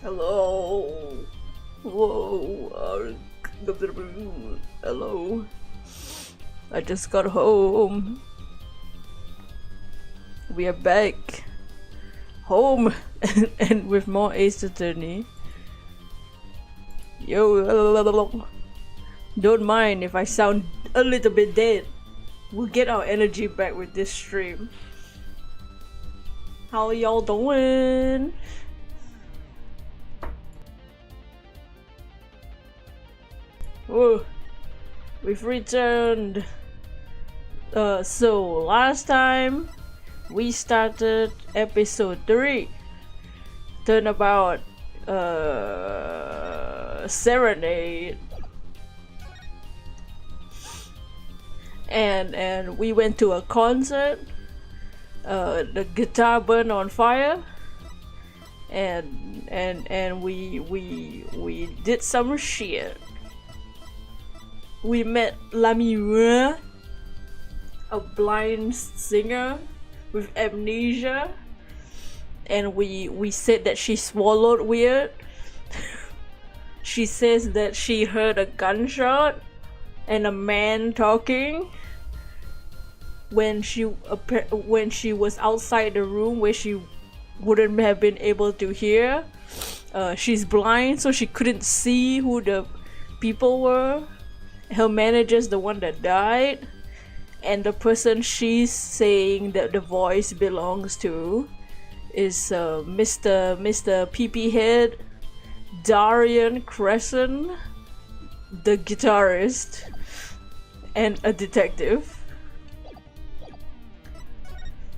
Hello. Whoa. Hello. I just got home. We are back. Home and with more Ace Attorney. Yo. Don't mind if I sound a little bit dead. We'll get our energy back with this stream. How y'all doing? Oh, we've returned. So last time we started episode 3. Turnabout Serenade. And we went to a concert. The guitar burned on fire, and we did some shit. We met FINEEEEE, a blind singer with amnesia, and we said that she swallowed weird. She says that she heard a gunshot and a man talking when she was outside the room where she wouldn't have been able to hear. She's blind, so she couldn't see who the people were. Her manager's the one that died, and the person she's saying that the voice belongs to is Mr. PP Head Darian Crescent, the guitarist and a detective.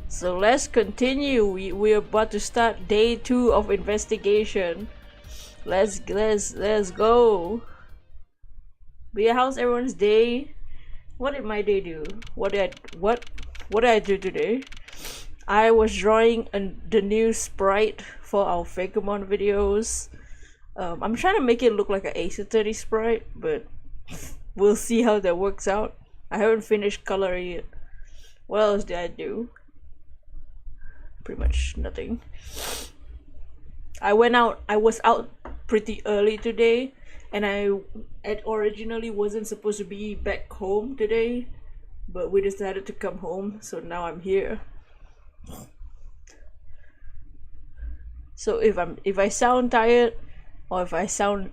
So let's continue. We're about to start day 2 of investigation. Let's go. But yeah, how's everyone's day? What did my day do? What did I do today? I was drawing the new sprite for our Fakemon videos. I'm trying to make it look like an Ace Attorney sprite, but we'll see how that works out. I haven't finished coloring it. What else did I do? Pretty much nothing. I was out pretty early today, and I originally wasn't supposed to be back home today, but we decided to come home, so now I'm here. So if I sound tired, or if I sound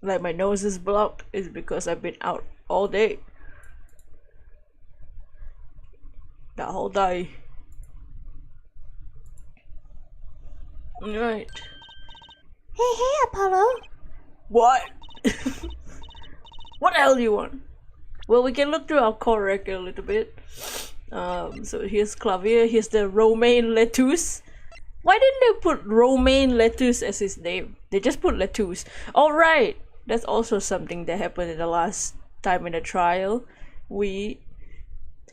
like my nose is blocked, it's because I've been out all day. The whole day. Right. Hey, Apollo. What? What the hell do you want? Well, we can look through our core record a little bit. So here's Clavier, here's the Romaine Lettuce. Why didn't they put Romaine Lettuce as his name? They just put Lettuce. Alright! That's also something that happened in the last time in the trial.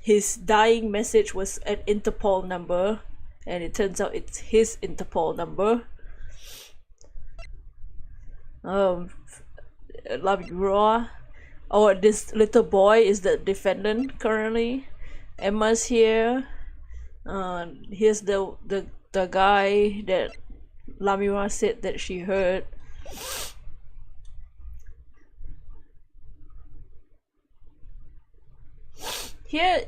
His dying message was an Interpol number, and it turns out it's his Interpol number. Labura. Oh, this little boy is the defendant currently. Emma's here. Here's the guy that Lamura said that she heard. Here's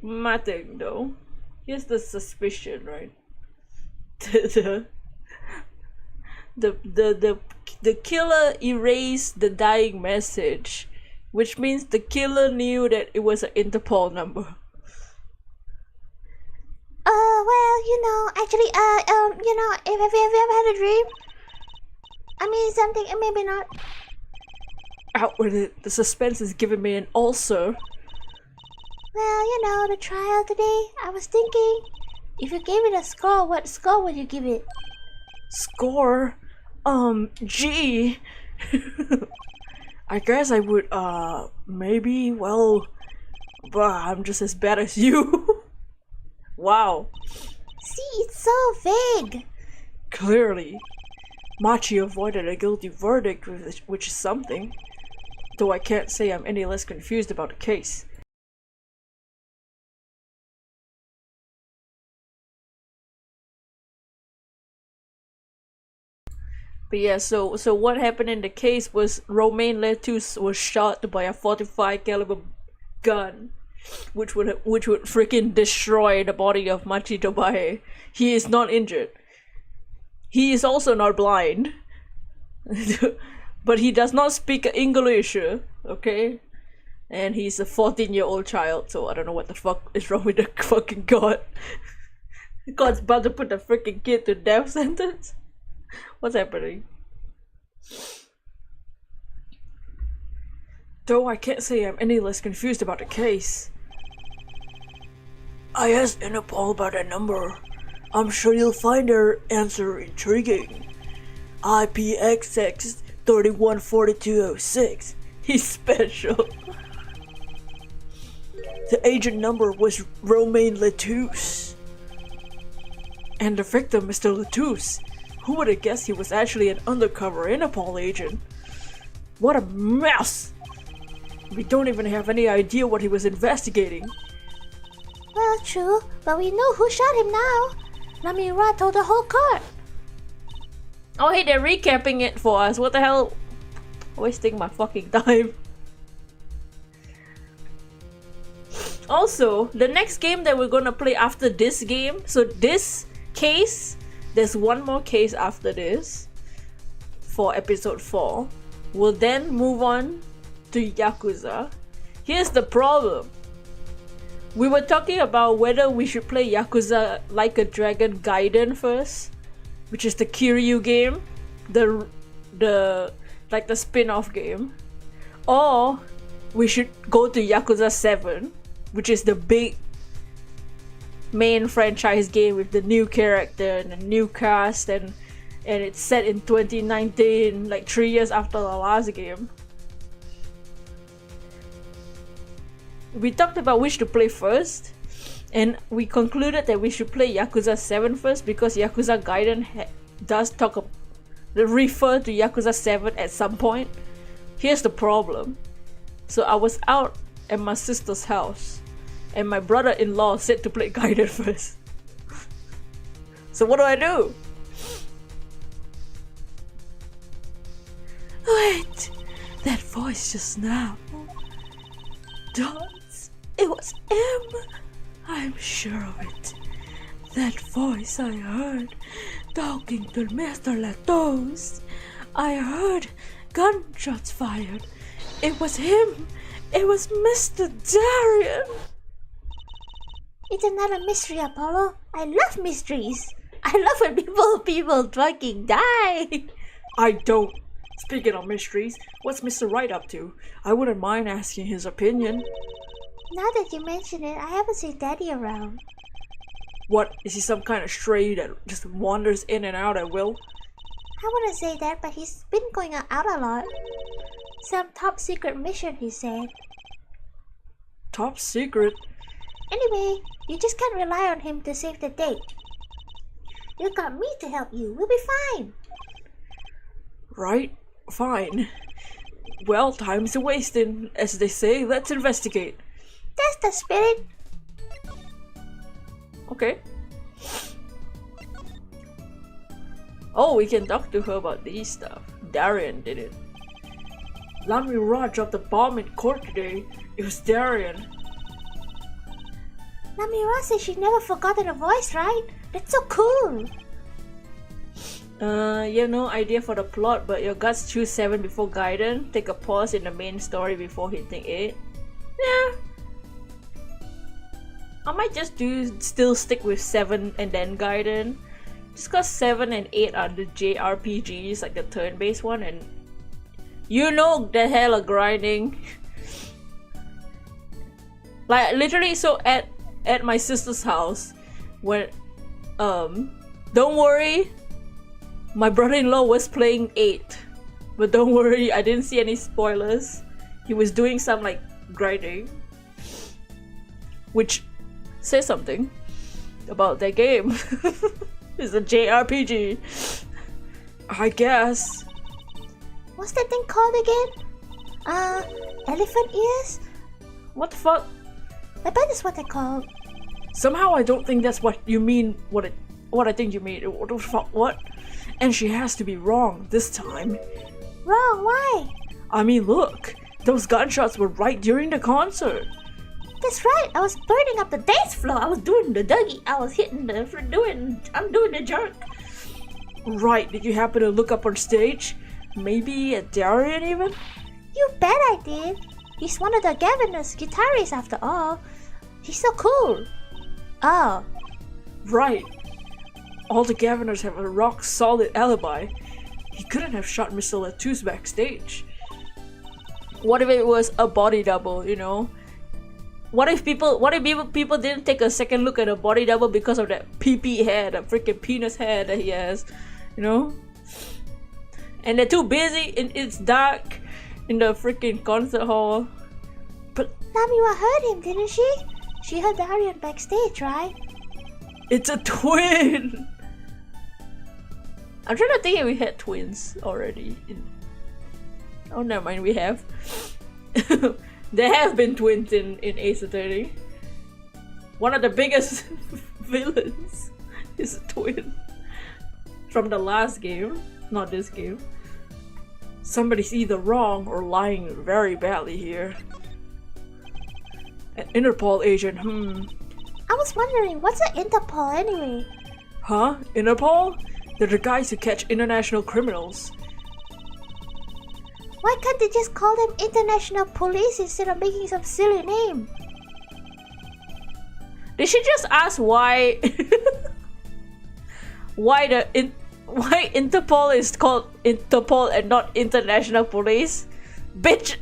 my thing though. Here's the suspicion, right? The killer erased the dying message, which means the killer knew that it was an Interpol number. Well, actually, have you ever had a dream? I mean, something, maybe not. Out with it. The suspense is giving me an ulcer. Well, the trial today, I was thinking, if you gave it a score, what score would you give it? Score? G. I guess I would, maybe, well, but I'm just as bad as you. Wow. See, it's so vague. Clearly. Machi avoided a guilty verdict, which is something. Though I can't say I'm any less confused about the case. But yeah, so what happened in the case was Romain Letus was shot by a 45 caliber gun, which would freaking destroy the body of Machi Tobae. He is not injured. He is also not blind. But he does not speak English, okay? And he's a 14-year-old child, so I don't know what the fuck is wrong with the fucking god. God's about to put the freaking kid to death sentence? What's happening? Though I can't say I'm any less confused about the case. I asked Interpol about that number. I'm sure you'll find their answer intriguing. IPXX 314206. He's special. The agent number was Romain Letus. And the victim, Mr. Letus. Who would have guessed he was actually an undercover Interpol agent? What a mess! We don't even have any idea what he was investigating. Well, true, but we know who shot him now. Lamira told the whole court. Oh hey, they're recapping it for us. What the hell? Wasting my fucking time. Also, the next game that we're gonna play after this game, so this case, there's one more case after this for episode 4. We'll then move on to Yakuza. Here's the problem. We were talking about whether we should play Yakuza Like a Dragon Gaiden first, which is the Kiryu game, the spin-off game, or we should go to Yakuza 7, which is the big main franchise game with the new character and the new cast, and it's set in 2019, like 3 years after the last game. We talked about which to play first, and we concluded that we should play Yakuza 7 first because Yakuza Gaiden does refer to Yakuza 7 at some point. Here's the problem. So I was out at my sister's house, and my brother-in-law said to play Gaiden first. So what do? Wait, that voice just now. Dots, it was him. I'm sure of it. That voice I heard talking to Mr. Latos. I heard gunshots fired. It was him. It was Mr. Darian. It's another mystery, Apollo. I love mysteries. I love when people fucking die. I don't. Speaking of mysteries, what's Mr. Wright up to? I wouldn't mind asking his opinion. Now that you mention it, I haven't seen Daddy around. What, is he some kind of stray that just wanders in and out at will? I wouldn't say that, but he's been going out a lot. Some top secret mission, he said. Top secret? Anyway, you just can't rely on him to save the day. You got me to help you. We'll be fine. Right, fine. Well, time's a wasting. As they say, let's investigate. That's the spirit. Okay. Oh, we can talk to her about these stuff. Darian did it. Lamira dropped a bomb in court today. It was Darian. Lamira says she never forgotten her voice, right? That's so cool. You have no idea for the plot, but your guts choose 7 before Gaiden. Take a pause in the main story before hitting 8. Yeah. I might just still stick with 7 and then Gaiden. Just cause 7 and 8 are the JRPGs, like the turn-based one, and you know the hell of grinding. Like literally, so at my sister's house, when don't worry, my brother-in-law was playing 8, but don't worry, I didn't see any spoilers. He was doing some like grinding, which says something about that game. It's a JRPG, I guess. What's that thing called again? Elephant ears? What the fuck? I bet that's what they're called. Somehow I don't think that's what you mean. what I think you mean. What? And she has to be wrong this time. Wrong, why? I mean, look. Those gunshots were right during the concert. That's right, I was burning up the dance floor. I was doing the Dougie. I was hitting I'm doing the jerk. Right, did you happen to look up on stage? Maybe at Darian even? You bet I did. He's one of the governor's guitarists after all. He's so cool. Oh. Right. All the governors have a rock-solid alibi. He couldn't have shot Mr. Latouche backstage. What if it was a body double, you know? What if people didn't take a second look at a body double because of that pee-pee hair, that freaking penis hair that he has, you know? And they're too busy, it's dark in the freaking concert hall. But Namiwa heard him, didn't she? She heard Darian backstage, right? it's a twin! I'm trying to think if we had twins already. Oh, never mind, we have. There have been twins in Ace Attorney. One of the biggest villains is a twin. From the last game, not this game. Somebody's either wrong or lying very badly here. An Interpol agent, I was wondering, what's an Interpol anyway? Huh? Interpol? They're the guys who catch international criminals. Why can't they just call them International Police instead of making some silly name? Did she just ask why why Interpol is called Interpol and not International Police? Bitch!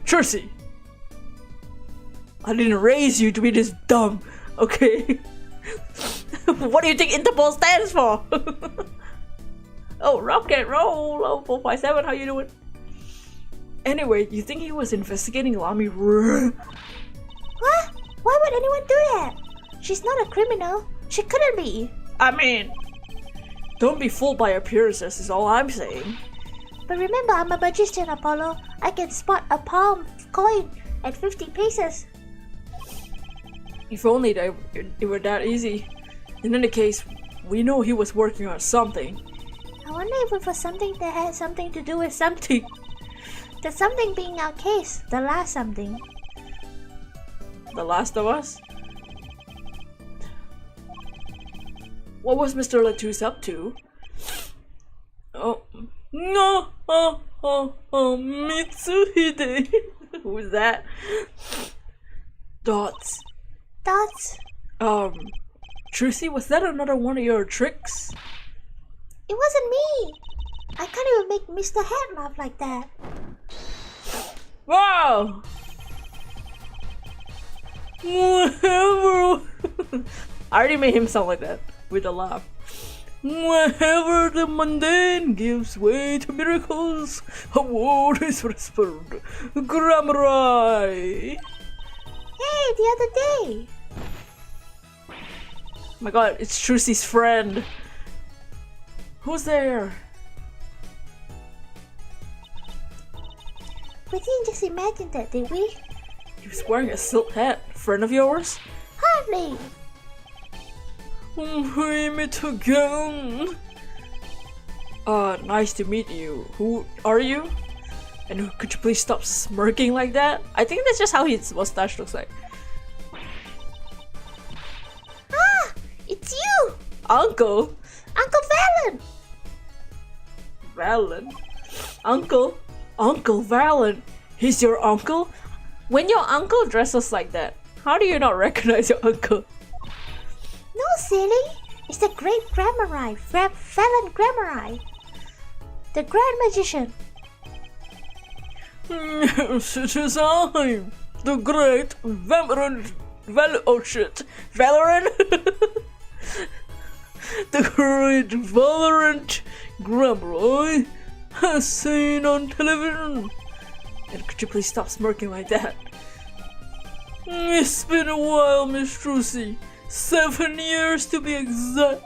Tracy! I didn't raise you to be this dumb, okay? What do you think Interpol stands for? Oh, rock and roll! Oh, 457, how you doing? Anyway, you think he was investigating Lamy? What? Why would anyone do that? She's not a criminal. She couldn't be. I mean, don't be fooled by appearances is all I'm saying. But remember, I'm a magician, Apollo. I can spot a palm coin at 50 paces. If only it were that easy. In any case, we know he was working on something. I wonder if it was something that had something to do with something. The something being our case, the last something. The Last of Us? What was Mr. Latouche up to? Oh, no, Mitsuhide. Who's that? Dots. Dots? Trucy, was that another one of your tricks? It wasn't me! I can't even make Mr. Hat laugh like that. Wow! Whatever. I already made him sound like that with a laugh. Whenever the mundane gives way to miracles, a word is whispered. Grammari. Hey, the other day! Oh my god, it's Trucy's friend. Who's there? We didn't just imagine that, did we? He was wearing a silk hat. Friend of yours? Hardly! We meet again. Nice to meet you. Who are you? And could you please stop smirking like that? I think that's just how his mustache looks like. Ah! It's you! Uncle? Uncle Valen! Valen? Uncle Valen? He's your uncle? When your uncle dresses like that, how do you not recognize your uncle? No, silly! It's the great Grammari, Valen Grammari. The Grand Magician. Yes, it is I, the great Valorant. Oh shit, Valorant? The great Valorant Grammari has seen on television. And could you please stop smirking like that? It's been a while, Miss Trucy. 7 years to be exact.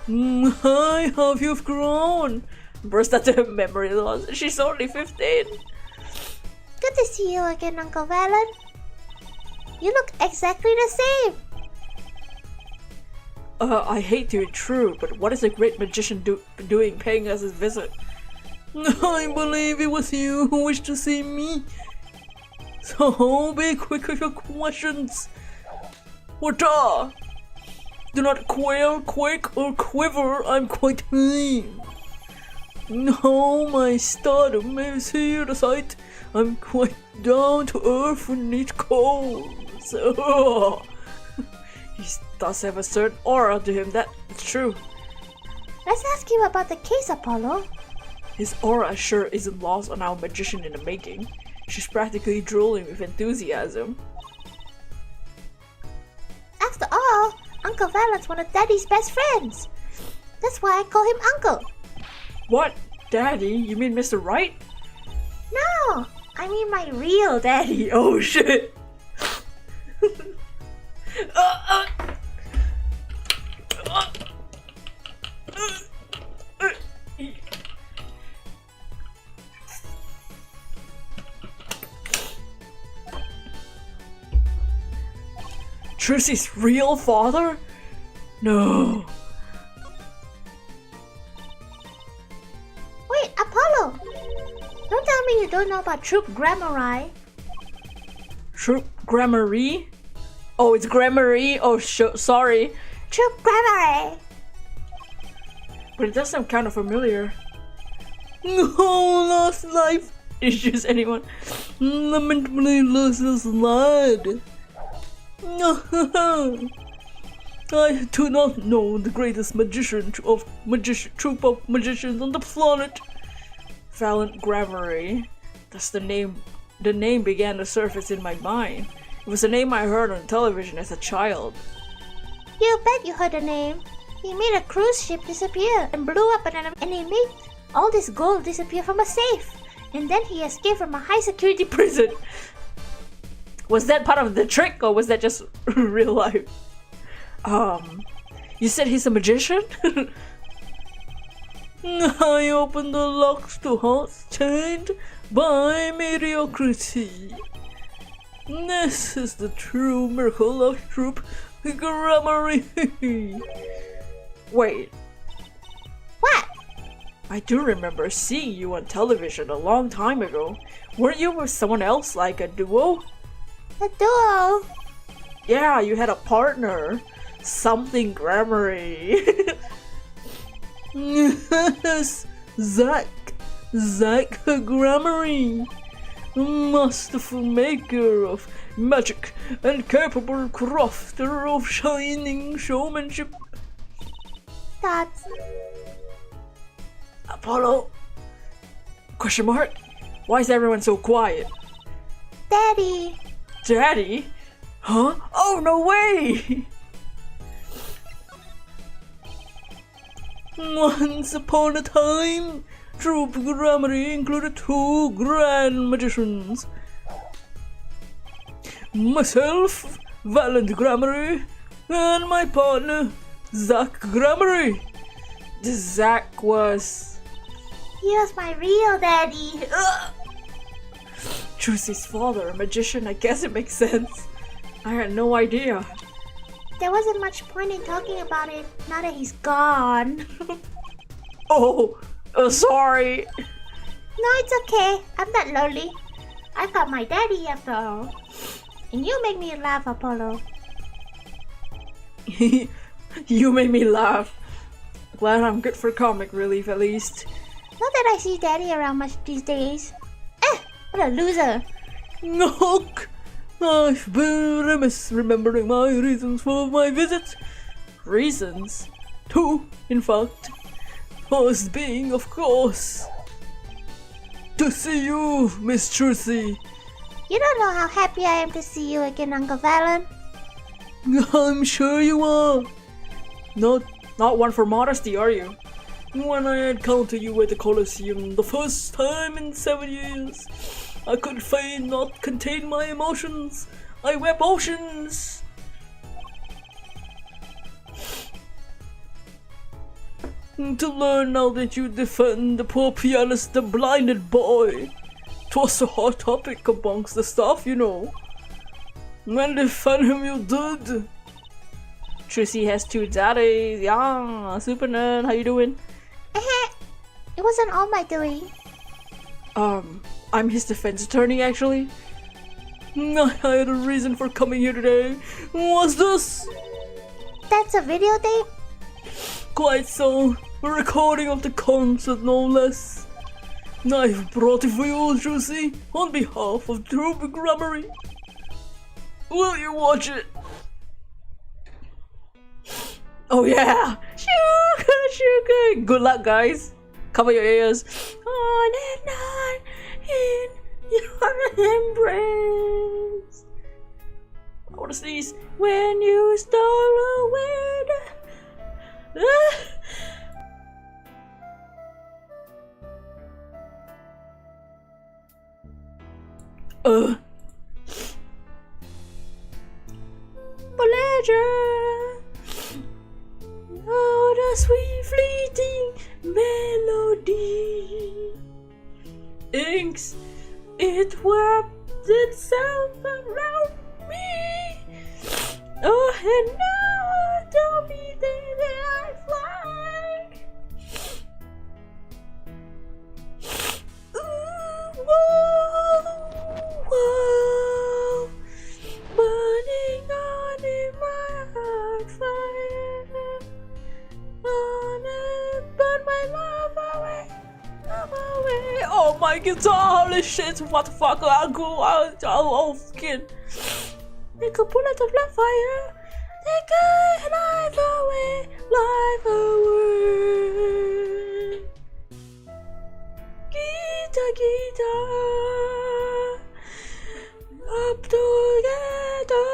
Hi, how you've grown. Burst out of memory loss. She's only 15. Good to see you again, Uncle Valen. You look exactly the same. I hate to intrude, but what is a great magician doing paying us a visit? I believe it was you who wished to see me. So be quick with your questions. Wata! Do not quail, quake, or quiver, I'm quite clean. No, my stardom may see the sight. I'm quite down to earth and need coals. Oh. He does have a certain aura to him, that's true. Let's ask him about the case, Apollo. His aura sure isn't lost on our magician in the making. She's practically drooling with enthusiasm. After all, Uncle Valent's one of Daddy's best friends. That's why I call him Uncle. What? Daddy? You mean Mr. Right? No, I mean my real daddy. Oh shit! Trucy's real father? No. Wait, Apollo! Don't tell me you don't know about Troop Grammari. Troop Grammari? Oh, it's Grammari? Oh, sorry. Troop Grammari! But it does sound kind of familiar. No, lost life issues, anyone? Lamentably lost his lad. I do not know the greatest magician of troop of magicians on the planet. Valiant Grammary. That's the name. The name began to surface in my mind. It was a name I heard on television as a child. You bet you heard the name. He made a cruise ship disappear and blew up and he made all this gold disappear from a safe. And then he escaped from a high security prison. Was that part of the trick or was that just real life? You said he's a magician? I opened the locks to hearts chained by mediocrity. This is the true miracle of Troop Grammary. Wait. What? I do remember seeing you on television a long time ago. Weren't you with someone else, like a duo? A duo? Yeah, you had a partner. Something Grammary. Yes, Zach Grammary. Masterful maker of magic and capable crafter of shining showmanship. That's... Apollo? Question mark? Why is everyone so quiet? Daddy! Daddy? Huh? Oh, no way! Once upon a time, Troop Grammary included 2 grand magicians. Myself, Valiant Grammary, and my partner, Zach Grammary. This Zach was... He was my real daddy. Trucy's father, a magician, I guess it makes sense. I had no idea. There wasn't much point in talking about it now that he's gone. Oh, sorry. No, it's okay. I'm not lonely. I got my daddy after all. And you make me laugh, Apollo. You made me laugh. Glad I'm good for comic relief at least. Not that I see daddy around much these days. What a loser. Look, I've been remiss remembering my reasons for my visit. Reasons? 2, in fact. First being, of course, to see you, Miss Trucy. You don't know how happy I am to see you again, Uncle Valen. I'm sure you are. Not one for modesty, are you? When I encountered you at the Colosseum the first time in 7 years, I could fain not contain my emotions. I wept oceans. To learn now that you defend the poor pianist, the blinded boy. 'Twas a hot topic amongst the staff, you know. And defend him you did. Utsukushii has 2 daddies. Yeah, super nerd. How you doing? It wasn't all my doing. I'm his defense attorney, actually. I had a reason for coming here today. What's this? That's a videotape? Quite so. A recording of the concert, no less. I've brought it for you, Utsukushii, on behalf of True Grammarly. Will you watch it? Oh yeah! Sugar, sugar! Good luck, guys. Cover your ears. On and on in your embrace. I wanna sneeze. When you stole away the... Pleasure. Oh, the sweet fleeting melody. Inks, it wrapped itself around me. Oh, and now don't be there that I fly. Ooh, whoa, whoa, burning on in my heart fire. On it, burn my love away, love away. Oh my guitar, holy shit, what the fuck, I'll go out, I'll skin. Take a bullet of love fire, take a life away, life away. Guitar, guitar, up together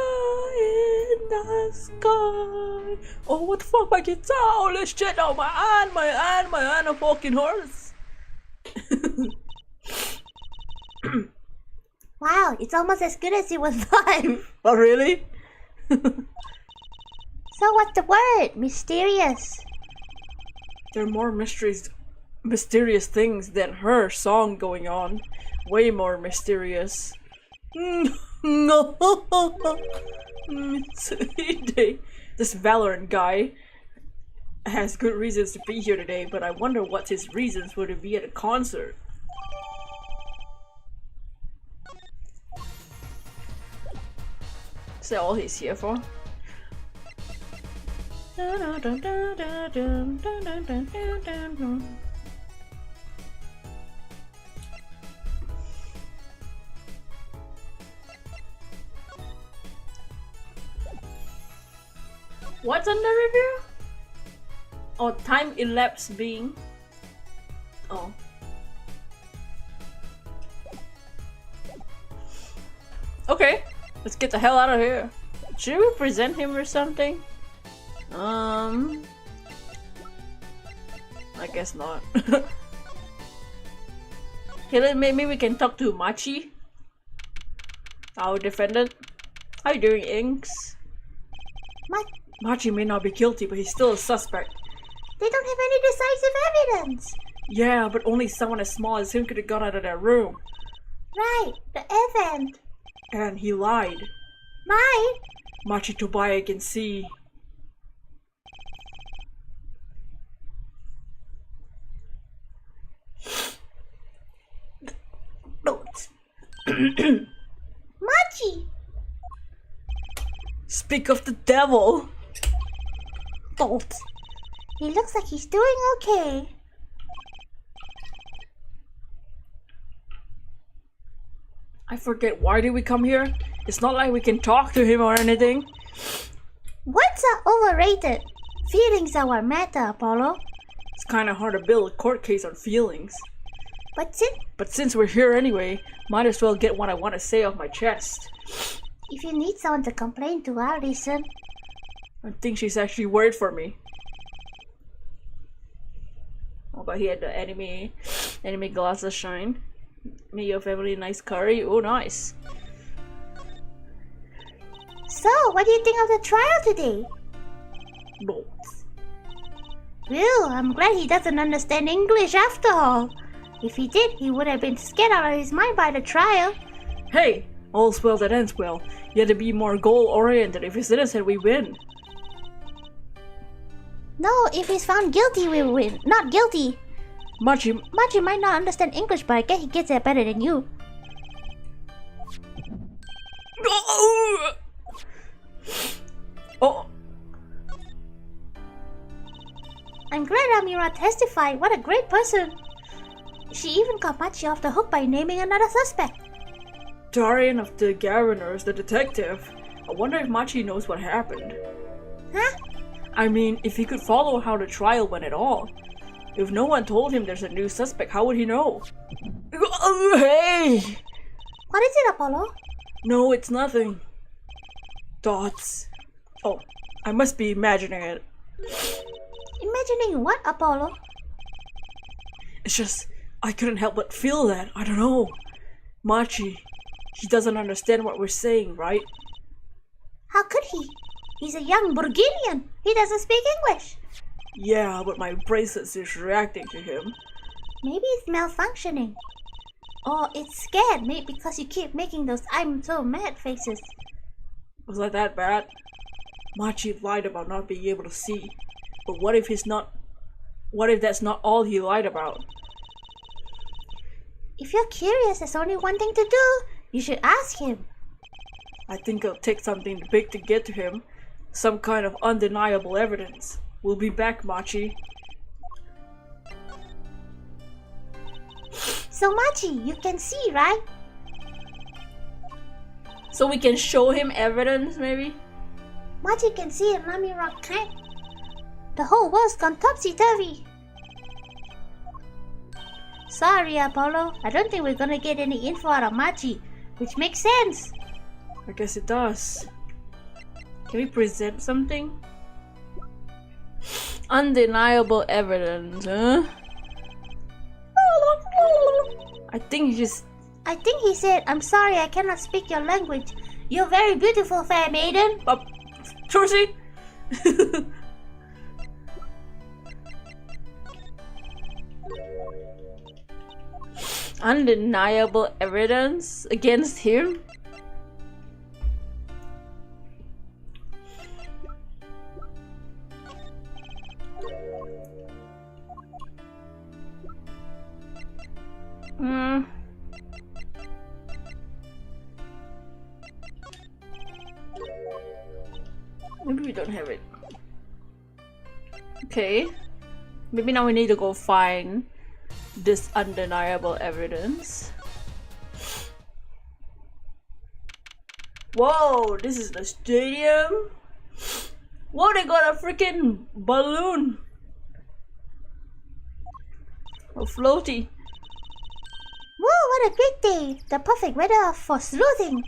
in the sky. Oh, what the fuck, my guitar, holy shit, oh my hand fucking hurts. Wow, it's almost as good as it was live. Oh, really? So what's the word? Mysterious. There are more mysterious things than her song going on. Way more mysterious. No. This Valorant guy has good reasons to be here today, but I wonder what his reasons were to be at a concert. Is that all he's here for? What's under review? Oh, time elapsed being. Oh. Okay, let's get the hell out of here. Should we present him or something? I guess not. Okay, then maybe we can talk to Machi, our defendant. How you doing, Inks? Machi may not be guilty, but he's still a suspect. They don't have any decisive evidence. Yeah, but only someone as small as him could have got out of that room. Right, the event. And he lied. Lied? Machi Tobaya can see. Machi! Speak of the devil! Don't. He looks like he's doing okay. I forget, why did we come here? It's not like we can talk to him or anything. Words are overrated. Feelings are what matter, Apollo. It's kinda hard to build a court case on feelings. But since we're here anyway, might as well get what I want to say off my chest. If you need someone to complain to, I'll listen. I think she's actually worried for me. Oh, but he had the anime glasses shine. Make your family a nice curry. Oh, nice. So, what do you think of the trial today? Bolts. Well, I'm glad he doesn't understand English after all. If he did, he would have been scared out of his mind by the trial. Hey, all's well that ends well. You had to be more goal-oriented. If it's innocent, we win. No, if he's found guilty, we win. Not guilty. Machi, Machi might not understand English, but I guess he gets it better than you. Oh, I'm glad Amira testified. What a great person. She even got Machi off the hook by naming another suspect. Darian of the Governors, the detective. I wonder if Machi knows what happened. Huh? I mean, if he could follow how the trial went at all. If no one told him there's a new suspect, how would he know? Hey! What is it, Apollo? No, it's nothing. Dots. Oh, I must be imagining it. Imagining what, Apollo? It's just, I couldn't help but feel that. I don't know. Machi, he doesn't understand what we're saying, right? How could he? He's a young Burgundian. He doesn't speak English. Yeah, but my bracelet is reacting to him. Maybe it's malfunctioning. Or it's scared, maybe because you keep making those I'm so mad faces. Was I that bad? Machi lied about not being able to see. But what if that's not all he lied about? If you're curious, there's only one thing to do. You should ask him. I think it'll take something big to get to him. Some kind of undeniable evidence. We'll be back, Machi. So Machi, you can see, right? So we can show him evidence, maybe? Machi can see a Lamy Rock tank. The whole world's gone topsy-turvy. Sorry, Apollo. I don't think we're gonna get any info out of Machi, which makes sense. I guess it does. Can we present something? Undeniable evidence, huh? I think he said, I'm sorry I cannot speak your language. You're very beautiful, fair maiden. Trucy? Undeniable evidence against him? Maybe we don't have it. Okay. Maybe now we need to go find this undeniable evidence. Whoa, this is the stadium? Whoa, they got a freaking balloon. A floaty. Whoa, what a great day! The perfect weather for sleuthing.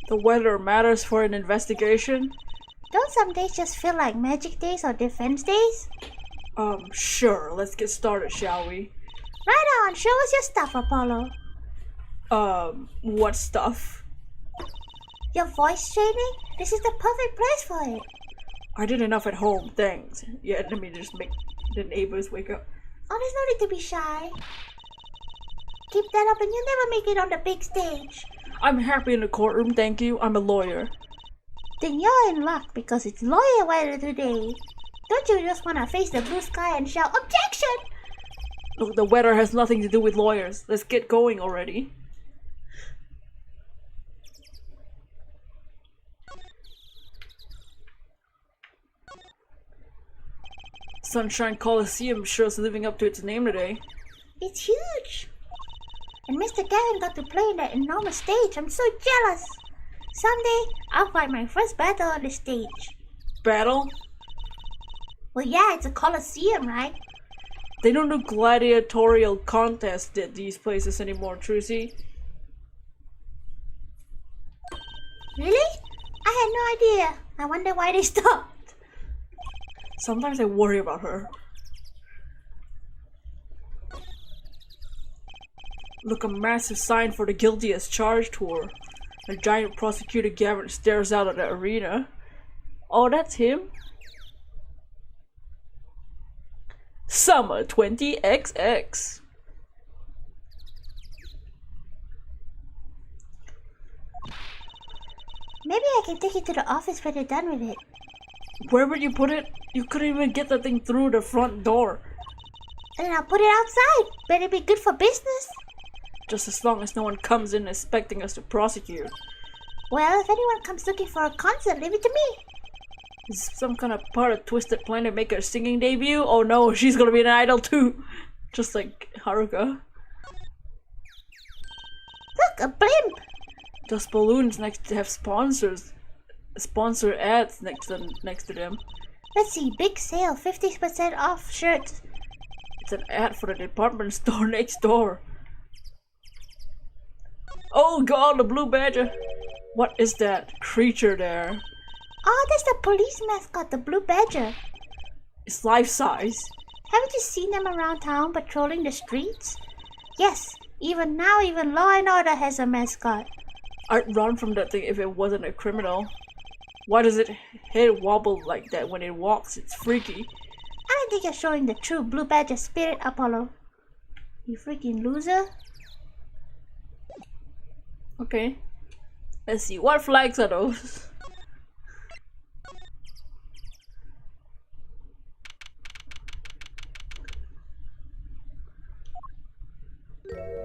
The weather matters for an investigation? Don't some days just feel like magic days or defense days? Sure. Let's get started, shall we? Right on, show us your stuff, Apollo. What stuff? Your voice training? This is the perfect place for it. I did enough at home, thanks. Yeah, let me just make the neighbors wake up. Oh, there's no need to be shy. Keep that up and you'll never make it on the big stage. I'm happy in the courtroom, thank you. I'm a lawyer. Then you're in luck because it's lawyer weather today. Don't you just want to face the blue sky and shout, objection? Look, the weather has nothing to do with lawyers. Let's get going already. Sunshine Coliseum sure is living up to its name today. It's huge. And Mr. Gavin got to play in that enormous stage. I'm so jealous. Someday, I'll fight my first battle on the stage. Battle? Well, yeah, it's a coliseum, right? They don't do gladiatorial contests at these places anymore, Trucy. Really? I had no idea. I wonder why they stopped. Sometimes I worry about her. Look, a massive sign for the Guilty as Charged tour. A giant prosecutor Gavin stares out at the arena. Oh, that's him? Summer 20XX. Maybe I can take it to the office when you're done with it. Where would you put it? You couldn't even get the thing through the front door. And I'll put it outside. Better be good for business. Just as long as no one comes in expecting us to prosecute. Well, if anyone comes looking for a concert, leave it to me. Is this some kind of part of Twisted Plan to make her singing debut? Oh no, she's gonna be an idol too. Just like Haruka. Look, a blimp. Those balloons next to have sponsor ads next to them. Let's see, big sale, 50% off shirts. It's an ad for the department store next door. Oh god, the blue badger. What is that creature there? Oh, that's the police mascot, the blue badger. It's life size. Haven't you seen them around town patrolling the streets? Yes, even now, even Law and Order has a mascot. I'd run from that thing if it wasn't a criminal. Why does its head wobble like that when it walks? It's freaky. I don't think you're showing the true blue badger spirit, Apollo. You freaking loser. Okay. Let's see, what flags are those?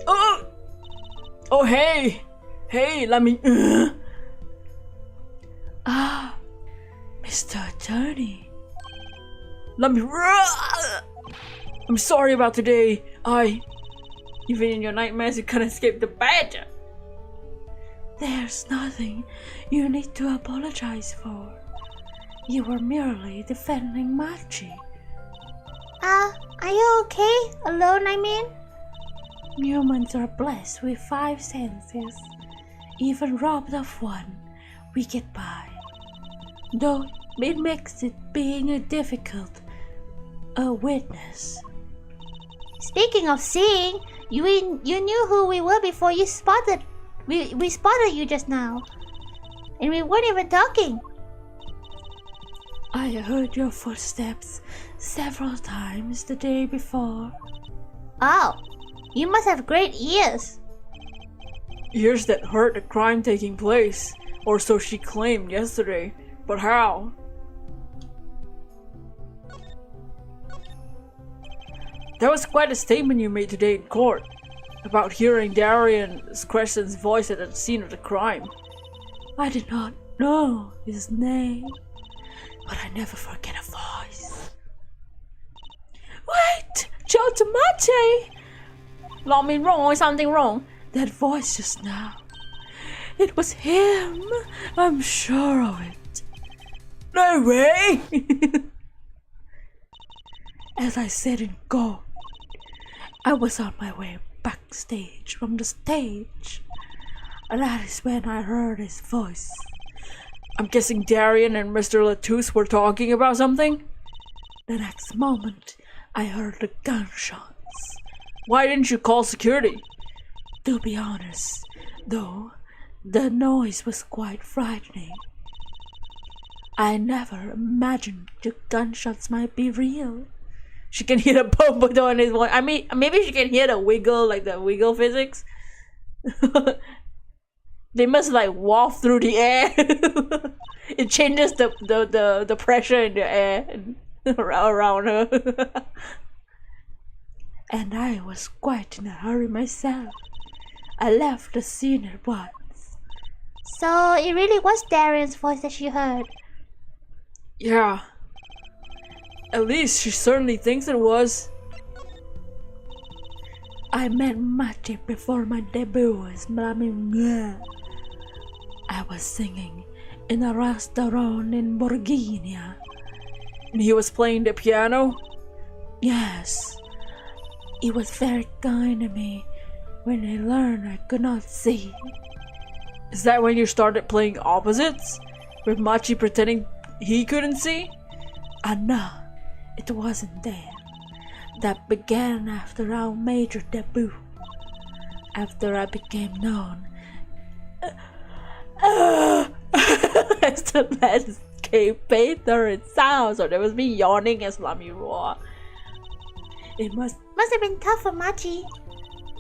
Oh! Oh, hey! Hey, let me... Ah, Mr. Attorney. Let me... I'm sorry about today. Even in your nightmares, you can't escape the badger. There's nothing you need to apologize for. You were merely defending Machi. Are you okay? Alone, I mean? Humans are blessed with 5 senses. Even robbed of one, we get by. Though it makes it being a difficult witness. Speaking of seeing, you knew who we were before you spotted. We spotted you just now. And we weren't even talking. I heard your footsteps several times the day before. Oh, you must have great ears. Ears that heard the crime taking place, or so she claimed yesterday. But how? That was quite a statement you made today in court, about hearing Darian Crescent's voice at the scene of the crime. I did not know his name, but I never forget a voice. Wait! Joe Tomate! Not me wrong, something wrong. That voice just now. It was him! I'm sure of it. No way! As I said in court, I was on my way backstage from the stage. And that is when I heard his voice. I'm guessing Darian and Mr. Latouche were talking about something? The next moment, I heard the gunshots. Why didn't you call security? To be honest, though, the noise was quite frightening. I never imagined the gunshots might be real. She can hear the bump on his voice. I mean, maybe she can hear the wiggle, like the wiggle physics. They must like waft through the air. It changes the pressure in the air around her. And I was quite in a hurry myself. I left the scene at once. So it really was Darian's voice that she heard. Yeah. At least she certainly thinks it was. I met Mati before my debut as Mlaming. I was singing in a restaurant in Borginia. And he was playing the piano? Yes. He was very kind to me when I learned I could not see. Is that when you started playing opposites? With Machi pretending he couldn't see? No, it wasn't then. That began after our major debut. After I became known as the landscape painter in sound. So there was me yawning as Lamy roar. It must have been tough for Machi,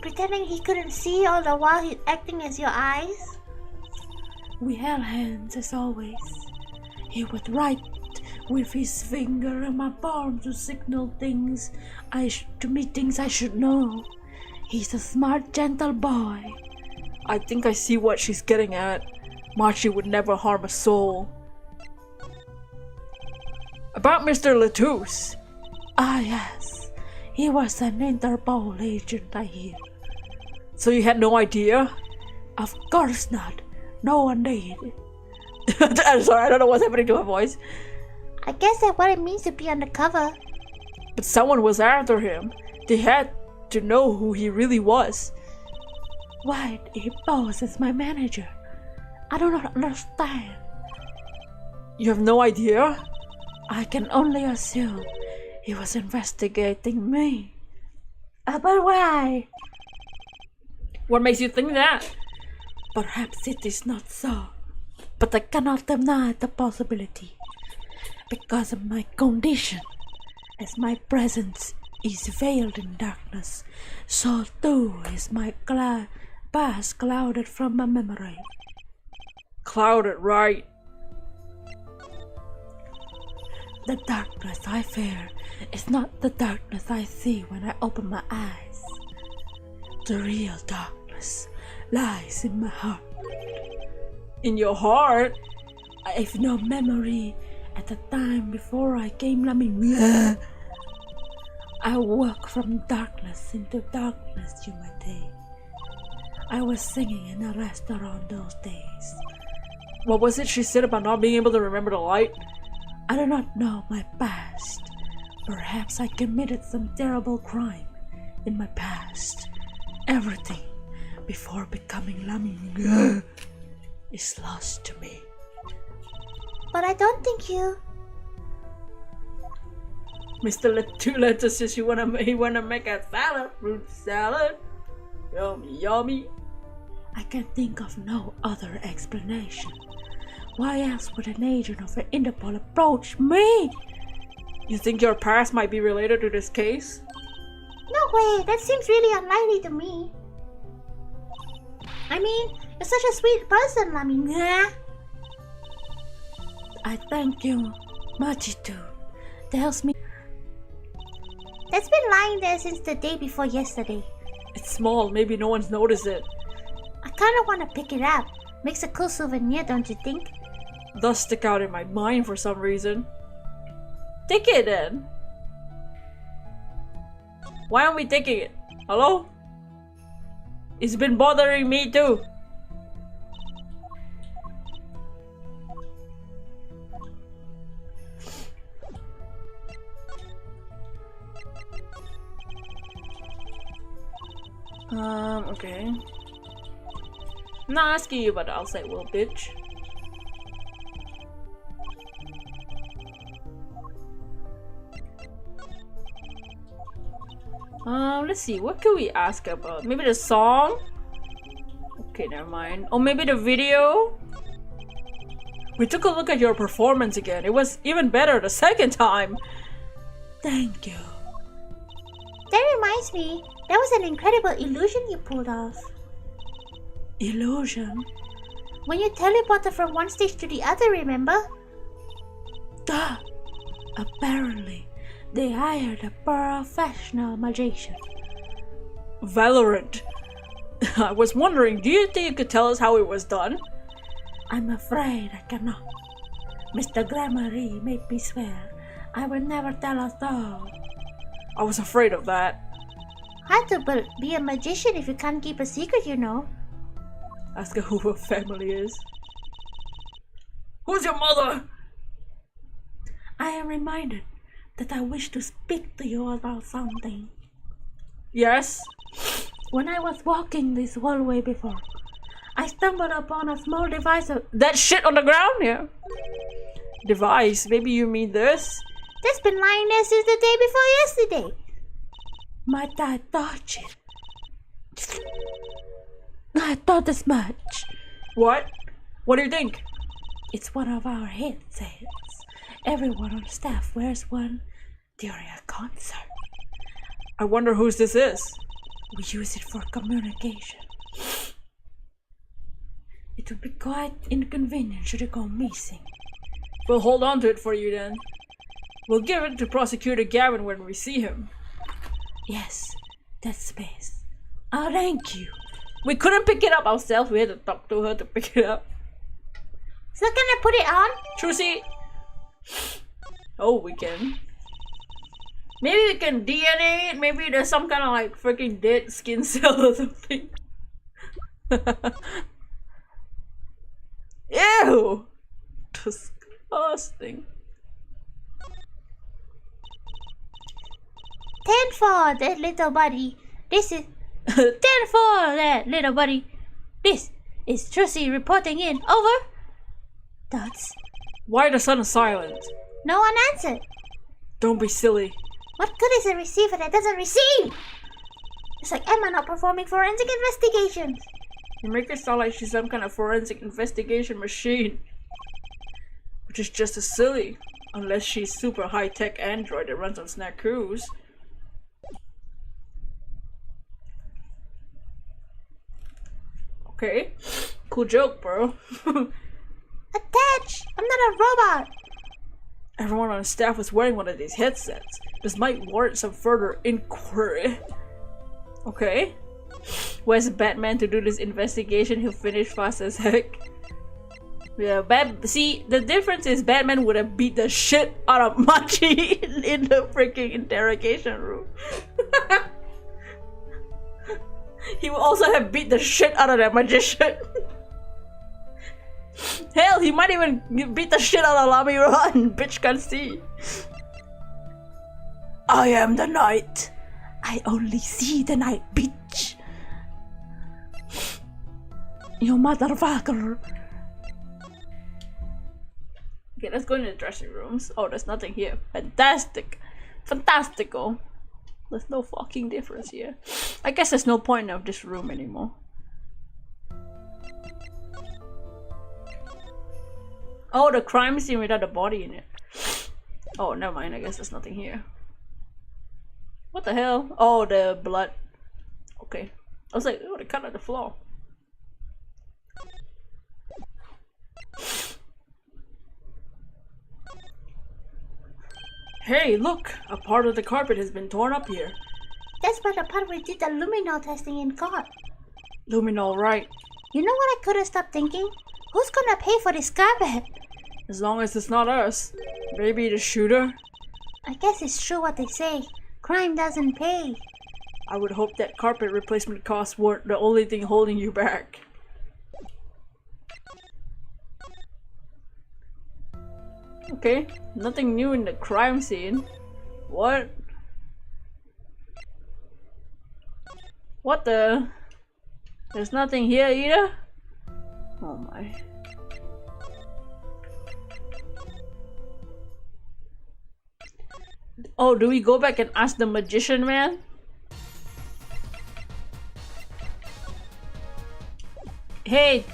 pretending he couldn't see all the while he's acting as your eyes. We held hands as always. He would write with his finger and my palm to signal things to me things I should know. He's a smart, gentle boy. I think I see what she's getting at. Machi would never harm a soul. About Mr. Latouche. Ah, yes. He was an Interpol agent, I hear. So you had no idea? Of course not. No one did. I'm sorry, I don't know what's happening to her voice. I guess that's what it means to be undercover. But someone was after him. They had to know who he really was. Why did he pose as my manager? I do not understand. You have no idea? I can only assume he was investigating me. But why? What makes you think that? Perhaps it is not so. But I cannot deny the possibility. Because of my condition, as my presence is veiled in darkness, so too is my past clouded from my memory. Clouded, right? The darkness I fear is not the darkness I see when I open my eyes. The real darkness lies in my heart. In your heart? I've no memory at the time before I came Laming. I walk from darkness into darkness, you might say. I was singing in a restaurant those days. What was it she said about not being able to remember the light? I do not know my past. Perhaps I committed some terrible crime in my past. Everything before becoming Laming is lost to me. But I don't think you... Mr. Latouche says he wanna make a salad, fruit salad. Yummy, yummy. I can think of no other explanation. Why else would an agent of the Interpol approach me? You think your past might be related to this case? No way, that seems really unlikely to me. I mean, you're such a sweet person, Laming. I thank you, Machitu. Tells me That's been lying there since the day before yesterday. it's small, maybe no one's noticed it. I kinda wanna pick it up. Makes a cool souvenir, don't you think? Does stick out in my mind for some reason. Take it then. Why aren't we taking it? Hello? It's been bothering me too. Okay. I'm not asking you about the outside world, bitch. Let's see, what can we ask about? Maybe the song? Okay, never mind. Or maybe the video? We took a look at your performance again. It was even better the second time. Thank you. That reminds me, that was an incredible illusion you pulled off. Illusion? When you teleported from one stage to the other, remember? Duh! Apparently, they hired a professional magician. Valorant. I was wondering, do you think you could tell us how it was done? I'm afraid I cannot. Mr. Gramarye made me swear I will never tell us all. I was afraid of that. Hard to be a magician if you can't keep a secret, you know. Ask her who her family is. Who's your mother? I am reminded that I wish to speak to you about something. Yes? When I was walking this hallway before, I stumbled upon a small device of that shit on the ground here. Device? Maybe you mean this? That's been lying there since the day before yesterday. My dad touched it. I thought as much. What? What do you think? It's one of our headsets. Everyone on staff wears one during a concert. I wonder whose this is. We use it for communication. It would be quite inconvenient should it go missing. We'll hold on to it for you then. We'll give it to Prosecutor Gavin when we see him. Yes, that's best. Oh, thank you. We couldn't pick it up ourselves. We had to talk to her to pick it up. So can I put it on? Trucy. Oh, we can. Maybe we can DNA it. Maybe there's some kind of like freaking dead skin cell or something. Ew! Disgusting. 10 for that little buddy. This is 10 for that little buddy. This is Trucy reporting in. Over. Dots. Why the sun is silent? No one answered. Don't be silly. What good is a receiver that doesn't receive? It's like Emma not performing forensic investigations. You make it sound like she's some kind of forensic investigation machine. Which is just as silly. Unless she's super high-tech android that runs on snack crews. Okay. Cool joke, bro. Attach! I'm not a robot! Everyone on staff was wearing one of these headsets. This might warrant some further inquiry. Okay. Where's Batman to do this investigation? He'll finish fast as heck. Yeah, see, the difference is Batman would have beat the shit out of Machi in the freaking interrogation room. He would also have beat the shit out of that magician. Hell, he might even beat the shit out of Lamy Run. Bitch can see. I am the night. I only see the night, bitch. You motherfucker. Okay, let's go into the dressing rooms. Oh, there's nothing here. Fantastic. Fantastical. There's no fucking difference here. I guess there's no point of this room anymore. Oh, the crime scene without a body in it. Oh, never mind. I guess there's nothing here. What the hell? Oh, the blood. Okay. I was like, oh, they cut out the floor. Hey, look! A part of the carpet has been torn up here. That's where the part we did the luminol testing in got. Luminol, right? You know what I couldn't stop thinking? Who's gonna pay for this carpet? As long as it's not us. Maybe the shooter? I guess it's true what they say. Crime doesn't pay. I would hope that carpet replacement costs weren't the only thing holding you back. Okay, nothing new in the crime scene. What? What the? There's nothing here either? Oh my. Oh, do we go back and ask the magician man? Hey!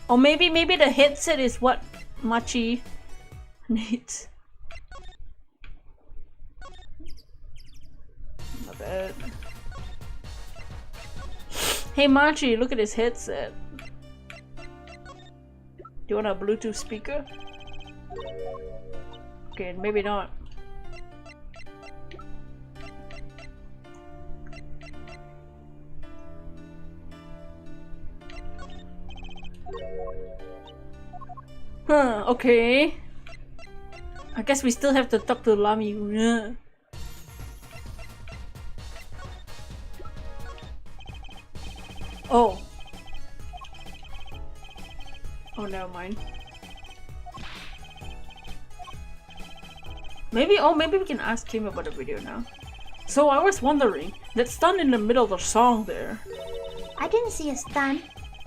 Or maybe the headset is what Machi needs. Not bad. Hey Machi, look at his headset. Do you want a Bluetooth speaker? Okay, maybe not. Huh, okay. I guess we still have to talk to Lamy. Oh. Oh, never mind. Maybe we can ask him about the video now. So I was wondering, that stun in the middle of the song there. I didn't see a stun.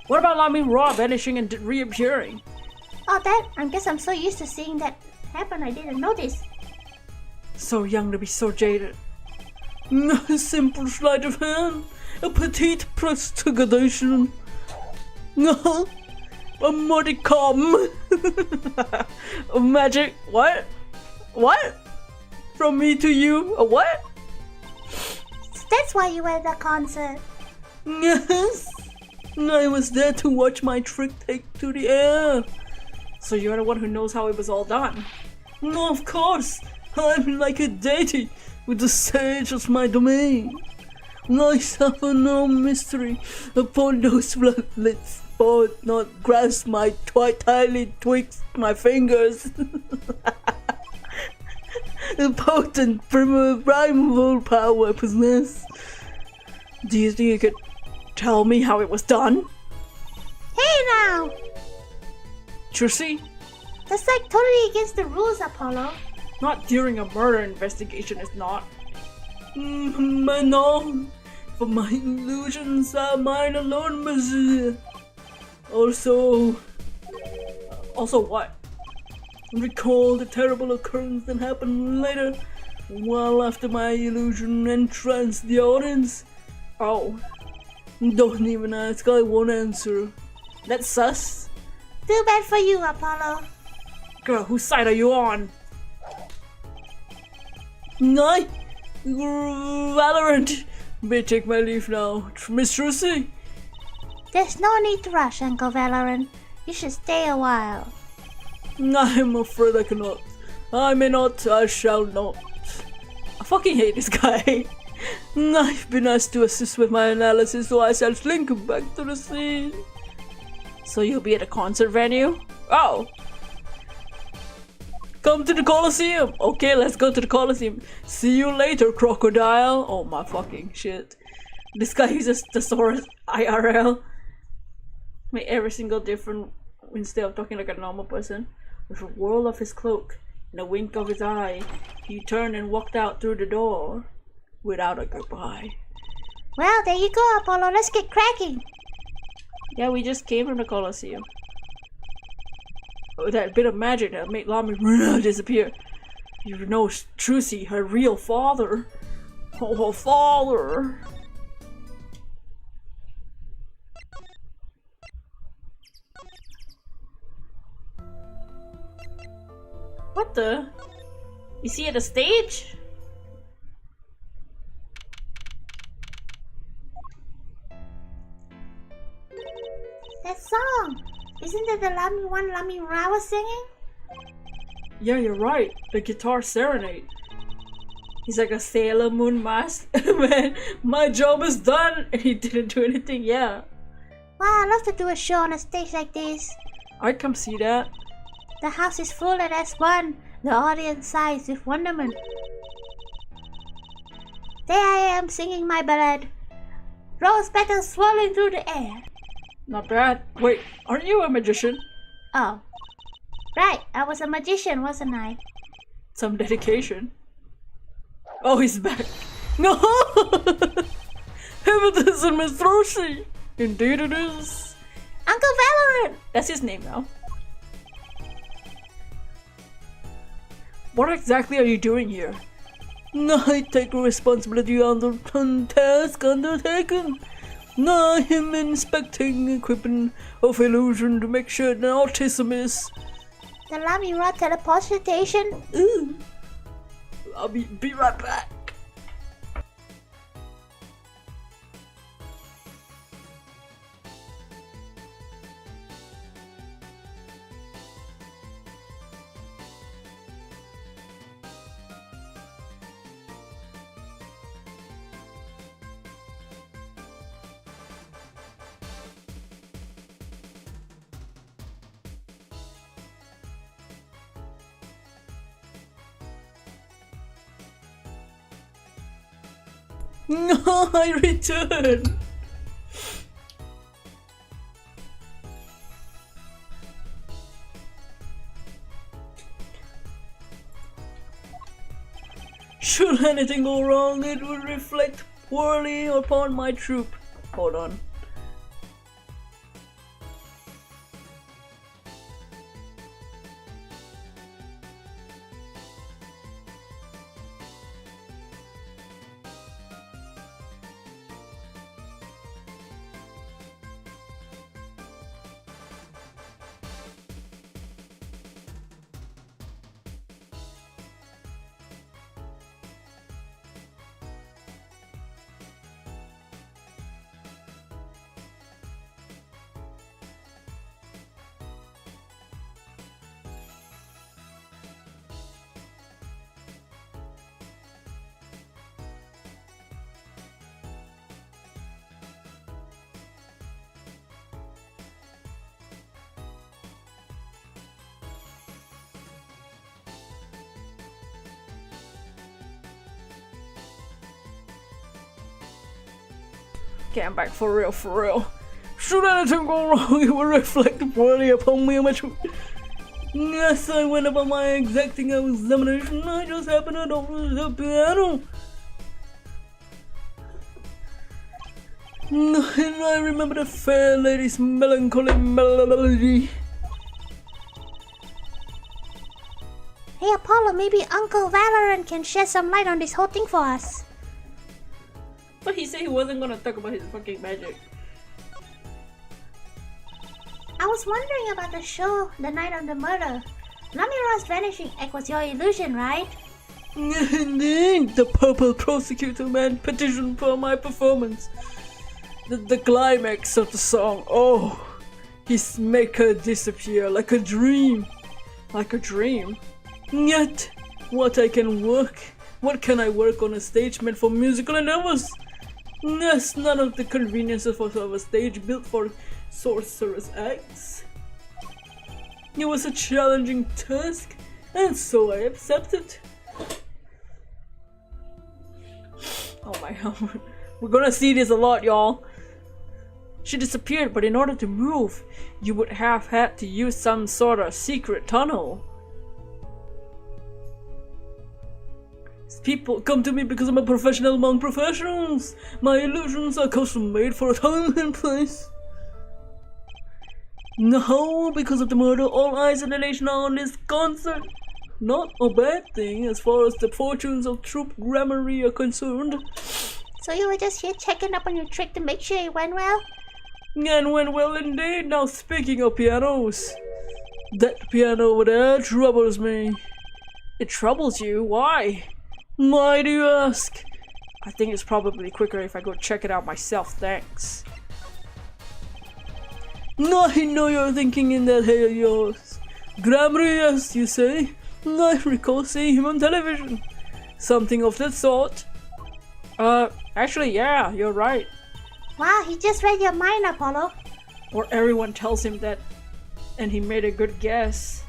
What about Lamy Raw vanishing and reappearing? Oh, that, I guess I'm so used to seeing that happen I didn't notice. So young to be so jaded. A simple sleight of hand. A petite prestigitation. A modicum. A magic. What? What? From me to you? A what? That's why you were at the concert. Yes. I was there to watch my trick take to the air. So you're the one who knows how it was all done? No, of course! I'm like a deity, with the sage as my domain. I suffer no mystery upon those floodlets, but not grasp my tightly twixt my fingers. The potent primeval power I possess. Do you think you could tell me how it was done? Hey now! Utsukushii? That's like totally against the rules, Apollo. Not during a murder investigation, it's not. No, for my illusions are mine alone, monsieur. Also what? Recall the terrible occurrence that happened later, while after my illusion entranced the audience. Oh, don't even ask, I won't answer. That's sus. Too bad for you, Apollo. Girl, whose side are you on? I, Valorant. May take my leave now, Miss Utsukushii. There's no need to rush, Uncle Valorant. You should stay a while. I'm afraid I cannot. I may not, I shall not. I fucking hate this guy. I've been asked to assist with my analysis, so I shall slink back to the scene. So you'll be at a concert venue? Oh! Come to the Coliseum! Okay, let's go to the Coliseum. See you later, crocodile! Oh my fucking shit. This guy uses thesaurus IRL. Make every single different instead of talking like a normal person. With a whirl of his cloak and a wink of his eye, he turned and walked out through the door without a goodbye. Well, there you go, Apollo. Let's get cracking. Yeah, we just came from the Coliseum. Oh, that bit of magic that made Lami disappear. You know Utsukushii, her real father. Oh, her father. What the? Is he at the stage? That song! Isn't it the Lami one Lami Ra was singing? Yeah, you're right. The guitar serenade. He's like a Sailor Moon mask. Man, my job is done! And he didn't do anything, yeah. Wow, I'd love to do a show on a stage like this. I'd come see that. The house is full at S1. The audience sighs with wonderment. There I am singing my ballad. Rose petals swirling through the air. Not bad. Wait, aren't you a magician? Oh. Right, I was a magician, wasn't I? Some dedication. Oh, he's back. No! Evidence in Miss Utsukushii. Indeed it is. Uncle Valorant! That's his name now. What exactly are you doing here? I take responsibility on the task undertaken. I am inspecting equipment of illusion to make sure that autism is... The Lami Ra teleportation? Ooh. I'll be right back. No, I return. Should anything go wrong, it would reflect poorly upon my troop. Hold on. Okay, I'm back for real, for real. Should anything go wrong, it will reflect poorly upon me and my truth. Yes, I went about my exacting examination. I just happened to notice the piano. And I remember the fair lady's melancholy melody. Hey Apollo, maybe Uncle Valorant can shed some light on this whole thing for us. But he said he wasn't gonna talk about his fucking magic. I was wondering about the show, the night of the murder. Lamira's vanishing egg was your illusion, right? Indeed, the purple prosecutor man petitioned for my performance. The climax of the song, oh, his maker disappear like a dream. Like a dream? Yet, what can I work on a stage meant for musical endeavors? Yes, none of the conveniences of a stage built for sorcerous acts. It was a challenging task, and so I accepted. Oh my god, we're gonna see this a lot, y'all. She disappeared, but in order to move, you would have had to use some sort of secret tunnel. People come to me because I'm a professional among professionals. My illusions are custom made for a time and place. Now, because of the murder, all eyes and attention are on this concert. Not a bad thing as far as the fortunes of Troop Grammary are concerned. So you were just here checking up on your trick to make sure it went well? And went well indeed. Now speaking of pianos, that piano over there troubles me. It troubles you? Why? Why do you ask? I think it's probably quicker if I go check it out myself, thanks. I know you're thinking in that head of yours. Grammary, yes, you say? I recall seeing him on television. Something of that sort. Actually, yeah, you're right. Wow, he just read your mind, Apollo. Or everyone tells him that, and he made a good guess.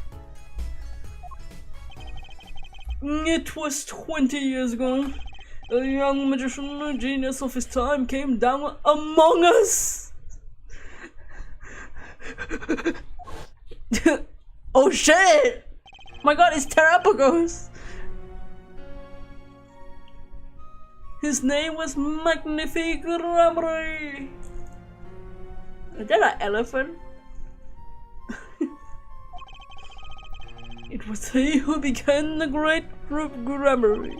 It was 20 years ago. A young magician, a genius of his time, came down among us. Oh shit! My god, it's Terapagos! His name was Magnifique Grammary. Is that an elephant? It was he who began the great group Grammary.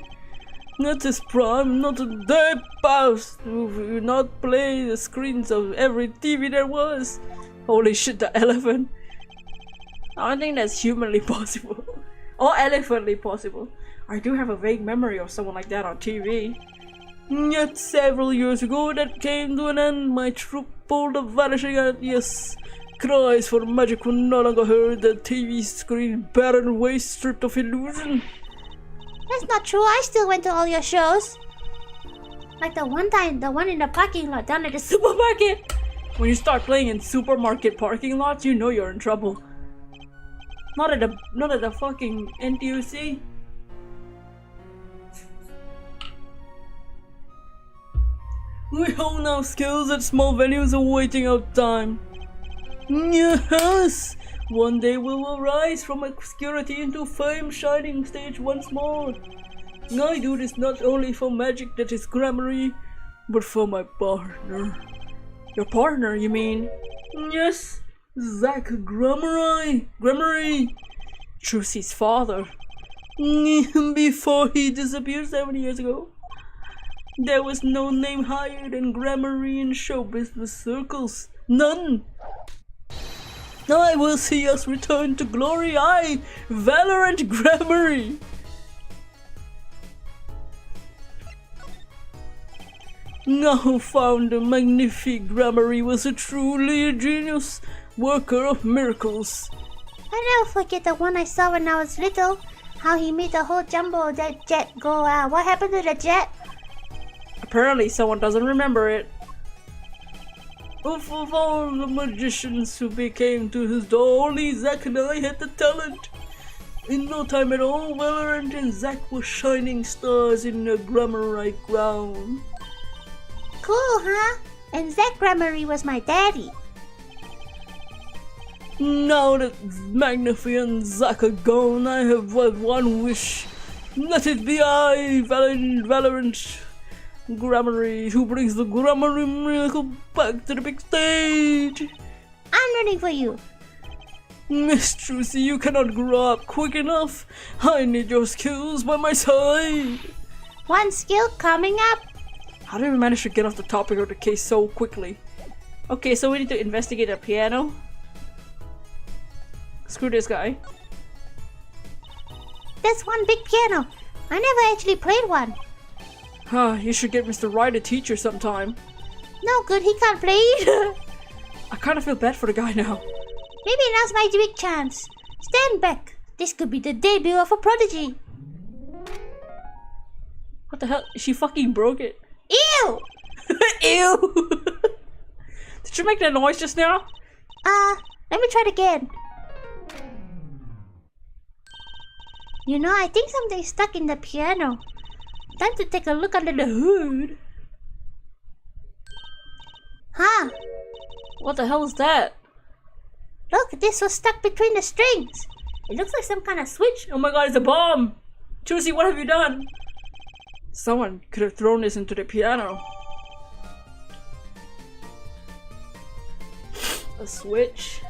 Not his prime, not a day passed who would not play the screens of every TV there was. Holy shit, the elephant. I don't think that's humanly possible. Or elephantly possible. I do have a vague memory of someone like that on TV. Yet several years ago that came to an end. My troop pulled a vanishing out, yes. Cries for magic were no longer heard. The TV screen barren waste stripped of illusion. That's not true, I still went to all your shows. Like the one time, the one in the parking lot down at the Supermarket! When you start playing in supermarket parking lots, you know you're in trouble. Not at the fucking NTUC. We hone our skills at small venues awaiting our time. Yes! One day we will rise from obscurity into fame, shining stage once more. I do this not only for magic that is grammary, but for my partner. Your partner, you mean? Yes, Zach Grammary. Trucy's father. Before he disappeared 7 years ago, there was no name higher than Grammary in show business circles. None. I will see us return to glory. I, Valorant Grammary. Now found the Magnifique Grammary was a truly genius worker of miracles. I never forget the one I saw when I was little. How he made the whole jumbo of that jet go out. What happened to the jet? Apparently someone doesn't remember it. Of all the magicians who became to his door, only Zack and I had the talent. In no time at all, Valorant and Zack were shining stars in the Grammary ground. Cool, huh? And Zach Grammary was my daddy. Now that Magnify and Zack are gone, I have one wish. Let it be I, Valorant Grammary, who brings the Grammary miracle back to the big stage. I'm rooting for you. Miss Trucy, you cannot grow up quick enough. I need your skills by my side. One skill coming up. How did we manage to get off the topic of the case so quickly? Okay, so we need to investigate a piano. Screw this guy. That's one big piano. I never actually played one. You should get Mr. Wright to teach you sometime. No good, he can't play either. I kind of feel bad for the guy now. Maybe now's my big chance. Stand back. This could be the debut of a prodigy. What the hell? She fucking broke it. Ew! Ew! Did you make that noise just now? Let me try it again. You know, I think something's stuck in the piano. Time to take a look under the hood. Huh? What the hell is that? Look, this was stuck between the strings. It looks like some kind of switch. Oh my god, it's a bomb! Trucy, what have you done? Someone could have thrown this into the piano. A switch.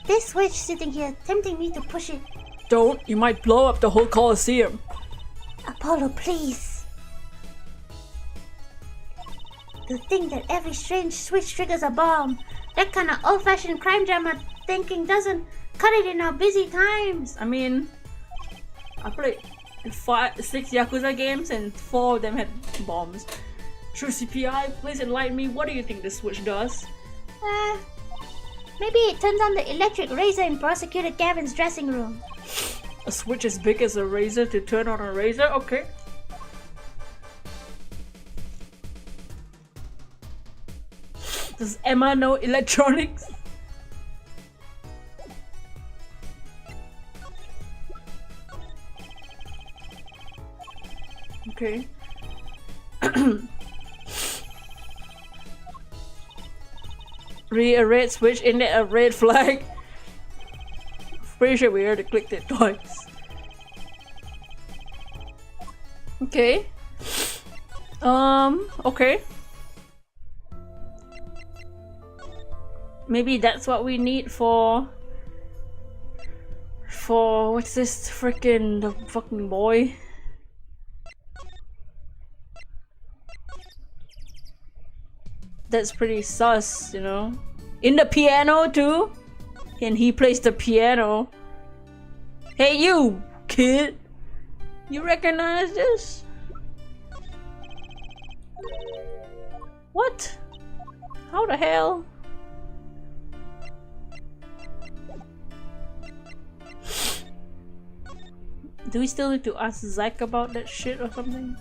This switch sitting here, tempting me to push it. Don't, you might blow up the whole Colosseum. Apollo, please. To think that every strange switch triggers a bomb. That kind of old-fashioned crime drama thinking doesn't cut it in our busy times. I mean, I played 6 Yakuza games and 4 of them had bombs. True CPI, please enlighten me. What do you think this switch does? Maybe it turns on the electric razor in Prosecutor Gavin's dressing room. A switch as big as a razor to turn on a razor? Okay. Does Emma know electronics? Okay. A red switch, isn't it a red flag? Pretty sure we already clicked it twice. Okay. Okay. Maybe that's what we need for what's this freaking the fucking boy? That's pretty sus, you know. In the piano too? And he plays the piano. Hey you, kid! You recognize this? What? How the hell? Do we still need to ask Zach about that shit or something?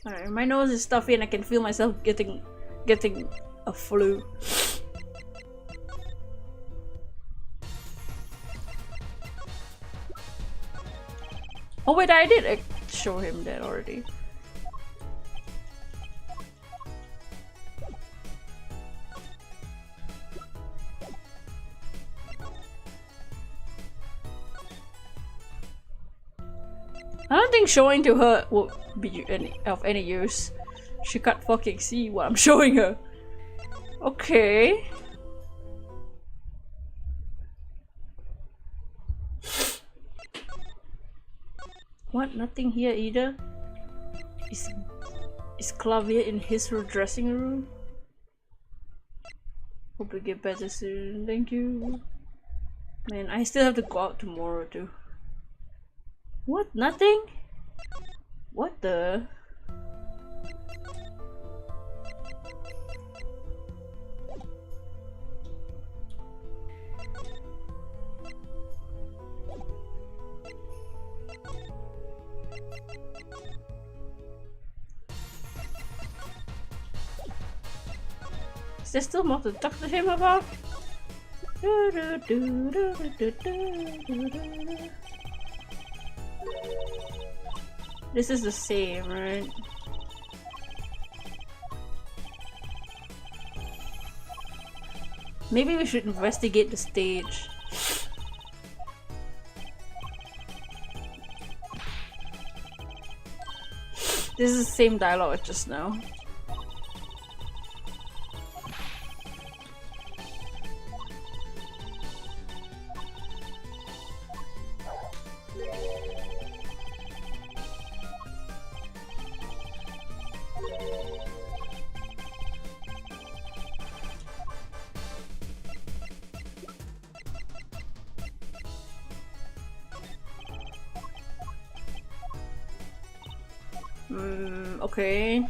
Alright, my nose is stuffy and I can feel myself getting a flu. Oh wait, I did show him that already. I don't think showing to her will be of any use. She can't fucking see what I'm showing her. Okay. What? Nothing here either? Is Clavier in his dressing room? Hope we get better soon. Thank you. Man, I still have to go out tomorrow too. What? Nothing? What the? there still more to talk to him about? This is the same, right? Maybe we should investigate the stage. This is the same dialogue as just now. Okay.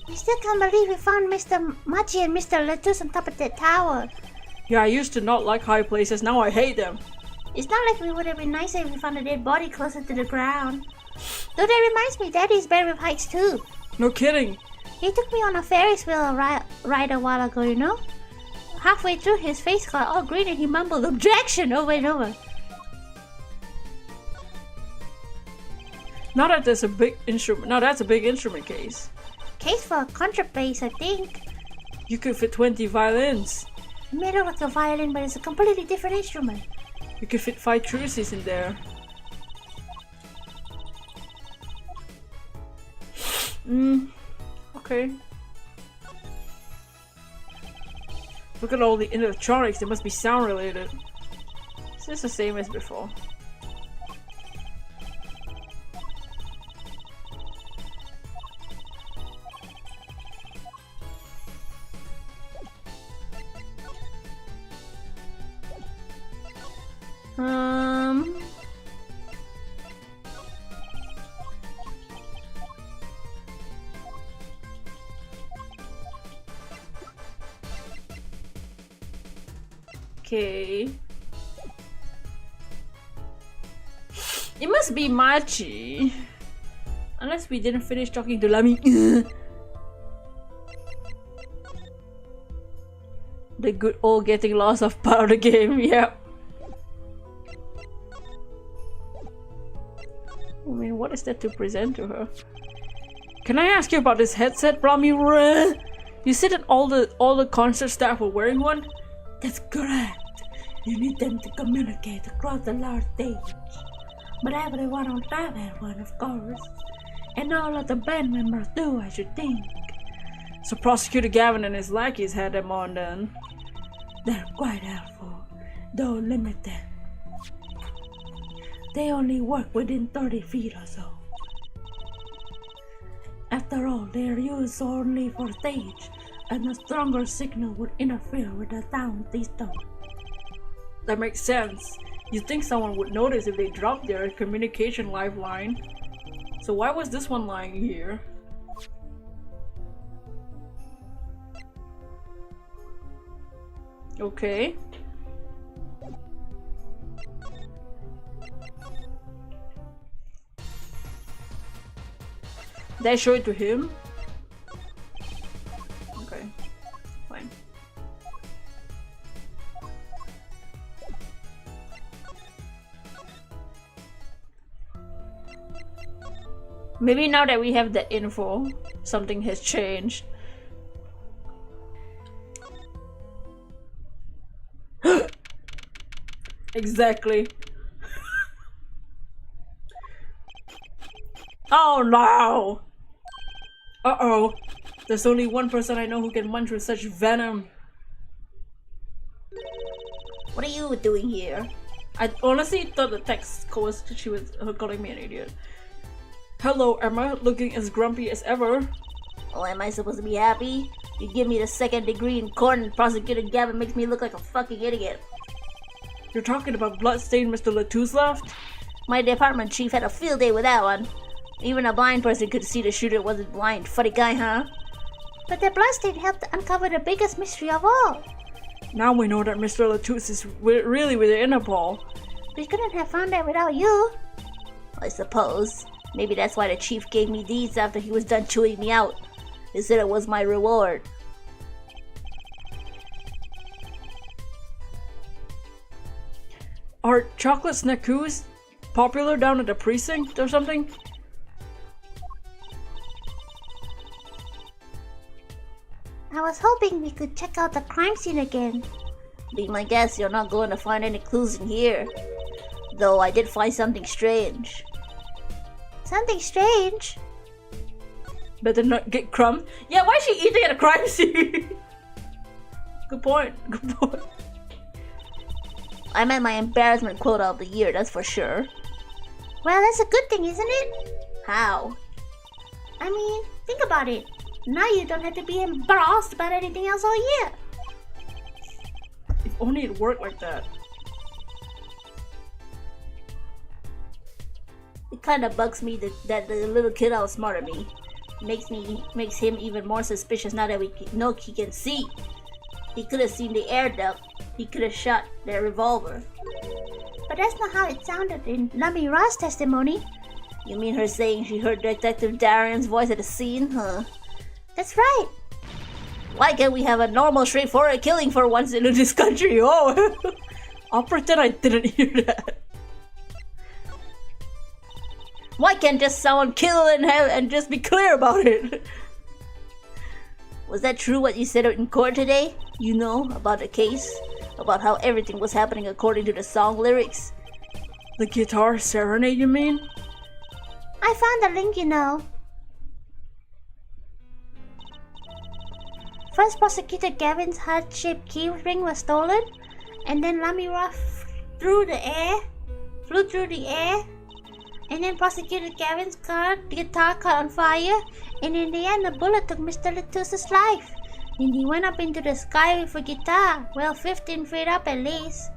I still can't believe we found Mr. Machi and Mr. Lettuce on top of that tower. Yeah, I used to not like high places, now I hate them. It's not like we would have been nicer if we found a dead body closer to the ground. Though that reminds me, Daddy's bad with heights too. No kidding. He took me on a Ferris wheel ride a while ago, you know? Halfway through, his face got all green and he mumbled objection over and over. Now that there's a big instrument, now that's a big instrument case. Case for a contrabass, I think. You could fit 20 violins. It may look like a violin, but it's a completely different instrument. You could fit 5 truces in there. Okay. Look at all the electronics, they must be sound related. Is this the same as before? Okay. It must be Machi. Unless we didn't finish talking to Lami. The good old getting lost of part of the game, yeah. I mean, what is there to present to her? Can I ask you about this headset, Rami? You said that all the concert staff were wearing one? That's correct. You need them to communicate across the large stage. But everyone on staff had one, of course. And all of the band members do, I should think. So Prosecutor Gavin and his lackeys had them on then. They're quite helpful, though limited. They only work within 30 feet or so. After all, they are used only for stage, and a stronger signal would interfere with the sound system. That makes sense. You'd think someone would notice if they dropped their communication lifeline. So why was this one lying here? Okay. Did I show it to him? Okay, fine. Maybe now that we have the info, something has changed. Exactly. Oh no! Uh-oh. There's only one person I know who can munch with such venom. What are you doing here? I honestly thought the text was she was her calling me an idiot. Hello, Emma, looking as grumpy as ever. Oh, am I supposed to be happy? You give me the 2nd degree in court and Prosecutor Gavin makes me look like a fucking idiot. You're talking about bloodstained Mr. Lettuce left? My department chief had a field day with that one. Even a blind person could see the shooter wasn't blind. Funny guy, huh? But the bloodstain helped uncover the biggest mystery of all. Now we know that Mr. Lettuce is really with the Interpol. We couldn't have found that without you. I suppose. Maybe that's why the chief gave me these after he was done chewing me out. He said it was my reward. Are chocolate snackoos popular down at the precinct or something? I was hoping we could check out the crime scene again. Be my guess, you're not going to find any clues in here. Though I did find something strange. Something strange? Better not get crumb. Yeah, why is she eating at a crime scene? Good point. Good point. I met my embarrassment quota of the year, that's for sure. Well, that's a good thing, isn't it? How? I mean, think about it. Now you don't have to be embarrassed about anything else all year. If only it worked like that. It kinda bugs me that the little kid outsmarted me. Makes him even more suspicious now that we know he can see. He could have seen the air duct. He could have shot that revolver. But that's not how it sounded in Lamy Ra's testimony. You mean her saying she heard Detective Darian's voice at the scene, huh? That's right. Why can't we have a normal, straightforward killing for once in this country? Oh, I'll pretend I didn't hear that. Why can't just someone kill and just be clear about it? Was that true what you said in court today? You know, about the case? About how everything was happening according to the song lyrics? The guitar serenade, you mean? I found the link, you know. First, Prosecutor Gavin's heart-shaped key ring was stolen, and then Lamy Ra flew through the air, and then Prosecutor Gavin's guitar caught on fire, and in the end, the bullet took Mr. Latus's life. And he went up into the sky with a guitar, well, 15 feet up at least.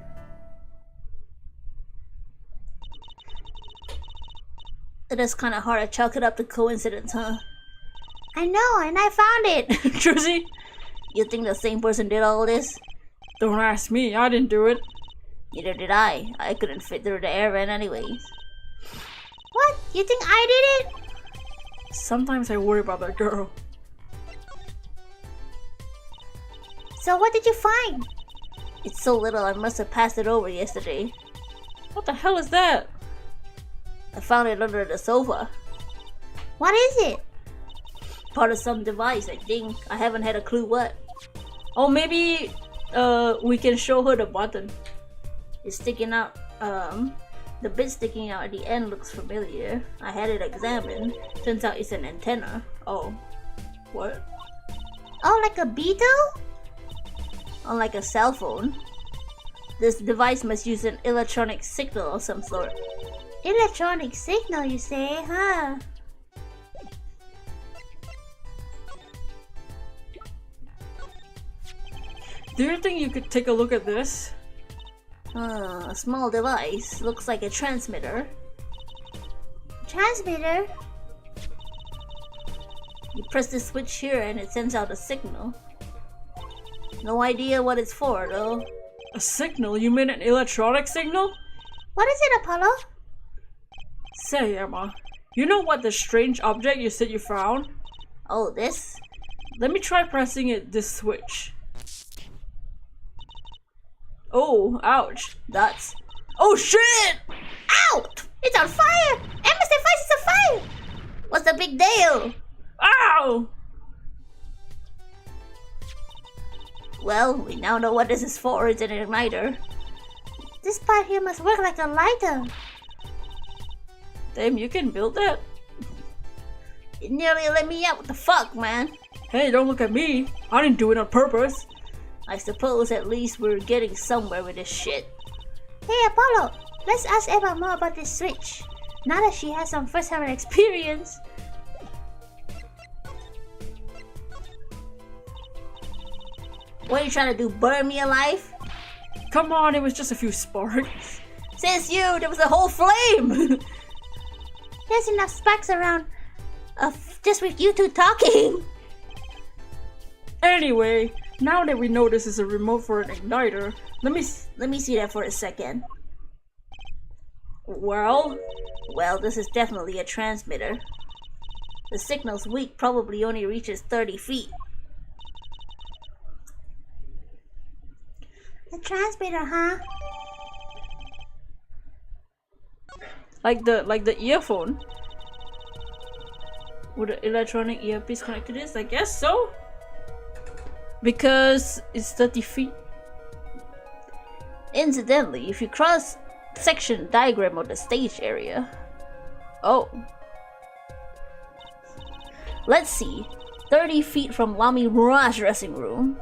It is kind of hard to chalk it up to coincidence, huh? I know, and I found it! Trizzy? You think the same person did all this? Don't ask me, I didn't do it. Neither did I. I couldn't fit through the air vent anyways. What? You think I did it? Sometimes I worry about that girl. So what did you find? It's so little I must have passed it over yesterday. What the hell is that? I found it under the sofa. What is it? Part of some device, I think. I haven't had a clue what. Oh, maybe we can show her the button. It's sticking out. The bit sticking out at the end looks familiar. I had it examined. Turns out it's an antenna. Oh. What? Oh, like a beetle? Unlike a cell phone. This device must use an electronic signal of some sort. Electronic signal, you say, huh? Do you think you could take a look at this? A small device. Looks like a transmitter. Transmitter? You press the switch here and it sends out a signal. No idea what it's for, though. A signal? You mean an electronic signal? What is it, Apollo? Say, Emma, you know what the strange object you said you found? Oh, this? Let me try pressing this switch. Oh, ouch. That's... Oh, shit! Out! It's on fire! Emma's device is on fire! What's the big deal? Ow! Well, we now know what this is for. It's an igniter. This part here must work like a lighter. Damn, you can build that? It nearly let me out. What the fuck, man? Hey, don't look at me. I didn't do it on purpose. I suppose at least we're getting somewhere with this shit. Hey, Apollo, let's ask Emma more about this switch. Now that she has some first-hand experience. What are you trying to do, burn me alive? Come on, it was just a few sparks. Says you, there was a whole flame! There's enough sparks around, just with you two talking. Anyway, now that we know this is a remote for an igniter, let me see that for a second. Well, Well, this is definitely a transmitter. The signal's weak, probably only reaches 30 feet. A transmitter, huh? like the earphone. Would an electronic earpiece connect to this? I guess so. Because it's 30 feet. Incidentally, if you cross section diagram of the stage area. Oh. Let's see. 30 feet from Lami Mura's dressing room.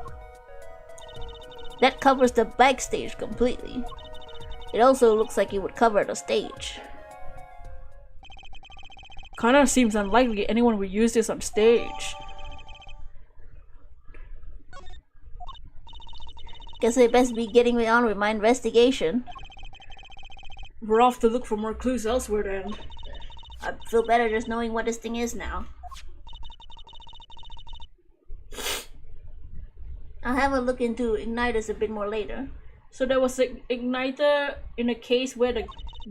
That covers the backstage completely. It also looks like it would cover the stage. Kinda seems unlikely anyone would use this on stage. Guess I best be getting on with my investigation. We're off to look for more clues elsewhere then. I feel better just knowing what this thing is now. I'll have a look into igniters a bit more later. So there was an igniter in a case where the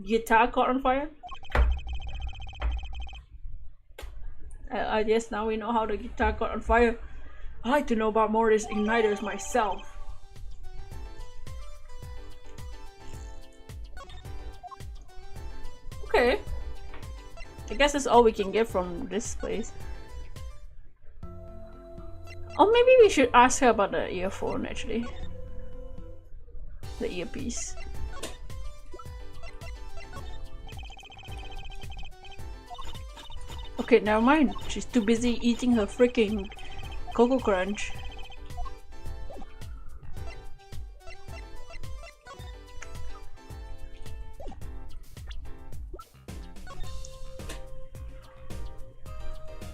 guitar caught on fire? I guess now we know how the guitar caught on fire. I'd like to know about more of these igniters myself. Okay. I guess that's all we can get from this place. Or maybe we should ask her about the earphone actually. The earpiece. Okay, never mind. She's too busy eating her freaking Cocoa Crunch.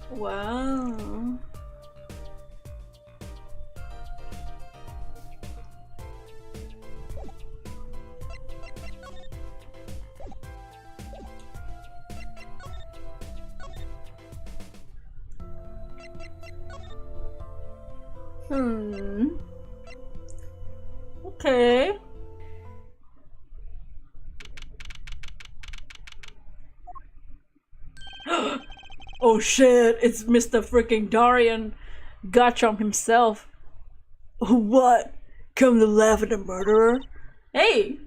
Wow. Okay. Oh shit, it's Mr. freaking Darian Gacham himself. What? Come to laugh at the murderer? Hey!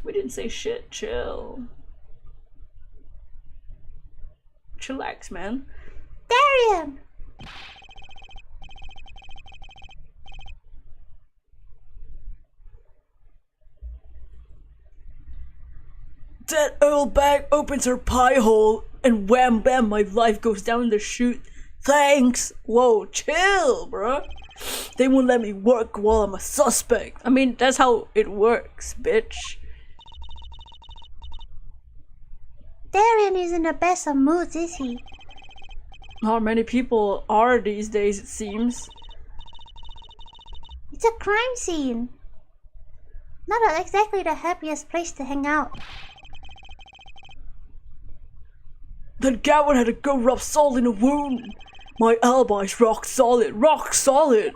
We didn't say shit, chill. Chillax, man. Darian! That old bag opens her pie hole and wham bam, my life goes down the chute. Thanks! Whoa, chill, bro. They won't let me work while I'm a suspect. I mean, that's how it works, bitch. Darian isn't the best of moods, is he? Not many people are these days, it seems. It's a crime scene. Not exactly the happiest place to hang out. That Gavin had to go rub salt in a wound. My alibi's rock solid, rock solid.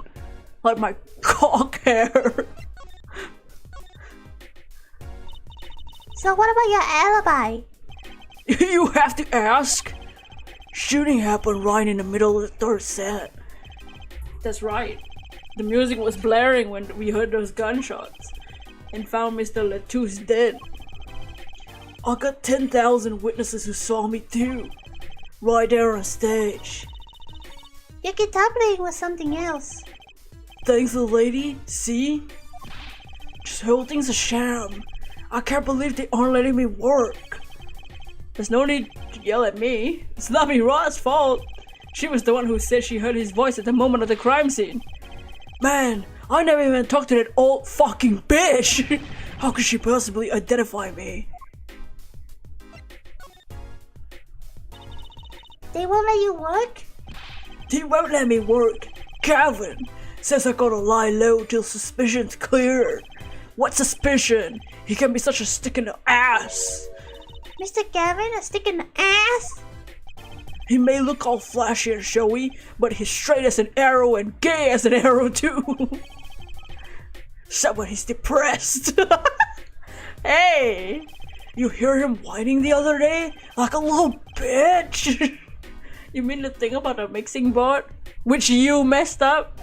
Like my cock hair. So what about your alibi? You have to ask. Shooting happened right in the middle of the third set. That's right. The music was blaring when we heard those gunshots and found Mr. Latouche dead. I got 10,000 witnesses who saw me too. Right there on stage. Your guitar playing was something else. Thanks, the lady. See? This whole thing's a sham. I can't believe they aren't letting me work. There's no need to yell at me. It's not Mira's fault. She was the one who said she heard his voice at the moment of the crime scene. Man, I never even talked to that old fucking bitch. How could she possibly identify me? They won't let you work? He won't let me work. Calvin says I gotta lie low till suspicion's clear. What suspicion? He can be such a stick in the ass. Mr. Gavin, a stick in the ass? He may look all flashy and showy, but he's straight as an arrow and gay as an arrow too. Except when he's depressed. Hey, You hear him whining the other day? Like a little bitch! You mean the thing about the mixing board? Which you messed up?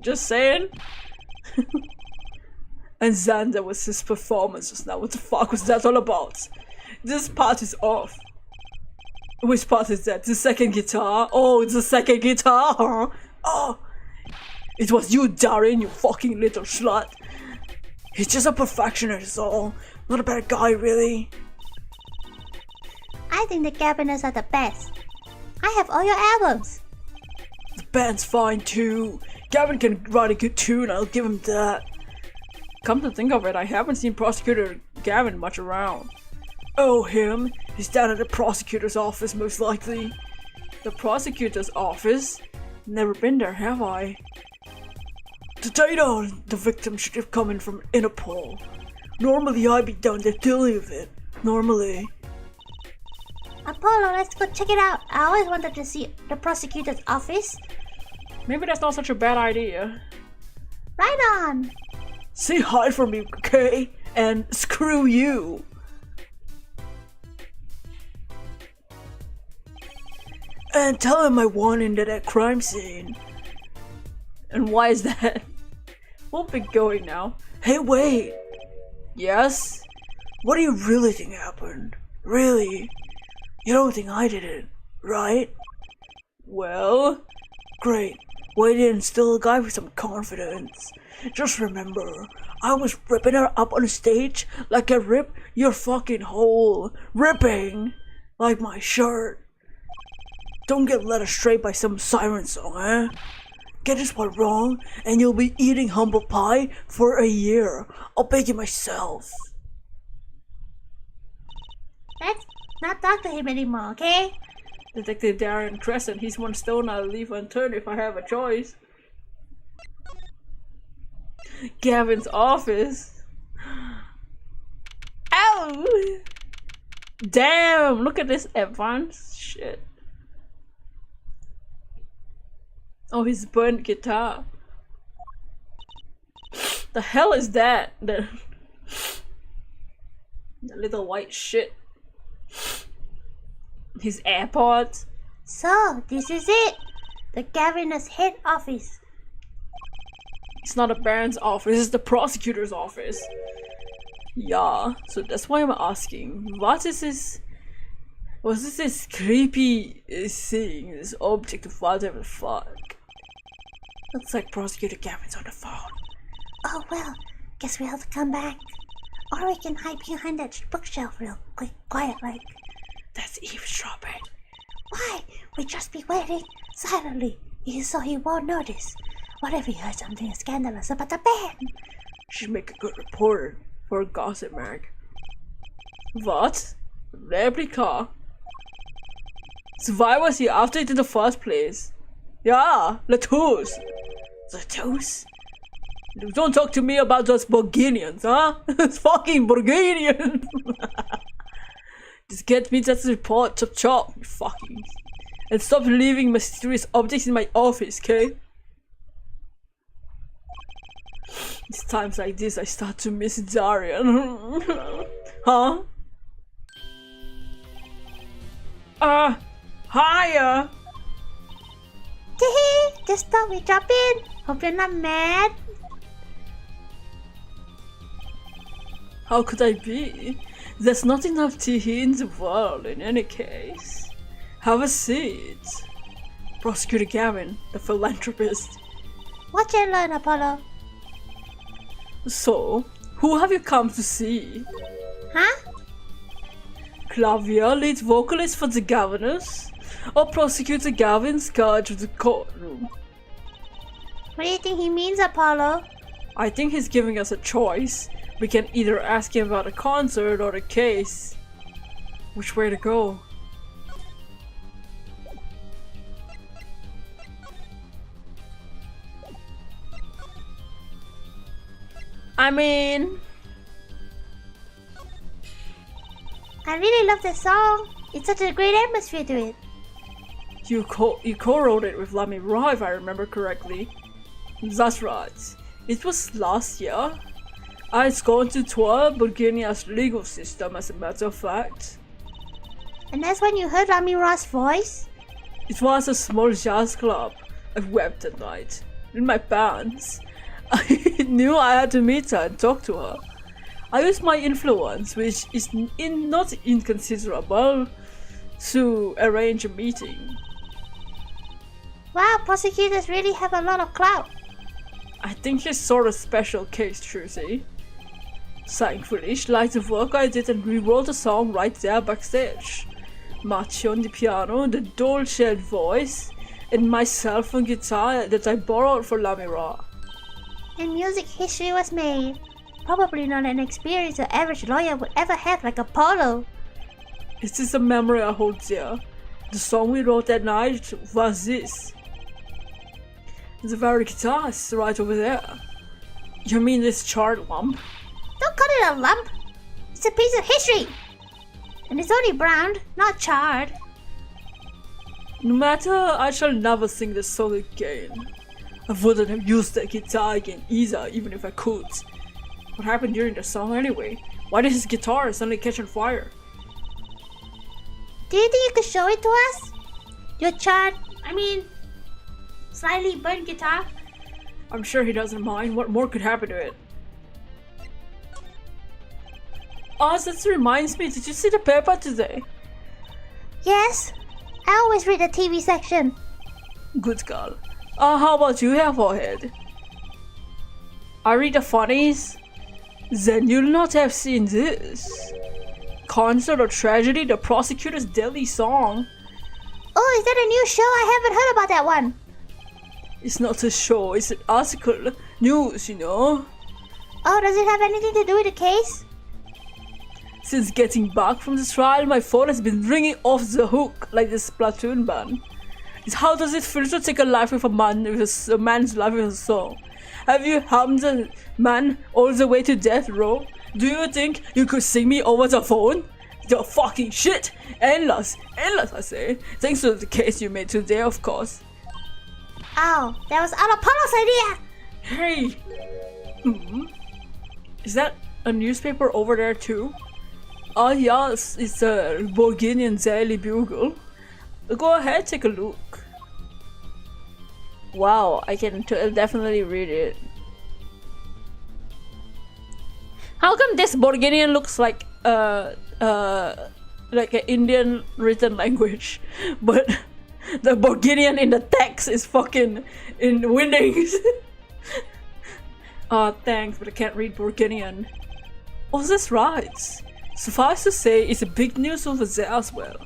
Just saying. And Xander was his performance just now. What the fuck was that all about? This part is off. Which part is that? The second guitar? Oh, it's the second guitar! Oh! It was you, Darren, you fucking little slut. He's just a perfectionist, is all. Not a bad guy, really. I think the Gaviners are the best. I have all your albums. The band's fine too. Gavin can write a good tune, I'll give him that. Come to think of it, I haven't seen Prosecutor Gavin much around. Oh, him? He's down at the prosecutor's office, most likely. The prosecutor's office? Never been there, have I? The data the victim should have come in from Interpol. Normally I'd be down there dealing with it. Normally. Apollo, let's go check it out. I always wanted to see the prosecutor's office. Maybe that's not such a bad idea. Right on! Say hi for me, okay? And screw you! And tell him I won into that crime scene. And why is that? We'll be going now. Hey, wait! Yes? What do you really think happened? Really? You don't think I did it, right? Well, great. Way to instill a guy with some confidence. Just remember, I was ripping her up on stage like I rip your fucking hole. Ripping! Like my shirt. Don't get led astray by some siren song, eh? Get this one wrong, and you'll be eating humble pie for a year. I'll bake it myself. Let's not talk to him anymore, okay? Detective Darren Crescent, he's one stone I'll leave unturned if I have a choice. Gavin's office. Ow! Damn, look at this advanced shit. Oh, his burnt guitar. The hell is that? The little white shit. His AirPods. So, this is it. The Gaviner's head office. It's not a baron's office, it's the prosecutor's office. Yeah, so that's why I'm asking. What is this? Was this creepy thing? This object of whatever the fuck? Looks like Prosecutor Gavin's on the phone. Oh well, guess we have to come back. Or we can hide behind that bookshelf real quick, quiet like. That's eavesdropping. Why? We just be waiting silently, so he won't notice. What if he heard something scandalous about the band? She'd make a good reporter for a gossip mag. What? Replica? So why was he after it in the first place? Yeah, Latus. Latus? Don't talk to me about those Bulgarians, huh? It's fucking Bulgarians! Just get me that report, chop chop, you fucking. And stop leaving mysterious objects in my office, okay? It's times like this I start to miss Darian. Huh? Hiya! Tee, just thought we drop in. Hope you're not mad. How could I be? There's not enough tea in the world in any case. Have a seat. Prosecutor Gavin, the philanthropist. What you learn, Apollo? So, who have you come to see? Huh? Clavia, lead vocalist for the Governors? Or Prosecutor Gavin, scourge of the courtroom? What do you think he means, Apollo? I think he's giving us a choice. We can either ask him about a concert or a case. Which way to go? I mean... I really love this song. It's such a great atmosphere to it. You co-wrote it with Lamy Raw, if I remember correctly. That's right. It was last year. It's going to tour Bulgaria's legal system, as a matter of fact. And that's when you heard Lamira's voice? It was a small jazz club. I wept at night. In my pants. I knew I had to meet her and talk to her. I used my influence, which is not inconsiderable, to arrange a meeting. Wow, prosecutors really have a lot of clout. I think it's sort of special case, Trucy. Thankfully, she liked the work I did and we wrote a song right there backstage. Machi on the piano, the dulcet voice, and myself on guitar that I borrowed for Lamira. And music history was made. Probably not an experience an average lawyer would ever have, like Apollo. It is a memory I hold dear. The song we wrote that night was this. The very guitar is right over there. You mean this charred lump? Don't call it a lump. It's a piece of history. And it's only browned, not charred. No matter, I shall never sing this song again. I wouldn't have used that guitar again either, even if I could. What happened during the song anyway? Why did his guitar suddenly catch on fire? Do you think you could show it to us? Your charred, slightly burnt guitar? I'm sure he doesn't mind. What more could happen to it? Oh, that reminds me, did you see the paper today? Yes. I always read the TV section. Good girl. How about you, hair forehead? I read the funnies? Then you'll not have seen this. Concert or Tragedy, the prosecutor's deadly song. Oh, is that a new show? I haven't heard about that one. It's not a show, it's an article. News, you know. Oh, does it have anything to do with the case? Since getting back from the trial, my phone has been ringing off the hook like this Splatoon band. How does it feel to take a life with a man's life with a song? Have you harmed a man all the way to death row? Do you think you could sing me over the phone? The fucking shit! Endless, I say. Thanks to the case you made today, of course. Oh, that was Apollo's idea! Hey! Is that a newspaper over there too? Oh yes, it's a Bulgarian Daily Bugle. Go ahead, take a look. Wow, I can definitely read it. How come this Bulgarian looks like an Indian written language, but the Bulgarian in the text is fucking in Winnings? Thanks, but I can't read Bulgarian. Oh, that's right. Suffice to say, it's a big news over there as well.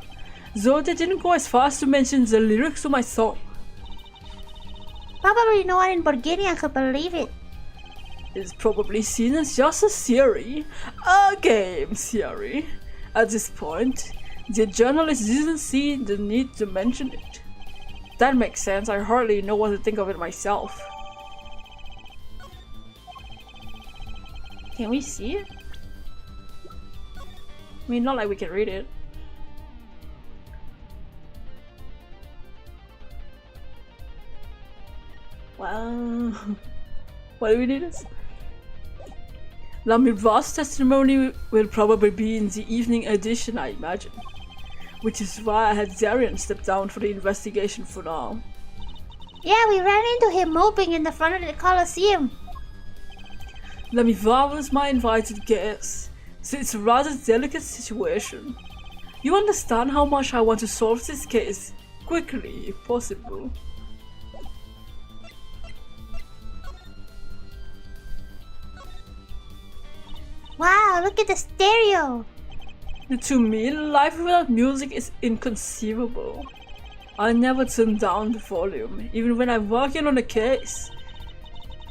Though they didn't go as far as to mention the lyrics to my song. Probably no one in Bulgaria could believe it. It's probably seen as just a theory. A game theory. At this point, the journalist didn't see the need to mention it. That makes sense, I hardly know what to think of it myself. Can we see it? I mean, not like we can read it. Wow. Why do we do this? Lamira's testimony will probably be in the evening edition, I imagine. Which is why I had Darian step down for the investigation for now. Yeah, we ran into him moping in the front of the Coliseum. Lamira was my invited guest, so it's a rather delicate situation. You understand how much I want to solve this case quickly, if possible. Wow, look at the stereo! To me, life without music is inconceivable. I never turn down the volume, even when I'm working on a case.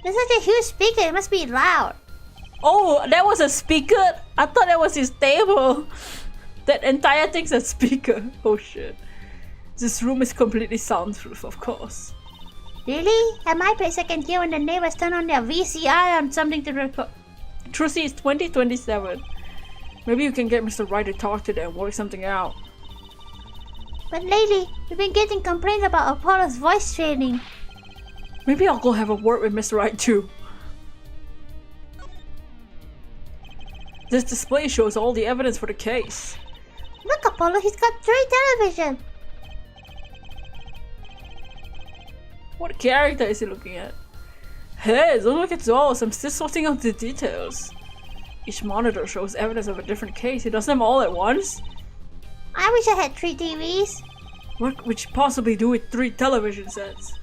There's such a huge speaker, it must be loud. Oh, that was a speaker? I thought that was his table. That entire thing's a speaker. Oh shit. This room is completely soundproof, of course. Really? At my place I can hear when the neighbors turn on their VCR on something to record. Trucy, it's 2027. Maybe you can get Mr. Wright to talk to them and work something out. But lately, we've been getting complaints about Apollo's voice training. Maybe I'll go have a word with Mr. Wright too. This display shows all the evidence for the case. Look, Apollo, he's got 3 television. What character is he looking at? Hey, don't look at those. I'm still sorting out the details. Each monitor shows evidence of a different case. He does them all at once? I wish I had 3 TVs. What would you possibly do with 3 television sets?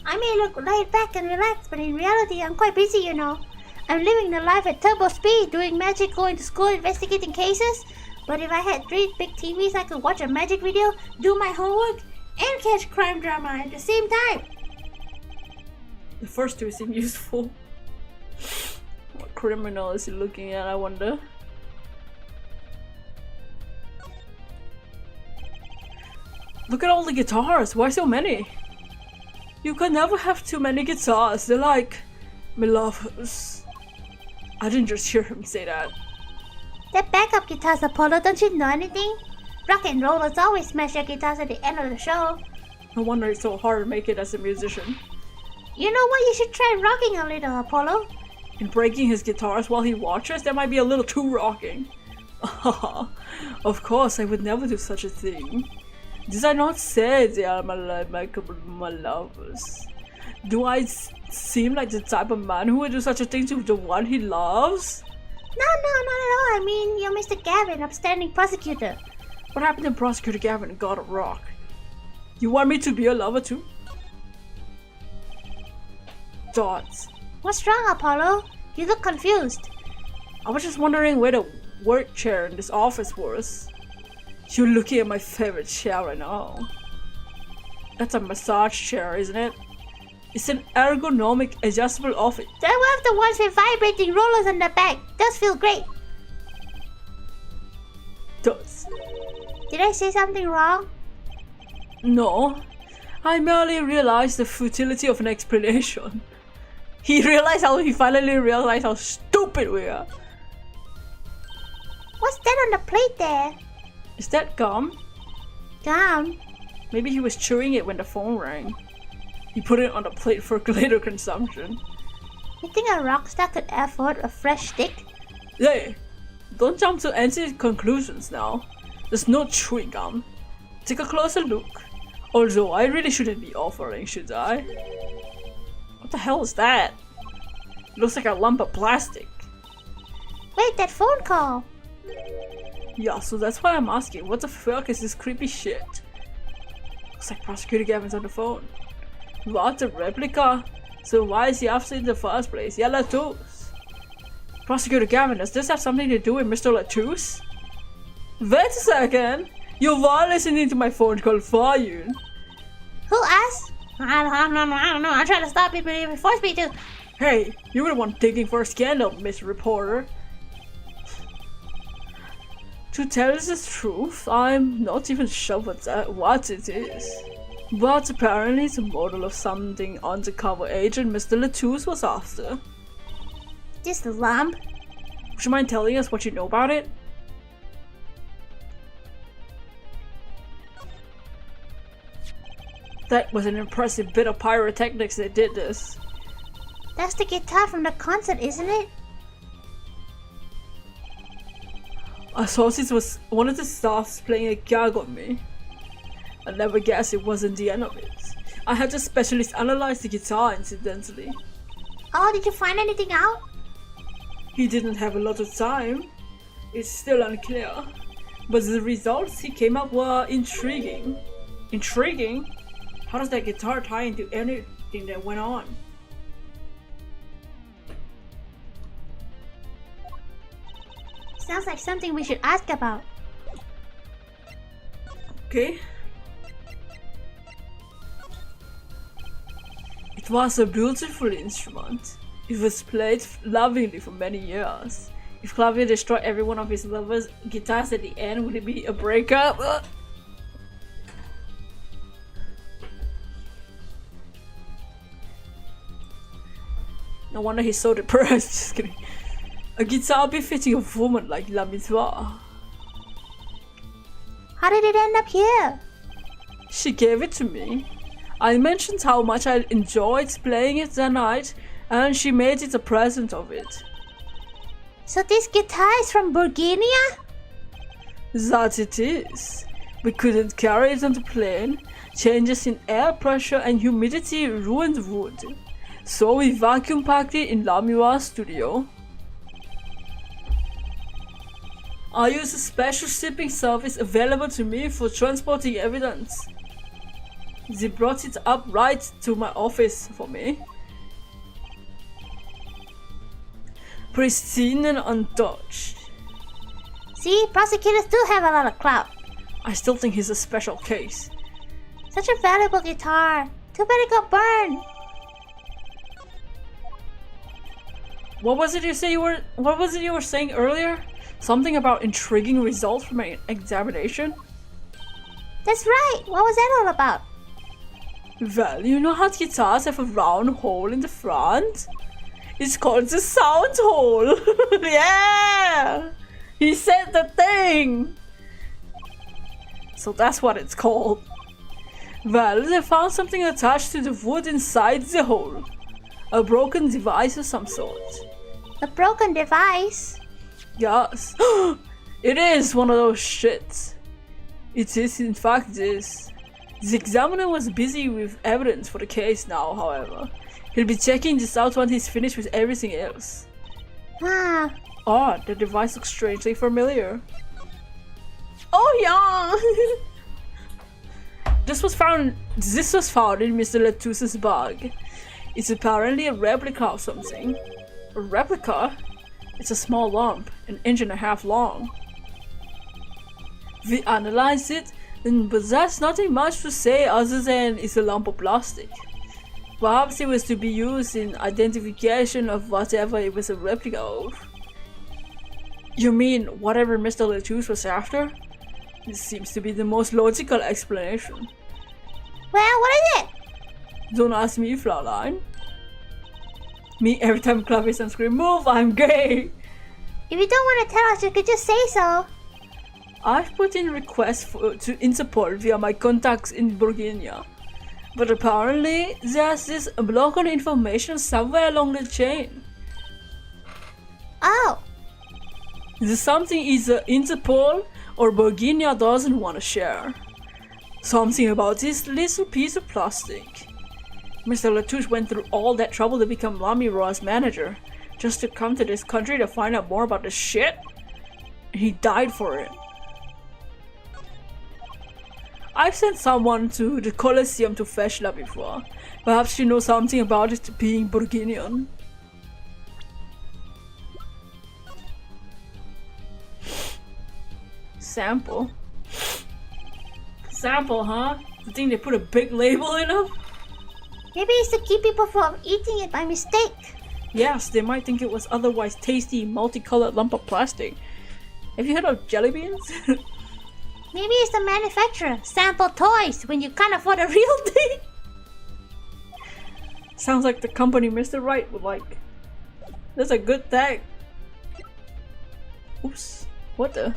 I may look laid back and relaxed, but in reality, I'm quite busy, you know. I'm living the life at turbo speed, doing magic, going to school, investigating cases. But if I had 3 big TVs, I could watch a magic video, do my homework, and catch crime drama at the same time. The first 2 seem useful. What criminal is he looking at, I wonder? Look at all the guitars. Why so many? You can never have too many guitars. They're like my lovers. I didn't just hear him say that. They're backup guitars, Apollo. Don't you know anything? Rock and rollers always smash their guitars at the end of the show. No wonder it's so hard to make it as a musician. You know what? You should try rocking a little, Apollo. And breaking his guitars while he watches? That might be a little too rocking. Of course, I would never do such a thing. Did I not say they are my lovers? Do I seem like the type of man who would do such a thing to the one he loves? No, not at all. I mean, you're Mr. Gavin, upstanding prosecutor. What happened to Prosecutor Gavin and God of Rock? You want me to be a lover too? Dots. What's wrong, Apollo? You look confused. I was just wondering where the work chair in this office was. You're looking at my favorite chair right now. That's a massage chair, isn't it? It's an ergonomic adjustable office. They're one of the ones with vibrating rollers on the back. Those feel great. Dots. Did I say something wrong? No. I merely realized the futility of an explanation. He finally realized how stupid we are. What's that on the plate there? Is that gum? Gum? Maybe he was chewing it when the phone rang. He put it on the plate for later consumption. You think a rock star could afford a fresh stick? Hey, don't jump to any conclusions now. There's no chewing gum. Take a closer look. Although I really shouldn't be offering, should I? What the hell is that? It looks like a lump of plastic. Wait, that phone call. Yeah, so that's why I'm asking. What the fuck is this creepy shit? Looks like Prosecutor Gavin's on the phone. What, a replica? So why is he after in the first place? Yeah, Latouche. Prosecutor Gavin, does this have something to do with Mr. Latouche? Wait a second! You were listening to my phone call for you. Who asked? I don't know. I'm trying to stop it, but it forced me to. Hey, you were the one digging for a scandal, Miss Reporter. To tell the truth, I'm not even sure what it is. But apparently it's a model of something undercover agent Mr. Latouche was after. This lump? Would you mind telling us what you know about it? That was an impressive bit of pyrotechnics that did this. That's the guitar from the concert, isn't it? I thought it was one of the staffs playing a gag on me. I never guessed it wasn't the end of it. I had a specialist analyze the guitar incidentally. Oh, did you find anything out? He didn't have a lot of time. It's still unclear. But the results he came up were intriguing. Intriguing? How does that guitar tie into anything that went on? Sounds like something we should ask about. Okay. It was a beautiful instrument. It was played lovingly for many years. If Clavier destroyed every one of his lovers' guitars at the end, would it be a breakup? No wonder he's so depressed. Just kidding. A guitar befitting a woman like La Mitoire. How did it end up here? She gave it to me. I mentioned how much I enjoyed playing it that night, and she made it a present of it. So this guitar is from Bulgaria? That it is. We couldn't carry it on the plane. Changes in air pressure and humidity ruined wood. So we vacuum packed it in Lamiwa's studio. I use a special shipping service available to me for transporting evidence. They brought it up right to my office for me. Pristine and untouched. See, prosecutors do have a lot of clout. I still think he's a special case. Such a valuable guitar. Too bad it got burned. What was it you were saying earlier? Something about intriguing results from an examination? That's right. What was that all about? Well, you know how guitars have a round hole in the front? It's called the sound hole. Yeah! He said the thing! So that's what it's called. Well, they found something attached to the wood inside the hole. A broken device of some sort. A broken device? Yes. It is one of those shits. It is in fact this. The examiner was busy with evidence for the case now, however. He'll be checking this out when he's finished with everything else. Ah. Odd, the device looks strangely familiar. Oh yeah! This was found in Mr. Letus's bag. It's apparently a replica of something. A replica? It's a small lump, an inch and a half long. We analyzed it, but there's nothing much to say other than it's a lump of plastic. Perhaps it was to be used in identification of whatever it was a replica of. You mean whatever Mr. Letus was after? This seems to be the most logical explanation. Well, what is it? Don't ask me, Fraulein. Me every time Clavis and scream, move, I'm gay! If you don't want to tell us, you could just say so. I've put in requests to Interpol via my contacts in Bulgaria. But apparently, there's this broken information somewhere along the chain. Oh. This is something either Interpol or Bulgaria doesn't want to share. Something about this little piece of plastic. Mr. Letus went through all that trouble to become Lamiroa's manager, just to come to this country to find out more about this shit? He died for it. I've sent someone to the Colosseum to fetch her before. Perhaps she knows something about it being Bulgarian. Sample? Sample, huh? You think they put a big label in them? Maybe it's to keep people from eating it by mistake. Yes, they might think it was otherwise tasty, multicolored lump of plastic. Have you heard of jelly beans? Maybe it's the manufacturer. Sample toys when you can't afford a real thing. Sounds like the company Mr. Wright would like. That's a good tag. Oops. What the?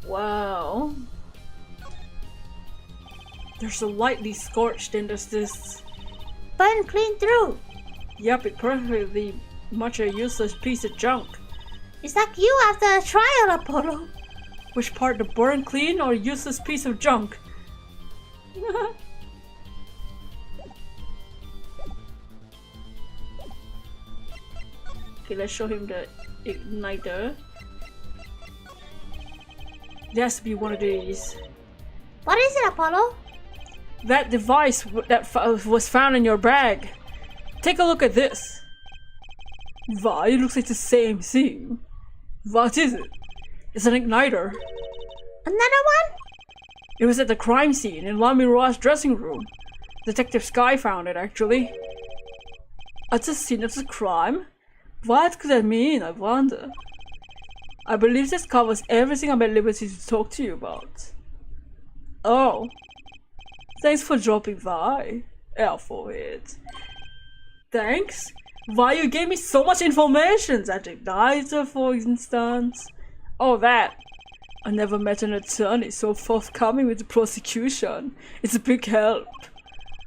Wow. There's a lightly scorched and there's this... Burn clean through. Yep, it perfectly much a useless piece of junk. It's like you after a trial, Apollo. Which part, the burn clean or useless piece of junk? Okay, let's show him the igniter. There has to be one of these. What is it, Apollo? That device that was found in your bag. Take a look at this. Wow, it looks like the same thing. What is it? It's an igniter. Another one? It was at the crime scene in Lamiroa's dressing room. Detective Sky found it, actually. At the scene of the crime? What could that mean, I wonder? I believe this covers everything I'm at liberty to talk to you about. Oh. Thanks for dropping by, Alphahead. Thanks? Why you gave me so much information? That igniter, for instance. Oh, that. I never met an attorney so forthcoming with the prosecution. It's a big help.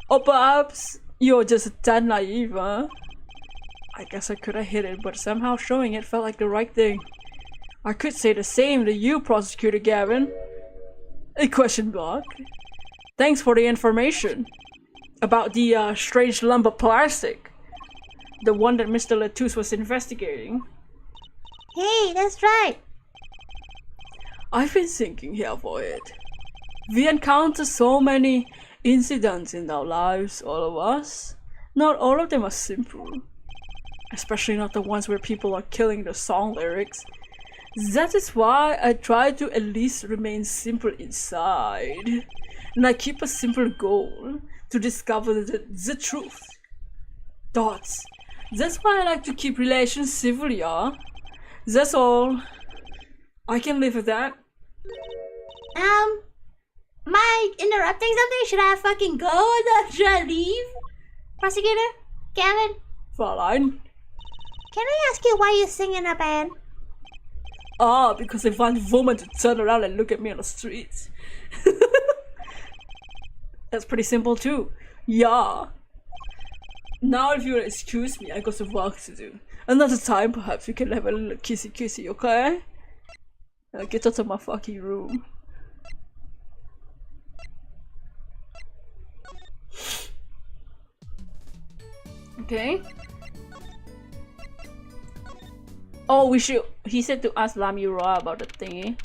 Or perhaps You're just that naive, huh? I guess I could have hid it, but somehow showing it felt like the right thing. I could say the same to you, Prosecutor Gavin. A question mark. Thanks for the information. About the strange lump of plastic. The one that Mr. Latouche was investigating. Hey, that's right. I've been thinking here for it. We encounter so many incidents in our lives, all of us. Not all of them are simple. Especially not the ones where people are killing the song lyrics. That is why I try to at least remain simple inside. And I keep a simple goal to discover the truth. Thoughts. That's why I like to keep relations civil, yeah? That's all. I can live with that. Am I interrupting something? Should I fucking go? Or should I leave? Prosecutor? Gavin? Fräulein. Can I ask you why you sing in a band? Ah, because I want a woman to turn around and look at me on the streets. That's pretty simple too. Yeah. Now if you'll excuse me, I got some work to do. Another time perhaps we can have a little kissy, okay? Now get out of my fucking room. Okay. Oh, we should. He said to ask Lamura about the thingy.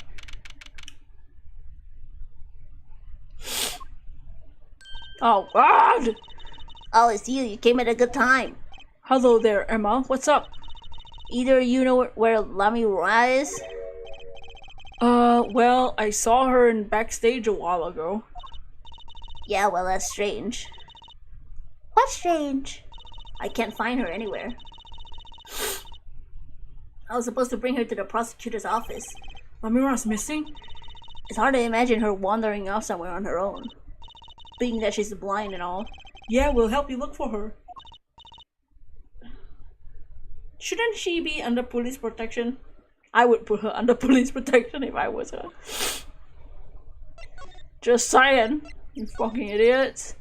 Oh God! Oh, it's you. You came at a good time. Hello there, Emma. What's up? Either you know where Lamura is? Well, I saw her in backstage a while ago. Yeah, well, that's strange. What's strange? I can't find her anywhere. I was supposed to bring her to the prosecutor's office. Lamura's missing? It's hard to imagine her wandering off somewhere on her own. Being that she's blind and all. Yeah, we'll help you look for her. Shouldn't she be under police protection? I would put her under police protection if I was her. Just saying, you fucking idiots.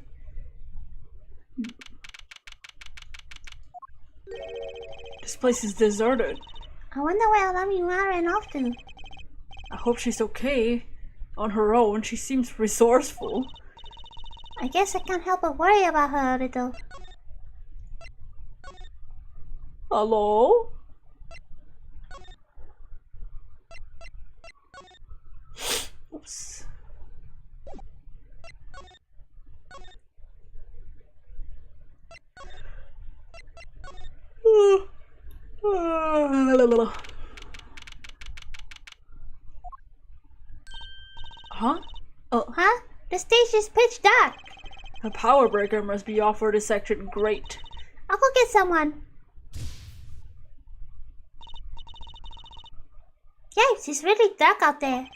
This place is deserted. I wonder where Lamura ran off to. I hope she's okay. On her own, she seems resourceful. I guess I can't help but worry about her a little. Hello? Oops. Huh? Oh, huh? The stage is pitch dark. A power breaker must be off for this section. Great. I'll go get someone. Yikes, it's really dark out there.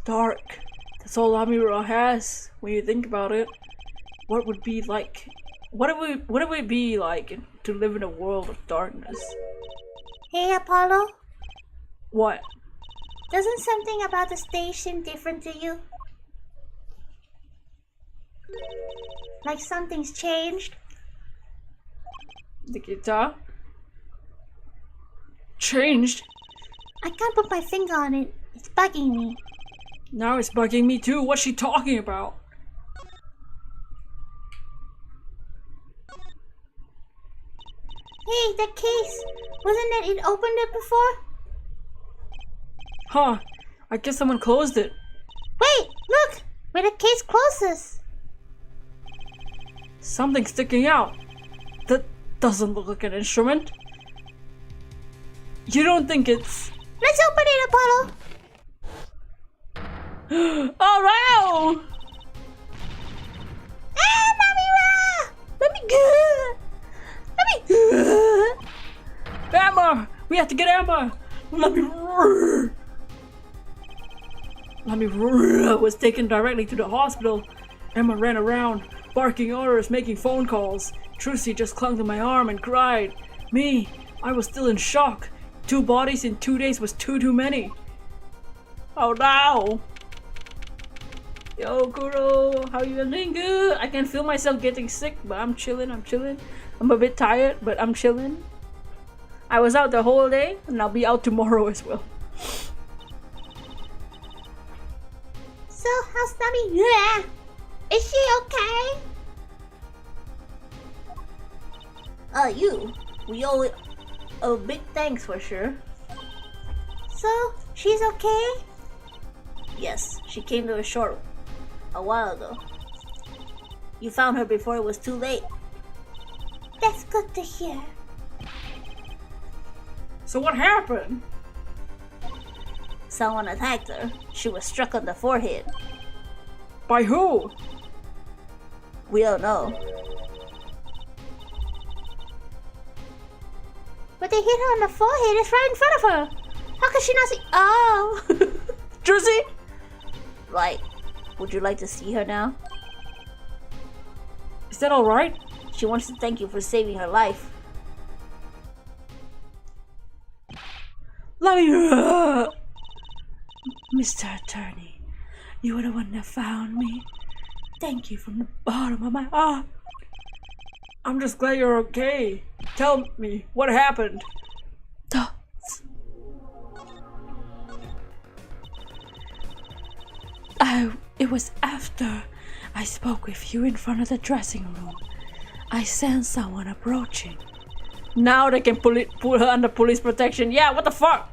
Dark. That's all Lamura has, when you think about it. What would be like... What it would be like to live in a world of darkness? Hey, Apollo. What? Doesn't something about the stage seem different to you? Like something's changed? The guitar? Changed? I can't put my finger on it. It's bugging me. Now it's bugging me too. What's she talking about? Hey, that case. Wasn't it opened it before? Huh. I guess someone closed it. Wait, look! Where the case closes. Something's sticking out. That doesn't look like an instrument. You don't think it's... Let's open it, Apollo! Oh no! Ah, Lamura! Let me go! Let me go! Emma! We have to get Emma! Lamura was taken directly to the hospital. Emma ran around, barking orders, making phone calls. Trucy just clung to my arm and cried. Me, I was still in shock. 2 bodies in 2 days was too many. Oh no! Yo, Kuro, how you doing? Good. I can feel myself getting sick, but I'm chilling. I'm a bit tired, but I'm chilling. I was out the whole day, and I'll be out tomorrow as well. So, how's Nami? Yeah. Is she okay? You. We owe a big thanks for sure. So, she's okay? Yes, she came to a shore a while ago. You found her before it was too late. That's good to hear. So what happened? Someone attacked her. She was struck on the forehead. By who? We don't know. But they hit her on the forehead. It's right in front of her. How could she not see? Oh! Jersey? Right. Would you like to see her now? Is that alright? She wants to thank you for saving her life. Let me... Mr. Attorney, you were the one that found me. Thank you from the bottom of my heart. I'm just glad you're okay. Tell me, what happened? It was after I spoke with you in front of the dressing room. I sensed someone approaching. Now they can put her under police protection. Yeah, what the fuck?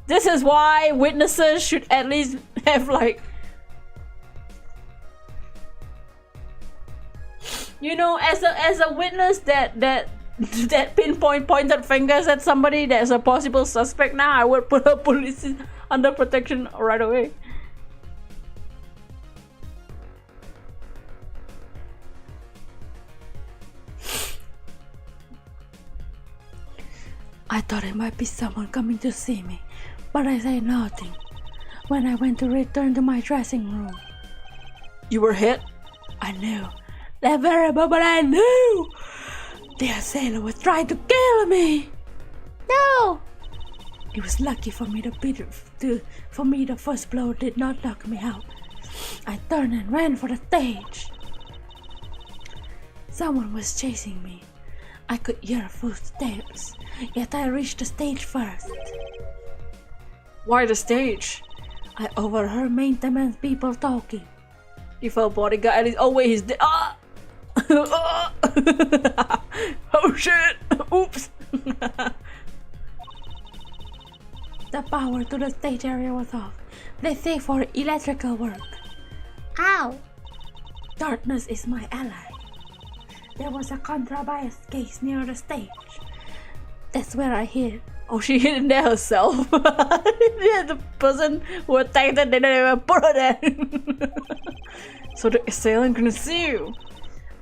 This is why witnesses should at least have like... You know, as a witness that pointed fingers at somebody that's a possible suspect, now I would put her police under protection right away. I thought it might be someone coming to see me, but I said nothing when I went to return to my dressing room. You were hit? I knew. That very moment I knew the assailant was trying to kill me. No! It was lucky for me the first blow did not knock me out. I turned and ran for the stage. Someone was chasing me. I could hear footsteps, yet I reached the stage first. Why the stage? I overheard maintenance people talking. If a bodyguard at least... Oh wait, he's dead. Ah! Oh shit! Oops! The power to the stage area was off. They say for electrical work. Ow! Darkness is my ally. There was a contrabias case near the stage. That's where I hid. Oh, she hid in there herself. Yeah, the person who attacked her didn't even put her there. So the assailant couldn't see you.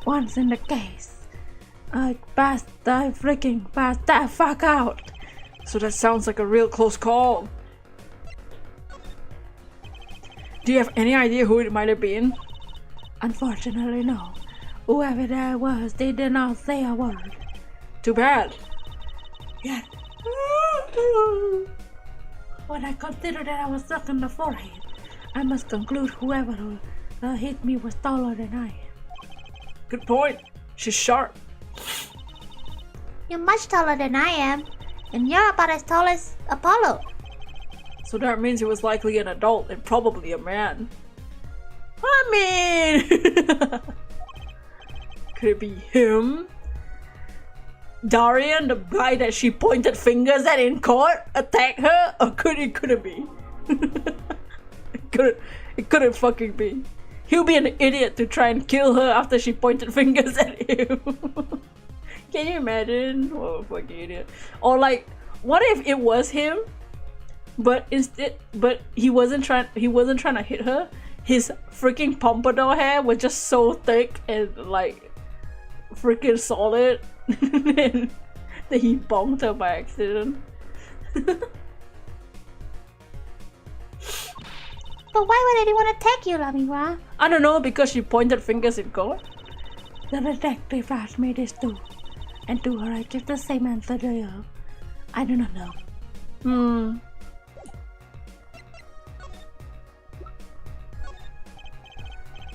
Once in the case, I freaking passed that fuck out. So that sounds like a real close call. Do you have any idea who it might have been? Unfortunately, no. Whoever that was, they did not say a word. Too bad. Yeah. When I consider that I was struck on the forehead, I must conclude whoever hit me was taller than I am. Good point. She's sharp. You're much taller than I am, and you're about as tall as Apollo. So that means he was likely an adult and probably a man. I mean... Could it be him? Darian, the guy that she pointed fingers at in court, attacked her? Or could it be? It couldn't fucking be. He'll be an idiot to try and kill her after she pointed fingers at him. Can you imagine? Oh, fucking idiot. Or like, what if it was him, but he wasn't trying to hit her. His freaking pompadour hair was just so thick and like freaking solid and that he bonked her by accident. But why would anyone attack you, Lamira? I don't know, because she pointed fingers in court. The detective asked me this too, and to her I give the same answer to you. I do not know.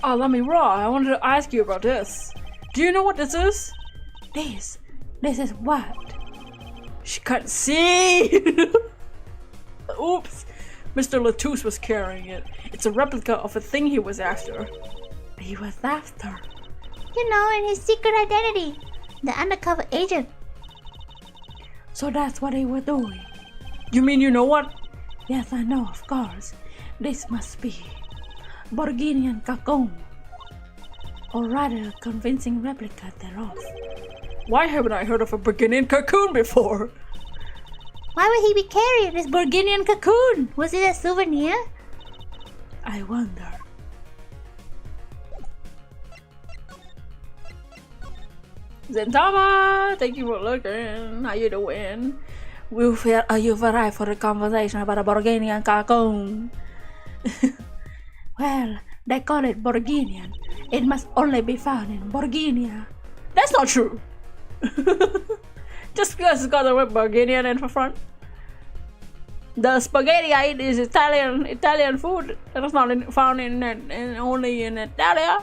Oh, let me raw. I wanted to ask you about this. Do you know what this is? This is what? She can't see! Oops! Mr. Latouche was carrying it. It's a replica of a thing he was after. He was after? You know, in his secret identity. The undercover agent. So that's what he was doing. You mean you know what? Yes, I know, of course. This must be Borginian cocoon. Or rather, a convincing replica thereof. Why haven't I heard of a Burgundian cocoon before? Why would he be carrying this Burgundian cocoon? Was it a souvenir? I wonder. Zentama, thank you for looking. How you doing? You've arrived for a conversation about a Burgundian cocoon. Well, they call it Burgundian. It must only be found in Burgundia. That's not true. Just because it's got the word Burgundian in the front. The spaghetti I eat is Italian food. That's not found only in Italia.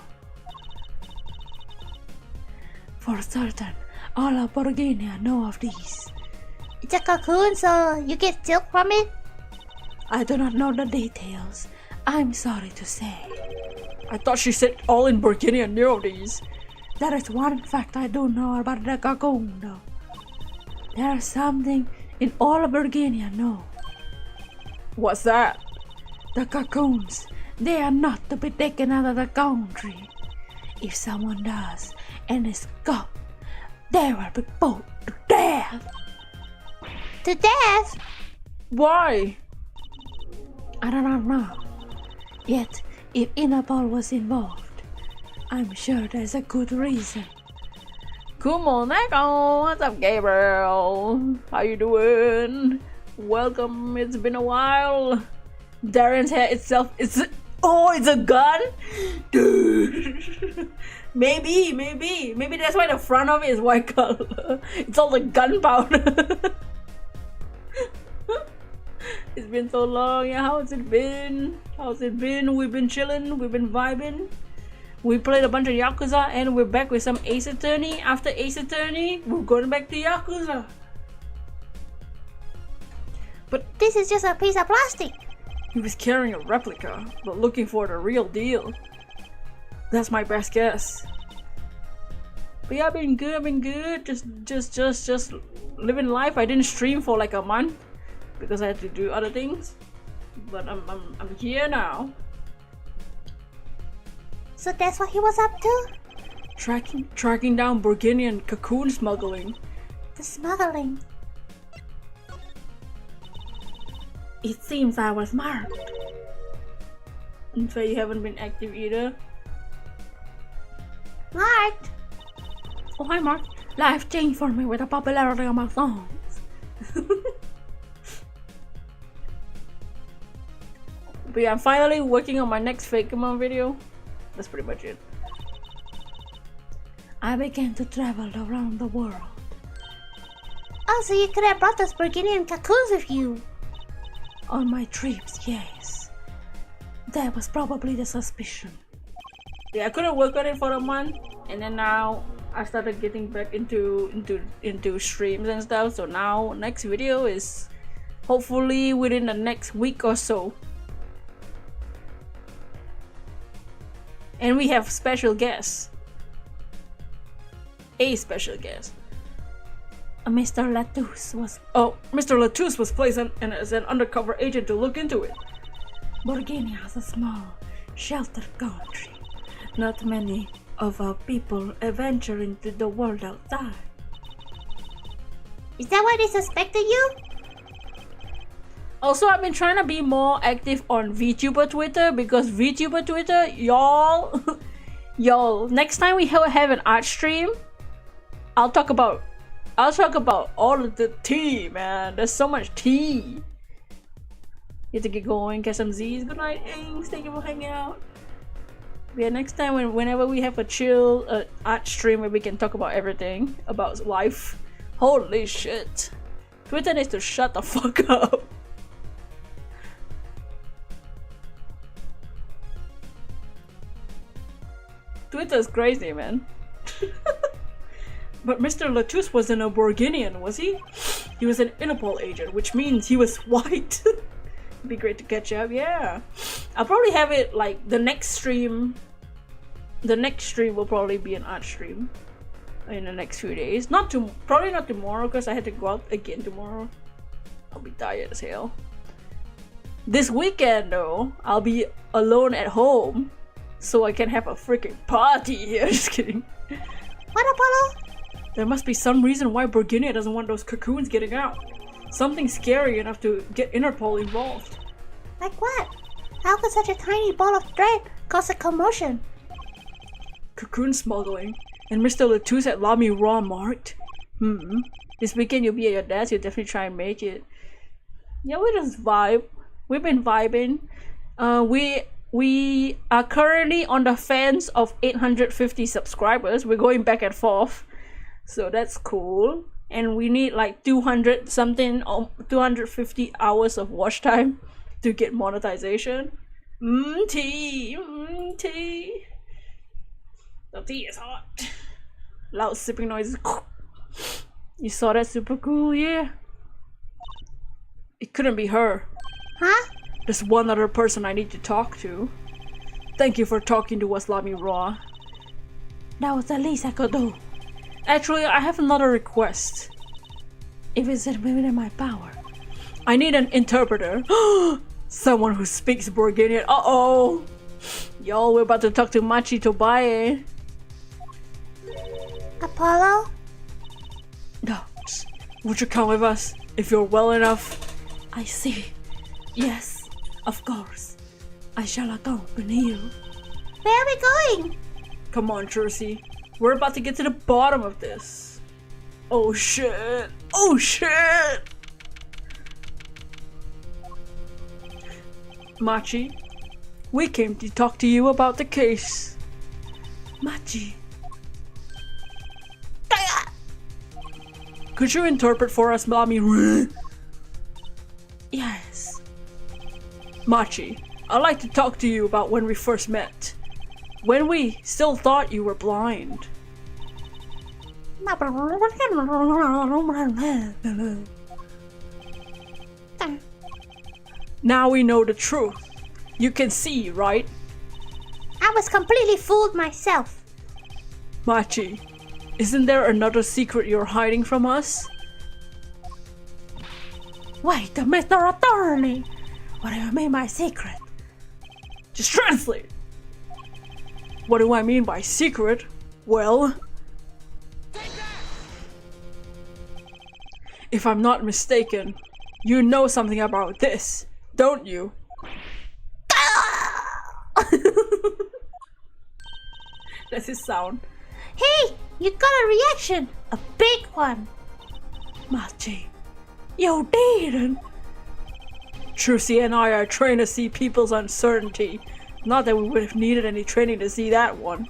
For certain, all of Burgundia know of these. It's a cocoon, so you get silk from it? I do not know the details. I'm sorry to say. I thought she said all in Burgundia knew of these. There is one fact I do know about the cocoon, though. There's something in all of Burgundia know. What's that? The cocoons. They are not to be taken out of the country. If someone does and is caught, they will be put to death. To death? Why? I do not know. Yet, if Interpol was involved, I'm sure there's a good reason. Come on, Echo. What's up, Gabriel? How you doing? Welcome. It's been a while. Darren's hair itself is... Oh, it's a gun? Dude. Maybe that's why the front of it is white color. It's all the gunpowder. It's been so long. Yeah, how's it been? We've been chilling. We've been vibing. We played a bunch of Yakuza and we're back with some Ace Attorney. After Ace Attorney, we're going back to Yakuza. But this is just a piece of plastic. He was carrying a replica, but looking for the real deal. That's my best guess. But yeah, I've been good. Just living life. I didn't stream for like a month because I had to do other things. But I'm here now. So that's what he was up to? Tracking down Burgundian cocoon smuggling. The smuggling. It seems I was marked. In fact, you haven't been active either. Marked? Oh, hi, Mark. Life changed for me with the popularity of my songs. But yeah, I'm finally working on my next Fakemon video. That's pretty much it. I began to travel around the world. Oh, so you could have brought those Burgundian cocoons with you. On my trips, yes. That was probably the suspicion. Yeah, I couldn't work on it for a month, and then now I started getting back into streams and stuff. So now next video is hopefully within the next week or so. And we have special guests. A special guest. Mr. Latouche was... Oh, Mr. Latouche was placed as an undercover agent to look into it. Burgundia is a small, sheltered country. Not many of our people venture into the world outside. Is that why they suspected you? Also, I've been trying to be more active on VTuber Twitter because VTuber Twitter, y'all, next time we have an art stream, I'll talk about all of the tea, man. There's so much tea. You have to get going, get some Z's. Good night, Ings. Thank you for hanging out. Yeah, next time whenever we have a chill art stream where we can talk about everything about life. Holy shit. Twitter needs to shut the fuck up. Twitter's crazy, man. But Mr. Latouche wasn't a Borginian, was he? He was an Interpol agent, which means he was white. It'd be great to catch up, yeah. I'll probably have it like the next stream. The next stream will probably be an art stream in the next few days. Probably not tomorrow because I had to go out again tomorrow. I'll be tired as hell. This weekend though, I'll be alone at home, so I can have a freaking party here. Just kidding. What, Apollo? There must be some reason why Burgunia doesn't want those cocoons getting out. Something scary enough to get Interpol involved. Like what? How could such a tiny ball of thread cause a commotion? Cocoon smuggling. And Mr. Latouche at Lamy Raw marked. This weekend you'll be at your dad's, you'll definitely try and make it. Yeah, we just vibe. We've been vibing. We are currently on the fence of 850 subscribers. We're going back and forth. So that's cool. And we need like 200 something, 250 hours of watch time to get monetization. Tea. The tea is hot. Loud sipping noises. You saw that? Super cool, yeah. It couldn't be her. Huh? There's one other person I need to talk to. Thank you for talking to us, Lamy Raw. That was the least I could do. Actually, I have another request. If it's within my power. I need an interpreter. Someone who speaks Borginian. Uh-oh. Y'all, we're about to talk to Machi Tobae. Apollo? No. Would you come with us? If you're well enough. I see. Yes, of course. I shall accompany you. Where are we going? Come on, Jersey. We're about to get to the bottom of this. Oh shit. Oh shit. Machi, we came to talk to you about the case. Machi. Could you interpret for us, Lamy? Yes. Machi, I'd like to talk to you about when we first met. When we still thought you were blind. Now we know the truth. You can see, right? I was completely fooled myself. Machi, isn't there another secret you're hiding from us? Wait, Mr. Attorney! What do you mean by secret? Just translate! What do I mean by secret? Well... If I'm not mistaken, you know something about this, don't you? That's his sound. Hey! You got a reaction! A big one! Machi, you didn't! Trucy and I are trained to see people's uncertainty. Not that we would have needed any training to see that one.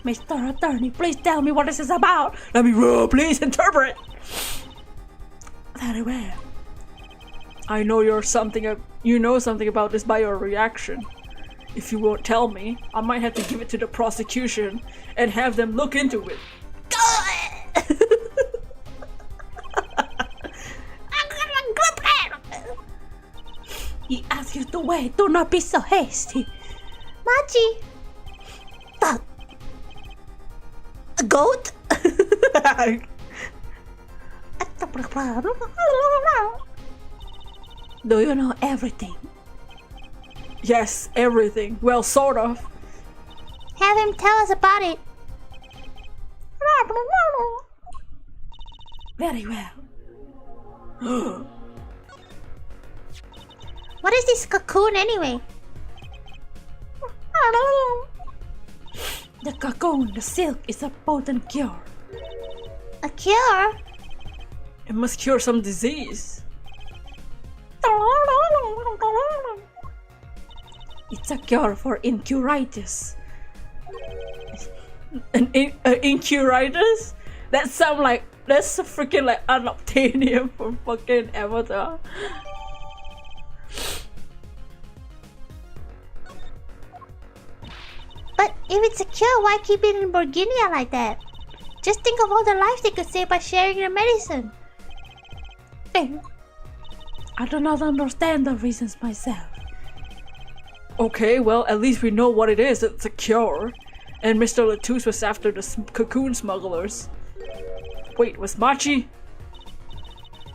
Mr. Attorney, please tell me what this is about! Let me roll, please interpret! Very well. I know you know something about this by your reaction. If you won't tell me, I might have to give it to the prosecution and have them look into it. He asks you to wait, do not be so hasty. Machi! A goat? Do you know everything? Yes, everything. Well, sort of. Have him tell us about it. Very well. What is this cocoon anyway? The cocoon, the silk, is a potent cure. A cure? It must cure some disease. It's a cure for incuritis. Incuritis? That sound like that's freaking like unobtainium from fucking Avatar. If it's a cure, why keep it in Burguinia like that? Just think of all the lives they could save by sharing their medicine. I do not understand the reasons myself. Okay, well, at least we know what it is. It's a cure. And Mr. Latouche was after the cocoon smugglers. Wait, was Machi?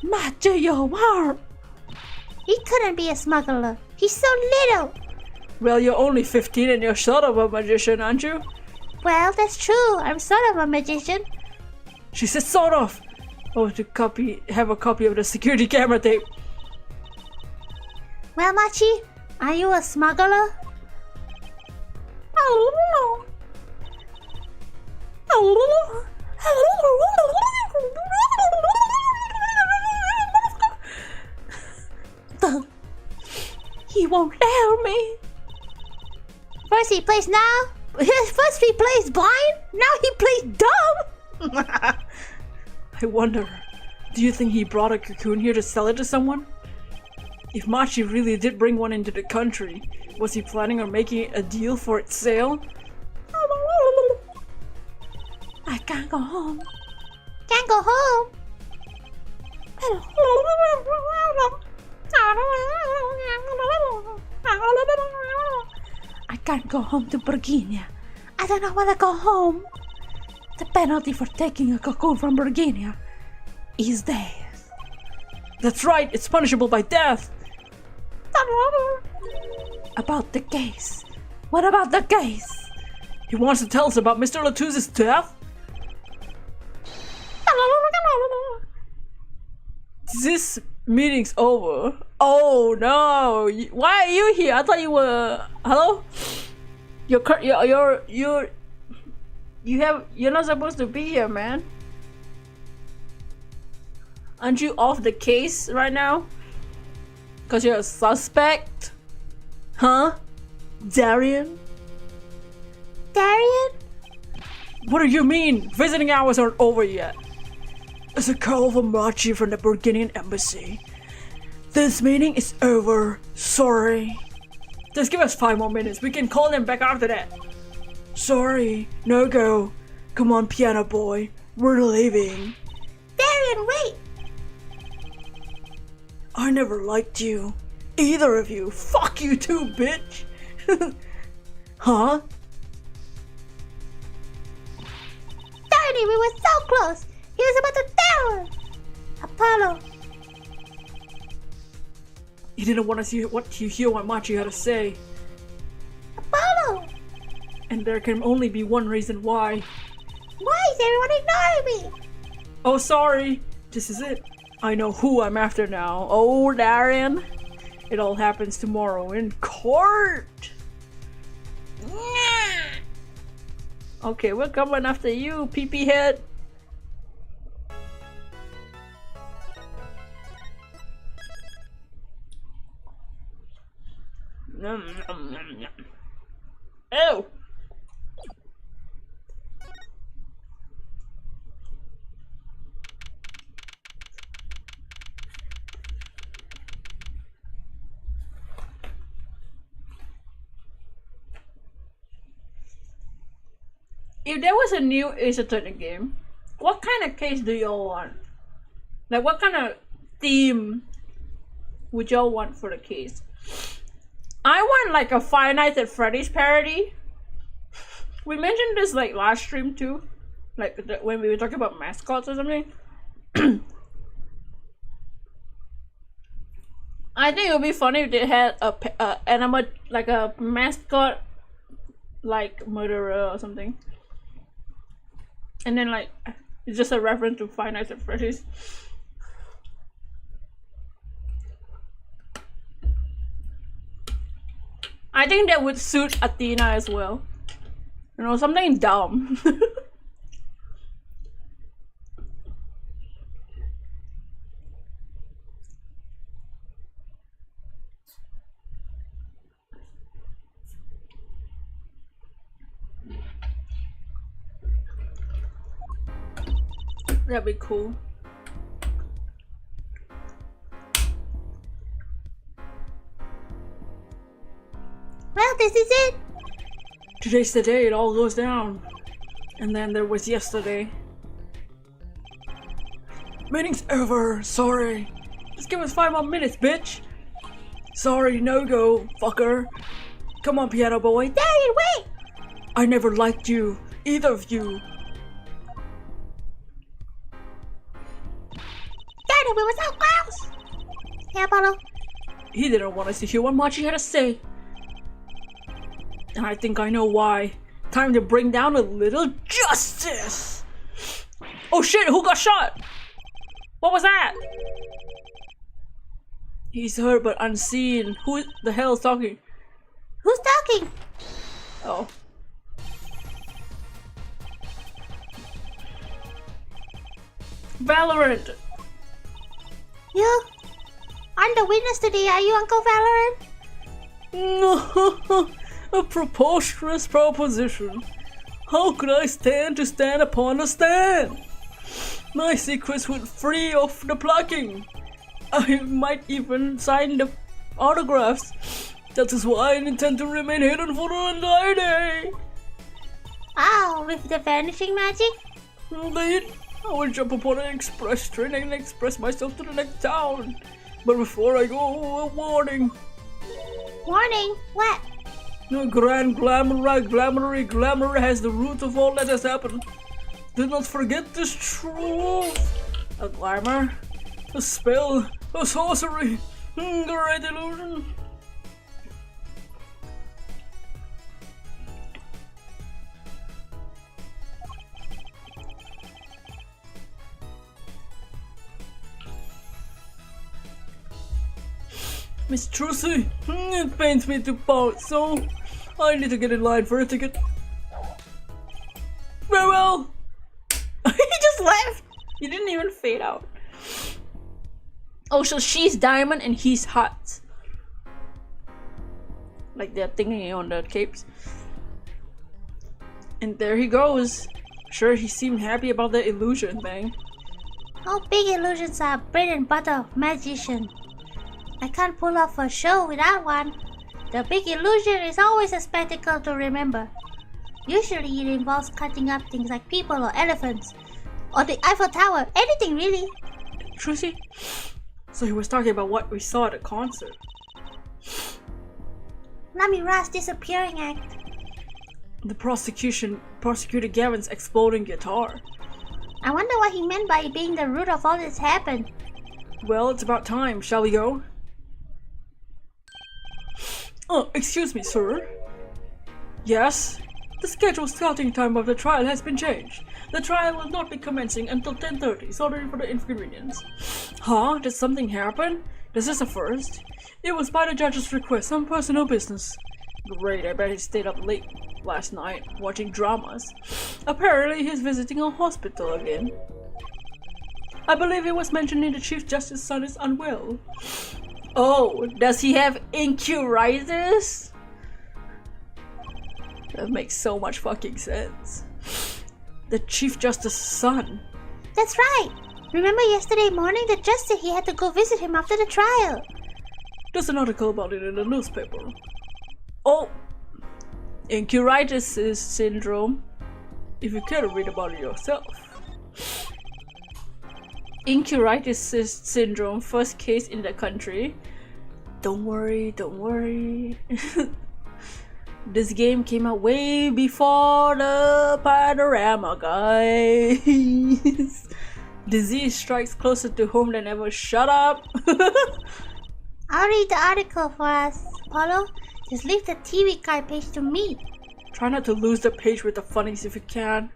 Machi, your heart! He couldn't be a smuggler. He's so little. Well, you're only 15 and you're sort of a magician, aren't you? Well, that's true. I'm sort of a magician. She said sort of. Oh, to have a copy of the security camera tape. Well, Machi, are you a smuggler? He won't dare me. First he plays First he plays blind. Now he plays dumb. I wonder, do you think he brought a cocoon here to sell it to someone? If Machi really did bring one into the country, was he planning on making a deal for its sale? I can't go home. Can't go home. I can't go home to Virginia. I don't know when to go home. The penalty for taking a cocoon from Virginia is death. That's right, it's punishable by death. About the case. What about the case? He wants to tell us about Mr. Latouche's death? This meeting's over. Oh no! Why are you here? I thought you were. Hello? You're not supposed to be here, man. Aren't you off the case right now? Cause you're a suspect? Huh? Darian? Darian? What do you mean? Visiting hours aren't over yet. It's a call from Machi from the Burgundian embassy. This meeting is over. Sorry. Just give us 5 more minutes. We can call them back after that. Sorry. No go. Come on, piano boy. We're leaving. Darian, wait! I never liked you. Either of you. Fuck you too, bitch. Huh? Darny, we were so close! He was about to tell us! Apollo! You didn't want to hear what Machi had to say. Apollo! And there can only be one reason why. Why is everyone ignoring me? Oh, sorry. This is it. I know who I'm after now. Oh, Darren. It all happens tomorrow in court. Okay, we're coming after you, pee-pee head. Ew. If there was a new Ace Attorney game, what kind of case do y'all want? Like, what kind of theme would y'all want for the case? I want like a Five Nights at Freddy's parody. We mentioned this like last stream too, like when we were talking about mascots or something. I think it would be funny if they had a animal, like a mascot, like murderer or something. And then like, it's just a reference to Five Nights at Freddy's. I think that would suit Athena as well. You know, something dumb. That'd be cool. Well, this is it. Today's the day it all goes down. And then there was yesterday. Meeting's over, sorry. Just give us 5 more minutes, bitch. Sorry, no go, fucker. Come on, piano boy. Daddy, wait! I never liked you, either of you. Daddy, we were so close! Yeah, Apollo? He didn't want us to hear what Machi had to say. And I think I know why. Time to bring down a little justice! Oh shit, who got shot? What was that? He's heard but unseen. Who the hell is talking? Who's talking? Oh. Valorant! You? I'm the witness today, are you, Uncle Valorant? No, a preposterous proposition. How could I stand to stand upon the stand? My secrets would free of the plucking. I might even sign the autographs. That is why I intend to remain hidden for the entire day. Oh, with the vanishing magic? Indeed, I will jump upon an express train and express myself to the next town. But before I go, a warning. Warning? What? The grand glamour has the root of all that has happened. Do not forget this truth. A glamour, a spell, a sorcery, great illusion. Miss Trucy, it pains me to part, so I need to get in line for a ticket. Farewell! He just left! He didn't even fade out. Oh, so she's diamond and he's hot. Like that thingy on the capes. And there he goes. Sure, he seemed happy about the illusion thing. Oh, big illusions are bread and butter of magician. I can't pull off a show without one. The big illusion is always a spectacle to remember. Usually it involves cutting up things like people or elephants. Or the Eiffel Tower, anything really. Trucy? So he was talking about what we saw at the concert. Namira's disappearing act. The prosecutor Gavin's exploding guitar. I wonder what he meant by being the root of all this happened. Well, it's about time. Shall we go? Oh, excuse me, sir. Yes? The scheduled starting time of the trial has been changed. The trial will not be commencing until 10:30. Sorry for the inconvenience. Huh? Did something happen? This is a first. It was by the judge's request, some personal business. Great, I bet he stayed up late last night watching dramas. Apparently he's visiting a hospital again. I believe it was mentioned in the Chief Justice's son is unwell. Oh, does he have incuritis? That makes so much fucking sense. The Chief Justice's son. That's right. Remember yesterday morning the judge said he had to go visit him after the trial. There's an article about it in the newspaper. Oh, incuritis syndrome. If you care to read about it yourself. Incuritis syndrome, first case in the country. Don't worry, don't worry. This game came out way before the panorama, guys. Disease strikes closer to home than ever. Shut up. I'll read the article for us, Apollo. Just leave the TV guide page to me. Try not to lose the page with the funnies if you can.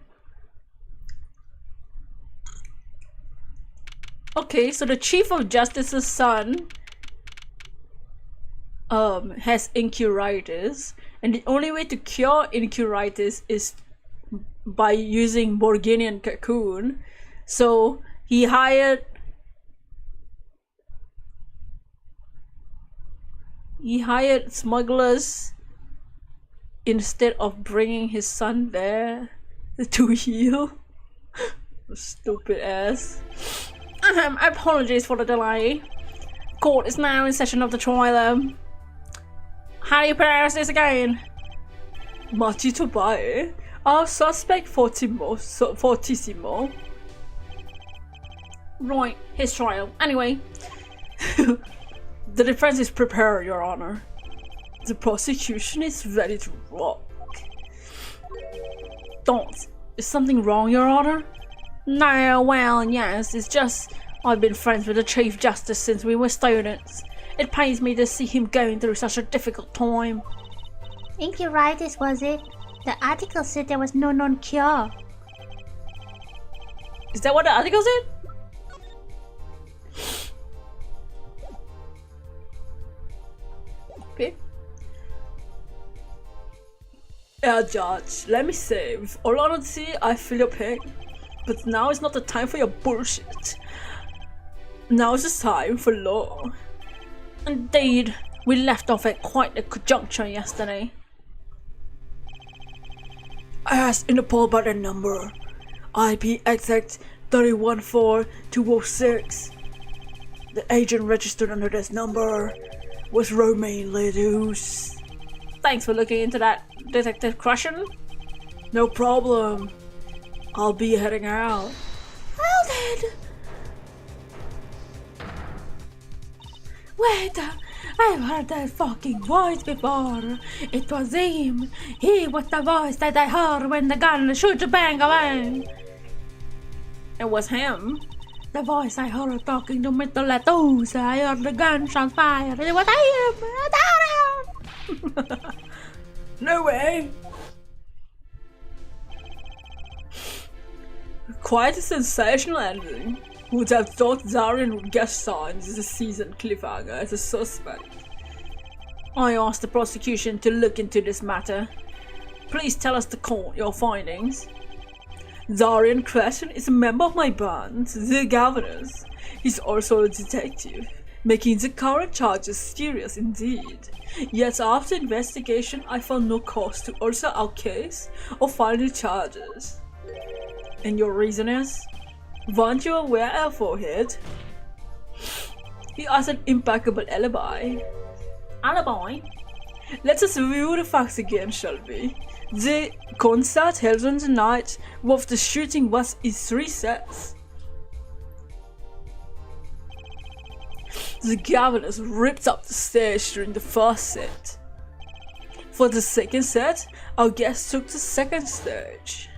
Okay, so the Chief of Justice's son has incuritis, and the only way to cure incuritis is by using Borginian cocoon. So he hired smugglers instead of bringing his son there to heal. Stupid ass. I apologize for the delay. Court is now in session of the trial. How do you pronounce this again? Machi Tobae, our suspect fortissimo. Right, his trial. Anyway. The defense is prepared, Your Honor. The prosecution is ready to rock. Don't. Is something wrong, Your Honor? No, well, yes, it's just I've been friends with the Chief Justice since we were students. It pains me to see him going through such a difficult time. Icteritis, was it? The article said there was no known cure. Is that what the article said? Okay. Judge, let me say, with all honesty, I feel your pain. But now is not the time for your bullshit. Now is the time for law. Indeed, we left off at quite a conjuncture yesterday. I asked Interpol about a number. IP exact 314206. The agent registered under this number was Romain Ledoux. Thanks for looking into that, Detective Crushen. No problem. I'll be heading out. Well then. Wait, I've heard that fucking voice before. It was him. He was the voice that I heard when the gun shoot bang bang. It was him. The voice I heard talking to Mr. Ledoux. I heard the gunshot fired. It was him. No way. Quite a sensational ending. Who would have thought Zarian would guest star in this season cliffhanger as a suspect? I asked the prosecution to look into this matter. Please tell us the court your findings. Zarian Crescent is a member of my band, the Governors. He's also a detective, making the current charges serious indeed. Yet after investigation, I found no cause to alter our case or file new charges. And your reason is? Weren't you aware, forehead? He has an impeccable alibi. Alibi? Let us review the facts again, shall we? The concert held on the night of the shooting was in 3 sets. The Governors ripped up the stage during the first set. For the second set, our guests took the second stage.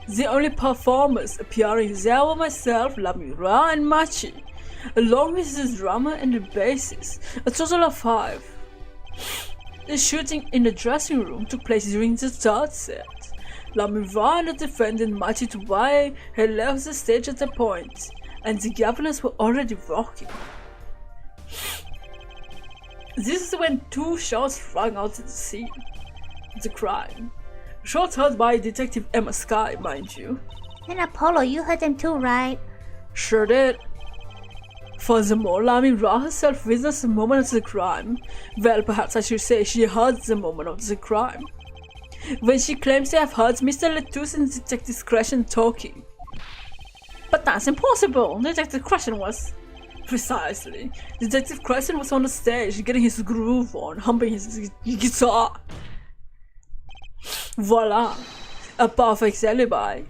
The only performers appearing there were myself, Lamira and Machi, along with the drummer and the bassist, a total of 5. The shooting in the dressing room took place during the third set. Lamira and the defendant Machi Tubai had left the stage at that point, and the Governors were already rocking. This is when 2 shots rang out at the scene. The crime. Shots heard by Detective Emma Sky, mind you. And Apollo, you heard them too, right? Sure did. Furthermore, Lamira herself witnessed the moment of the crime. Well, perhaps I should say she heard the moment of the crime. When she claims to have heard Mr. Ledoux and Detective Crescent talking. But that's impossible! Detective Crescent was... Precisely. Detective Crescent was on the stage, getting his groove on, humping his guitar. Voila! A perfect alibi.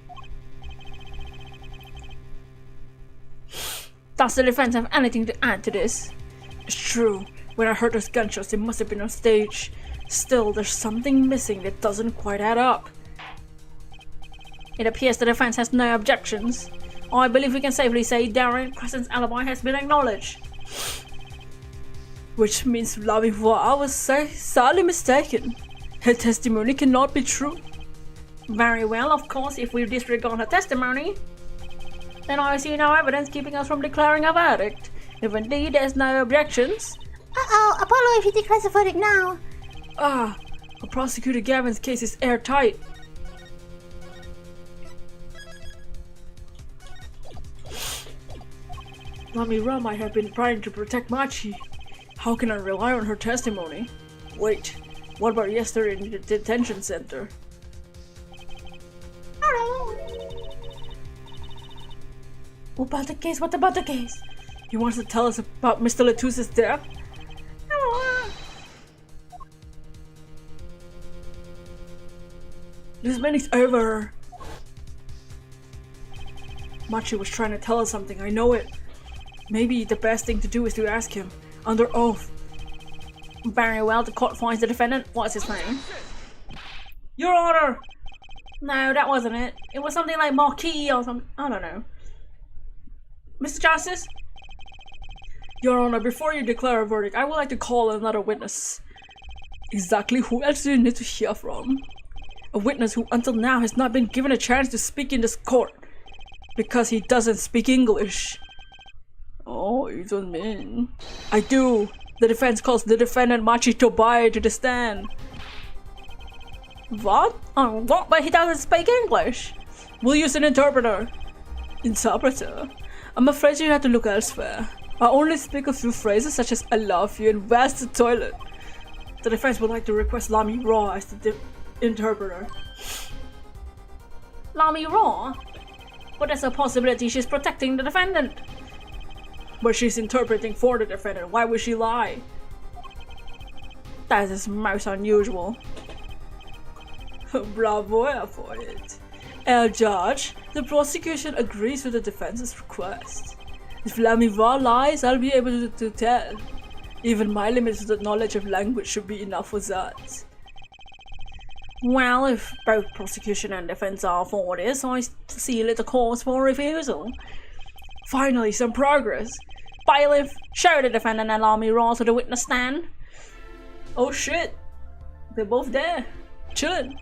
Does the defense have anything to add to this? It's true. When I heard those gunshots, it must have been on stage. Still, there's something missing that doesn't quite add up. It appears the defense has no objections. I believe we can safely say Darren Crescent's alibi has been acknowledged. Which means Lamira was sadly mistaken. Her testimony cannot be true. Very well, of course, if we disregard her testimony, then I see no evidence keeping us from declaring a verdict. If indeed there's no objections... Uh-oh, Apollo, if he declares a verdict now... Prosecutor Gavin's case is airtight. Lamira might have been trying to protect Machi. How can I rely on her testimony? Wait, what about yesterday in the detention center? What about the case? What about the case? You want to tell us about Mr. Letoux's death? This meeting's over. Machi was trying to tell us something, I know it. Maybe the best thing to do is to ask him, under oath. Very well, the court finds the defendant. What's his name? Your Honor! No, that wasn't it. It was something like Marquis or something. I don't know. Mr. Justice? Your Honor, before you declare a verdict, I would like to call another witness. Exactly who else do you need to hear from? A witness who until now has not been given a chance to speak in this court. Because he doesn't speak English. Oh, you don't mean. I do. The defense calls the defendant Machi Tobai to the stand. What? Oh, what? But he doesn't speak English. We'll use an interpreter. Interpreter? I'm afraid you have to look elsewhere. I only speak a few phrases such as I love you and where's the toilet? The defense would like to request Lami Raw as the interpreter. Lami Raw? But there's a possibility she's protecting the defendant. But she's interpreting for the defendant. Why would she lie? That is most unusual. Bravo for it. Judge, the prosecution agrees with the defense's request. If Lami Raw lies, I'll be able to tell. Even my limited knowledge of language should be enough for that. Well, if both prosecution and defense are for this, I see little cause for refusal. Finally, some progress. Bailiff, show the defendant and Lami Raw to the witness stand. Oh shit. They're both there. Chillin'.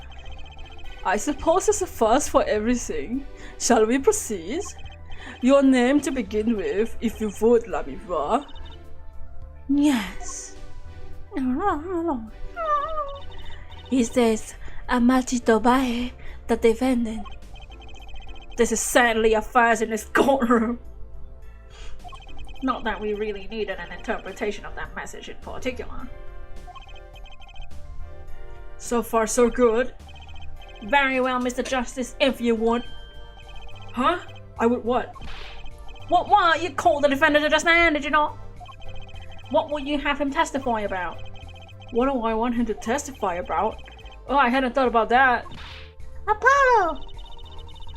I suppose it's a first for everything. Shall we proceed? Your name to begin with, if you would, Lami Raw. Yes. He says, Machi Tobai, the defendant. This is certainly a first in this courtroom. Not that we really needed an interpretation of that message in particular. So far, so good. Very well, Mr. Justice, if you would. Huh? I would what? What? You called the defendant to the stand, did you not? What would you have him testify about? What do I want him to testify about? Oh, I hadn't thought about that. Apollo!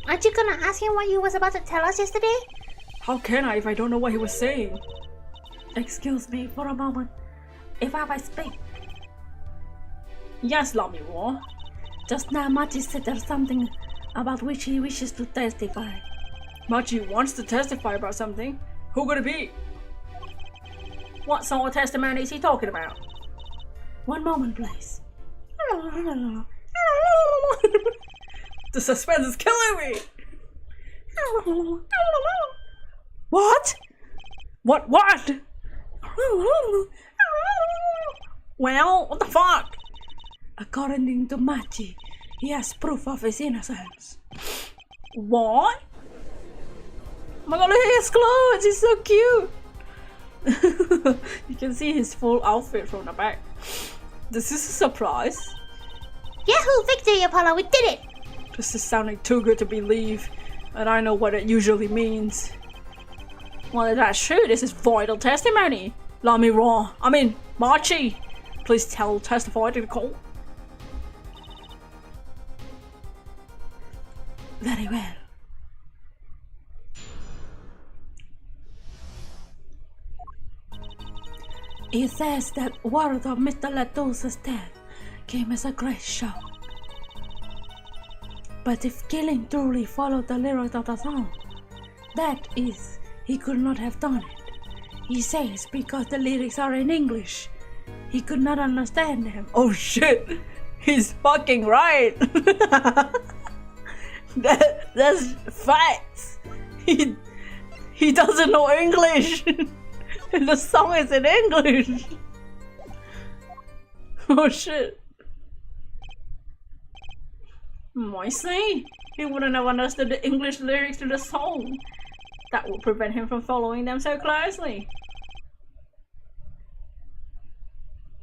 Aren't you gonna ask him what he was about to tell us yesterday? How can I if I don't know what he was saying? Excuse me for a moment. If I might speak. Yes, Lami Raw. Just now Machi said there's something about which he wishes to testify. Machi wants to testify about something? Who could it be? What sort of testimony is he talking about? One moment, please. The suspense is killing me! What? What? Well, what the fuck? According to Machi, he has proof of his innocence. What? Oh my god, look at his clothes! He's so cute! You can see his full outfit from the back. This is a surprise. Yahoo! Victory, Apollo! We did it! This is sounding too good to believe, and I know what it usually means. Well, if that's true, this is vital testimony. Lami Raw. Machi. Please testify to the court. Very well. He says that word of Mr. Latosa's death came as a great shock. But if killing truly followed the lyrics of the song, that is, he could not have done it. He says because the lyrics are in English, he could not understand them. Oh shit! He's fucking right! That's facts! He doesn't know English! And the song is in English! Oh shit. I see. He wouldn't have understood the English lyrics to the song. That would prevent him from following them so closely.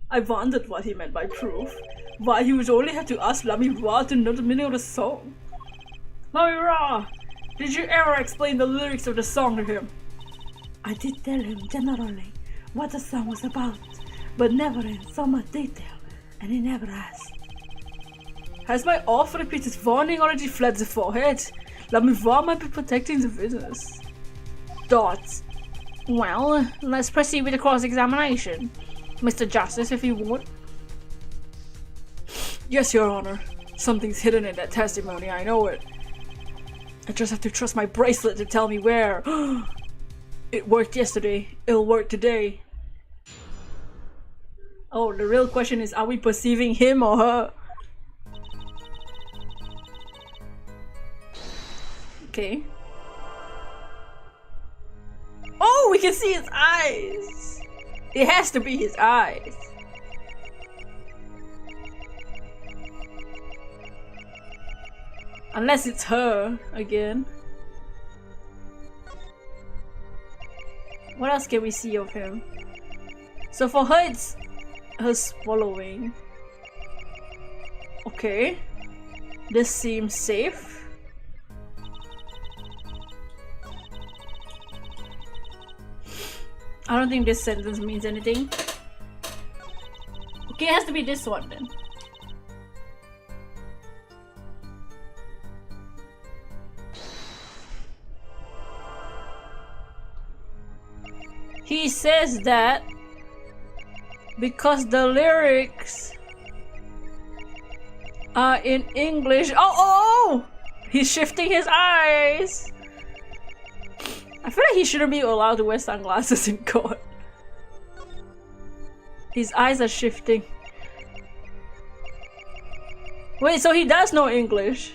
I wondered what he meant by proof. Why he would only have to ask Lami Raw to know the meaning of the song. Lami Raw, did you ever explain the lyrics of the song to him? I did tell him generally what the song was about, but never in so much detail, and he never asked. Has my awful repeated warning already fled the forehead? L'ami-voir might be protecting the witness. Dots. Well, let's proceed with the cross-examination. Mr. Justice, if you would. Yes, Your Honor. Something's hidden in that testimony, I know it. I just have to trust my bracelet to tell me where. It worked yesterday. It'll work today. Oh, the real question is, are we perceiving him or her? Okay. Oh, we can see his eyes! It has to be his eyes. Unless it's her again. What else can we see of him? So for her, it's her swallowing. Okay. This seems safe. I don't think this sentence means anything. Okay, it has to be this one then. He says that because the lyrics are in English. Oh! He's shifting his eyes. I feel like he shouldn't be allowed to wear sunglasses in court. His eyes are shifting. Wait, so he does know English.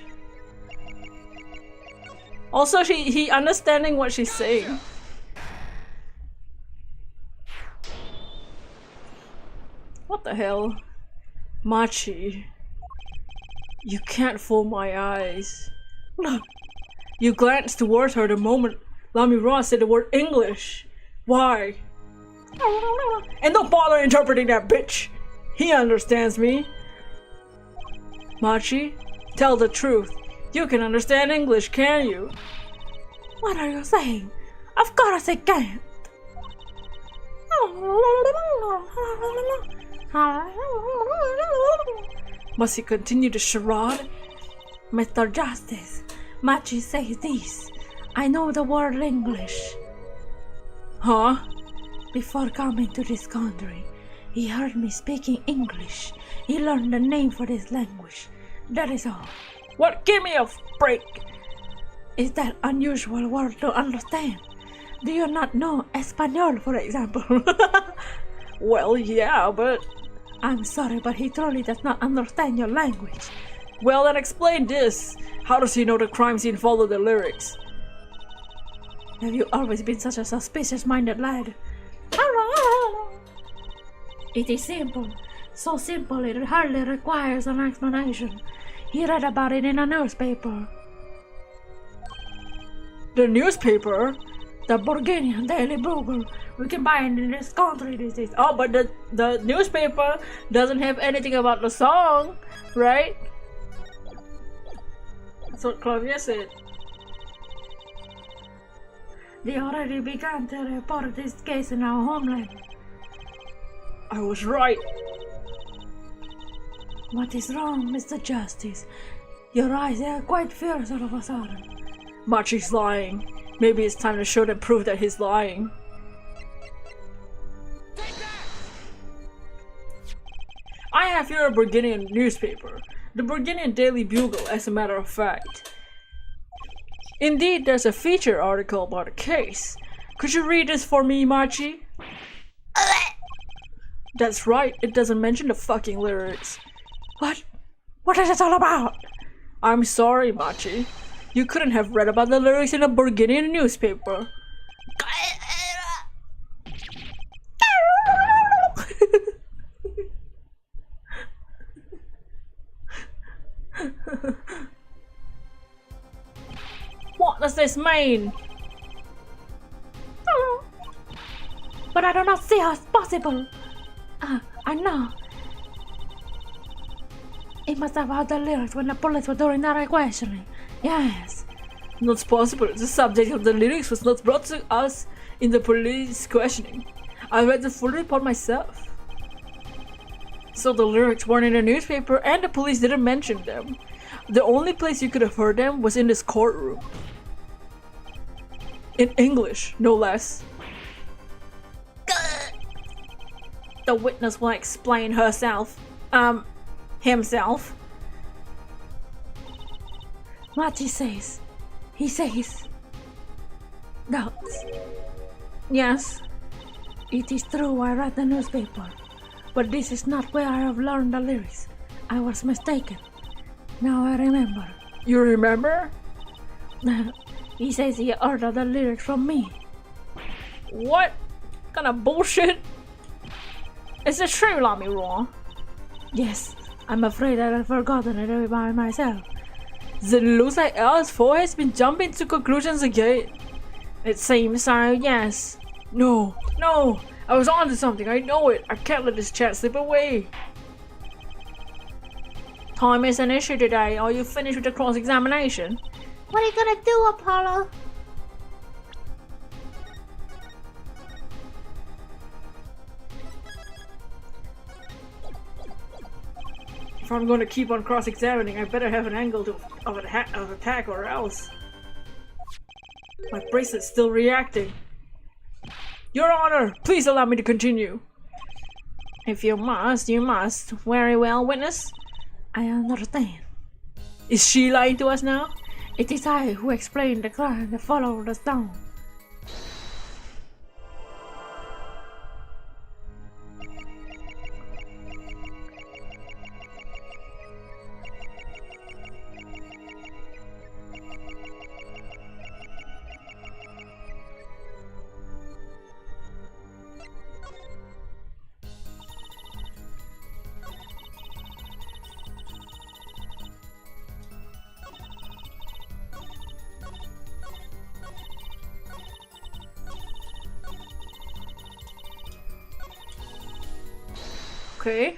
Also, he understanding what she's saying. What the hell? Machi. You can't fool my eyes. Look. You glanced towards her the moment Lamy Ross said the word English. Why? And don't bother interpreting that bitch. He understands me. Machi, tell the truth. You can understand English, can you? What are you saying? Of course I can't. Must he continue to charade? Mr. Justice, Machi says this. I know the word English. Huh? Before coming to this country, he heard me speaking English. He learned the name for this language. That is all. What? Give me a break! Is that unusual word to understand? Do you not know Espanol, for example? Well, yeah, but... I'm sorry, but he truly does not understand your language. Well, then explain this. How does he know the crime scene follow the lyrics? Have you always been such a suspicious-minded lad? It is simple. So simple it hardly requires an explanation. He read about it in a newspaper. The newspaper? The Burgundian Daily Bugle. We can buy it in this country these days. Oh, but the newspaper doesn't have anything about the song, right? That's what Claudia said. They already began to report this case in our homeland. I was right. What is wrong, Mr. Justice? Your eyes are quite fierce all of a sudden. Machi's lying. Maybe it's time to show them proof that he's lying. I have here a Burgundian newspaper. The Burgundian Daily Bugle, as a matter of fact. Indeed, there's a feature article about the case. Could you read this for me, Machi? That's right, it doesn't mention the fucking lyrics. What? What is it all about? I'm sorry, Machi. You couldn't have read about the lyrics in a Burgundian newspaper. What does this mean? But I do not see how it's possible. I know. It must have heard the lyrics when the police were doing their questioning. Yes. Not possible. The subject of the lyrics was not brought to us in the police questioning. I read the full report myself. So the lyrics weren't in the newspaper and the police didn't mention them. The only place you could have heard them was in this courtroom. In English, no less. The witness will explain herself. Himself. Machi says. He says. Doubts. Yes. It is true I read the newspaper, but this is not where I have learned the lyrics. I was mistaken. Now I remember. You remember? He says he ordered the lyrics from me. What kind of bullshit? Is it true, Lamiroa? Yes, I'm afraid I have forgotten it by myself. Then it looks like LS4 has been jumping to conclusions again. It seems so, yes. No, I was onto something, I know it. I can't let this chat slip away. Time is an issue today. Are you finished with the cross-examination? What are you gonna do, Apollo? If I'm going to keep on cross-examining, I better have an angle of attack or else. My bracelet's still reacting. Your Honor, please allow me to continue. If you must, you must. Very well, witness. I understand. Is she lying to us now? It is I who explained the crime that followed us down. Okay.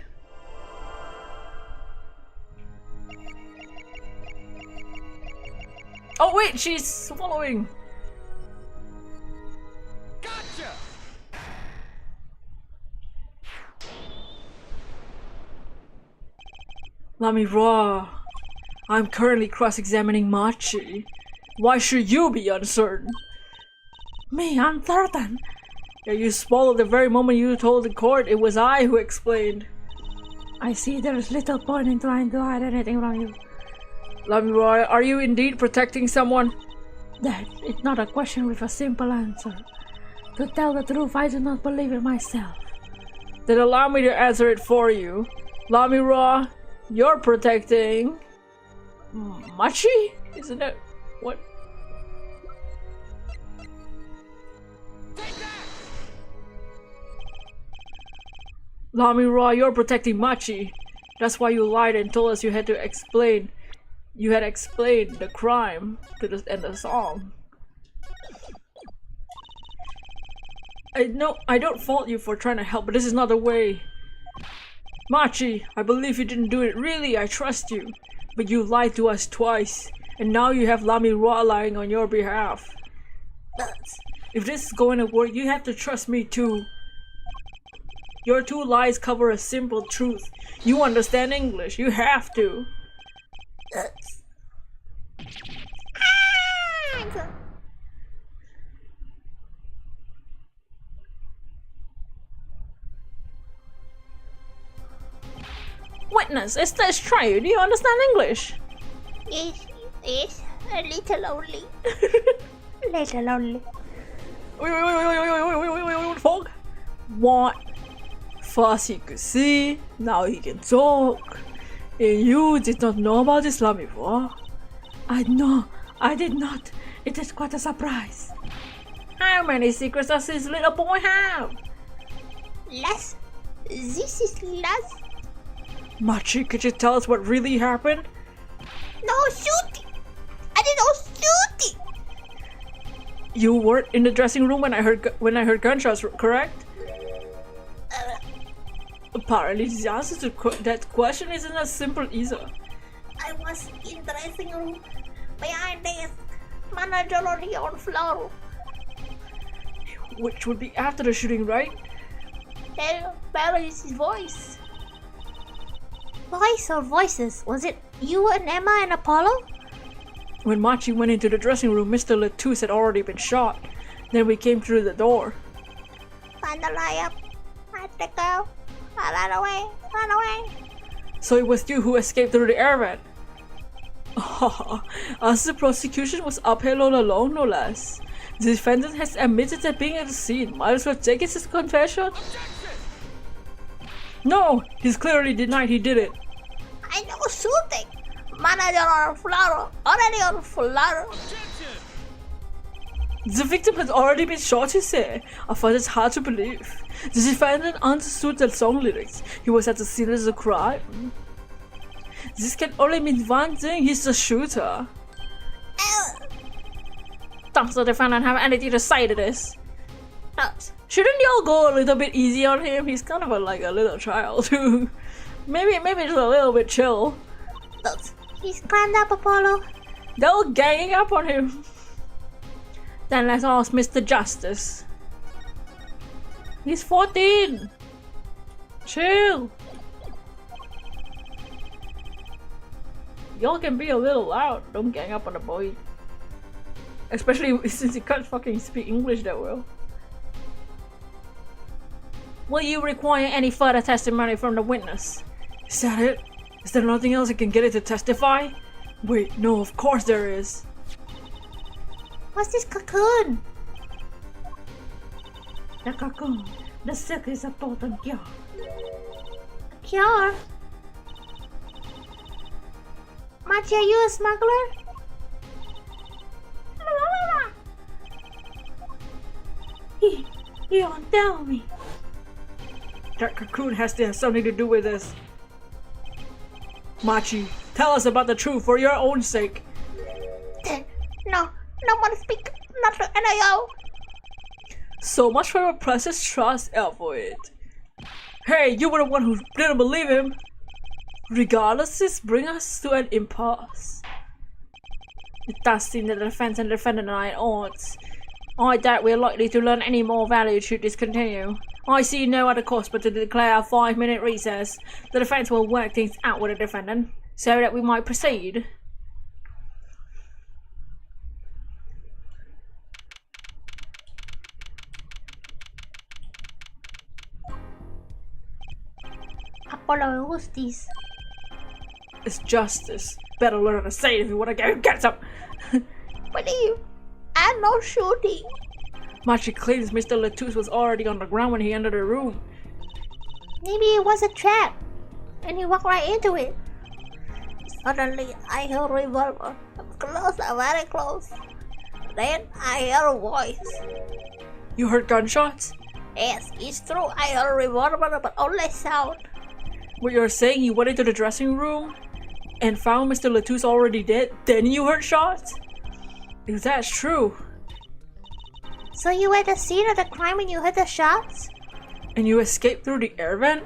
Oh wait, she's swallowing. Gotcha! Lamiroa, I'm currently cross-examining Machi. Why should you be uncertain? Me uncertain? Yeah, you swallowed the very moment you told the court it was I who explained. I see there is little point in trying to hide anything from you. Lamiroa, are you indeed protecting someone? That is not a question with a simple answer. To tell the truth, I do not believe it myself. Then allow me to answer it for you. Lamiroa, you're protecting... Machi? Isn't it? What? Lamiroa, you're protecting Machi. That's why you lied and told us you had to explain. You had explained the crime to the end of the song. I don't fault you for trying to help, but this is not the way. Machi, I believe you didn't do it. Really, I trust you. But you lied to us twice, and now you have Lamiroa lying on your behalf. If this is going to work, you have to trust me too. Your two lies cover a simple truth. You understand English. You have to. Witness, is this true? Do you understand English? Yes, a little only. Little only. Wait, Fog. What? First he could see, now he can talk. And you did not know about this before? I did not. It is quite a surprise. How many secrets does this little boy have? Less. This is less. Machi, could you tell us what really happened? No shooting. I did no shooting. You weren't in the dressing room when I heard gunshots, correct? Apparently, the answer to that question isn't as simple either. I was in the dressing room behind desk. Manager on floor. Which would be after the shooting, right? Where is his voice? Voice or voices? Was it you and Emma and Apollo? When Machi went into the dressing room, Mr. Lettuce had already been shot. Then we came through the door. Find the layup. I to go. I ran away. Run away. So it was you who escaped through the air vent. As the prosecution was upheld all along, no less. The defendant has admitted that being at the scene. Might as well take it as confession. No, he's clearly denied he did it. I know shooting. Manager on floor. Already on floor. The victim had already been shot, you say? I find it hard to believe. The defendant understood the song lyrics. He was at the scene of the crime. This can only mean one thing, he's the shooter. Does the defendant have anything to say to this? Shouldn't y'all go a little bit easy on him? He's kind of like a little child. maybe just a little bit chill. He's climbed up, Apollo. They're all ganging up on him. Then let's ask Mr. Justice. He's 14. Chill. Y'all can be a little loud. Don't gang up on the boy. Especially since he can't fucking speak English that well. Will you require any further testimony from the witness? Is that it? Is there nothing else I can get it to testify? Wait, no, of course there is. What's this cocoon? The cocoon. The silk is a potent cure. A cure? Machi, are you a smuggler? He won't tell me. That cocoon has to have something to do with this. Machi, tell us about the truth for your own sake. No one speak. Not to NIO. So much for your precious trust, Elfoid. Hey, you were the one who didn't believe him. Regardless, this brings us to an impasse. It does seem that the defense and defendant are at odds. I doubt we're likely to learn any more value should this continue. I see no other course but to declare a 5-minute recess. The defense will work things out with the defendant, so that we might proceed. Apollo, who's this? It's justice. Better learn how to say it if you want to get some. Believe. I'm not shooting. Machi claims Mr. Lettuce was already on the ground when he entered the room. Maybe it was a trap, and he walked right into it. Suddenly, I heard a revolver. Close, very close. Then I heard a voice. You heard gunshots? Yes, it's true. I heard a revolver, but only sound. What you're saying, you went into the dressing room and found Mr. Lettuce already dead, then you heard shots? If that's true. So you were at the scene of the crime when you heard the shots? And you escaped through the air vent?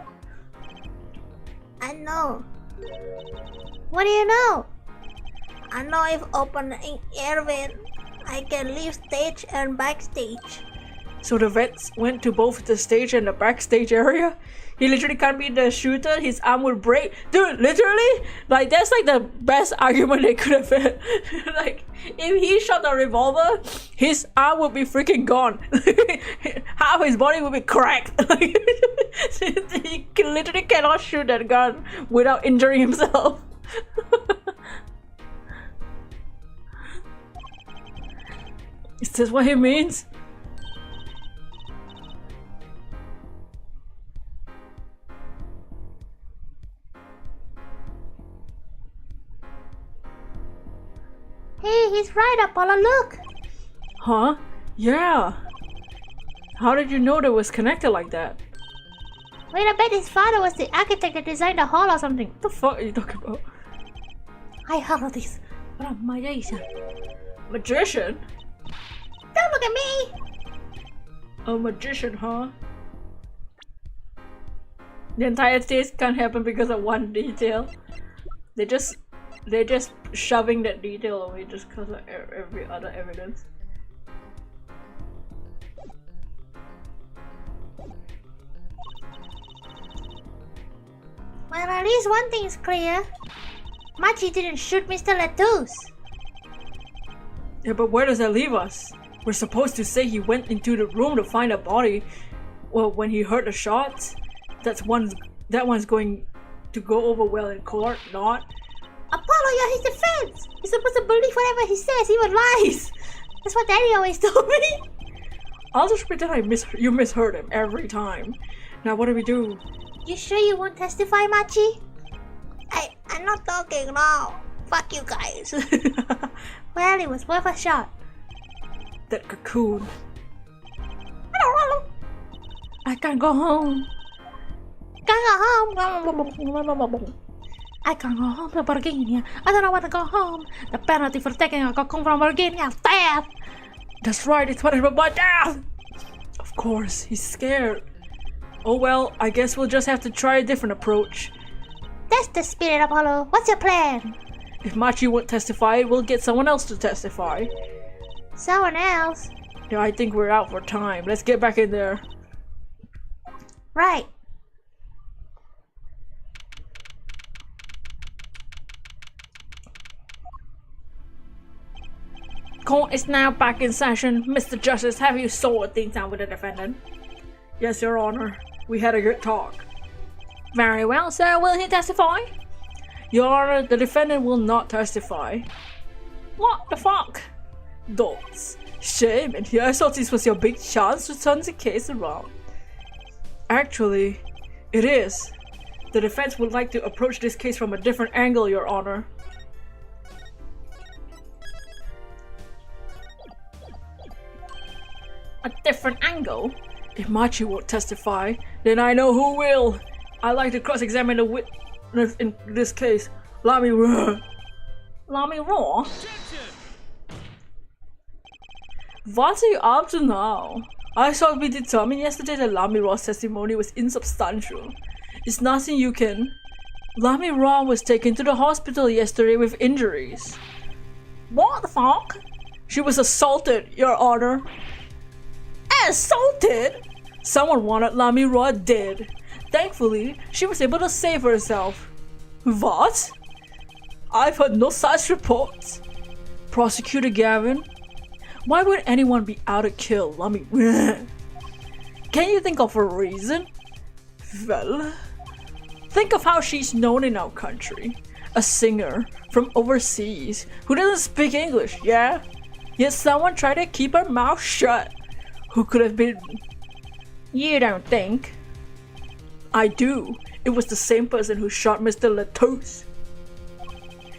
I know. What do you know? I know if open an air vent, I can leave stage and backstage. So the vets went to both the stage and the backstage area? He literally can't be the shooter, his arm would break. Dude, literally? Like, that's like the best argument they could have had. Like, if he shot the revolver, his arm would be freaking gone. Half his body would be cracked. He literally cannot shoot that gun without injuring himself. Is this what he means? Hey, he's right, Apollo, look! Huh? Yeah. How did you know that was connected like that? Wait, I bet his father was the architect that designed the hall or something. What the fuck are you talking about? I heard this from my agent. Magician? Don't look at me! A magician, huh? The entire case can't happen because of one detail. They're just shoving that detail away just because of every other evidence. Well, at least one thing is clear. Machi didn't shoot Mr. Lettuce. Yeah, but where does that leave us? We're supposed to say he went into the room to find a body. Well, when he heard the shots, that one's going to go over well in court, not. Apollo, you're his defense. You're supposed to believe whatever he says, even lies. That's what Daddy always told me. I'll just pretend you misheard him every time. Now what do we do? You sure you won't testify, Machi? I'm not talking now. Fuck you guys. Well, it was worth a shot. That cocoon. I can't go home. Can't go home. I can't go home to Virginia. I don't know where to go home. The penalty for taking a cocoon from Virginia is death. That's right, it's punishment by death! Of course, he's scared. Oh well, I guess we'll just have to try a different approach. That's the spirit, Apollo. What's your plan? If Machi won't testify, we'll get someone else to testify. Someone else? Yeah, I think we're out for time. Let's get back in there. Right. Court is now back in session. Mr. Justice, have you sorted things out with the defendant? Yes, Your Honor. We had a good talk. Very well, sir. Will he testify? Your Honor, the defendant will not testify. What the fuck? Dolts. Shame, and here I thought this was your big chance to turn the case around. Actually, it is. The defense would like to approach this case from a different angle, Your Honor. A different angle? If Machi won't testify, then I know who will. I like to cross-examine the witness in this case. Lami Raw. Lami Raw? What are you up to now? I thought we determined yesterday that Lami Raw's testimony was insubstantial. It's nothing you can. Lami Raw was taken to the hospital yesterday with injuries. What the fuck? She was assaulted, Your Honor. Assaulted? Someone wanted Lami Raw dead. Thankfully, she was able to save herself. What? I've heard no such reports. Prosecutor Gavin, why would anyone be out to kill Lami? Can you think of a reason? Well, think of how she's known in our country. A singer from overseas who doesn't speak English, yeah? Yet someone tried to keep her mouth shut. Who could have been? You don't think? I do. It was the same person who shot Mr. Lettuce.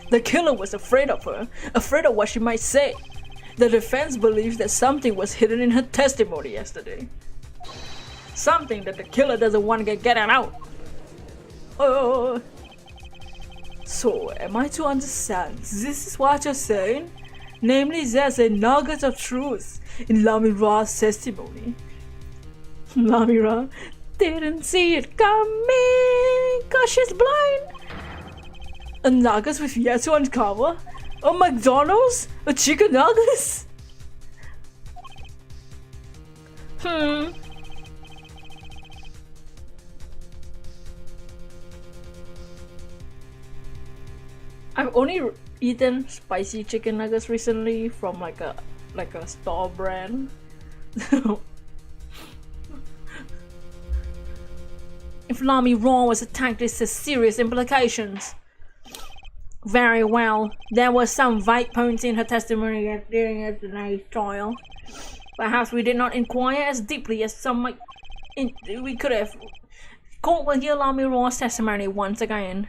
The killer was afraid of her, afraid of what she might say. The defense believes that something was hidden in her testimony yesterday. Something that the killer doesn't want to get out. So, am I to understand this is what you're saying? Namely, there's a nugget of truth in Lami Raw's testimony. Lami Raw didn't see it coming cause she's blind. A nuggets with yet to uncover? A McDonald's? A chicken nuggets? I've only eaten spicy chicken nuggets recently from like a store brand. If Lami Raw was attacked, this has serious implications. Very well, there were some vague points in her testimony during yesterday's trial. Perhaps we did not inquire as deeply as some might. We could have. Court will hear Lami Raw's testimony once again.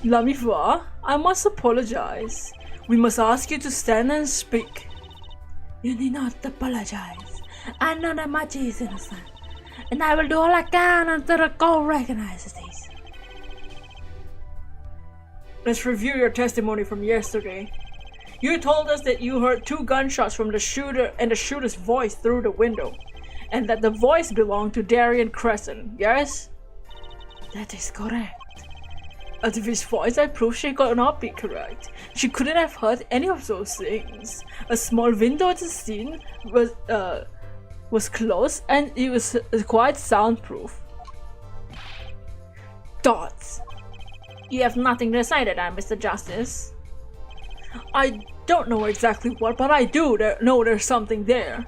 Lami Raw, I must apologize. We must ask you to stand and speak. You need not apologize. I know that Machi is innocent, and I will do all I can until the court recognizes this. Let's review your testimony from yesterday. You told us that you heard 2 gunshots from the shooter and the shooter's voice through the window, and that the voice belonged to Darian Crescent, yes? That is correct. At this voice, I proved she could not be correct. She couldn't have heard any of those things. A small window at the scene was was close and it was quite soundproof. Dots. You have nothing to say to that, Mr. Justice. I don't know exactly what, but I do know there's something there.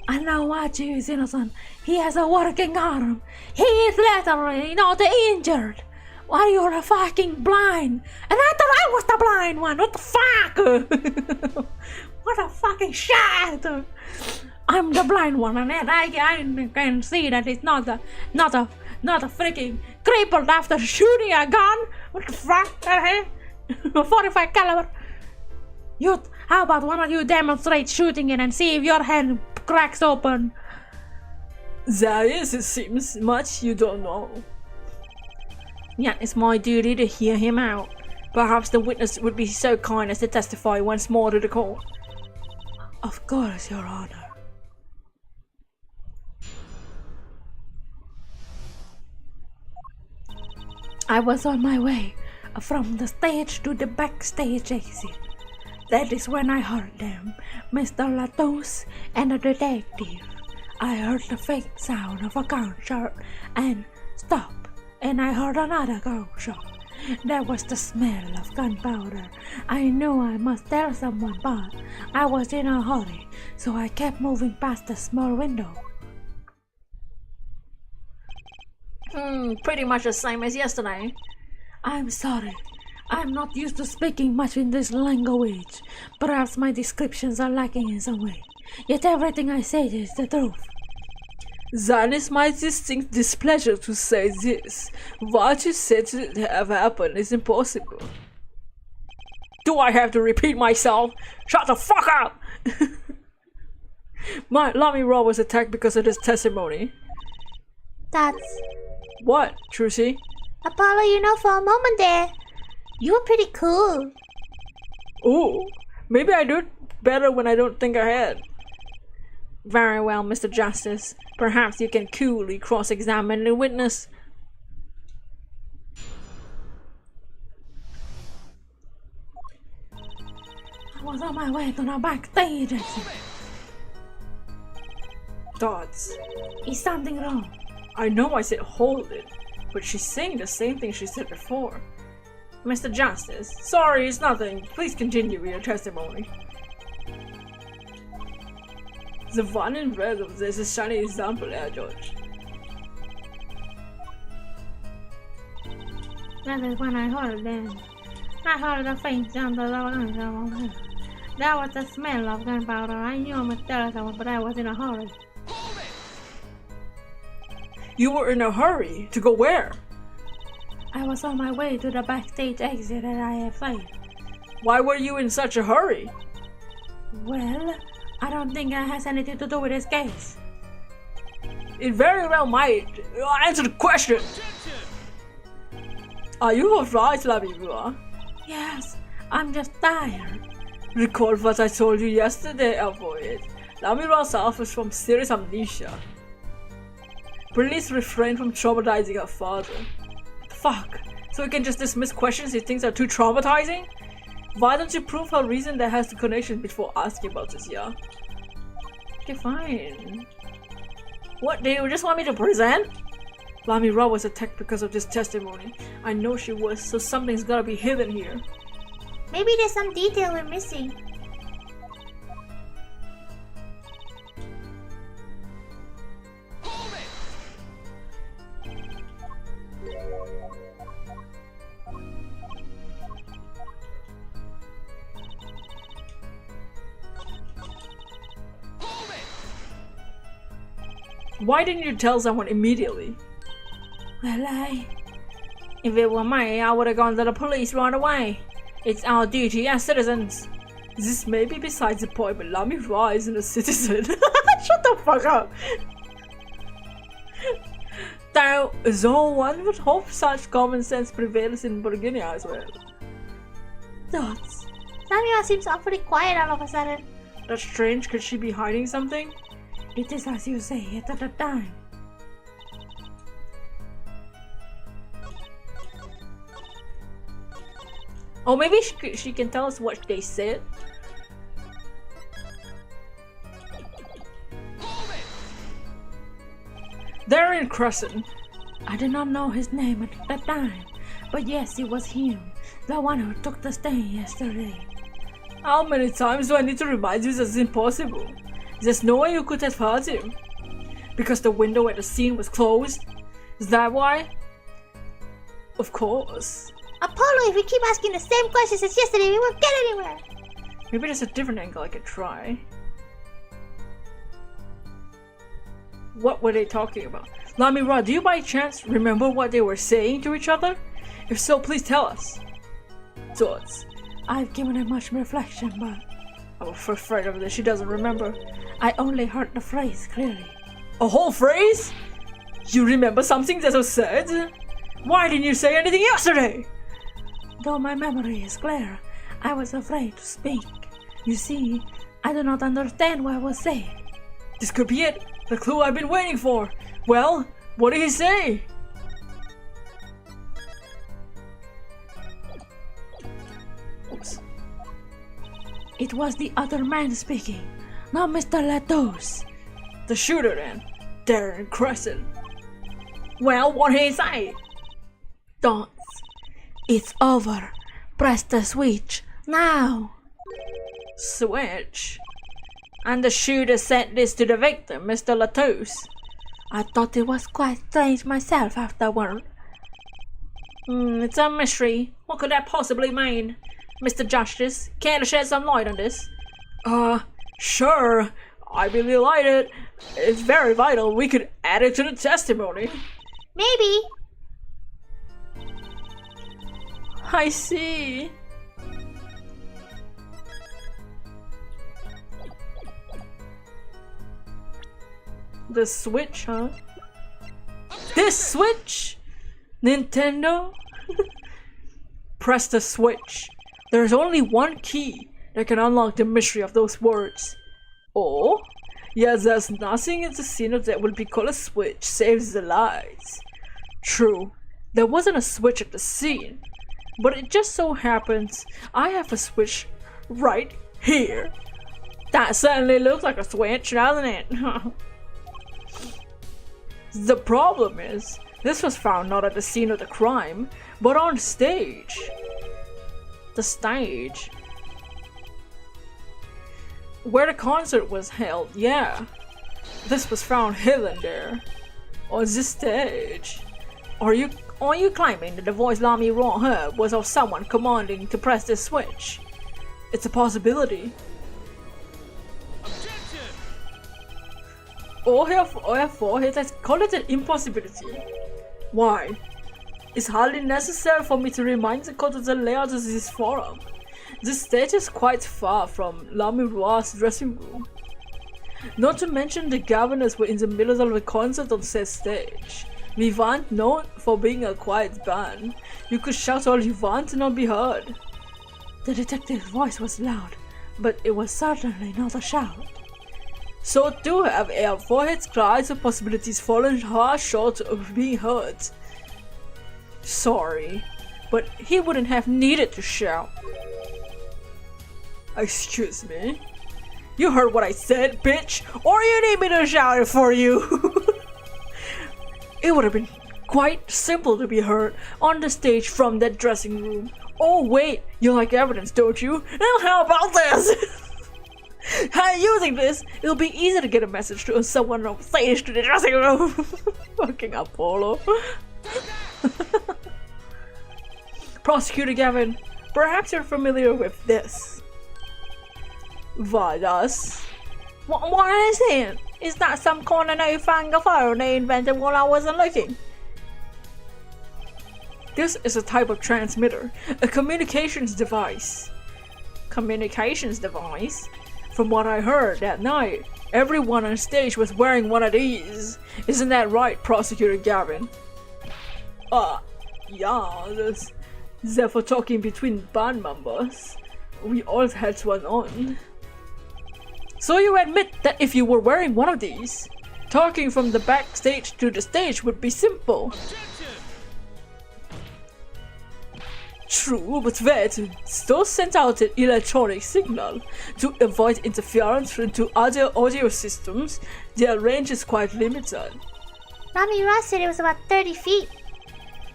I know what you is innocent. He has a working arm. He is literally not injured. Why you're a fucking blind? And I thought I was the blind one. What the fuck? What a fucking shit! I'm the blind one, and I can see that it's not a freaking crippled after shooting a gun. What the fuck? 45 caliber. How about one of you demonstrate shooting it and see if your hand cracks open? That is, it seems, much you don't know. Yet it's my duty to hear him out. Perhaps the witness would be so kind as to testify once more to the court. Of course, Your Honor. I was on my way from the stage to the backstage exit. That is when I heard them, Mr. Latos and the detective. I heard the faint sound of a gunshot and stop, and I heard another gunshot. There was the smell of gunpowder. I knew I must tell someone, but I was in a hurry, so I kept moving past the small window. Pretty much the same as yesterday. I'm sorry. I'm not used to speaking much in this language. Perhaps my descriptions are lacking in some way. Yet everything I say is the truth. That is my distinct displeasure to say this. What you said to have happened is impossible. Do I have to repeat myself? Shut the fuck up! Lamy Raw was attacked because of this testimony. That's... What, Trucy? Apollo, you know, for a moment there, you were pretty cool. Ooh, maybe I do it better when I don't think ahead. Very well, Mr. Justice. Perhaps you can coolly cross-examine the witness. I was on my way to the backstage exit. Dots. Is something wrong? I know I said hold it, but she's saying the same thing she said before. Mr. Justice, sorry, it's nothing. Please continue with your testimony. The one in red of this is a shining example, George. That is when I heard them. I heard the faint sound of the gunshot. That was the smell of gunpowder. I knew I must tell someone, but I was in a hurry. You were in a hurry? To go where? I was on my way to the backstage exit that I have said. Why were you in such a hurry? Well, I don't think that has anything to do with this case. It very well might. Answer the question! Are you alright, Lamigua? Yes, I'm just tired. Recall what I told you yesterday, avoid. Lamira suffers from serious amnesia. Please refrain from traumatizing her father. Fuck. So he can just dismiss questions he thinks are too traumatizing? Why don't you prove her reason that has the connection before asking about this, yeah? Okay, fine. What, do you just want me to present? Lamy Ra was attacked because of this testimony. I know she was, so something's gotta be hidden here. Maybe there's some detail we're missing. Why didn't you tell someone immediately? Well, If it were me, I would have gone to the police right away. It's our duty as citizens. This may be besides the point, but Lamy Ra isn't a citizen. Shut the fuck up! Though one would hope such common sense prevails in Burgundy as well. Dots. Lamia seems awfully quiet all of a sudden. That's strange, could she be hiding something? It is as you say at the time. Or maybe she can tell us what they said. Darren Crescent. I did not know his name at that time, but yes, it was him, the one who took the stand yesterday. How many times do I need to remind you that it's impossible? There's no way you could have heard him. Because the window at the scene was closed? Is that why? Of course. Apollo, if we keep asking the same questions as yesterday, we won't get anywhere. Maybe there's a different angle I could try. What were they talking about? Lamira, do you by chance remember what they were saying to each other? If so, please tell us. Thoughts. I've given it much reflection, but I'm afraid of this, she doesn't remember. I only heard the phrase clearly. A whole phrase? You remember something that was said? Why didn't you say anything yesterday? Though my memory is clear, I was afraid to speak. You see, I do not understand what was said. This could be it. The clue I've been waiting for. Well, what did he say? Oops. It was the other man speaking, not Mr. Latos. The shooter then, Darren Crescent. Well, what did he say? Don't. It's over. Press the switch, now. Switch? And the shooter sent this to the victim, Mr. Latos. I thought it was quite strange myself afterward. It's a mystery. What could that possibly mean? Mr. Justice, care to shed some light on this? Sure. I'd be delighted. It's very vital. We could add it to the testimony. Maybe. I see. The Switch, huh? This Switch? Nintendo? Press the switch. There's only one key that can unlock the mystery of those words. Oh? Yes, there's nothing in the scene that would be called a switch saves the lights. True, there wasn't a switch at the scene, but it just so happens I have a switch right here. That certainly looks like a switch, doesn't it? The problem is, this was found not at the scene of the crime, but on stage. The stage. Where the concert was held, yeah. This was found hidden there. On the stage. Are you claiming that the voice Lamy Ron heard was of someone commanding to press this switch? It's a possibility. Or therefore, let's call it an impossibility. Why? It's hardly necessary for me to remind the court of the layout of this forum. This stage is quite far from Lamiroir's dressing room. Not to mention the governors were in the middle of a concert on said stage. We weren't known for being a quiet band. You could shout all you want and not be heard. The detective's voice was loud, but it was certainly not a shout. So too have our forehead's cries and possibilities fallen far short of being heard. Sorry, but he wouldn't have needed to shout. Excuse me? You heard what I said, bitch? Or you need me to shout it for you? It would have been quite simple to be heard on the stage from that dressing room. Oh wait, you like evidence, don't you? Well, how about this? Using this, it'll be easy to get a message to someone on stage to the dressing room. Fucking Apollo. Prosecutor Gavin, perhaps you're familiar with this. Vadas. What is it? Is that some kind of newfangled phone they invented while I wasn't looking? This is a type of transmitter, a communications device. Communications device? From what I heard that night, everyone on stage was wearing one of these. Isn't that right, Prosecutor Gavin? Yeah, they're for talking between band members. We all had one on. So you admit that if you were wearing one of these, talking from the backstage to the stage would be simple. True, but that still sent out an electronic signal. To avoid interference into other audio systems, their range is quite limited. Lamira said it was about 30 feet.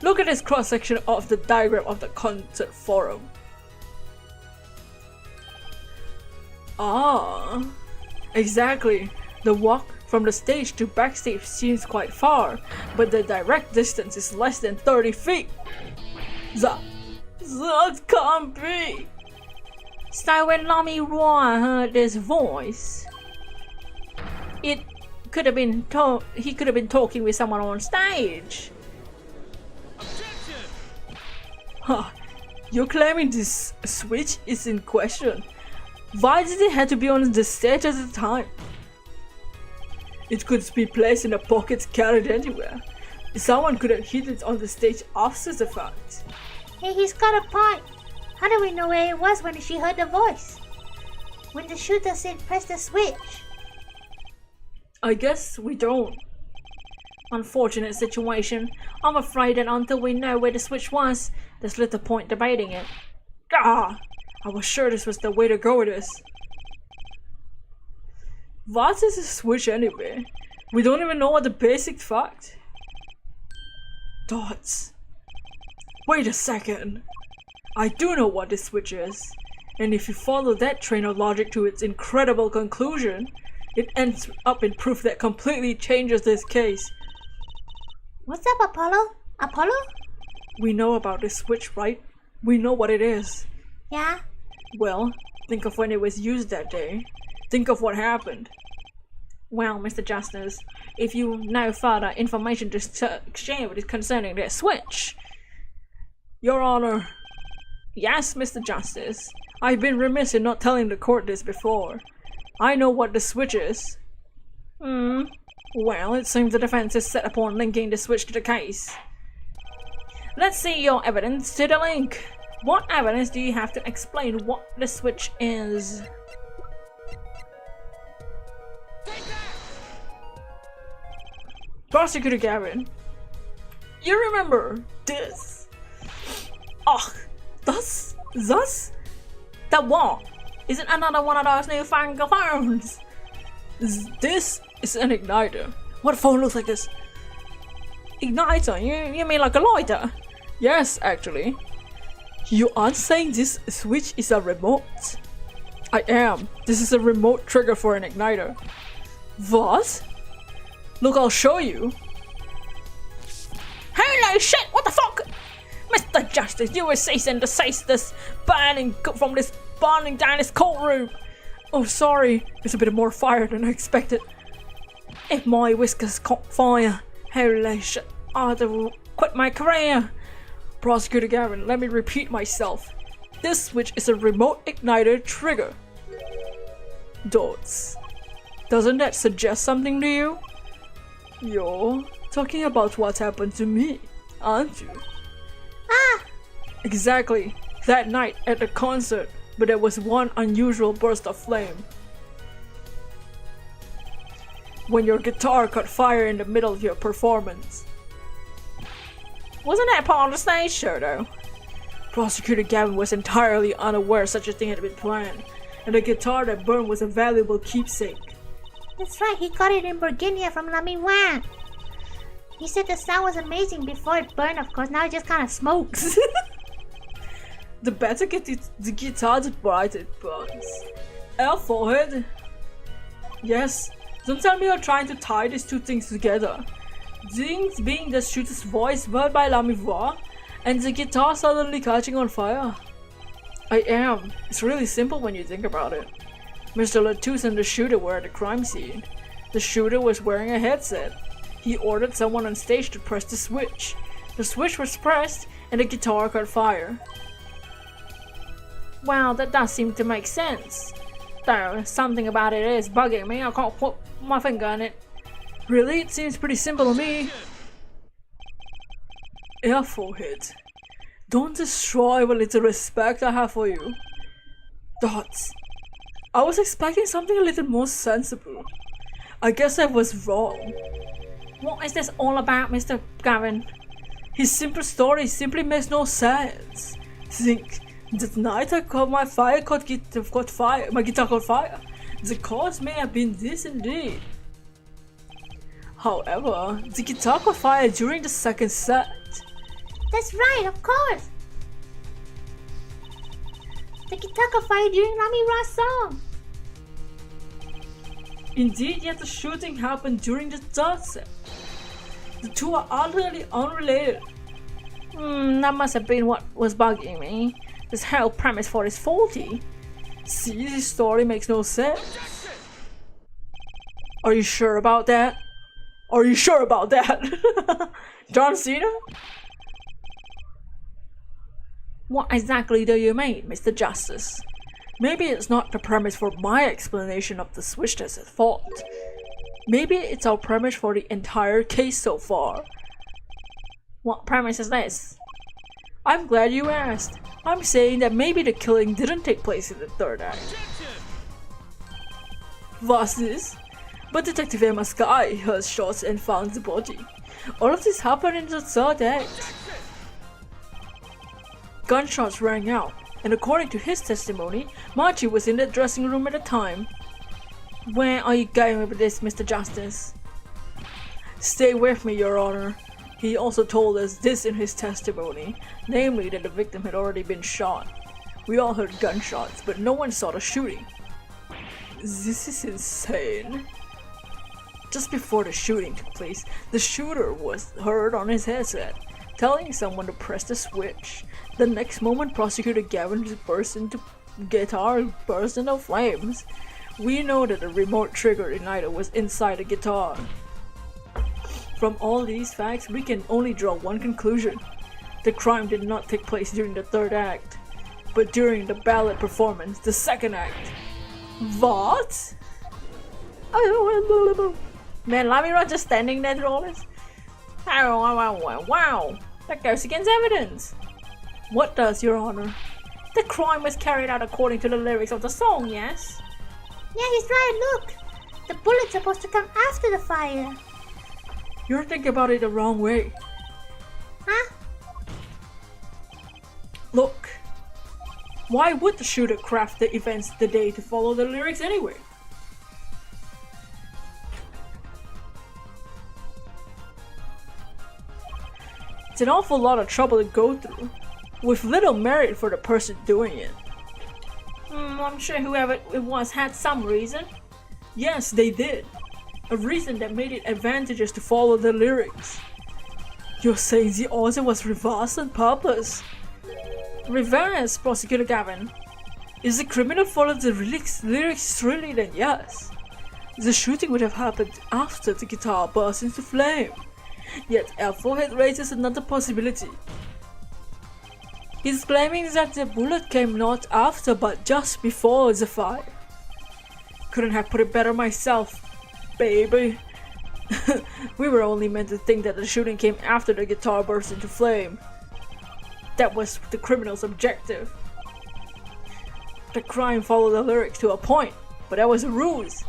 Look at this cross-section of the diagram of the concert forum. Ah, exactly. The walk from the stage to backstage seems quite far, but the direct distance is less than 30 feet. That can't be. So when Lamira heard this voice, it could have been he could have been talking with someone on stage. Huh. You're claiming this switch is in question. Why did it have to be on the stage at the time? It could be placed in a pocket carried anywhere. Someone could have hid it on the stage after the fact. Hey, he's got a point. How do we know where it was when she heard the voice? When the shooter said press the switch? I guess we don't. Unfortunate situation. I'm afraid that until we know where the switch was, there's little point debating it. Ah! I was sure this was the way to go with this. What is a switch anyway? We don't even know what the basic fact. Dots. Wait a second. I do know what this switch is. And if you follow that train of logic to its incredible conclusion, it ends up in proof that completely changes this case. What's up, Apollo? Apollo? We know about this switch, right? We know what it is. Yeah? Well, think of when it was used that day. Think of what happened. Well, Mr. Justice, if you know further information to share with concerning that switch. Your Honor. Yes, Mr. Justice. I've been remiss in not telling the court this before. I know what the switch is. Well, it seems the defense is set upon linking the switch to the case. Let's see your evidence to the link. What evidence do you have to explain what the switch is? Prosecutor Gavin, you remember this? Oh, thus? That what? Is it another one of those newfangled phones? This is an igniter. What phone looks like this? Igniter? You mean like a lighter? Yes, actually. You aren't saying this switch is a remote? I am. This is a remote trigger for an igniter. What? Look, I'll show you. Holy shit, what the fuck? Mr. Justice, you will cease and desist this burning down this courtroom. Oh, sorry. It's a bit more fire than I expected. If my whiskers caught fire, holy shit, I'd have quit my career. Prosecutor Gavin, let me repeat myself. This switch is a remote igniter trigger. Dots. Doesn't that suggest something to you? You're talking about what happened to me, aren't you? Ah! Exactly. That night at the concert, but there was one unusual burst of flame. When your guitar caught fire in the middle of your performance. Wasn't that part of the stage show though? Prosecutor Gavin was entirely unaware such a thing had been planned, and the guitar that burned was a valuable keepsake. That's right, he got it in Virginia from Lamy Wan. He said the sound was amazing before it burned, of course, now it just kind of smokes. The better the guitar, the brighter it burns. Our forehead? Yes, don't tell me you're trying to tie these two things together. Things being the shooter's voice heard by Lamivois, and the guitar suddenly catching on fire. I am. It's really simple when you think about it. Mr. Latouche and the shooter were at the crime scene. The shooter was wearing a headset. He ordered someone on stage to press the switch. The switch was pressed, and the guitar caught fire. Well, that does seem to make sense. Though, something about it is bugging me. I can't put my finger on it. Really? It seems pretty simple to me. Airforehead. Don't destroy the little respect I have for you. Dots. I was expecting something a little more sensible. I guess I was wrong. What is this all about, Mr. Gavin? His simple story simply makes no sense. Think, that night I caught my guitar caught fire. The cause may have been this indeed. However, the guitar caught fire during the second set. That's right, of course. The guitar caught fire during Lamira's song. Indeed, yet the shooting happened during the third set. The two are utterly unrelated. That must have been what was bugging me. This whole premise for is faulty. See, this story makes no sense. Are you sure about that? Are you sure about that? John Cena? What exactly do you mean, Mr. Justice? Maybe it's not the premise for my explanation of the switch that's at fault. Maybe it's our premise for the entire case so far. What premise is this? I'm glad you asked. I'm saying that maybe the killing didn't take place in the third act. What's this? But Detective Emma Sky heard shots and found the body. All of this happened in the third act. Gunshots rang out, and according to his testimony, Margie was in the dressing room at the time. Where are you going with this, Mr. Justice? Stay with me, Your Honor. He also told us this in his testimony, namely that the victim had already been shot. We all heard gunshots, but no one saw the shooting. This is insane. Just before the shooting took place, the shooter was heard on his headset, telling someone to press the switch. The next moment, Prosecutor Gavin guitar burst into flames. We know that the remote trigger igniter was inside the guitar. From all these facts, we can only draw one conclusion. The crime did not take place during the third act, but during the ballad performance, the second act. What? Man, Lamira just standing there through all this? Wow, that goes against evidence. What does, Your Honor? The crime was carried out according to the lyrics of the song, yes? Yeah, he's right, look. The bullet's supposed to come after the fire. You're thinking about it the wrong way. Huh? Look, why would the shooter craft the events the day to follow the lyrics anyway? It's an awful lot of trouble to go through, with little merit for the person doing it. I'm sure whoever it was had some reason. Yes, they did. A reason that made it advantageous to follow the lyrics. You're saying the order was reversed on purpose? Reverse, Prosecutor Gavin. If the criminal followed the lyrics truly, then yes. The shooting would have happened after the guitar burst into flame. Yet Alphahead raises another possibility. He's claiming that the bullet came not after but just before the fire. Couldn't have put it better myself, baby. We were only meant to think that the shooting came after the guitar burst into flame. That was the criminal's objective. The crime followed the lyrics to a point, but that was a ruse.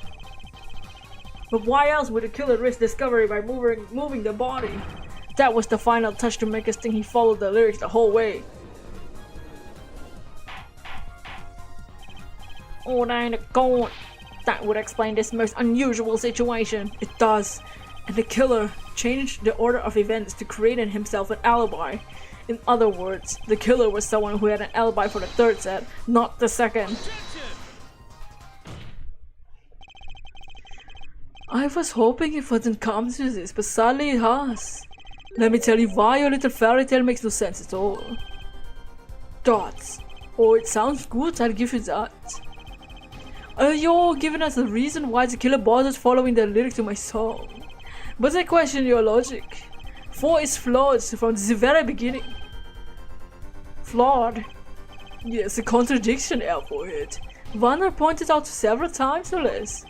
But why else would the killer risk discovery by moving the body? That was the final touch to make us think he followed the lyrics the whole way. Oh, that ain't a god. That would explain this most unusual situation. It does. And the killer changed the order of events to create in himself an alibi. In other words, the killer was someone who had an alibi for the third set, not the second. I was hoping it wouldn't come to this, but sadly it has. Let me tell you why your little fairy tale makes no sense at all. Dots. Oh, it sounds good, I'll give you that. You're giving us a reason why the killer bothers following the lyrics to my song. But I question your logic. For it's flawed from the very beginning. Flawed? Yes, a contradiction, Alphahead. Warner pointed out several times or less.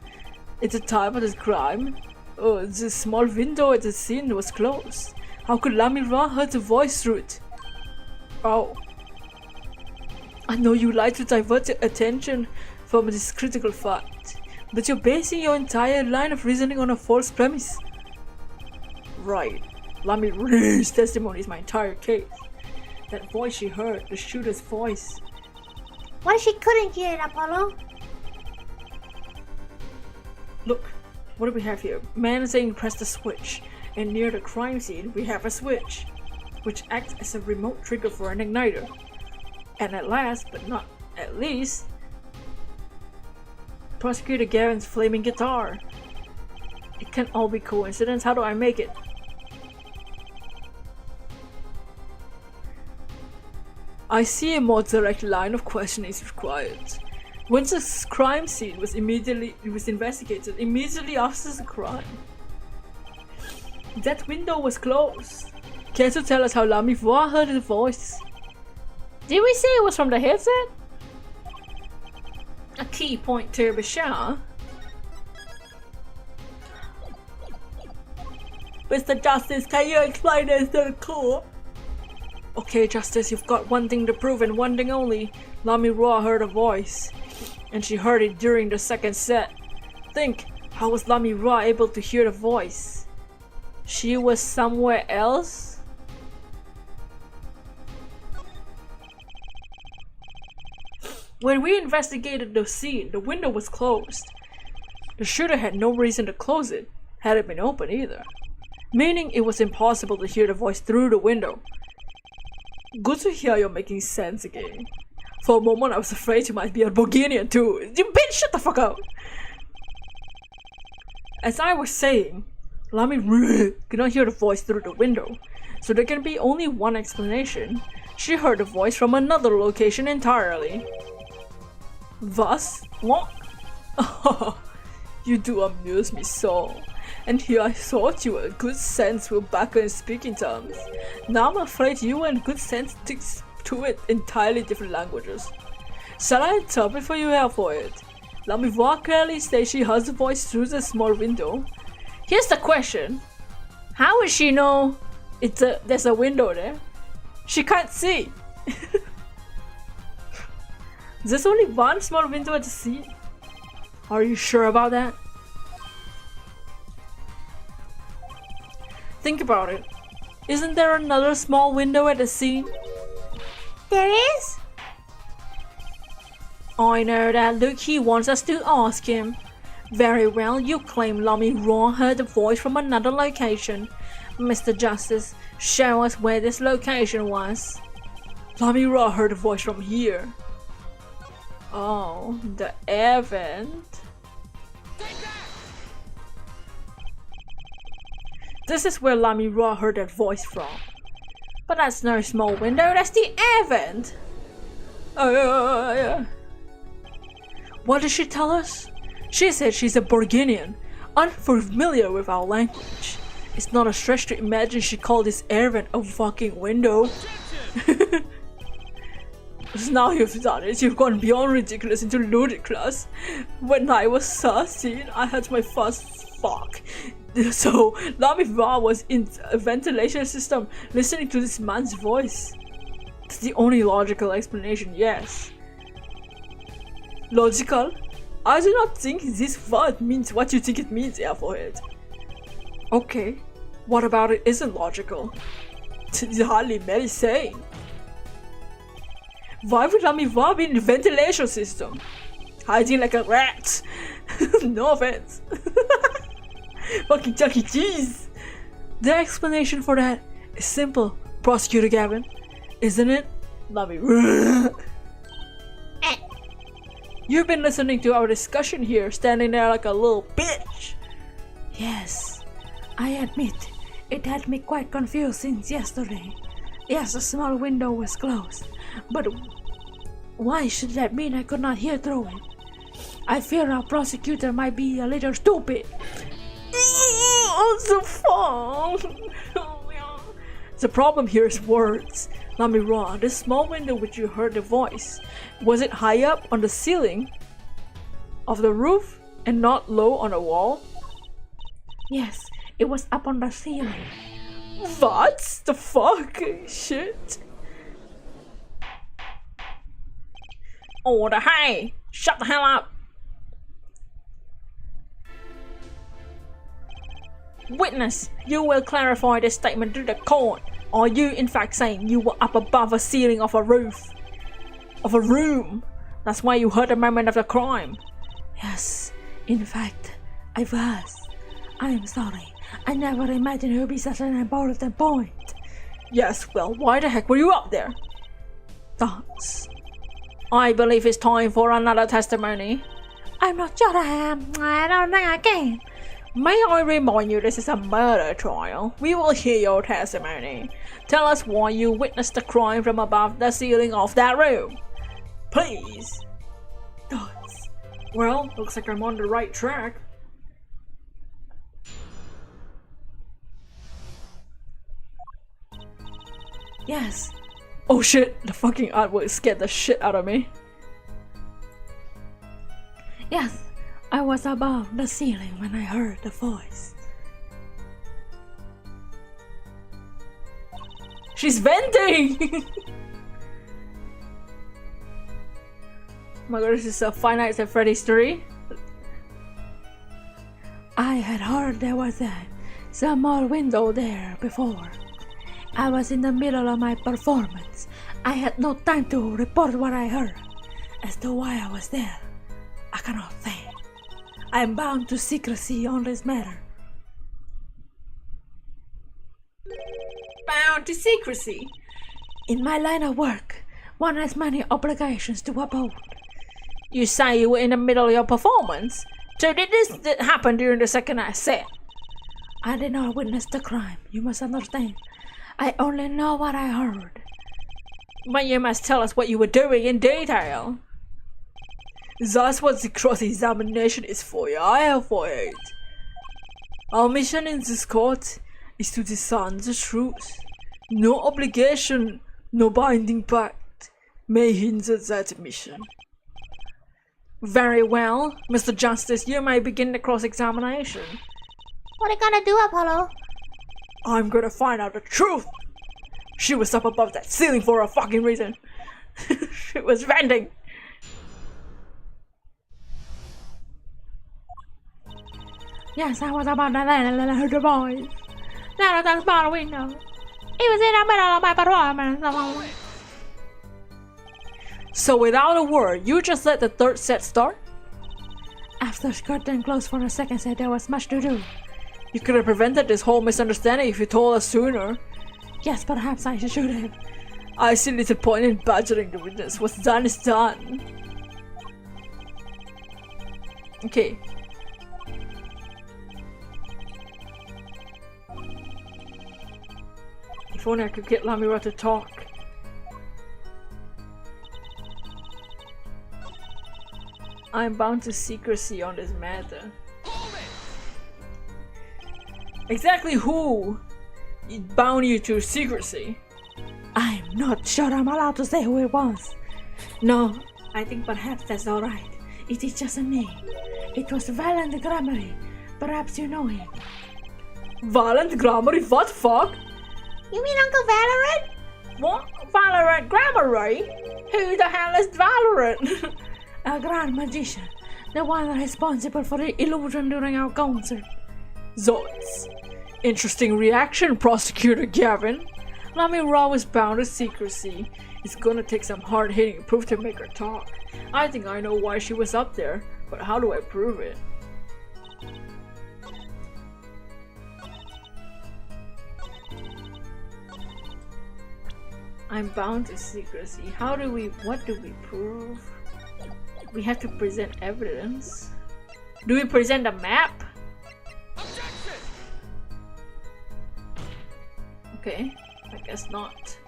At the time of the crime, the small window at the scene was closed. How could Lamira heard the voice through it? Oh. I know you like to divert your attention from this critical fact, but you're basing your entire line of reasoning on a false premise. Right. Lamira's testimony is my entire case. That voice she heard, the shooter's voice. What if she couldn't hear it, Apollo? Look, What do we have here? Man saying press the switch. And near the crime scene, we have a switch, which acts as a remote trigger for an igniter. And at last, but not at least, Prosecutor Gavin's flaming guitar. It can't all be coincidence. How do I make it? I see a more direct line of questioning is required. Once the crime scene was investigated immediately after the crime. That window was closed. Can't you tell us how Lamy Voir heard the voice? Did we say it was from the headset? A key point to be sure. Mr. Justice, can you explain this to the court? Okay, Justice, you've got one thing to prove and one thing only. Lamy Roa heard a voice. And she heard it during the second set. Think, how was Lamy Roa able to hear the voice? She was somewhere else? When we investigated the scene, the window was closed. The shooter had no reason to close it, had it been open either. Meaning it was impossible to hear the voice through the window. Good to hear you're making sense again. For a moment I was afraid you might be a Bulgarian too. You bitch, shut the fuck up! As I was saying, Lamy could not hear the voice through the window, so there can be only one explanation. She heard the voice from another location entirely. Thus, what? You do amuse me so. And here I thought you were good sense were back in speaking terms. Now I'm afraid you and good sense sticks to it entirely different languages. Shall I interpret for you here for it? Lamy Voir clearly states she hears the voice through the small window. Here's the question. How would she know there's a window there? She can't see. There's only one small window at the scene. Are you sure about that? Think about it. Isn't there another small window at the scene? There is? I know that. Look, he wants us to ask him. Very well, you claim Lamy Roa heard the voice from another location. Mr. Justice, show us where this location was. Lamy Roa heard the voice from here. Oh, the air vent. This is where Lamy Roa heard that voice from. But that's no small window, that's the air vent! What did she tell us? She said she's a Bulgarian, unfamiliar with our language. It's not a stretch to imagine she called this air vent a fucking window. Now you've done it, you've gone beyond ridiculous into ludicrous. When I was 13, I had my first fuck. So, Lamy Roa was in a ventilation system listening to this man's voice. It's the only logical explanation, yes. Logical? I do not think this word means what you think it means, Airforehead. Okay, what about it isn't logical? It's hardly very sane. Why would Lamy Roa be in the ventilation system? Hiding like a rat. No offense. Fucking Chuck E. Cheese. The explanation for that is simple, Prosecutor Gavin. Isn't it? Lamy Roa. You've been listening to our discussion here, standing there like a little bitch. Yes, I admit, it had me quite confused since yesterday. Yes, the small window was closed, but why should that mean I could not hear through it? I fear our prosecutor might be a little stupid. The fun. The problem here is words. Lamy Roa, this small window which you heard the voice, was it high up on the ceiling of the roof and not low on a wall? Yes, it was up on the ceiling. What the fuck? Shit. Order, hey! Shut the hell up! Witness, you will clarify this statement to the court. Are you in fact saying you were up above the ceiling of a roof? Of a room? That's why you heard the moment of the crime? Yes, in fact, I was. I'm sorry. I never imagined it would be such an important point. Yes, well, why the heck were you up there? Thoughts? I believe it's time for another testimony. I'm not sure I am. I don't think I can. May I remind you this is a murder trial. We will hear your testimony. Tell us why you witnessed the crime from above the ceiling of that room. Please. Thoughts? Well, looks like I'm on the right track. Yes. Oh shit, the fucking artwork scared the shit out of me. Yes. I was above the ceiling when I heard the voice. She's venting! Oh my god, this is a Five Nights at Freddy's 3. I had heard there was a small window there before. I was in the middle of my performance. I had no time to report what I heard. As to why I was there, I cannot say. I am bound to secrecy on this matter. Bound to secrecy? In my line of work, one has many obligations to uphold. You say you were in the middle of your performance? So did this happen during the second act set? I did not witness the crime, you must understand. I only know what I heard. But you must tell us what you were doing in detail. That's what the cross-examination is for, I have for it. Our mission in this court is to discern the truth. No obligation, no binding pact may hinder that mission. Very well, Mr. Justice, you may begin the cross-examination. What are you gonna do, Apollo? I'm gonna find out the truth! She was up above that ceiling for a fucking reason. She was venting. Yes, I was about to let the boys. Now that's small window. It was in the middle of my performance. So without a word, you just let the third set start? After the curtain closed for the second set, there was much to do. You could have prevented this whole misunderstanding if you told us sooner. Yes, perhaps I should have. I see little point in badgering the witness. What's done is done. Okay. If only I could get Lamira to talk. I'm bound to secrecy on this matter. Exactly who bound you to secrecy? I'm not sure I'm allowed to say who it was. No, I think perhaps that's alright. It is just a name. It was Valent Grammary. Perhaps you know him. Valent Grammary? What fuck? You mean Uncle Valorant? What? Valorant Grammary? Who the hell is Valorant? A grand magician. The one responsible for the illusion during our concert. Zots. Interesting reaction, Prosecutor Gavin. Lamira was bound to secrecy. It's gonna take some hard-hitting proof to make her talk. I think I know why she was up there, but how do I prove it? I'm bound to secrecy. What do we prove? We have to present evidence. Do we present a map? Okay, I guess not.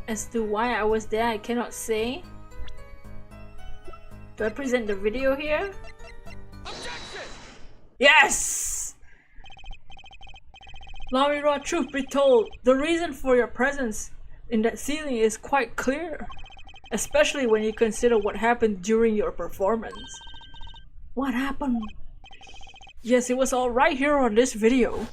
As to why I was there, I cannot say. Do I present the video here? Yes! Lamira, truth be told, the reason for your presence in that ceiling is quite clear. Especially when you consider what happened during your performance. What happened? Yes, it was all right here on this video.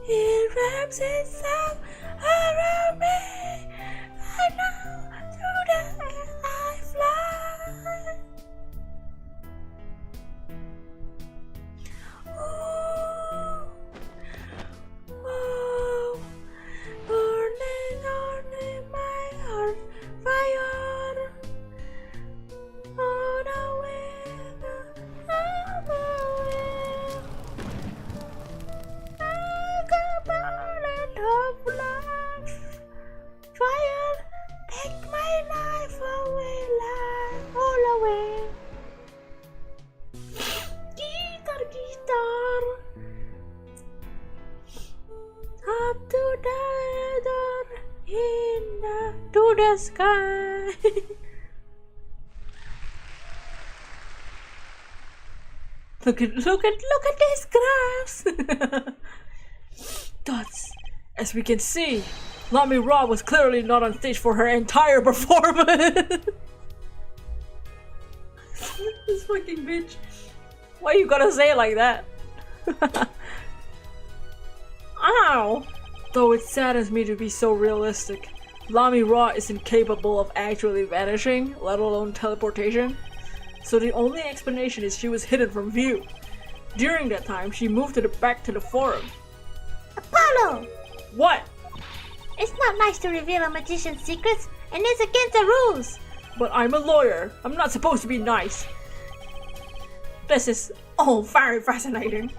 It wraps itself around me. I know through the air I fly. Ooh. sky. Look at this grass. Dots. As we can see, Lami Ra was clearly not on stage for her entire performance. This fucking bitch. Why you gotta say it like that? Ow! Though it saddens me to be so realistic, Lami Ra is incapable of actually vanishing, let alone teleportation. So the only explanation is she was hidden from view. During that time, she moved back to the forum. Apollo! What? It's not nice to reveal a magician's secrets, and it's against the rules. But I'm a lawyer. I'm not supposed to be nice. This is all very fascinating.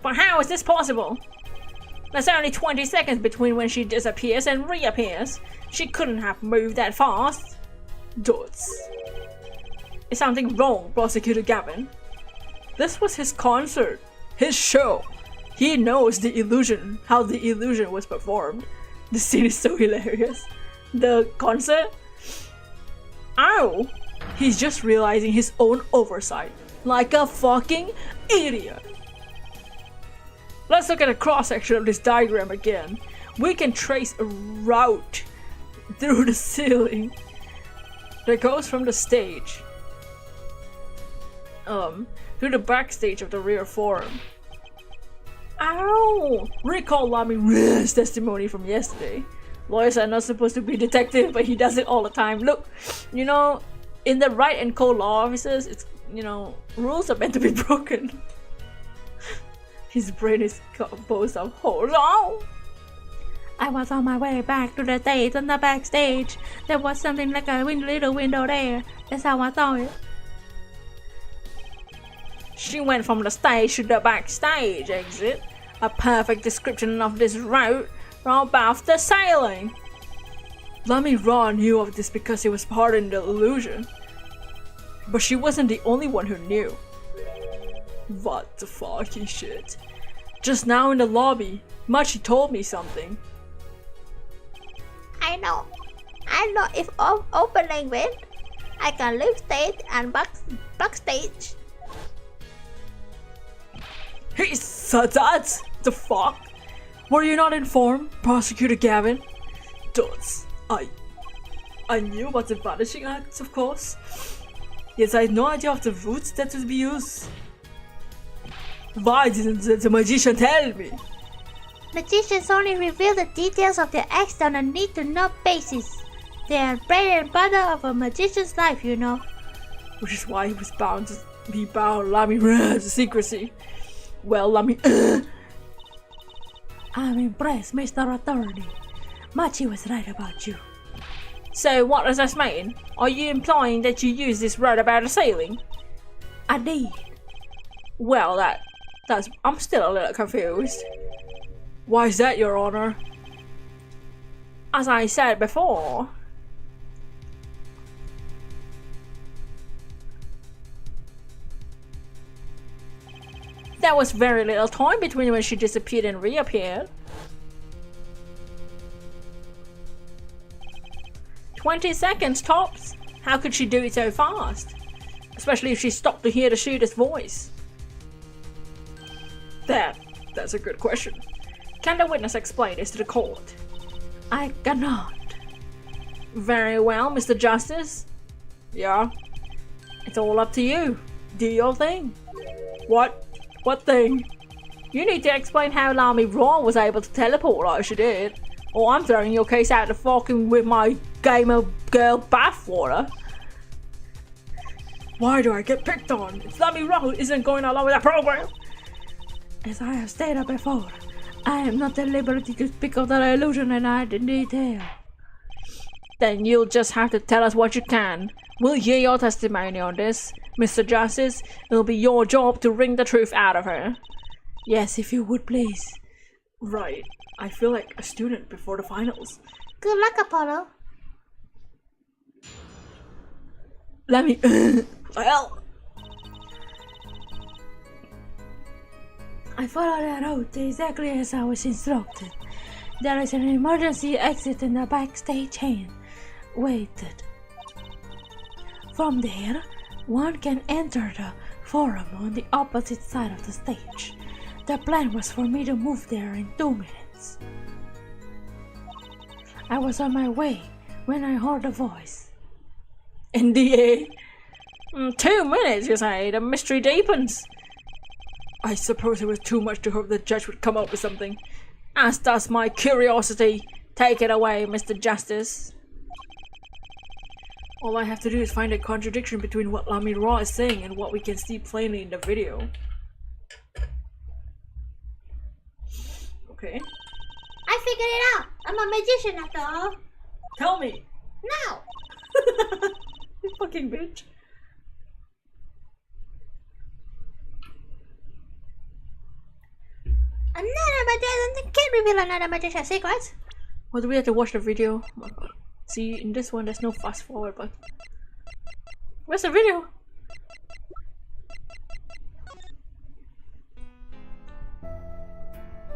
But how is this possible? There's only 20 seconds between when she disappears and reappears. She couldn't have moved that fast. Dots. Is something wrong, Prosecutor Gavin? This was his concert. His show. He knows the illusion, how the illusion was performed. The scene is so hilarious. The concert? Ow! He's just realizing his own oversight. Like a fucking idiot. Let's look at a cross-section of this diagram again. We can trace a route through the ceiling that goes from the stage through the backstage of the rear forum. Ow! Recall Lami Ra's testimony from yesterday. Lawyers are not supposed to be detective, but he does it all the time. Look, you know, in the right and cold law offices, it's, you know, rules are meant to be broken. His brain is composed of hold on. I was on my way back to the stage on the backstage. There was something like a little window there. That's how I saw it. She went from the stage to the backstage exit. A perfect description of this route from above the ceiling. Lami Ra knew of this because it was part in the illusion. But she wasn't the only one who knew. What the fucking shit. Just now in the lobby, Machi told me something. I know if open language, I can leave stage and backstage. He said that? The fuck? Were you not informed, Prosecutor Gavin? Dots. I knew about the vanishing acts, of course. Yet I had no idea of the routes that would be used. Why didn't the magician tell me? Magicians only reveal the details of their acts on a need-to-know basis. They are bread and butter of a magician's life, you know. Which is why he was bound to be bound Lami to secrecy. Well, Lami. I'm impressed, Mr. Attorney. Machi was right about you. So what does this mean? Are you implying that you used this route about the ceiling? I did. Well, that's. I'm still a little confused. Why is that, Your Honor? As I said before, there was very little time between when she disappeared and reappeared. 20 seconds tops. How could she do it so fast? Especially if she stopped to hear the shooter's voice. That's a good question. Can the witness explain this to the court? I cannot. Very well, Mr. Justice. Yeah? It's all up to you. Do your thing. What? What thing? You need to explain how Lami Ra was able to teleport like she did. Or I'm throwing your case out the fucking with my gamer girl bathwater. Why do I get picked on? It's Lami Ra who isn't going along with that program. As I have stated before, I am not at liberty to speak of the illusion and I in detail. Then you'll just have to tell us what you can. We'll hear your testimony on this. Mr. Justice, it'll be your job to wring the truth out of her. Yes, if you would please. Right. I feel like a student before the finals. Good luck, Apollo. Let me... well... I followed that route exactly as I was instructed. There is an emergency exit in the backstage and waited. From there, one can enter the forum on the opposite side of the stage. The plan was for me to move there in 2 minutes. I was on my way when I heard a voice. NDA. 2 minutes, you say? The mystery deepens. I suppose it was too much to hope the judge would come up with something. As does my curiosity. Take it away, Mr. Justice. All I have to do is find a contradiction between what Lamy Raw is saying and what we can see plainly in the video. Okay. I figured it out. I'm a magician after all. Tell me. No. You fucking bitch. Another magician can't reveal another magician's secrets. Well, do we have to watch the video? Oh my god. See, in this one, there's no fast forward button. Where's the video?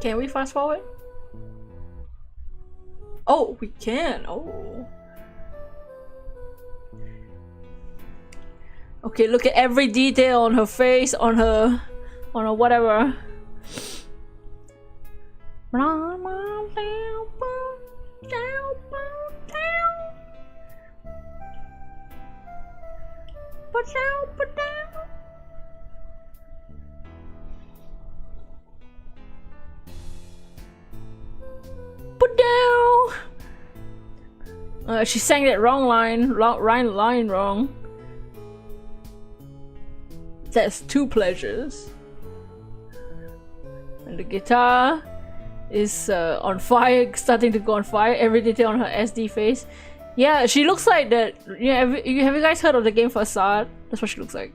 Can we fast forward? Oh, we can. Oh. Okay, look at every detail on her face, on her whatever. Put down. She sang that wrong line wrong. That's 2 pleasures. And the guitar is on fire, starting to go on fire. Every detail on her SD face. Yeah, she looks like that. Yeah, have you guys heard of the game Facade? That's what she looks like.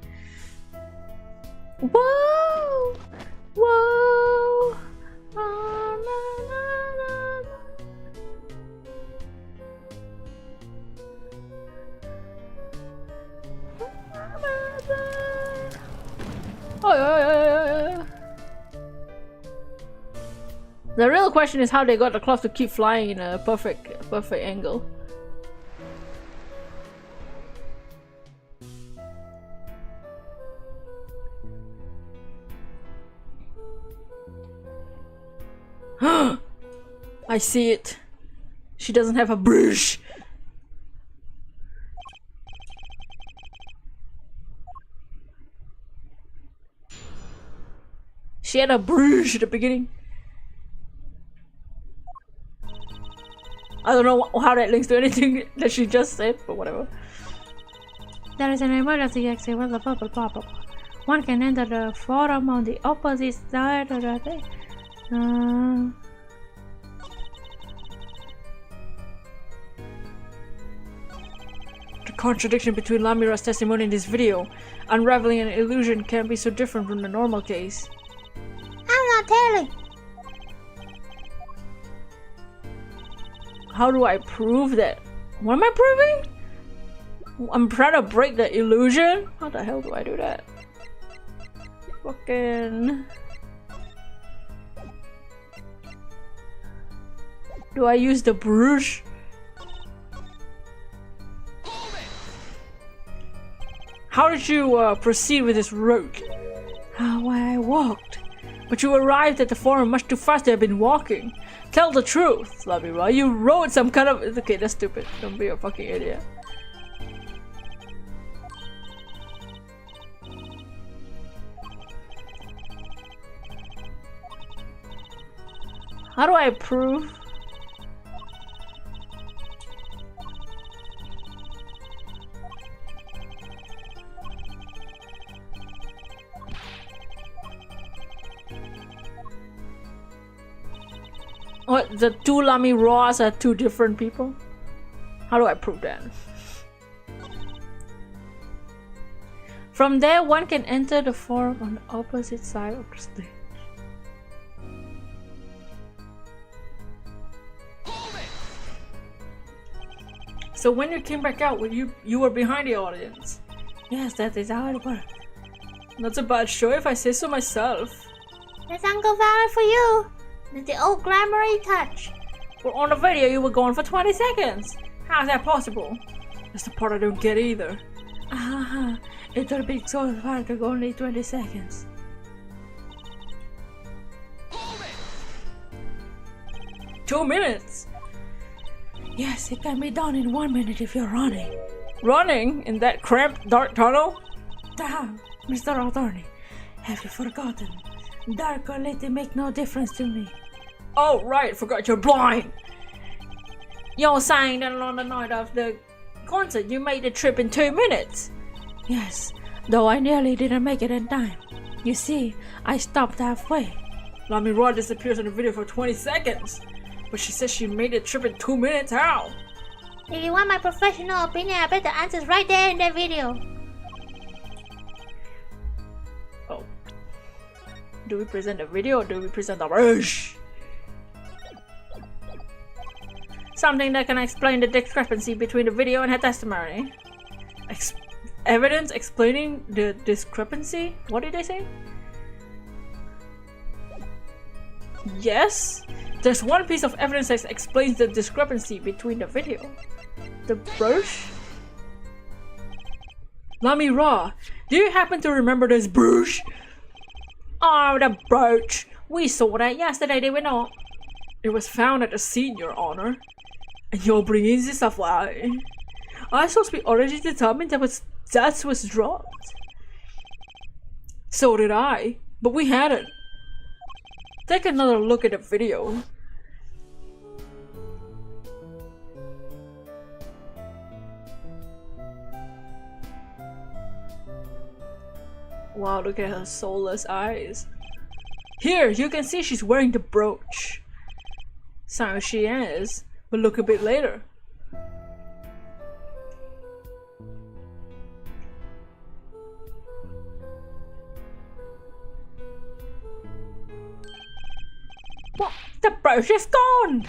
Whoa! Whoa! Oh, na, na, na. Oh. The real question is how they got the cloth to keep flying in a perfect angle. I see it. She doesn't have a brush. She had a brush at the beginning. I don't know how that links to anything that she just said, but whatever. There is an emergency exit with the purple pop-up. One can enter the forum on the opposite side of the thing. The contradiction between Lamira's testimony in this video, unraveling an illusion, can be so different from the normal case. I'm not telling. How do I prove that? What am I proving? I'm trying to break the illusion? How the hell do I do that? Fucking... Do I use the brush? How did you proceed with this route? How I walked. But you arrived at the forum much too fast to have been walking. Tell the truth, Lamira. You rode some kind of... Okay, that's stupid. Don't be a fucking idiot. How do I prove? What, the 2 Lamy Raws are 2 different people? How do I prove that? From there, one can enter the forum on the opposite side of the stage. So when you came back out, you were behind the audience? Yes, that is how it worked. That's a bad show if I say so myself. That's Uncle Valor for you. With the old glamoury touch. Well, on the video you were gone for 20 seconds. How's that possible? That's the part I don't get either. It'll be so far to go only 20 seconds. 2 minutes? Yes, it can be done in 1 minute if you're running. Running in that cramped dark tunnel? Damn, Mr. Attorney, have you forgotten? Dark or light make no difference to me. Oh right, forgot you're blind. You're saying that on the night of the concert you made the trip in 2 minutes? Yes, though I nearly didn't make it in time. You see, I stopped halfway. Lami Raw disappears in the video for 20 seconds. But she says she made the trip in 2 minutes. How? If you want my professional opinion, I bet the answer's right there in that video. Oh. Do we present the video or do we present the rush? Something that can explain the discrepancy between the video and her testimony. Evidence explaining the discrepancy? What did they say? Yes? There's one piece of evidence that explains the discrepancy between the video. The brooch? Lami Ra, do you happen to remember this brooch? Oh, the brooch. We saw that yesterday, did we not? It was found at the scene, Your Honor. And you're bringing this away. I thought we already determined that was dropped. So did I, but we hadn't. Take another look at the video. Wow, look at her soulless eyes. Here, you can see she's wearing the brooch. So she is, but look a bit later. What? The brooch is gone!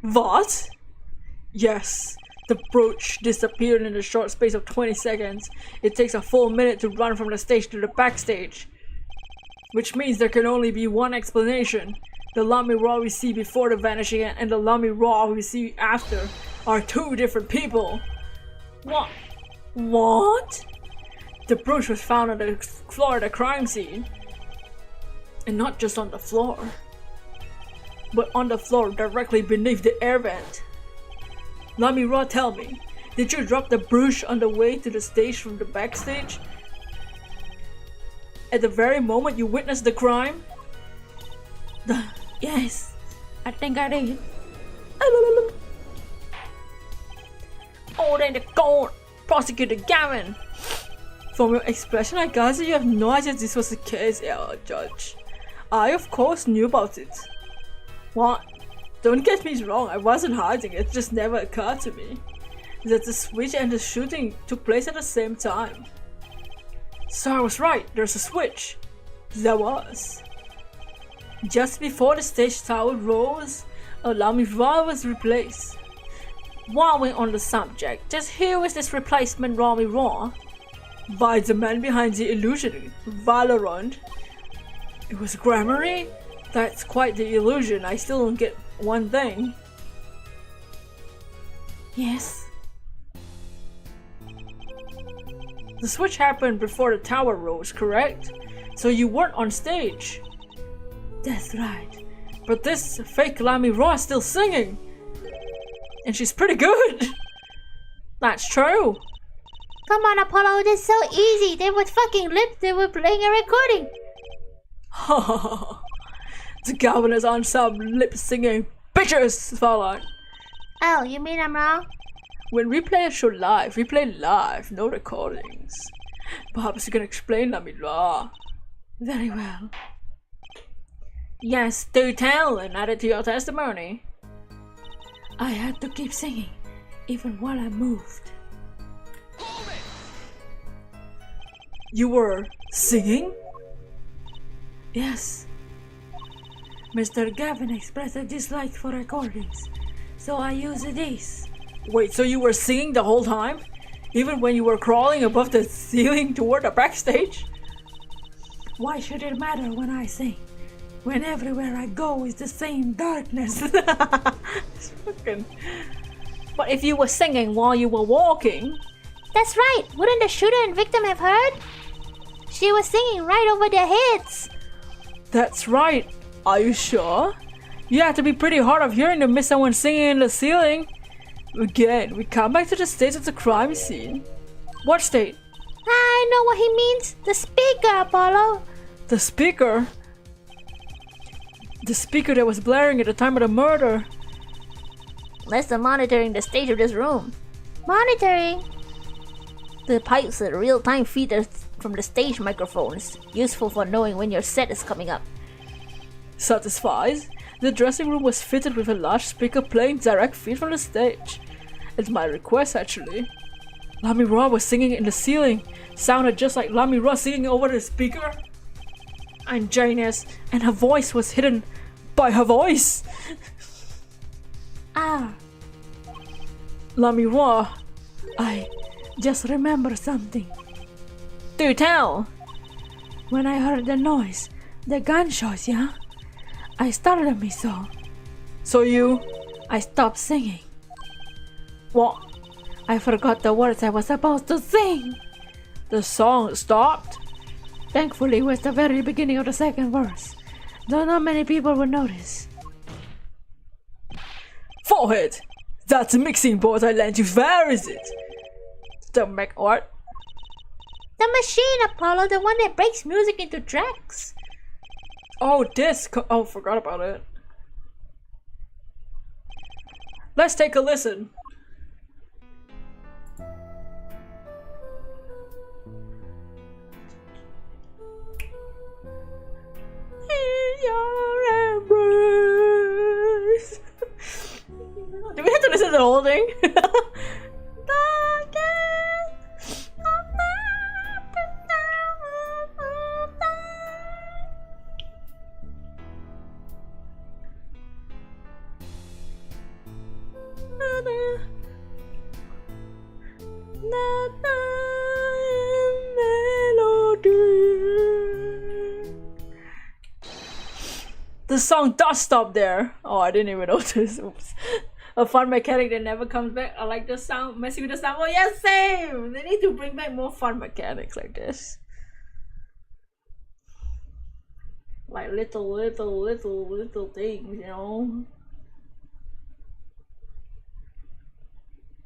What? Yes, the brooch disappeared in a short space of 20 seconds. It takes a full minute to run from the stage to the backstage. Which means there can only be one explanation. The Lami Raw we see before the vanishing and the Lami Raw we see after are two different people. What? What? The brooch was found on the floor of the crime scene. And not just on the floor, but on the floor directly beneath the air vent. Lami Raw, tell me, did you drop the brooch on the way to the stage from the backstage? At the very moment you witnessed the crime? Yes, I think I did. Oh, then the court! Prosecutor Gavin! From your expression, I gather you have no idea this was the case, Judge. I, of course, knew about it. What? Don't get me wrong, I wasn't hiding, it just never occurred to me that the switch and the shooting took place at the same time. So I was right, there's a switch. There was. Just before the stage tower rose, a Lami Raw was replaced. While we're on the subject, just who is this replacement Lami Raw? By the man behind the illusion, Valorant. It was Grammary? That's quite the illusion, I still don't get one thing. Yes. The switch happened before the tower rose, correct? So you weren't on stage. That's right. But this fake Lami Raw is still singing. And she's pretty good. That's true. Come on, Apollo, this is so easy. They were playing a recording. The governor's on some lip singing bitches, Fallout. Oh, you mean I'm wrong? When we play a show live, we play live, no recordings. Perhaps you can explain Lami Raw. Very well. Yes, do tell and add it to your testimony. I had to keep singing, even while I moved. You were singing? Yes. Mr. Gavin expressed a dislike for recordings, so I used this. Wait, so you were singing the whole time? Even when you were crawling above the ceiling toward the backstage? Why should it matter when I sing? when everywhere I go is the same darkness. But if you were singing while you were walking... That's right! Wouldn't the shooter and victim have heard? She was singing right over their heads! That's right. Are you sure? You have to be pretty hard of hearing to miss someone singing in the ceiling. Again, we come back to the stage of the crime scene. What state? I know what he means! The speaker, Apollo! The speaker? The speaker that was blaring at the time of the murder. That's the monitoring the stage of this room. Monitoring? The pipes are real-time feeders from the stage microphones, useful for knowing when your set is coming up. Satisfies? The dressing room was fitted with a large speaker playing direct feed from the stage. At my request, actually. Lamy Ra was singing in the ceiling. Sounded just like Lamy Ra singing over the speaker. And Janus, and her voice was hidden by her voice. Lamy Ra, I just remember something. do tell. When I heard the noise, the gunshots, yeah? I startled me so. So I stopped singing. what? I forgot the words I was supposed to sing. The song stopped? Thankfully, it was the very beginning of the second verse, though not many people would notice. Forehead! That's a mixing board I lent you. Where is it? The Mac what? The machine, Apollo, the one that breaks music into tracks. Oh, disc. Oh, forgot about it. Let's take a listen. In your embrace. Do we have to listen to the whole thing? The song does stop there. Oh, I didn't even notice. Oops. A fun mechanic that never comes back. I like the sound, messing with the sound. Oh yeah, same! They need to bring back more fun mechanics like this. Like little things, you know?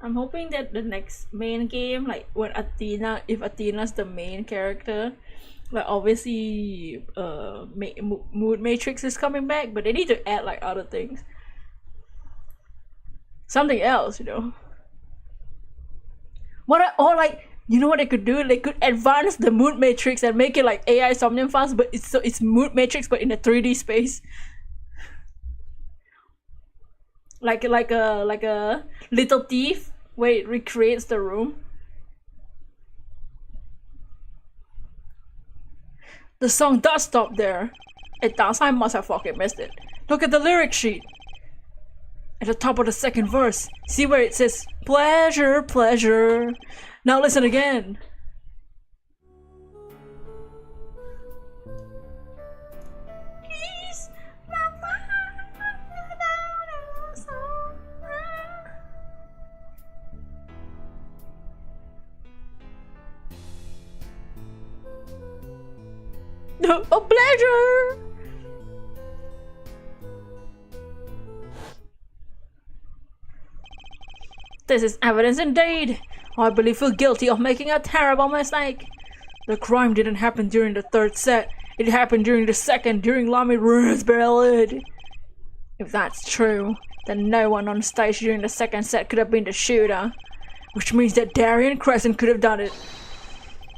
I'm hoping that the next main game, like when if Athena's the main character, like obviously Mood Matrix is coming back, but they need to add like other things. Something else, you know. Or like, you know what they could do? They could advance the Mood Matrix and make it like AI Somnium Fast, but it's Mood Matrix but in a 3D space. Like a little thief where it recreates the room. The song does stop there. It does. I must have fucking missed it. Look at the lyric sheet. At the top of the second verse, see where it says pleasure, pleasure. Now listen again. A pleasure. This is evidence indeed. I believe you're guilty of making a terrible mistake. The crime didn't happen during the third set. It happened during the second, during Lamy Ra's ballad. If that's true, then no one on stage during the second set could have been the shooter. Which means that Darian Crescent could have done it.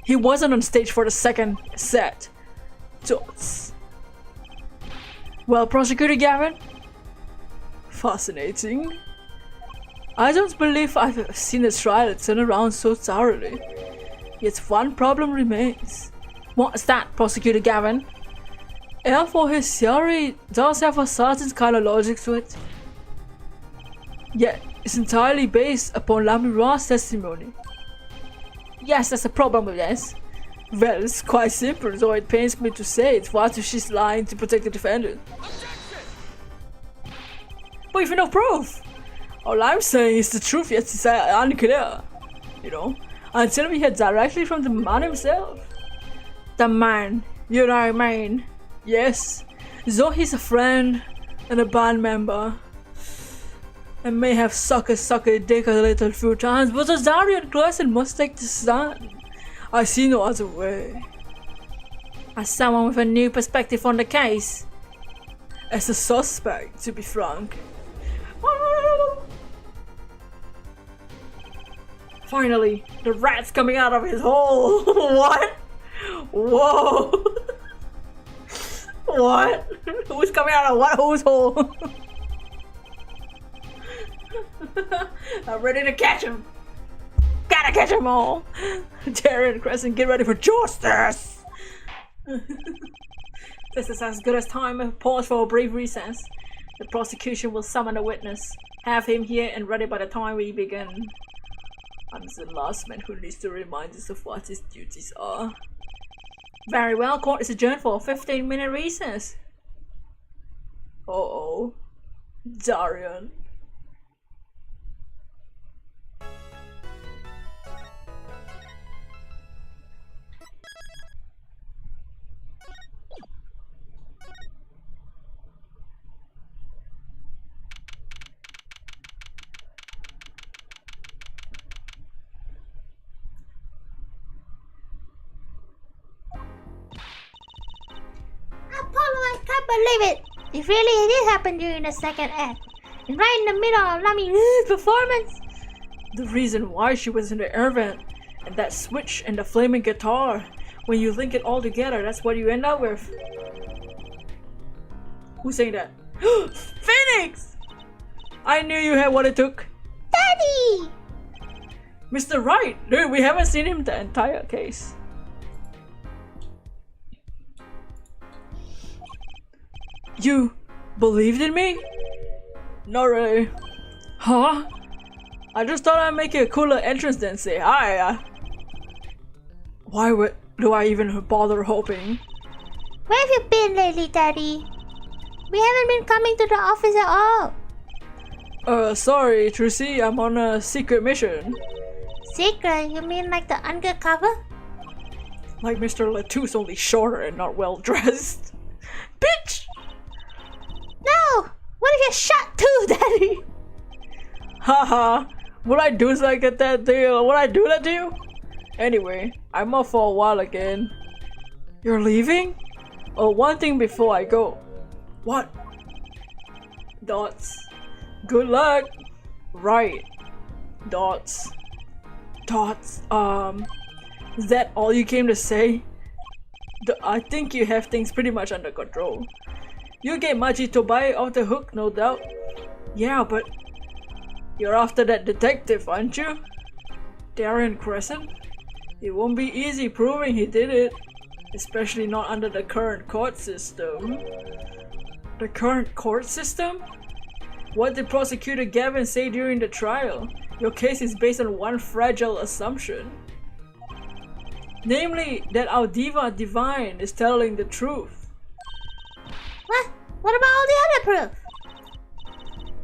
He wasn't on stage for the second set. Dots. Well, Prosecutor Gavin? Fascinating. I don't believe I've seen a trial turn around so thoroughly. Yet one problem remains. What's that, Prosecutor Gavin? For his theory does have a certain kind of logic to it. Yet it's entirely based upon Lamy Ra's testimony. Yes, there's a problem with this. Well, it's quite simple, though it pains me to say it. What if she's lying to protect the defendant? But you've no proof! All I'm saying is the truth, yet it's unclear. You know? Until we hear directly from the man himself. The man, you know what I mean? Yes. Though he's a friend and a band member, and may have sucked a dick a little few times, but the Darian Clausen must take the stand. I see no other way. As someone with a new perspective on the case. As a suspect, to be frank. Finally, the rat's coming out of his hole. What? Whoa. What? Who's coming out of what whose hole? I'm ready to catch him. Gotta catch them all. Terry and Crescent, get ready for justice. This is as good as time. Pause for a brief recess. The prosecution will summon a witness. Have him here and ready by the time we begin. I'm the last man who needs to remind us of what his duties are. Very well, court is adjourned for a 15-minute recess. Uh-oh. Darian. Apollo, I can't believe it! It really did happen during the second act. And right in the middle of Lami's performance. The reason why she was in the air vent, and that switch and the flaming guitar. When you link it all together, that's what you end up with. Who's saying that? Phoenix! I knew you had what it took. Daddy! Mr. Wright! Dude, we haven't seen him the entire case. You believed in me? Not really. Huh? I just thought I'd make a cooler entrance than say hi. Why do I even bother hoping? Where have you been lately, Daddy? We haven't been coming to the office at all. Sorry, Trucy, I'm on a secret mission. Secret? You mean like the undercover? Like Mr. Latou's, only shorter and not well dressed. Bitch! No! What if you're shot too, Daddy? Haha, would I do like that deal? Would I do that to you? Anyway, I'm off for a while again. You're leaving? Oh, one thing before I go. What? Dots. Good luck. Right. Dots. Dots. Is that all you came to say? I think you have things pretty much under control. You get Maji Tobai off the hook, no doubt. Yeah, but you're after that detective, aren't you? Darren Crescent? It won't be easy proving he did it. Especially not under the current court system. The current court system? What did Prosecutor Gavin say during the trial? Your case is based on one fragile assumption. Namely, that our diva divine is telling the truth. What? What about all the other proof?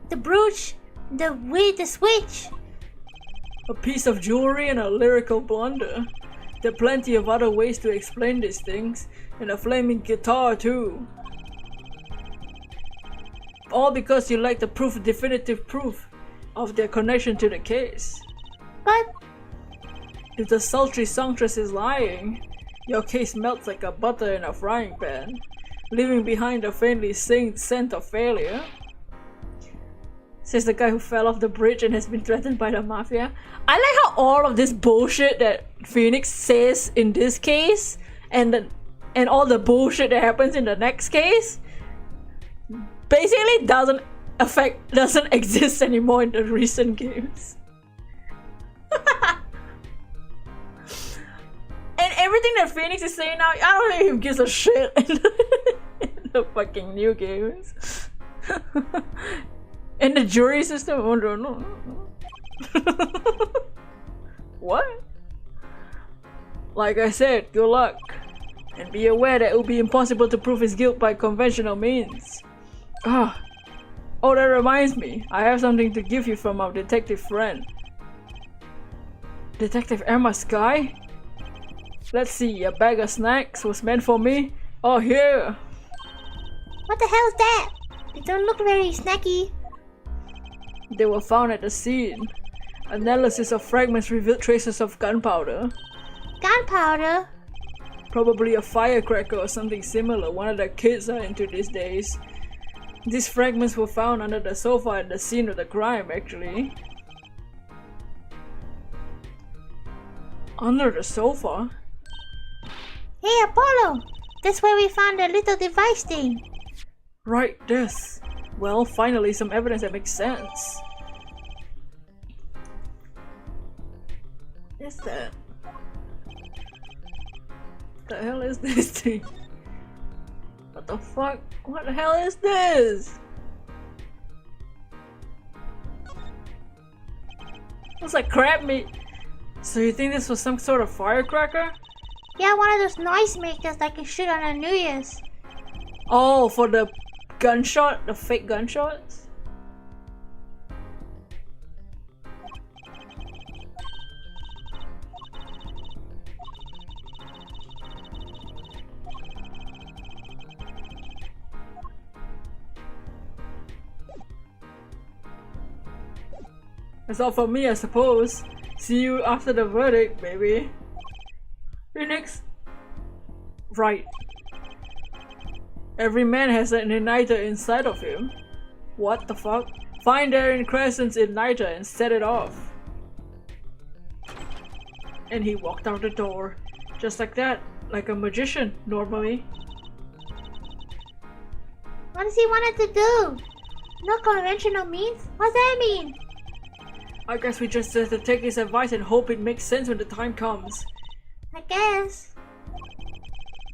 The brooch, the switch. A piece of jewelry and a lyrical blunder. There are plenty of other ways to explain these things, and a flaming guitar too. All because you lack the definitive proof of their connection to the case. But if the sultry songstress is lying, your case melts like a butter in a frying pan, leaving behind a faintly scent of failure. Says the guy who fell off the bridge and has been threatened by the mafia. I like how all of this bullshit that Phoenix says in this case and all the bullshit that happens in the next case basically doesn't exist anymore in the recent games. And everything that Phoenix is saying now, I don't think he gives a shit in the fucking new games. And the jury system, oh no. What? Like I said, good luck. And be aware that it will be impossible to prove his guilt by conventional means. Ah. Oh, that reminds me. I have something to give you from our detective friend. Detective Emma Sky? Let's see, a bag of snacks was meant for me. Oh, here. What the hell is that? They don't look very snacky. They were found at the scene. Analysis of fragments revealed traces of gunpowder. Gunpowder? Probably a firecracker or something similar. One of the kids are into these days. These fragments were found under the sofa at the scene of the crime, actually. Under the sofa? Hey Apollo! That's where we found the little device thing. Right, this. Well, finally some evidence that makes sense. What's that? What the hell is this thing? What the fuck? What the hell is this? Looks like crab meat. So you think this was some sort of firecracker? Yeah, one of those noisemakers that can shoot on a New Year's. Oh, for the gunshot? The fake gunshots? That's all for me, I suppose. See you after the verdict, baby. Phoenix. Right. Every man has an igniter inside of him. What the fuck? Find Darren Crescent's igniter and set it off. And he walked out the door. Just like that. Like a magician, normally. What does he want it to do? No conventional means? What's that mean? I guess we just have to take his advice and hope it makes sense when the time comes. I guess.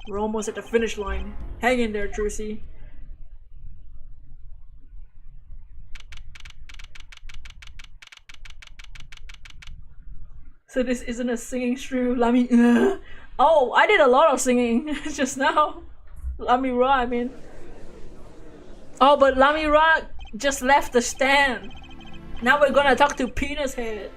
We're almost at the finish line. Hang in there, Trucy. So this isn't a singing stream, Lami. Oh, I did a lot of singing just now. Lami Ra, I mean. Oh, but Lami Ra just left the stand. Now we're gonna talk to Penis Head.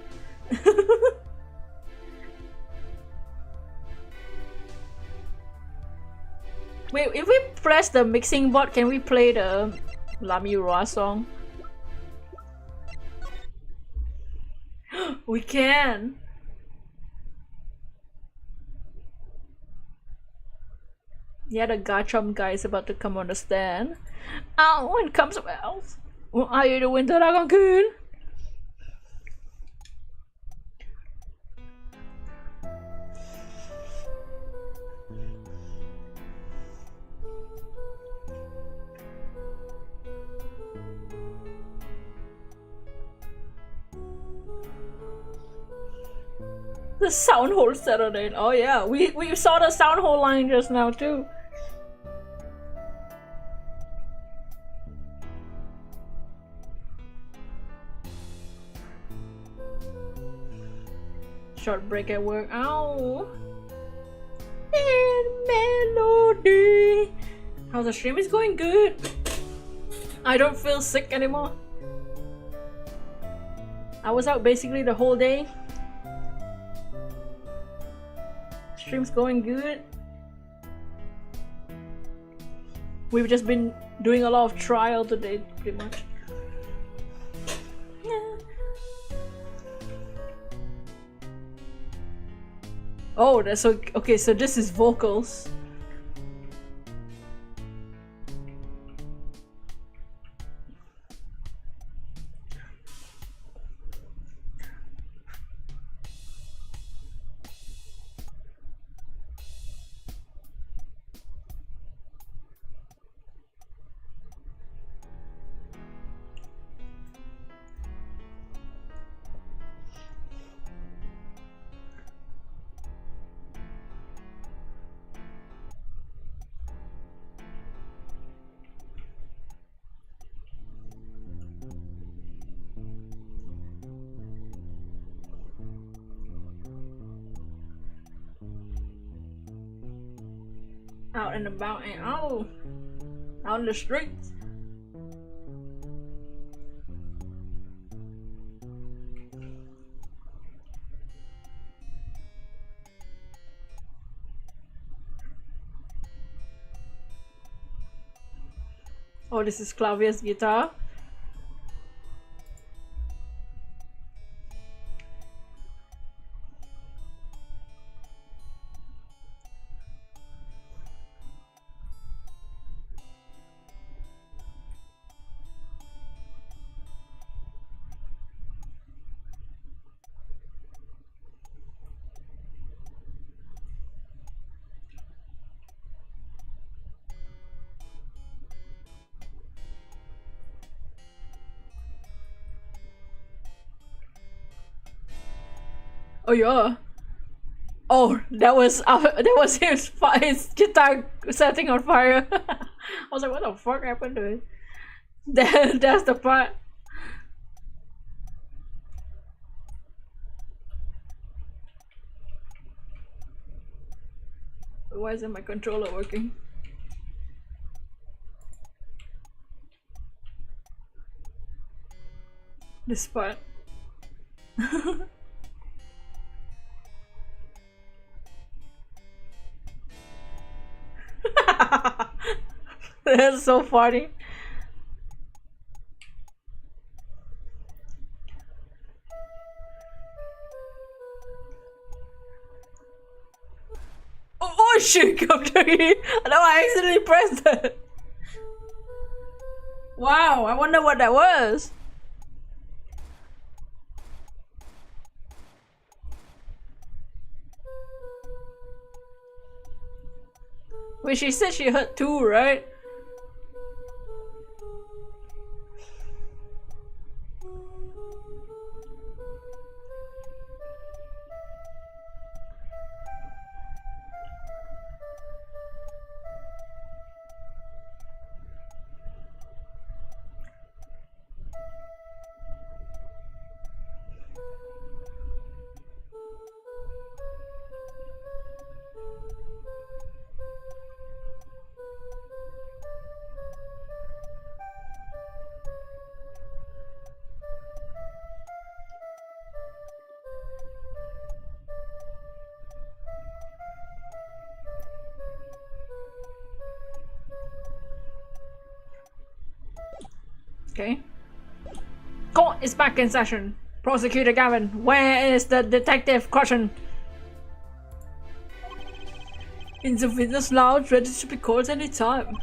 Wait, if we press the mixing board, can we play the Lami Ra song? We can! Yeah, the Garchomp guy is about to come on the stand. Oh, when comes well. What are you doing, Dragon Kun? The sound hole Saturday. Oh yeah, we saw the sound hole line just now too. Short break at work. Ow. And melody. How's the stream? Is going good. I don't feel sick anymore. I was out basically the whole day. Stream's going good. We've just been doing a lot of trial today, pretty much. Oh, that's okay. So this is vocals. Out and about and out in the streets. Oh, this is Clavia's guitar. Oh yeah. Oh, that was his guitar setting on fire. I was like, what the fuck happened to it? That's the part. Why isn't my controller working? This part. That's so funny. Oh shit, Captain! No, I accidentally pressed it. Wow, I wonder what that was. Wait, she said she heard two, right? Okay. Court is back in session. Prosecutor Gavin, where is the detective Caution? In the witness lounge, ready to be called any time.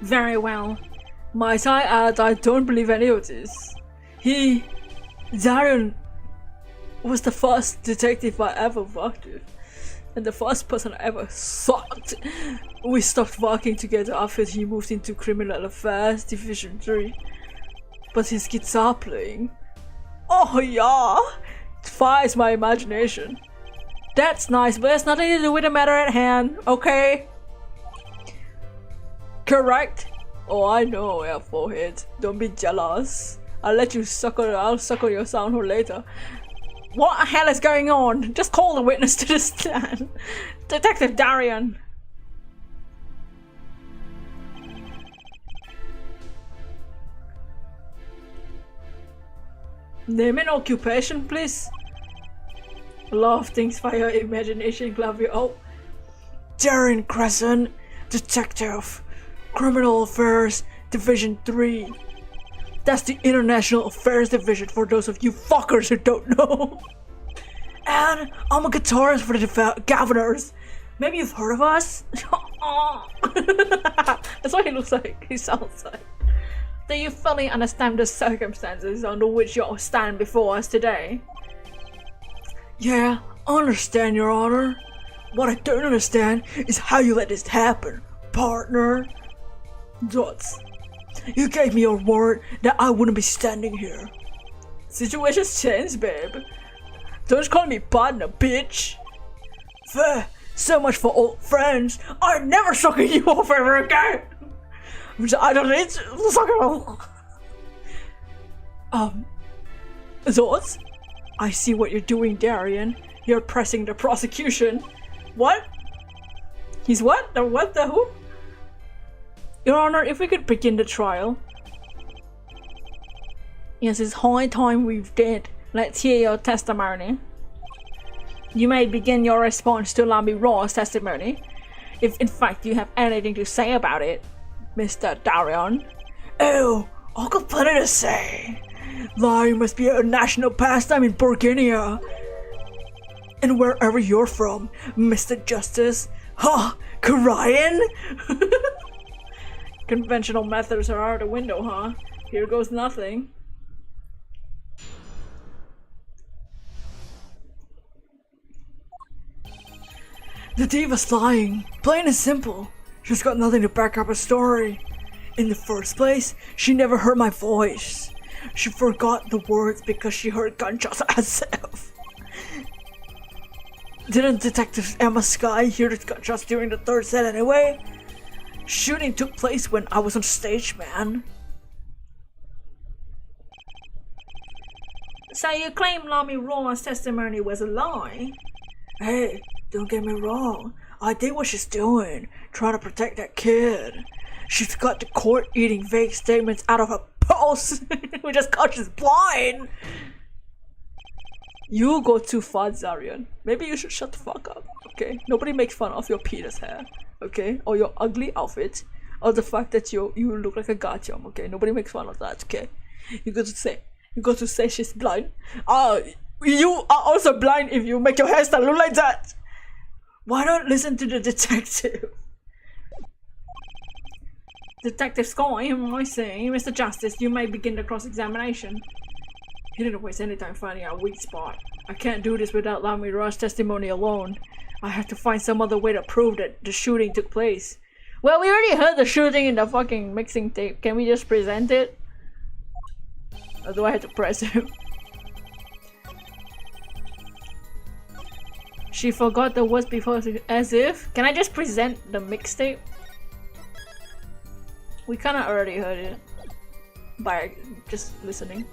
Very well. Might I add, I don't believe any of this. Darian, was the first detective I ever worked with. And the first person I ever sucked. We stopped working together after he moved into Criminal Affairs Division 3. But his guitar playing, oh yeah, it fires my imagination. That's nice, but it's nothing to do with the matter at hand, okay? Correct? Oh, I know, yeah, forehead. Don't be jealous. I'll suckle your soundhole later. What the hell is going on? Just call the witness to the stand. Detective Darian. Name and occupation, please. A lot of things for your imagination, Clavia. Oh, Darren Crescent, Detective, Criminal Affairs Division 3. That's the International Affairs Division for those of you fuckers who don't know. And I'm a guitarist for the Governors. Maybe you've heard of us? That's what he looks like. He sounds like. Do you fully understand the circumstances under which you stand before us today? Yeah, I understand, Your Honor. What I don't understand is how you let this happen, partner. Dots, you gave me your word that I wouldn't be standing here. Situations change, babe. Don't call me partner, bitch. Fair, so much for old friends. I'm never sucking you off ever again. I don't need to suck it off. Zots? I see what you're doing, Darian. You're pressing the prosecution. What? He's what? The what? The who? Your Honor, if we could begin the trial. Yes, it's high time we've did. Let's hear your testimony. You may begin your response to Lamy Raw's testimony, if in fact you have anything to say about it, Mr. Darion. Oh, I've got plenty to say. Lying must be a national pastime in Burguinia. And wherever you're from, Mr. Justice. Ha! Crying? Conventional methods are out the window, huh? Here goes nothing. The diva's lying, plain and simple. She's got nothing to back up her story. In the first place, she never heard my voice. She forgot the words because she heard gunshots herself. Didn't Detective Emma Sky hear the gunshots during the third set anyway? Shooting took place when I was on stage, man. So you claim Lamy Raw's testimony was a lie? Hey, don't get me wrong. I did what she's doing, trying to protect that kid. She's got the court eating vague statements out of her pulse, which is cause she's blind. You go too far, Zarian. Maybe you should shut the fuck up, okay? Nobody makes fun of your penis hair, okay? Or your ugly outfit, or the fact that you look like a gacham, okay? Nobody makes fun of that, okay? You go to say she's blind. You are also blind if you make your hairstyle look like that. Why not listen to the detective? Detective Sky, I say, Mr. Justice, you may begin the cross-examination. He didn't waste any time finding our weak spot. I can't do this without Lamy Raw's testimony alone. I have to find some other way to prove that the shooting took place. Well, we already heard the shooting in the fucking mixing tape. Can we just present it? Or do I have to press him? She forgot the words before, as if. Can I just present the mixtape? We kinda already heard it by just listening.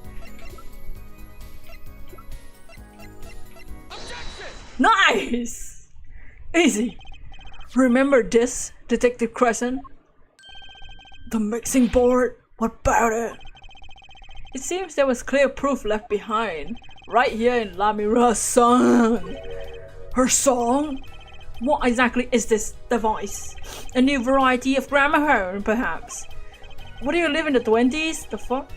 Nice! Easy. Remember this, Detective Crescent? The mixing board? What about it? It seems there was clear proof left behind, right here in Lamy Raw's song. Her song? What exactly is this device? A new variety of gramophone, perhaps? What do you live in the 20s? The fuck?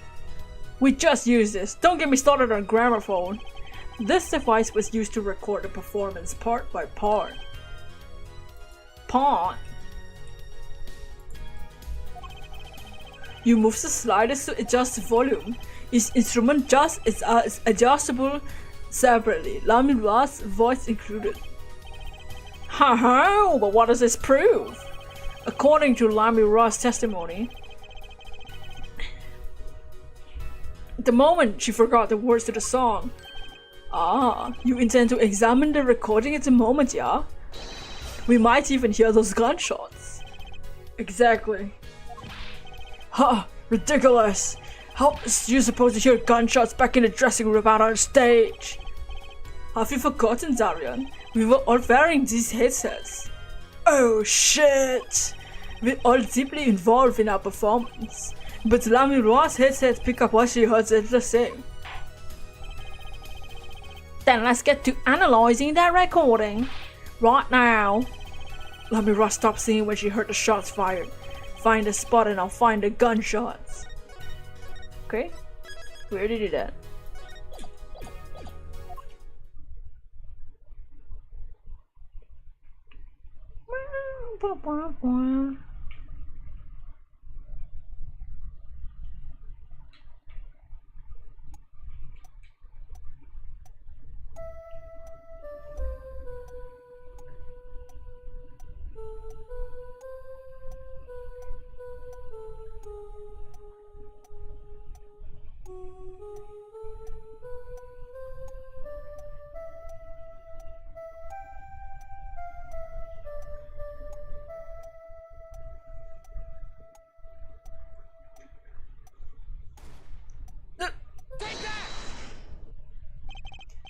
We just used this. Don't get me started on gramophone. This device was used to record the performance part by part. You move the sliders to adjust the volume. Each instrument just is adjustable separately, Lamy Raw's voice included. Haha, but what does this prove? According to Lamy Raw's testimony, the moment she forgot the words to the song. Ah, you intend to examine the recording at the moment, yeah? We might even hear those gunshots. Exactly. Ha! Ridiculous! How is you supposed to hear gunshots back in the dressing room out on stage? Have you forgotten, Darian? We were all wearing these headsets. Oh shit! We're all deeply involved in our performance, but Lamy Raw's headsets pick up what she heard at the same. Then let's get to analyzing that recording. Right now. Lamy Raw stopped singing when she heard the shots fired. Find the spot and I'll find the gunshots. Okay, we already did that.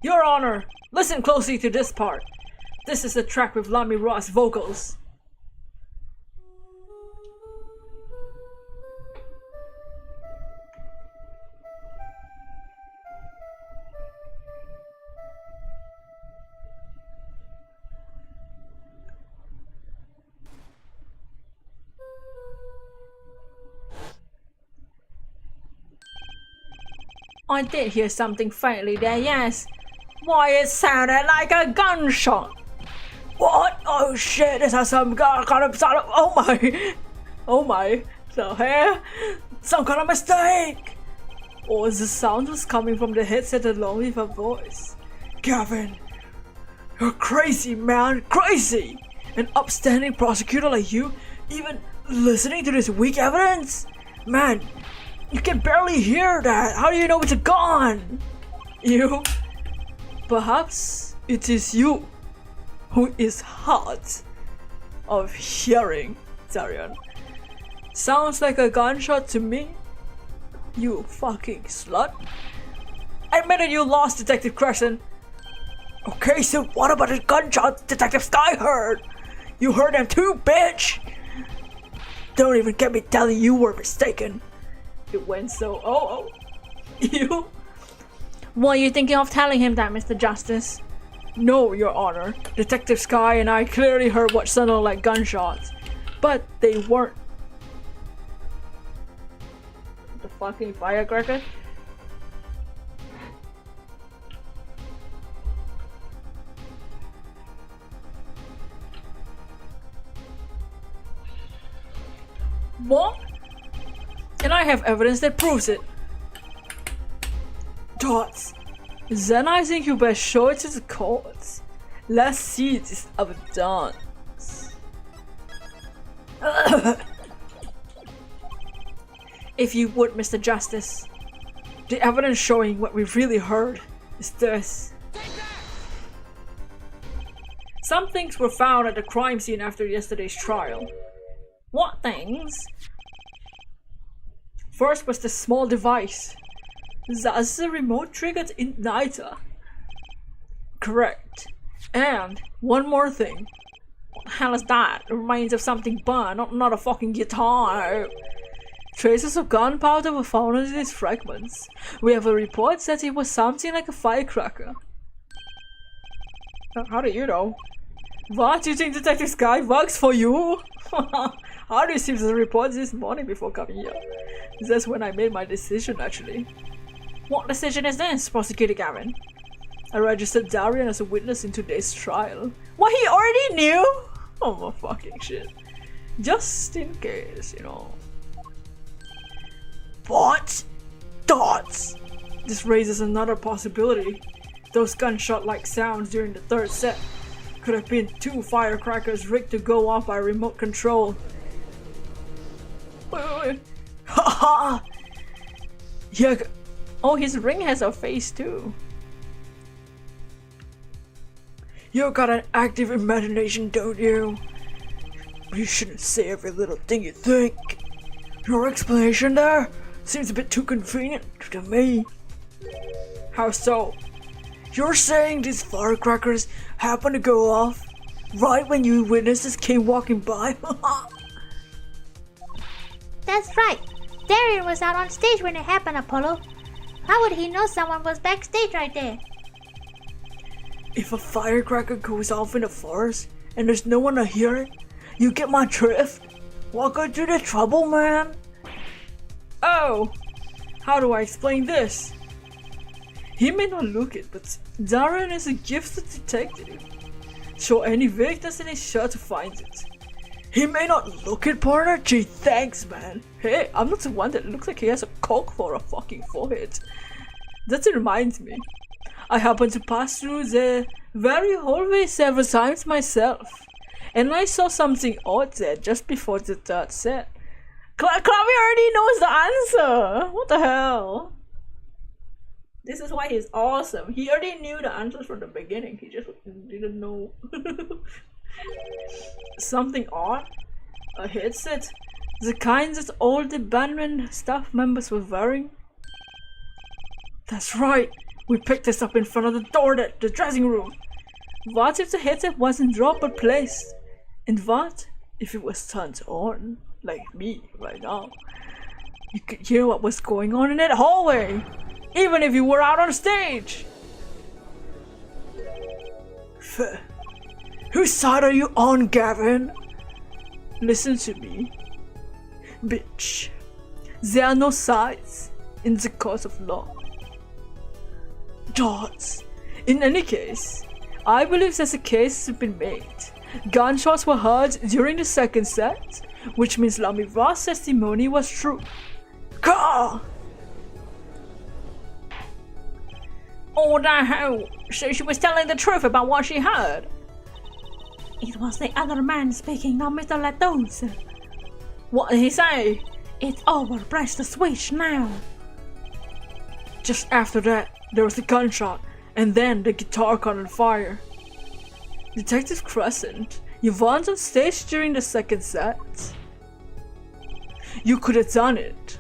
Your Honor, listen closely to this part. This is the track with Lamy Raw's vocals. I did hear something faintly there, yes. Why, it sounded like a gunshot. What? Oh shit, is that some kind of oh my. Oh my. The hell? Some kind of mistake. Or the sound was coming from the headset along with her voice. Gavin, you're crazy, man, crazy! An upstanding prosecutor like you, even listening to this weak evidence? Man, you can barely hear that. How do you know it's a gun? You? Perhaps it is you who is hard of hearing, Darian. Sounds like a gunshot to me. You fucking slut. Admitted you lost, Detective Crescent. Okay, so what about the gunshots Detective Sky heard? You heard them too, bitch! Don't even get me telling you were mistaken. It went so You? Were you thinking of telling him that, Mr. Justice? No, Your Honor. Detective Sky and I clearly heard what sounded like gunshots. But they weren't. The fucking firecracker? What? And I have evidence that proves it. Dots. Then I think you best show it to the courts. Let's see this evidence. If you would, Mr. Justice. The evidence showing what we really heard is this. Some things were found at the crime scene after yesterday's trial. What things? First was the small device. That's the remote triggered igniter. Correct. And one more thing. What the hell is that? The remains of something burned, not a fucking guitar. Traces of gunpowder were found in these fragments. We have a report that it was something like a firecracker. How do you know? What? You think Detective Sky works for you? I received the report this morning before coming here. That's when I made my decision, actually. What decision is this, Prosecutor Gavin? I registered Darian as a witness in today's trial. What, he already knew? Oh my fucking shit. Just in case, you know. What? Dots! This raises another possibility. Those gunshot-like sounds during the third set could have been two firecrackers rigged to go off by remote control. Wait. Haha! Yeah. Oh, his ring has a face too. You got an active imagination, don't you? You shouldn't say every little thing you think. Your explanation there seems a bit too convenient to me. How so? You're saying these firecrackers happened to go off right when you witnesses came walking by? That's right. Darian was out on stage when it happened, Apollo. How would he know someone was backstage right there? If a firecracker goes off in the forest and there's no one to hear it, you get my drift? Walk her through the trouble, man. Oh, how do I explain this? He may not look it, but Darian is a gifted detective. Show any weakness and he's sure to find it. He may not look it, partner. Gee, thanks, man. Hey, I'm not the one that looks like he has a cock for a fucking forehead. That reminds me. I happened to pass through the very hallway several times myself. And I saw something odd there just before the third set. Chloe already knows the answer! What the hell? This is why he's awesome. He already knew the answers from the beginning. He just didn't know. Something odd? A headset? The kind that all the bandman staff members were wearing? That's right! We picked this up in front of the door at the dressing room. What if the headset wasn't dropped but placed? And what if it was turned on? Like me right now. You could hear what was going on in that hallway, even if you were out on stage. Whose side are you on, Gavin? Listen to me, bitch. There are no sides in the court of law. Dots. In any case, I believe that a case has been made. Gunshots were heard during the second set, which means Lamira's testimony was true. Gah! Oh no! So she was telling the truth about what she heard? It was the other man speaking, not Mr. Latos. What did he say? It's over, press the switch now. Just after that, there was a gunshot, and then the guitar caught on fire. Detective Crescent, you weren't on stage during the second set. You could have done it.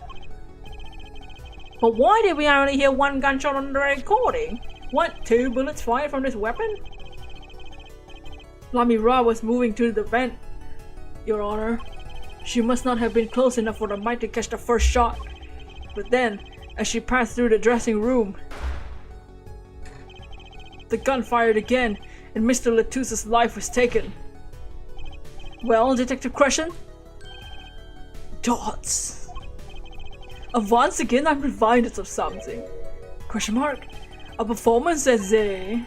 But why did we only hear one gunshot on the recording? What, 2 bullets fired from this weapon? Lamira was moving to the vent, Your Honor. She must not have been close enough for the mic to catch the first shot. But then, as she passed through the dressing room, the gun fired again, and Mr. Latus's life was taken. Well, Detective Crescent? Dots. Once again, I'm reminded of something. Question mark? A performance as a...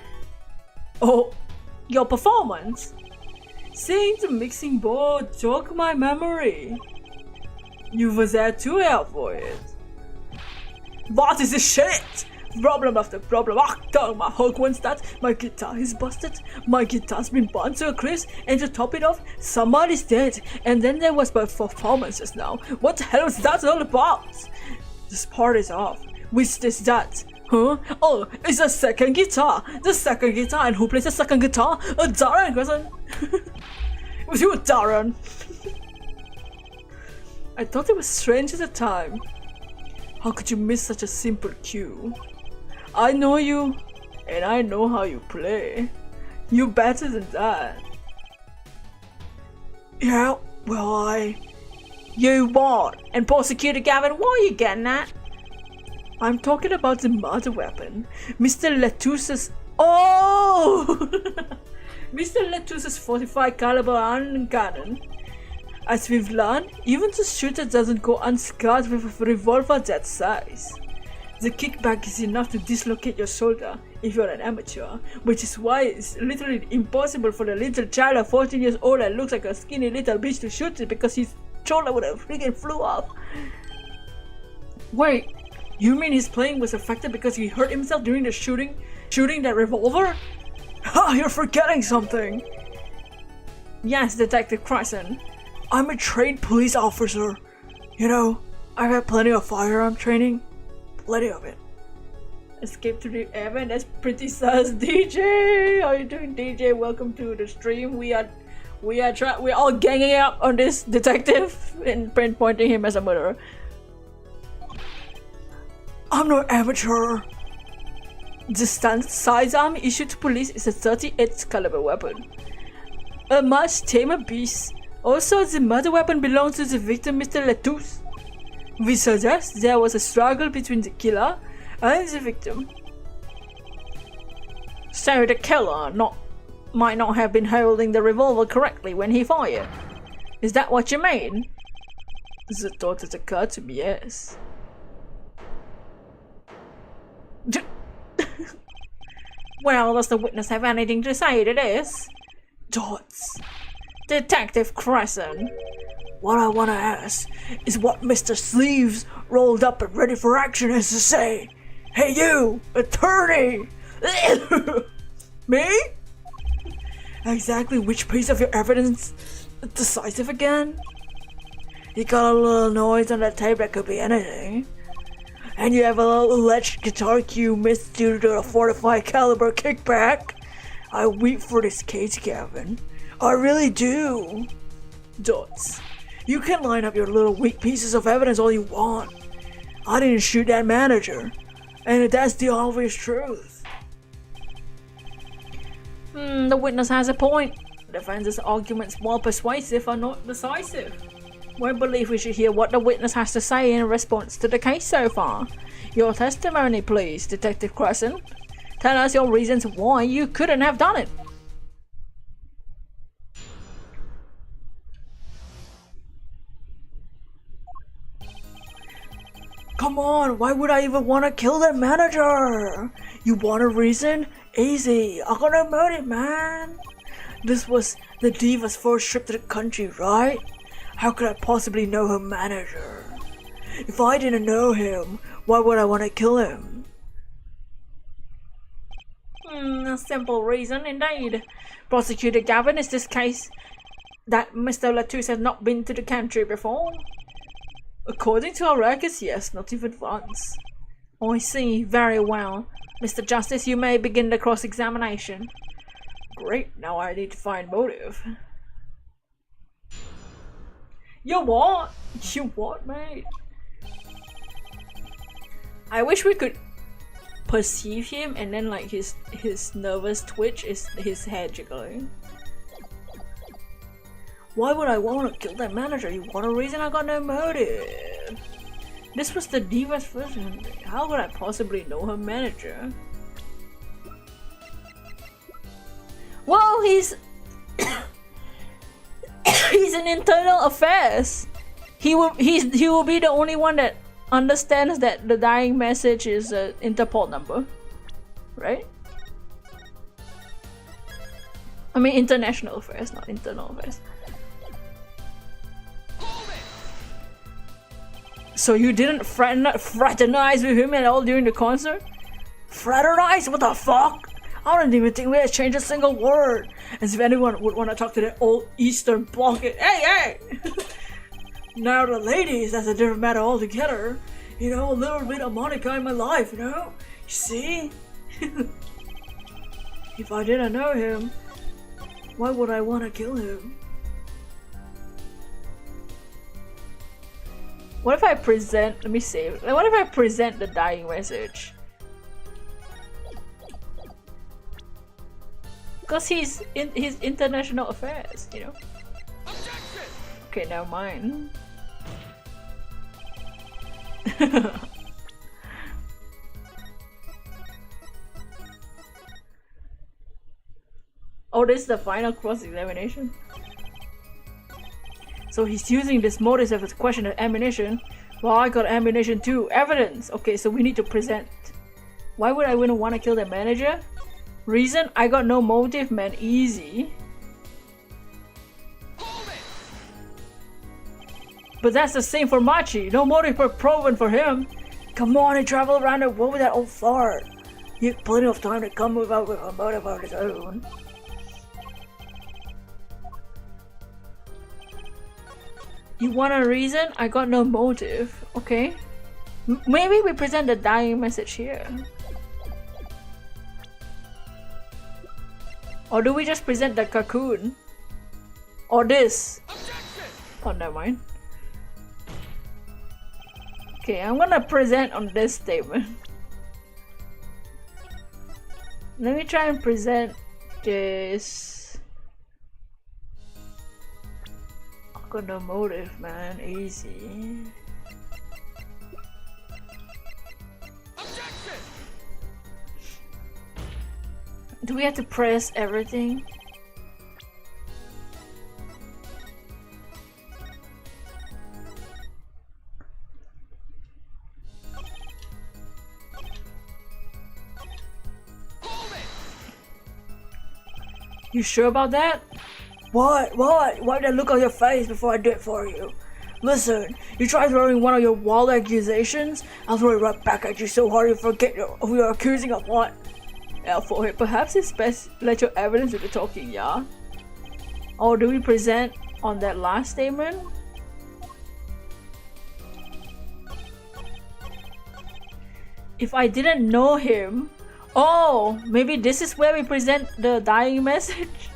Oh, your performance? Seeing the mixing board jog my memory. You was there too, for it. What is this shit? Problem after problem. My hook won't start. My guitar is busted. My guitar's been burnt to a crisp. And to top it off, somebody's dead. And then there was my performances now. What the hell is that all about? This part is off. Which is that? Huh? Oh, it's the second guitar. The second guitar. And who plays the second guitar? Darren, cousin. It was you, Darren. I thought it was strange at the time. How could you miss such a simple cue? I know you, and I know how you play. You better than that. Yeah, well, You what? And Prosecutor Gavin, what are you getting at? I'm talking about the murder weapon. Mr. Latus's... Oh! Mr. Latus's 45 caliber hand cannon. As we've learned, even the shooter doesn't go unscarred with a revolver that size. The kickback is enough to dislocate your shoulder if you're an amateur, which is why it's literally impossible for the little child of 14 years old that looks like a skinny little bitch to shoot it because his shoulder would have freaking flew off. Wait, you mean his playing was affected because he hurt himself during the shooting that revolver? Ha, you're forgetting something! Yes, Detective Crescent. I'm a trained police officer. You know, I've had plenty of firearm training. Plenty of it. Escape to the Evan, that's pretty sus. DJ! How you doing, DJ? Welcome to the stream. We're all ganging up on this detective and pinpointing him as a murderer. I'm no amateur. The standard sidearm issued to police is a 38 caliber weapon. A much tamer beast. Also, the murder weapon belongs to the victim, Mr. Latus. We suggest there was a struggle between the killer and the victim. So the killer might not have been holding the revolver correctly when he fired. Is that what you mean? The thought that occurred to me, yes. Well, does the witness have anything to say to this? Dots. Detective Crescent. What I want to ask is what Mr. Sleeves rolled up and ready for action has to say. Hey you, attorney! Me? Exactly which piece of your evidence is decisive again? You got a little noise on that tape that could be anything. And you have a little alleged guitar cue missed due to a 45 caliber kickback. I weep for this case, Gavin. I really do. Dots. You can line up your little weak pieces of evidence all you want. I didn't shoot that manager. And that's the obvious truth. The witness has a point. The defense's arguments, while persuasive, are not decisive. We believe we should hear what the witness has to say in response to the case so far. Your testimony, please, Detective Crescent. Tell us your reasons why you couldn't have done it. Come on, why would I even want to kill the manager? You want a reason? Easy, I got a motive, man. This was the diva's first trip to the country, right? How could I possibly know her manager? If I didn't know him, why would I want to kill him? A simple reason indeed. Prosecutor Gavin, is this case that Mr. Latus has not been to the country before? According to our records, yes, not even once. I see, very well. Mr. Justice, you may begin the cross-examination. Great, now I need to find motive. You what? You what, mate? I wish we could perceive him and then like his nervous twitch is his head jiggling. Why would I want to kill that manager? You want a reason? I got no motive. This was the diva's version. How could I possibly know her manager? Well, he's he's in internal affairs. He will be the only one that understands that the dying message is an Interpol number, right? I mean international affairs, not internal affairs. So you didn't fraternize with him at all during the concert? Fraternize? What the fuck? I don't even think we exchanged a single word. As if anyone would want to talk to that old Eastern block. Hey, hey! Now the ladies, that's a different matter altogether. You know, a little bit of Monica in my life, you know? You see? If I didn't know him, why would I want to kill him? What if I present, let me see, what if I present the dying message? Because he's in his international affairs, you know? Okay, never mind. Oh, this is the final cross-examination? So he's using this motive as a question of ammunition. Well, I got ammunition too. Evidence! Okay, so we need to present. Why would I wouldn't want to kill the manager? Reason? I got no motive, man. Easy. But that's the same for Machi. No motive proven for him. Come on, he traveled around the world with that old fart. He had plenty of time to come up with a motive on his own. You want a reason? I got no motive. Okay. Maybe we present the dying message here. Or do we just present the cocoon? Or this? Oh, never mind. Okay, I'm gonna present on this statement. Let me try and present this. I got no motive, man. Easy. Do we have to press everything? You sure about that? What? What? Wipe that look on your face before I do it for you. Listen, you try throwing one of your wild accusations, I'll throw it right back at you so hard you forget who you're accusing of what. Yeah, for it. Perhaps it's best let your evidence do the talking, yeah? Or do we present on that last statement? If I didn't know him... Oh, maybe this is where we present the dying message?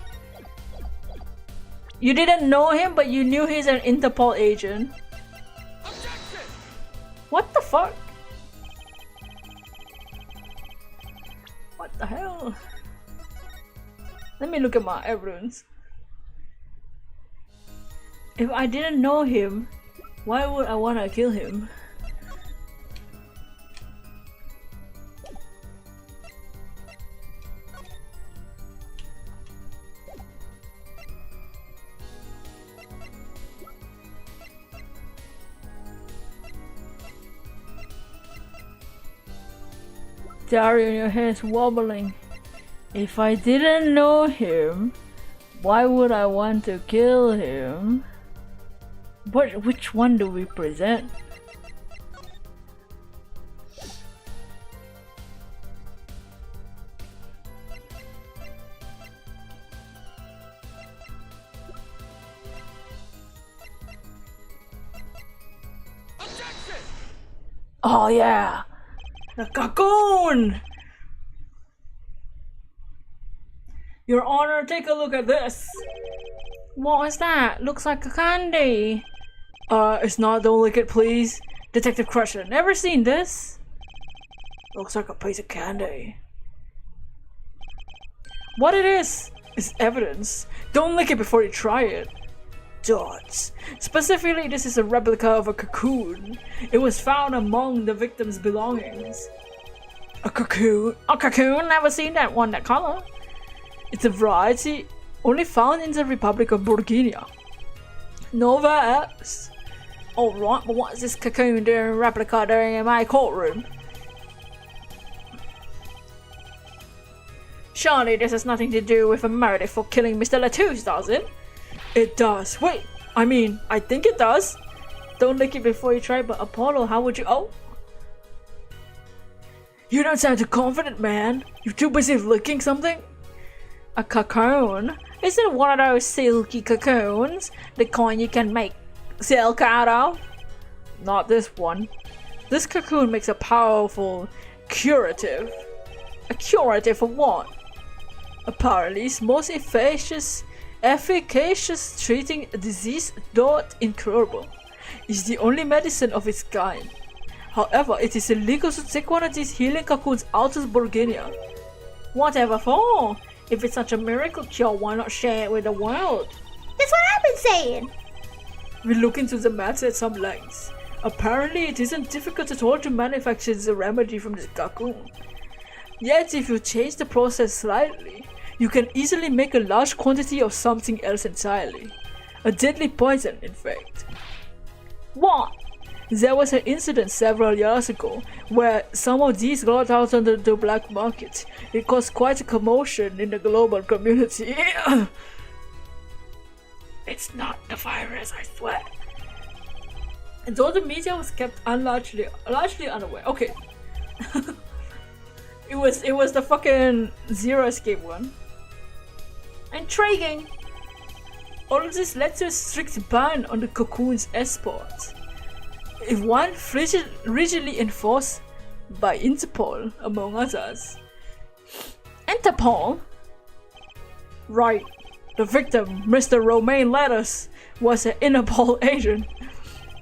You didn't know him, but you knew he's an Interpol agent. What the fuck? What the hell? Let me look at my evidence. If I didn't know him, why would I want to kill him? Dario, your hair's wobbling. If I didn't know him, why would I want to kill him? Which one do we present? Oh yeah, the cocoon! Your Honor, take a look at this. What is that? Looks like a candy. It's not. Don't lick it, please. Detective Crusher, never seen this. Looks like a piece of candy. What it is evidence. Don't lick it before you try it. Dots. Specifically, this is a replica of a cocoon. It was found among the victim's belongings. A cocoon? A cocoon? Never seen that one, that color. It's a variety only found in the Republic of Bulgaria. Nova asks, alright, but what is this cocoon doing replica doing in my courtroom? Surely this has nothing to do with a motive for killing Mr. Latouche, does it? It does. Wait, I think it does. Don't lick it before you try, but Apollo, how would you— oh? You don't sound too confident, man. You're too busy licking something? A cocoon? Is it one of those silky cocoons? The kind you can make silk out of? Not this one. This cocoon makes a powerful curative. A curative for what? Apparently, it's most efficacious treating a disease not incurable. It's the only medicine of its kind. However, it is illegal to take one of these healing cocoons out of Bulgaria. Whatever for? If it's such a miracle cure, why not share it with the world? That's what I've been saying. We look into the matter at some length. Apparently, it isn't difficult at all to manufacture the remedy from this cocoon. Yet, if you change the process slightly, you can easily make a large quantity of something else entirely. A deadly poison, in fact. What? There was an incident several years ago where some of these got out on the black market. It caused quite a commotion in the global community. It's not the virus, I swear. And though the media was kept largely unaware. Okay. It was the fucking Zero Escape one. Intriguing. All of this led to a strict ban on the cocoon's export. If one rigidly enforced by Interpol, among others. Interpol? Right. The victim, Mr. Romain Letters, was an Interpol agent.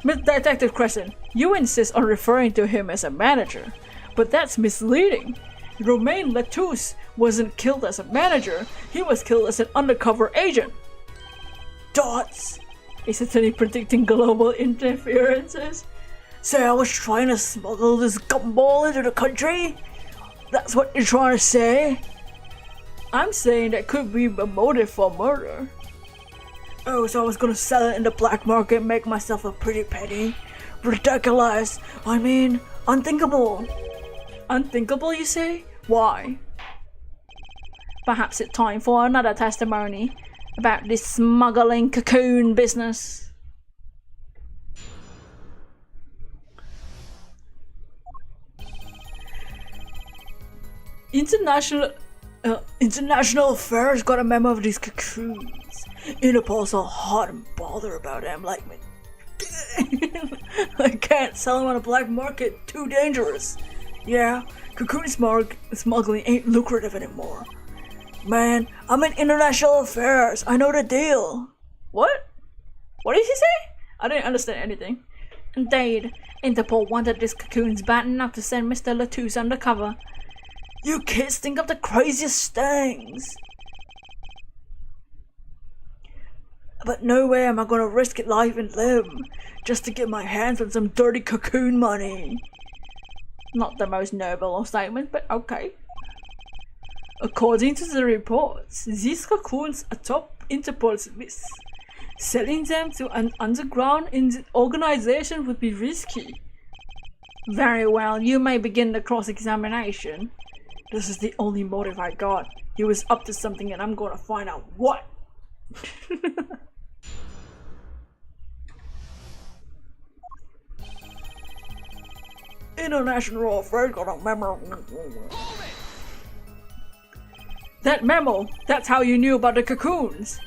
Detective Crescent, you insist on referring to him as a manager, but that's misleading. Romain Latouche wasn't killed as a manager, he was killed as an undercover agent. Dots! Is it any predicting global interferences? Say I was trying to smuggle this gumball into the country? That's what you're trying to say? I'm saying that could be a motive for murder. Oh, so I was gonna sell it in the black market and make myself a pretty penny? Ridiculous! I mean, unthinkable! Unthinkable, you say? Why? Perhaps it's time for another testimony about this smuggling cocoon business. International affairs got a memo of these cocoons. Interpol's all hot and bothered about them, like me. I can't sell them on a black market, too dangerous. Yeah, cocoon smuggling ain't lucrative anymore. Man, I'm in international affairs, I know the deal. What? What did he say? I didn't understand anything. Indeed, Interpol wanted these cocoons bad enough to send Mr. Latouche undercover. You kids think of the craziest things. But no way am I gonna risk it life and limb just to get my hands on some dirty cocoon money. Not the most noble of statements, but okay. According to the reports, these cocoons are top Interpol's list. Selling them to an underground organization would be risky. Very well, you may begin the cross-examination. This is the only motive I got. He was up to something and I'm gonna find out what. International affairs got a memo. That memo, that's how you knew about the cocoons.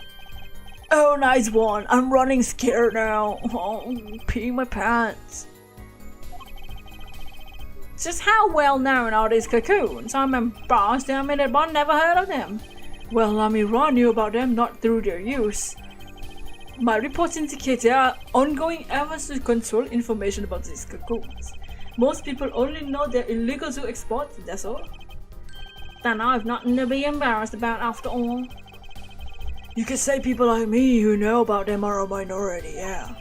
Oh, nice one. I'm running scared now. Oh, peeing my pants. Just how well known are these cocoons? I'm embarrassed to admit that one never heard of them. Well, Lamira knew about them not through their use. My reports indicate there are ongoing efforts to control information about these cocoons. Most people only know they're illegal to export, that's all. Then I've nothing to be embarrassed about after all. You could say people like me who know about them are a minority, yeah.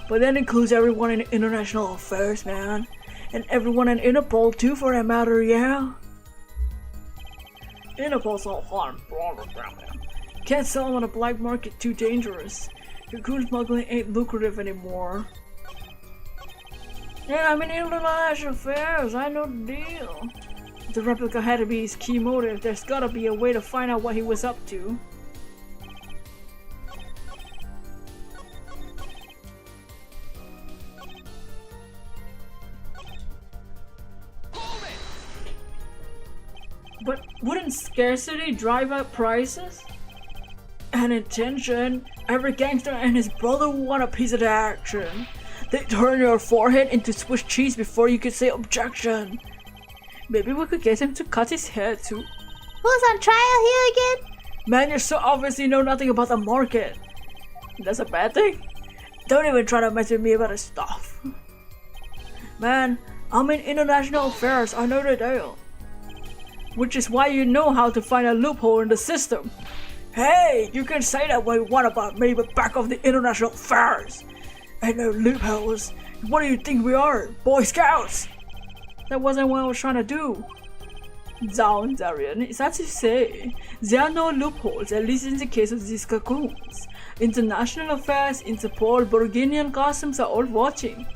But that includes everyone in international affairs, man. And everyone in Interpol too, for that matter, yeah. Interpol's all hard and broad around there. Can't sell them on the black market, too dangerous. Cocoon smuggling ain't lucrative anymore. Yeah, I'm in international affairs, I know the deal. The replica had to be his key motive. There's gotta be a way to find out what he was up to. But wouldn't scarcity drive up prices? And attention, every gangster and his brother want a piece of the action. They turn your forehead into Swiss cheese before you could say objection. Maybe we could get him to cut his hair too. Who's on trial here again? Man, you so obviously know nothing about the market. That's a bad thing? Don't even try to mess with me about this stuff. Man, I'm in international affairs, I know the deal. Which is why you know how to find a loophole in the system. Hey, you can say that what you want about me, but back off the international affairs. Ain't no loopholes. What do you think we are, Boy Scouts? That wasn't what I was trying to do. Down, Darian, is that to say, there are no loopholes, at least in the case of these cocoons. International affairs, Interpol, Burgundian customs are all watching.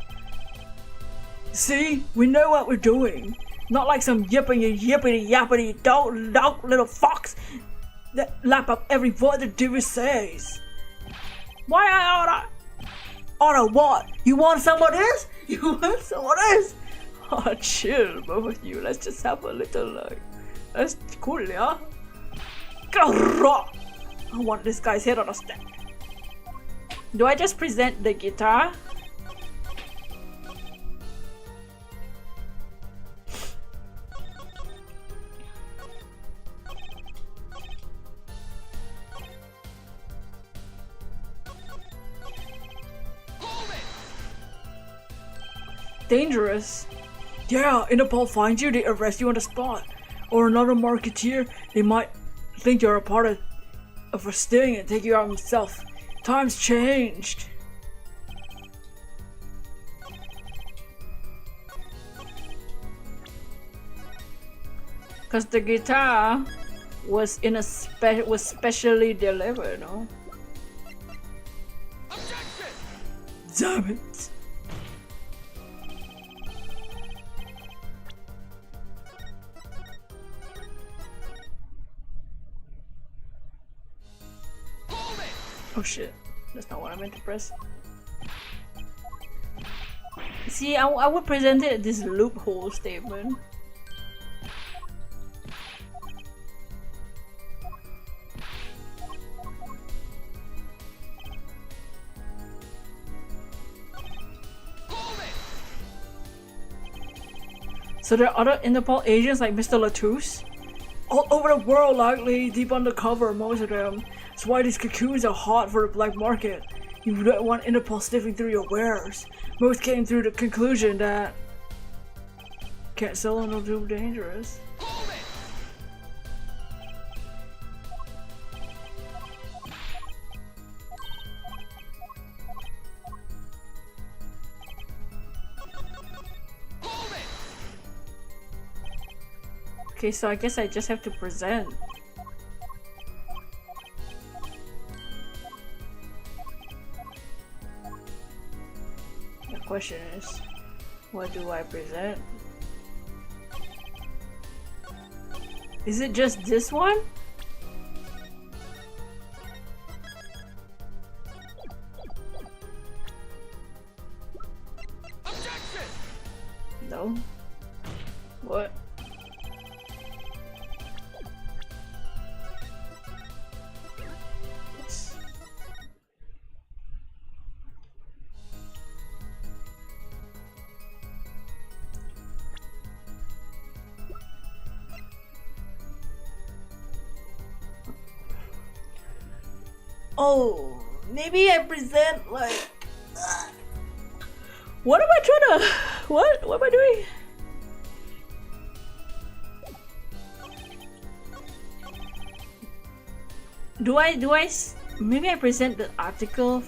See, we know what we're doing. Not like some yippity dog little fox that lap up every word the diva says. Why I oughta? Oughta what? You want some of this? You want some of this? Oh, chill, both of you. Let's just have a little, that's cool, yeah? I want this guy's head on a stick. Do I just present the guitar? Dangerous. Yeah, Interpol finds you, they arrest you on the spot. Or another marketeer, they might think you're a part of a sting and take you out himself. Times changed. Cause the guitar was in a was specially delivered, no? Objection! Damn it! Oh shit, that's not what I meant to press. See, I would present it this loophole statement. So there are other Interpol agents like Mr. Latouche? All over the world, likely, deep undercover, most of them. That's why these cocoons are hot for the black market. You don't want Interpol sniffing through your wares. Most came through the conclusion that can't sell them, they're too dangerous. Okay, so I guess I just have to present. The question is, what do I present? Is it just this one? No. What? Oh, maybe I present like. What am I trying to? What am I doing? Maybe I present the article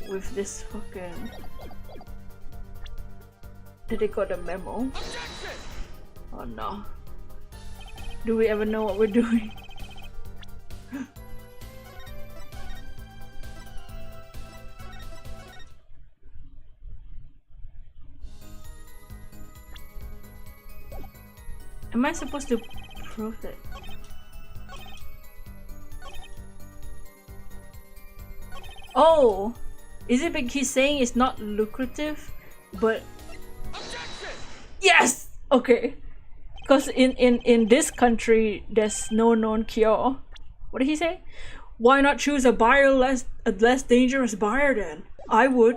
with this fucking. Did they got a memo? Oh no. Do we ever know what we're doing? Am I supposed to prove it? Oh! Is it because he's saying it's not lucrative? But... Yes! Okay. Because in this country, there's no known cure. What did he say? Why not choose a less dangerous buyer then? I would.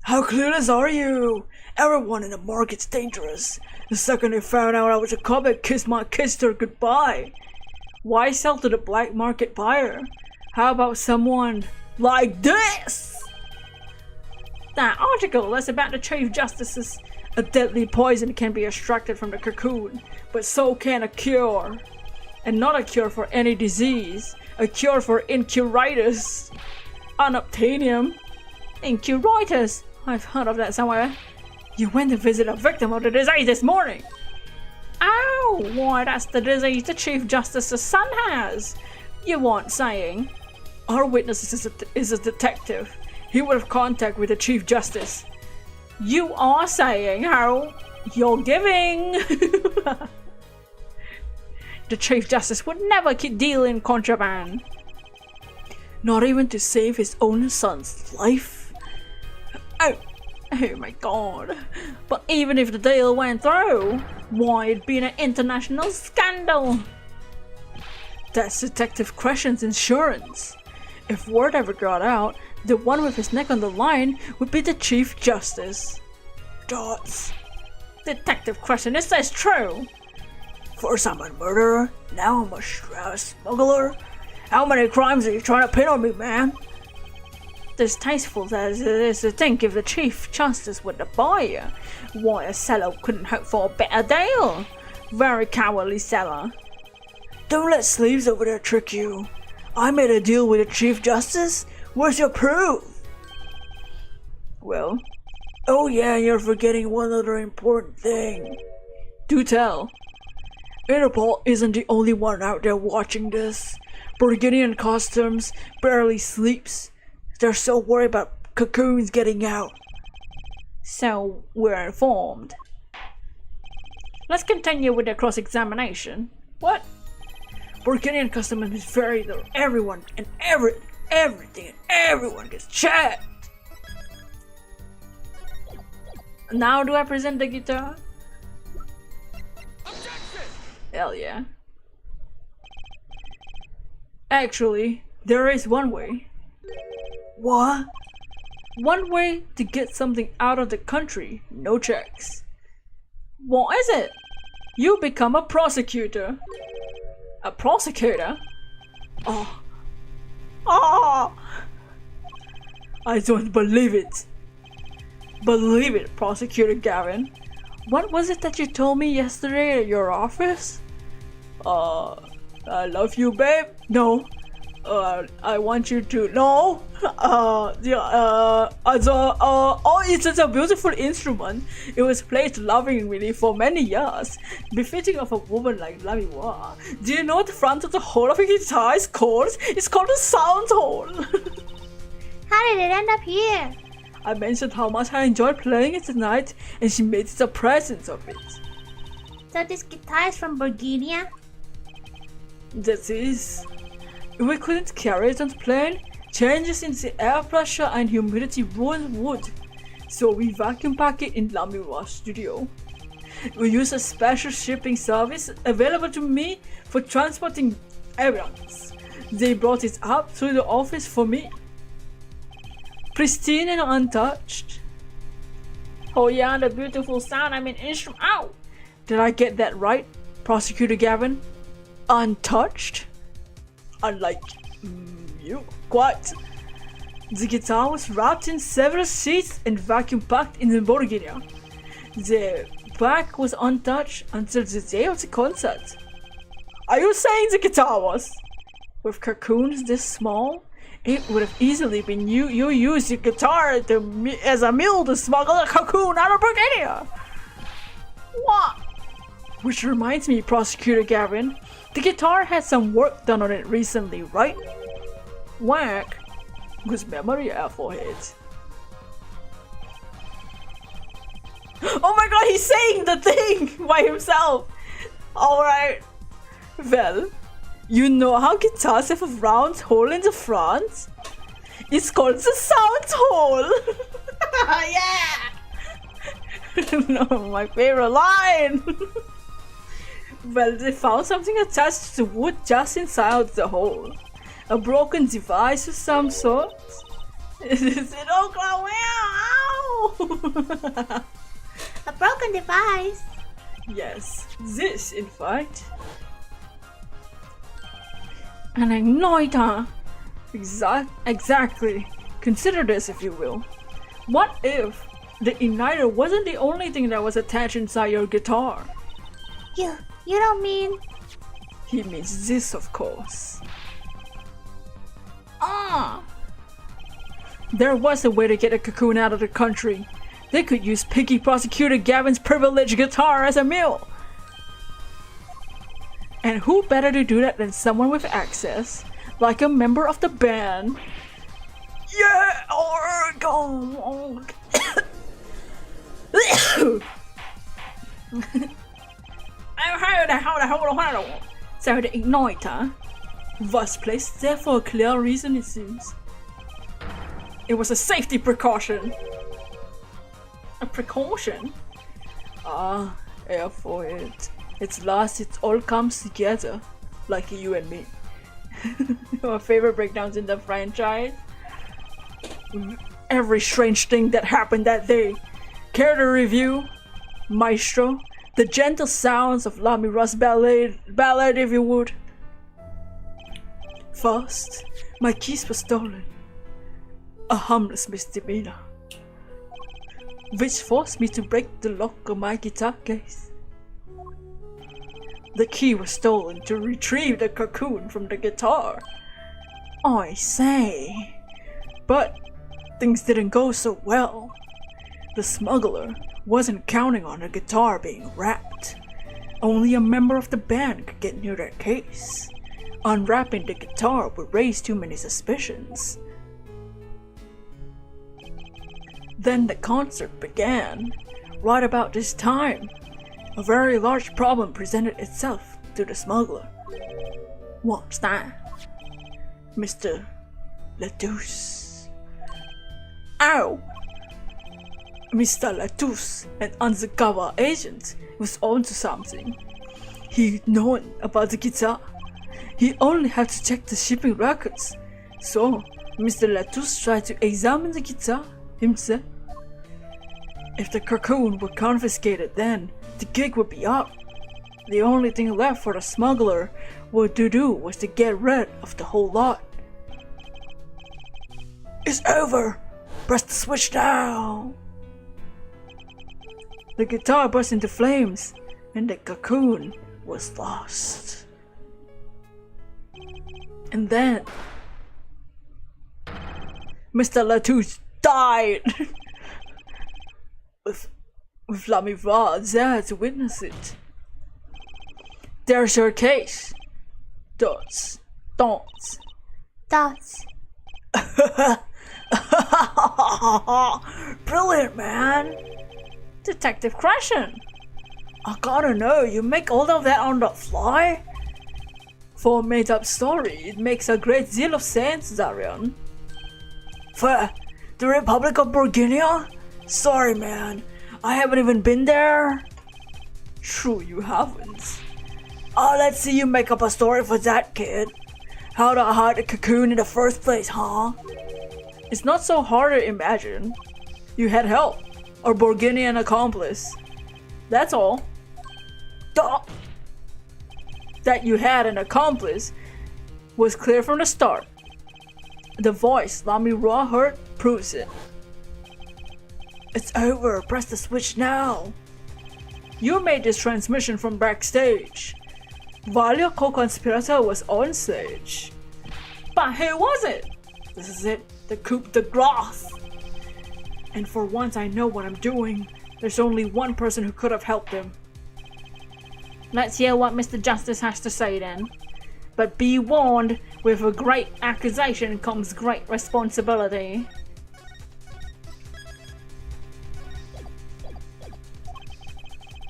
How clueless are you? Everyone in the market's dangerous. The second they found out I was a cop, I kissed her goodbye. Why sell to the black market buyer? How about someone like this? That article is about the Chief Justice's a deadly poison can be extracted from the cocoon, but so can a cure. And not a cure for any disease, a cure for incuritis. Unobtainium. Incuritis. I've heard of that somewhere. You went to visit a victim of the disease this morning. Oh, why that's the disease the Chief Justice's son has. You weren't saying. Our witness is a detective. He would have contact with the Chief Justice. You are saying how you're giving. The Chief Justice would never deal in contraband. Not even to save his own son's life. Oh my god. But even if the deal went through, why it'd be an international scandal? That's Detective Crescent's insurance. If word ever got out, the one with his neck on the line would be the Chief Justice. Dots. Detective Crescent, is this true? First I'm a murderer, now I'm a smuggler. How many crimes are you trying to pin on me, man? Distasteful as it is to think if the Chief Justice were the buyer, why a seller couldn't hope for a better deal. Very cowardly seller. Don't let sleeves over there trick you. I made a deal with the Chief Justice. Where's your proof? Well, oh yeah, you're forgetting one other important thing. Do tell. Interpol isn't the only one out there watching this. Burgundian Customs barely sleeps. They're so worried about cocoons getting out. So we're informed. Let's continue with the cross-examination. What? Burgundian Customs is very thorough. Everyone and everything and everyone gets checked. Now do I present the guitar? Objection! Hell yeah. Actually, there is one way. What? One way to get something out of the country, no checks. What is it? You become a prosecutor. A prosecutor? Oh. Oh! I don't believe it. Believe it, Prosecutor Gavin. What was it that you told me yesterday at your office? I love you, babe. No. I want you to know. It's such a beautiful instrument. It was played lovingly for many years, befitting of a woman like Lamiwa. Do you know the front of the hole of a guitar is called? It's called a sound hole. How did it end up here? I mentioned how much I enjoyed playing it tonight, and she made the presence of it. So this guitar is from Bulgaria? That is, if we couldn't carry it on the plane, changes in the air pressure and humidity would. So we vacuum pack it in Lamiwa's studio. We use a special shipping service available to me for transporting evidence. They brought it up to the office for me. Pristine and untouched. Oh yeah, the beautiful sound I'm an instrument. Ow! Did I get that right, Prosecutor Gavin? Untouched? Unlike you. Quite. The guitar was wrapped in several sheets and vacuum packed in the Borginia. The back was untouched until the day of the concert. Are you saying the guitar was? With cocoons this small, it would have easily been you used your guitar as a mule to smuggle a cocoon out of Borginia. What? Which reminds me, Prosecutor Gavin, the guitar had some work done on it recently, right? Whack. Good memory, Applehead. Oh my god, he's saying the thing by himself! Alright. Well, you know how guitars have a round hole in the front? It's called the sound hole! Yeah! No, my favorite line! Well, they found something attached to the wood just inside the hole. A broken device of some sort. Is it Oklahoma? Ow! A broken device. Yes, this in fact. An igniter. Exactly. Consider this if you will. What if the igniter wasn't the only thing that was attached inside your guitar? You don't mean... He means this, of course. There was a way to get a cocoon out of the country. They could use Piggy Prosecutor Gavin's privileged guitar as a mule. And who better to do that than someone with access, like a member of the band? Yeah, Oregon! So the igniter was placed there for a clear reason, it seems. It was a safety precaution. A precaution? Yeah, for it. It's last, it all comes together, like you and me. My favorite breakdowns in the franchise. Every strange thing that happened that day. Care to review? Maestro, the gentle sounds of Lamira's ballad if you would. First, my keys were stolen. A harmless misdemeanor, which forced me to break the lock of my guitar case. The key was stolen to retrieve the cocoon from the guitar. I say, but things didn't go so well. The smuggler wasn't counting on the guitar being wrapped. Only a member of the band could get near their case. Unwrapping the guitar would raise too many suspicions. Then the concert began. Right about this time, a very large problem presented itself to the smuggler. What's that? Mr. Latouche. Ow! Mr. Latouche, an undercover agent, was onto something. He'd known about the guitar. He only had to check the shipping records. So, Mr. Latouche tried to examine the guitar himself. If the cocoon were confiscated, then the gig would be up. The only thing left for the smuggler to do was to get rid of the whole lot. It's over! Press the switch now! The guitar burst into flames, and the cocoon was lost. And then Mr. Latouche died! with Lamira there to witness it. There's your case. Dots. Brilliant, man. Detective Crashin. I gotta know, you make all of that on the fly? for a made-up story. It makes a great deal of sense, Darian. For the Republic of Bulgaria? Sorry, man. I haven't even been there. True, you haven't. Let's see you make up a story for that, kid. How to hide a cocoon in the first place, huh? It's not so hard to imagine. You had help. A Bulgarian accomplice. That's all. Duh. That you had an accomplice was clear from the start. The voice Lamy Raw heard proves it. It's over. Press the switch now. You made this transmission from backstage. While your co-conspirator was on stage. But who was it? This is it. The coup de grace. And for once I know what I'm doing. There's only one person who could have helped him. Let's hear what Mr. Justice has to say then. But be warned, with a great accusation comes great responsibility.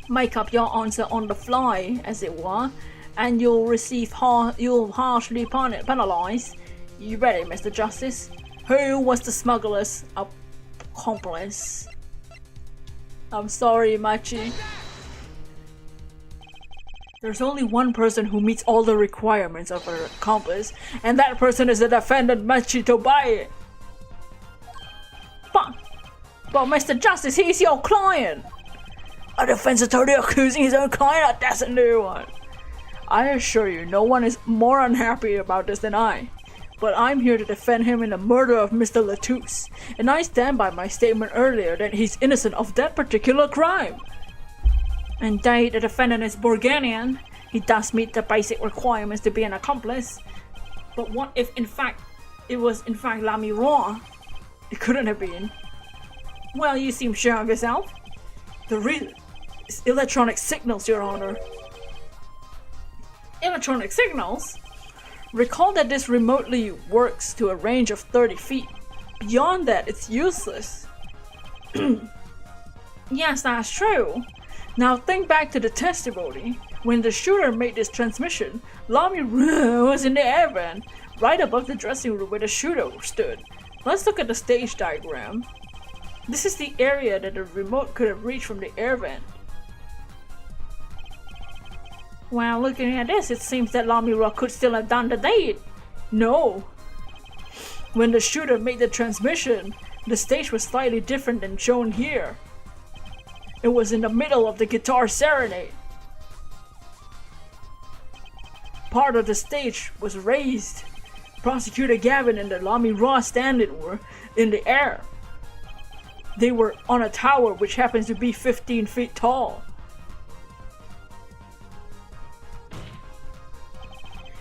Make up your answer on the fly, as it were, and you'll receive you'll harshly penalized. You ready, Mr. Justice? Who was the smuggler's accomplice? I'm sorry, Machi. There's only one person who meets all the requirements of an accomplice, and that person is the defendant, Machi Tobai. But Mr. Justice, he's your client. A defense attorney accusing his own client? That's a new one. I assure you, no one is more unhappy about this than I. But I'm here to defend him in the murder of Mr. Latouche, and I stand by my statement earlier that he's innocent of that particular crime. Indeed, the defendant is Bulgarian. He does meet the basic requirements to be an accomplice. But what if it was in fact Lamy Raw? It couldn't have been. Well, you seem sure of yourself. The reason is electronic signals, Your Honor. Electronic signals? Recall that this remotely works to a range of 30 feet. Beyond that, it's useless. Yes, that's true. Now think back to the testimony. When the shooter made this transmission, Lamy was in the air vent, right above the dressing room where the shooter stood. Let's look at the stage diagram. This is the area that the remote could have reached from the air vent. Well, looking at this, it seems that Lamy could still have done the deed. No. When the shooter made the transmission, the stage was slightly different than shown here. It was in the middle of the guitar serenade. Part of the stage was raised. Prosecutor Gavin and the Lamy stand-in were in the air. They were on a tower which happens to be 15 feet tall.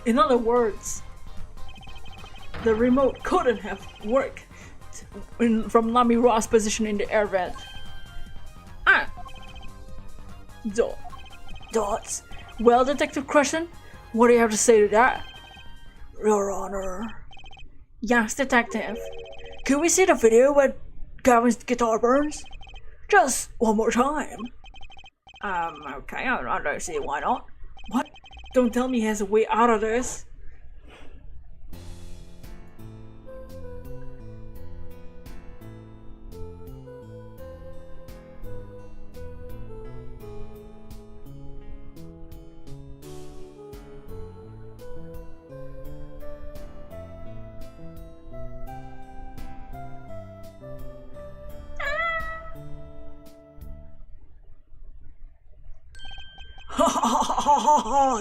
In other words, the remote couldn't have worked from Lamy Raw's position in the air vent. Dots. Well, Detective Crescent, what do you have to say to that? Your Honor. Yes, Detective. Can we see the video where Gavin's guitar burns? Just one more time. Okay, I don't see why not. What? Don't tell me he has a way out of this.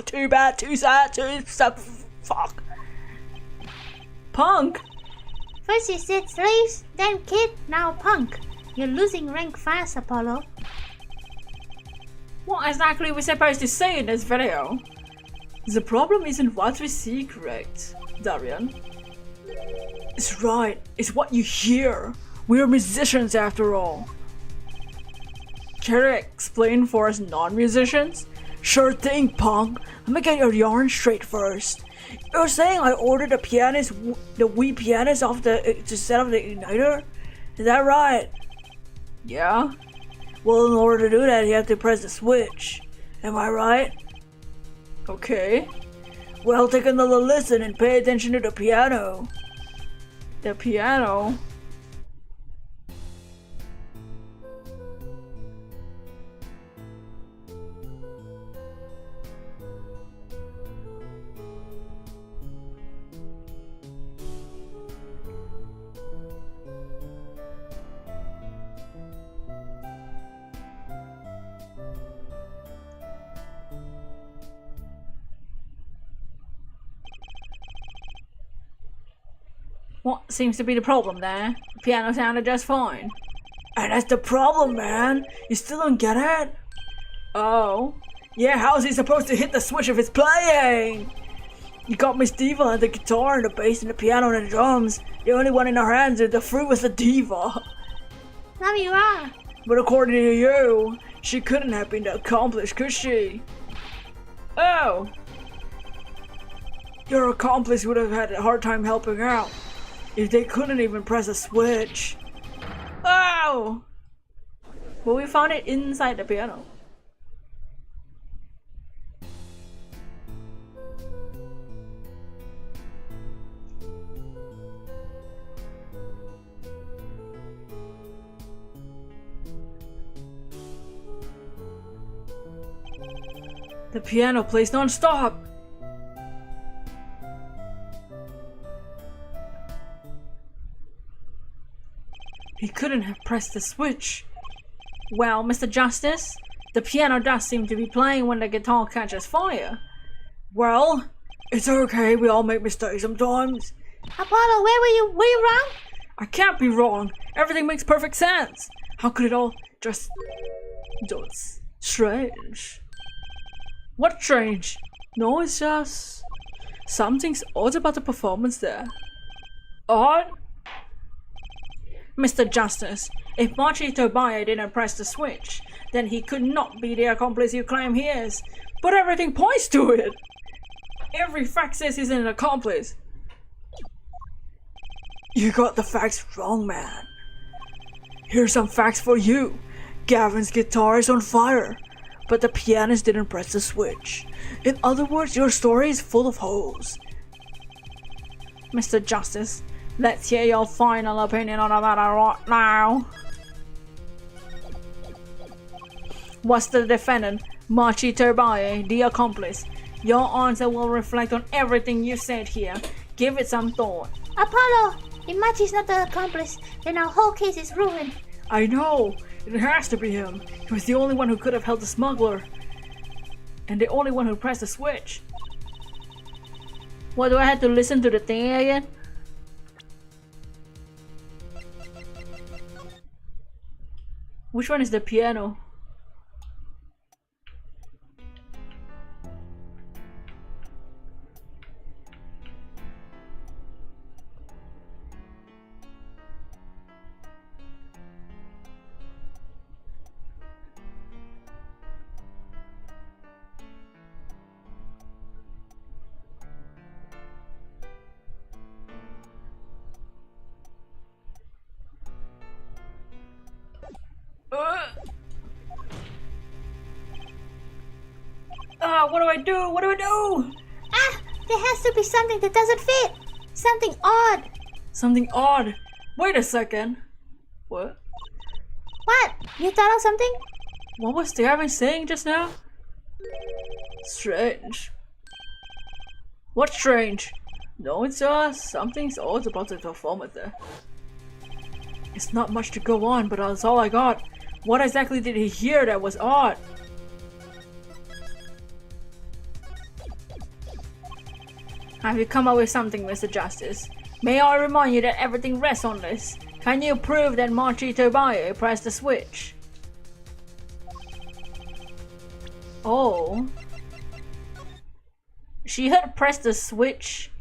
Too bad, too sad, too fuck. Punk! First you said slaves, then kid, now punk. You're losing rank fast, Apollo. What exactly are we supposed to say in this video? The problem isn't what we see, correct, Darian? It's right, it's what you hear. We're musicians after all. Care to explain for us non-musicians? Sure thing, punk. Let me get your yarn straight first. You're saying I ordered the Wii pianist off to set up the igniter? Is that right? Yeah. Well, in order to do that, you have to press the switch. Am I right? Okay. Well, take another listen and pay attention to the piano. The piano? What seems to be the problem there? The piano sounded just fine. And that's the problem, man. You still don't get it? Oh. Yeah, how's he supposed to hit the switch if it's playing? You got Miss Diva and the guitar and the bass and the piano and the drums. The only one in her hands with the fruit was the Diva. Now you are. But according to you, she couldn't have been the accomplice, could she? Oh. Your accomplice would have had a hard time helping out if they couldn't even press a switch. Oh! But we found it inside the piano. The piano plays non-stop. He couldn't have pressed the switch. Well, Mr. Justice, the piano does seem to be playing when the guitar catches fire. Well, it's okay, we all make mistakes sometimes. Apollo, were you wrong? I can't be wrong. Everything makes perfect sense. How could it all just strange? What strange? No, it's just something's odd about the performance there. Odd? Mr. Justice, if Machi Tobaya didn't press the switch, then he could not be the accomplice you claim he is. But everything points to it. Every fact says he's an accomplice. You got the facts wrong, man. Here's some facts for you. Gavin's guitar is on fire, but the pianist didn't press the switch. In other words, your story is full of holes. Mr. Justice, let's hear your final opinion on the matter right now. Was the defendant, Machi Tobaya, the accomplice? Your answer will reflect on everything you said here. Give it some thought. Apollo, if Machi's not the accomplice, then our whole case is ruined. I know. It has to be him. He was the only one who could have held the smuggler. And the only one who pressed the switch. What, do I have to listen to the thing again? Which one is the piano? What do I do? What do I do? Ah, there has to be something that doesn't fit. Something odd. Something odd. Wait a second. What? What? You thought of something? What was Gavin saying just now? Strange. What's strange? No, it's just something's odd about the performance there. It's not much to go on, but that's all I got. What exactly did he hear that was odd? Have you come up with something, Mr. Justice? May I remind you that everything rests on this? Can you prove that Machi Tobaya pressed the switch? Oh. She had pressed the switch.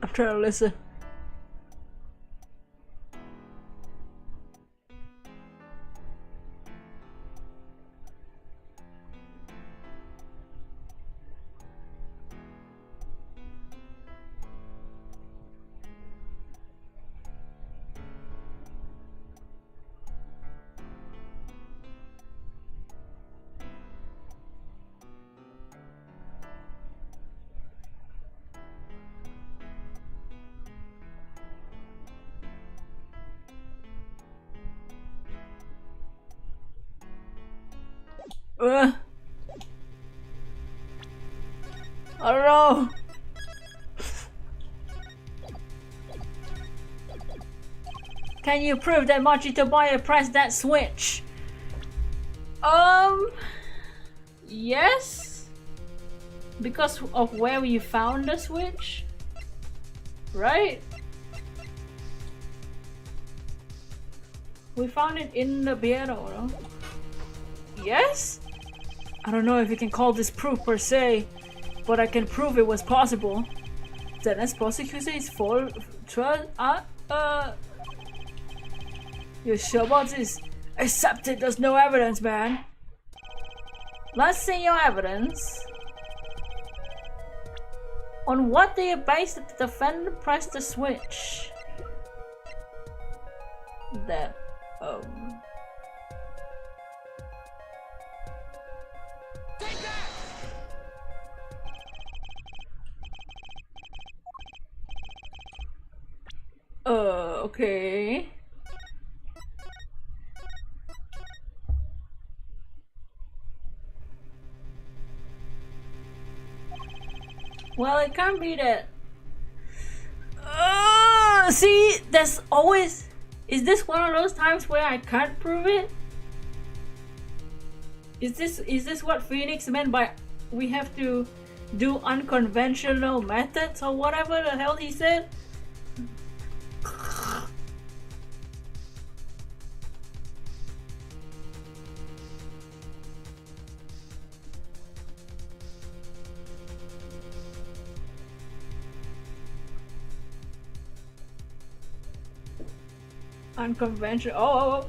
I'm trying to listen. I don't know. Can you prove that Tobias pressed that switch? Yes. Because of where we found the switch, right? We found it in the piano, no? Yes? I don't know if you can call this proof per se, but I can prove it was possible. The next prosecution is full. You sure about this? Accept it, there's no evidence, man. Let's see your evidence. On what do you base that the defendant pressed the switch? That, okay. Well, it can't be that. See, there's always. Is this one of those times where I can't prove it? Is this what Phoenix meant by we have to do unconventional methods or whatever the hell he said? Unconventional. Oh.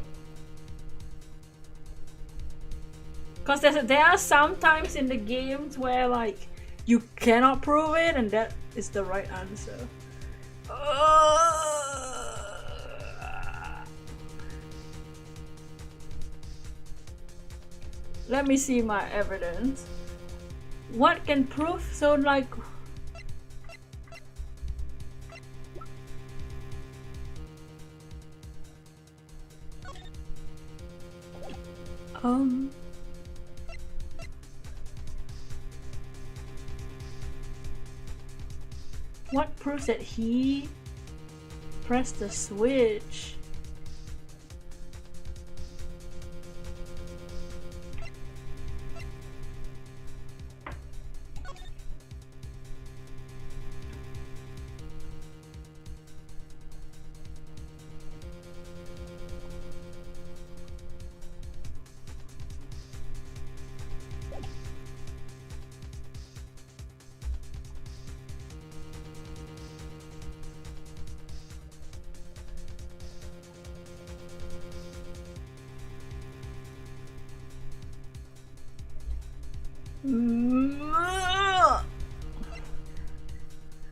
Cause there are some times in the games where like you cannot prove it, and that is the right answer. Let me see my evidence. What can prove? So like. What proves that he pressed the switch?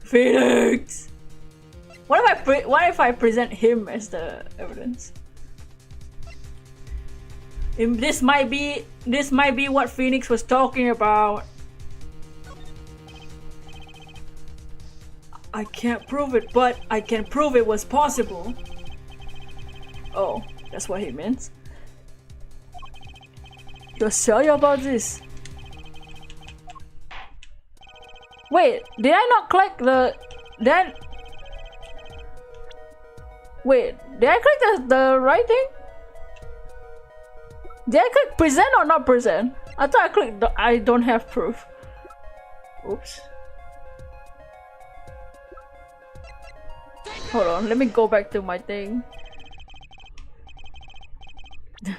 Phoenix! What if I present him as the evidence? This might be what Phoenix was talking about. I can't prove it, but I can prove it was possible. Oh, that's what he meant. You're sure about this? Wait, did I not click the... Wait, did I click the right thing? Did I click present or not present? I thought I clicked the I don't have proof. Oops. Hold on, let me go back to my thing. Did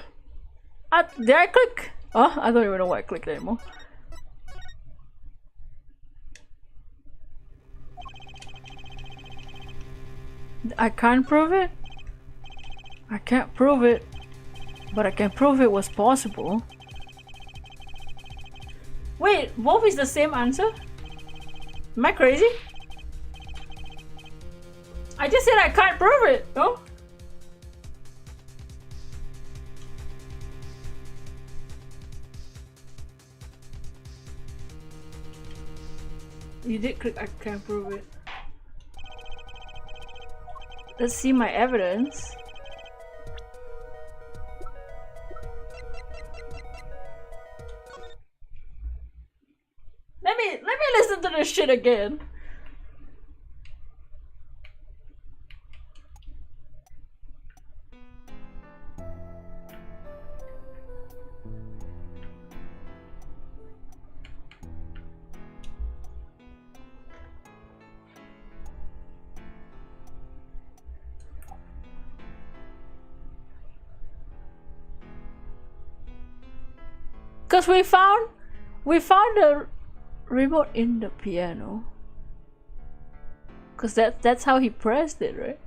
I click? Oh, I don't even know why I clicked anymore. I can't prove it. I can't prove it, but I can prove it was possible. Wait, both is the same answer? Am I crazy? I just said I can't prove it, no? You did click I can't prove it. Let's see my evidence. me listen to this shit again. Cause we found the remote in the piano. Cause that's how he pressed it, right?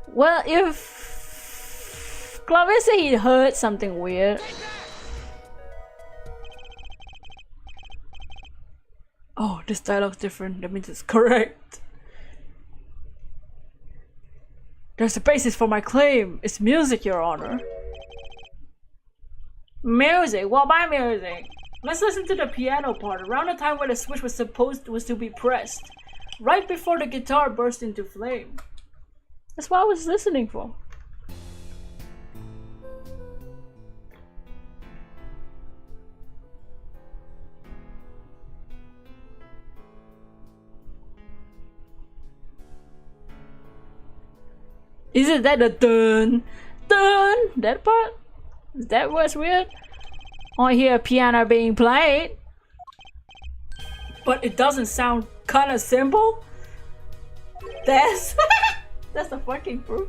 Well, if Claudia said he heard something weird. Oh, this dialogue's different. That means it's correct. There's a basis for my claim. It's music, Your Honor. Music? What about music? Let's listen to the piano part, around the time when the switch was to be pressed. Right before the guitar burst into flame. That's what I was listening for. Isn't that the dun dun? That part? Is that what's weird? I hear a piano being played, but it doesn't sound kind of simple. That's that's the fucking proof.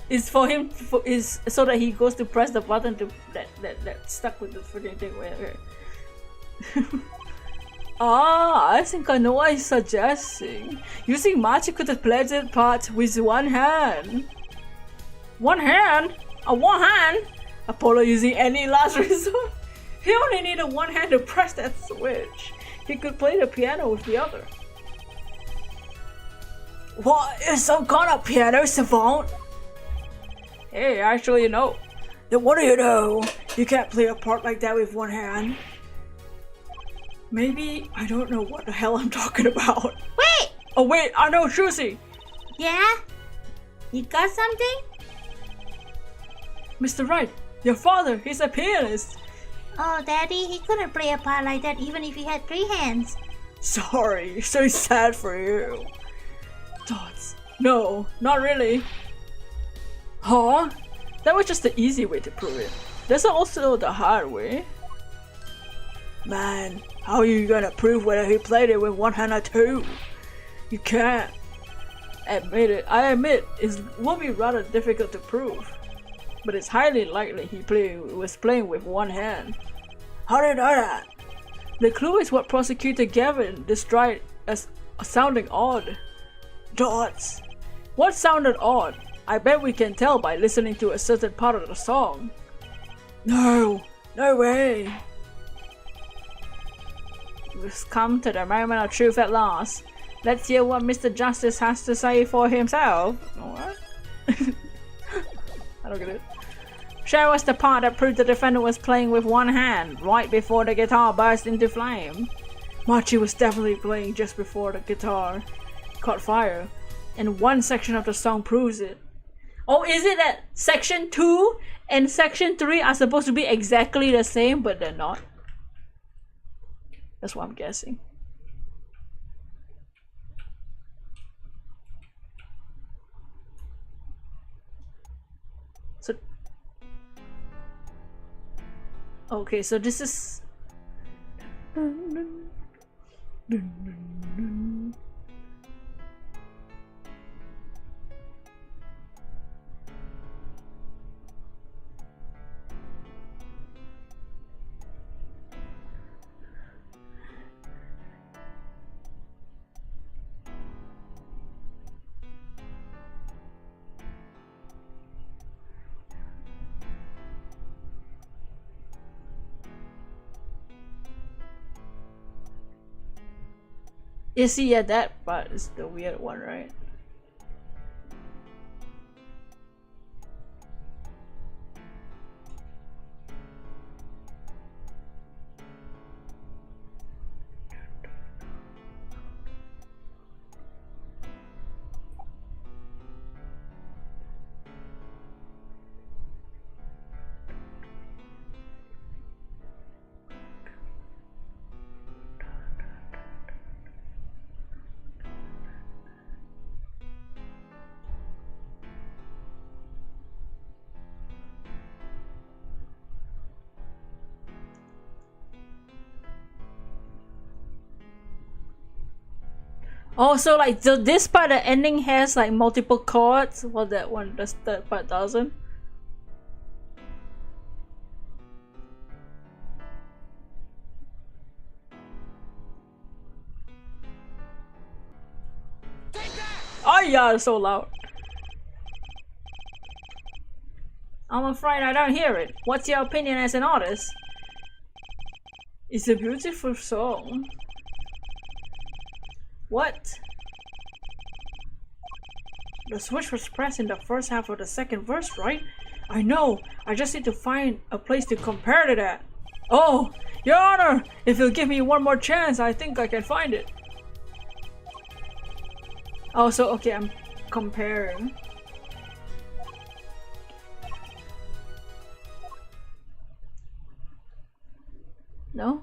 It's for him. Is so that he goes to press the button to that stuck with the freaking thing. Wait. Ah, I think I know what he's suggesting. Using magic to play the part with one hand. One hand? One hand? Apollo using any last resort? He only needed one hand to press that switch. He could play the piano with the other. What, is some kind of piano savant? Hey, actually no. Then what do you know? You can't play a part like that with one hand. Maybe I don't know what the hell I'm talking about. Wait! Oh wait, I know Shusi! Yeah? You got something? Mr. Wright, your father, he's a pianist. Oh, Daddy, he couldn't play a part like that even if he had 3 hands. Sorry, so sad for you. Dots. No, not really. Huh? That was just the easy way to prove it. There's also the hard way. Man, how are you gonna prove whether he played it with one hand or two? You can't. I admit it will be rather difficult to prove, but it's highly likely he was playing with one hand. How do you know that? The clue is what Prosecutor Gavin described as sounding odd. Dots. What sounded odd? I bet we can tell by listening to a certain part of the song. No way. We've come to the moment of truth at last. Let's hear what Mr. Justice has to say for himself. What? I don't get it. Show us the part that proved the defendant was playing with one hand, right before the guitar burst into flame. Machi was definitely playing just before the guitar caught fire, and one section of the song proves it. Oh, is it that section 2 and section 3 are supposed to be exactly the same, but they're not? That's what I'm guessing. So, okay, so this is. You see, yeah, that part is the weird one, right? Oh, so like this part, the ending has like multiple chords. Well, that one, the third part doesn't. Oh yeah, it's so loud. I'm afraid I don't hear it. What's your opinion as an artist? It's a beautiful song. What? The switch was pressed in the first half of the second verse, right? I know. I just need to find a place to compare to that. Oh, Your Honor! If you'll give me one more chance, I think I can find it. Oh, so okay, I'm comparing. No?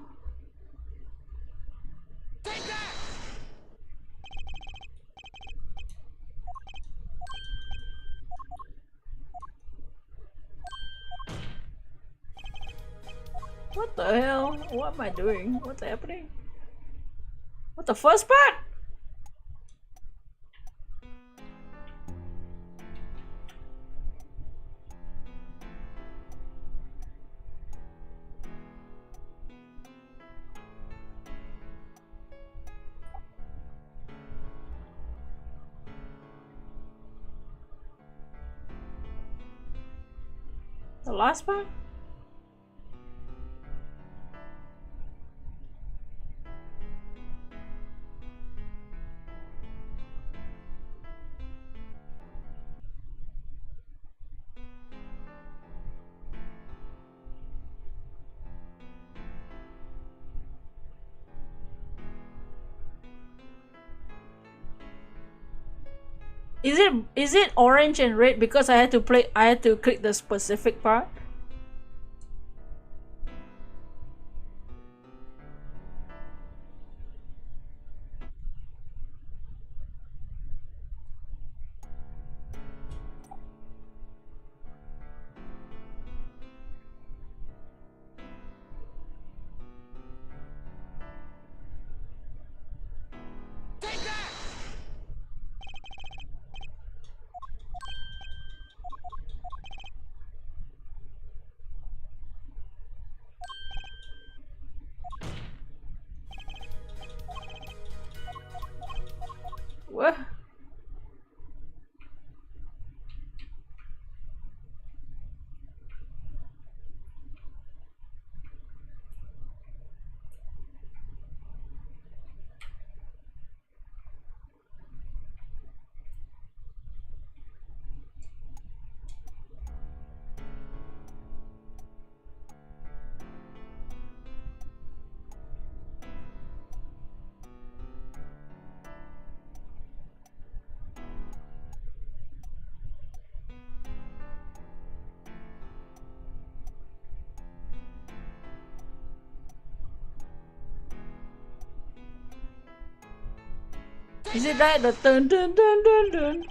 What the hell? What am I doing? What's happening? What, the first part? The last part? Is it orange and red because I had to click the specific part? What? Is it that? The dun dun dun dun dun?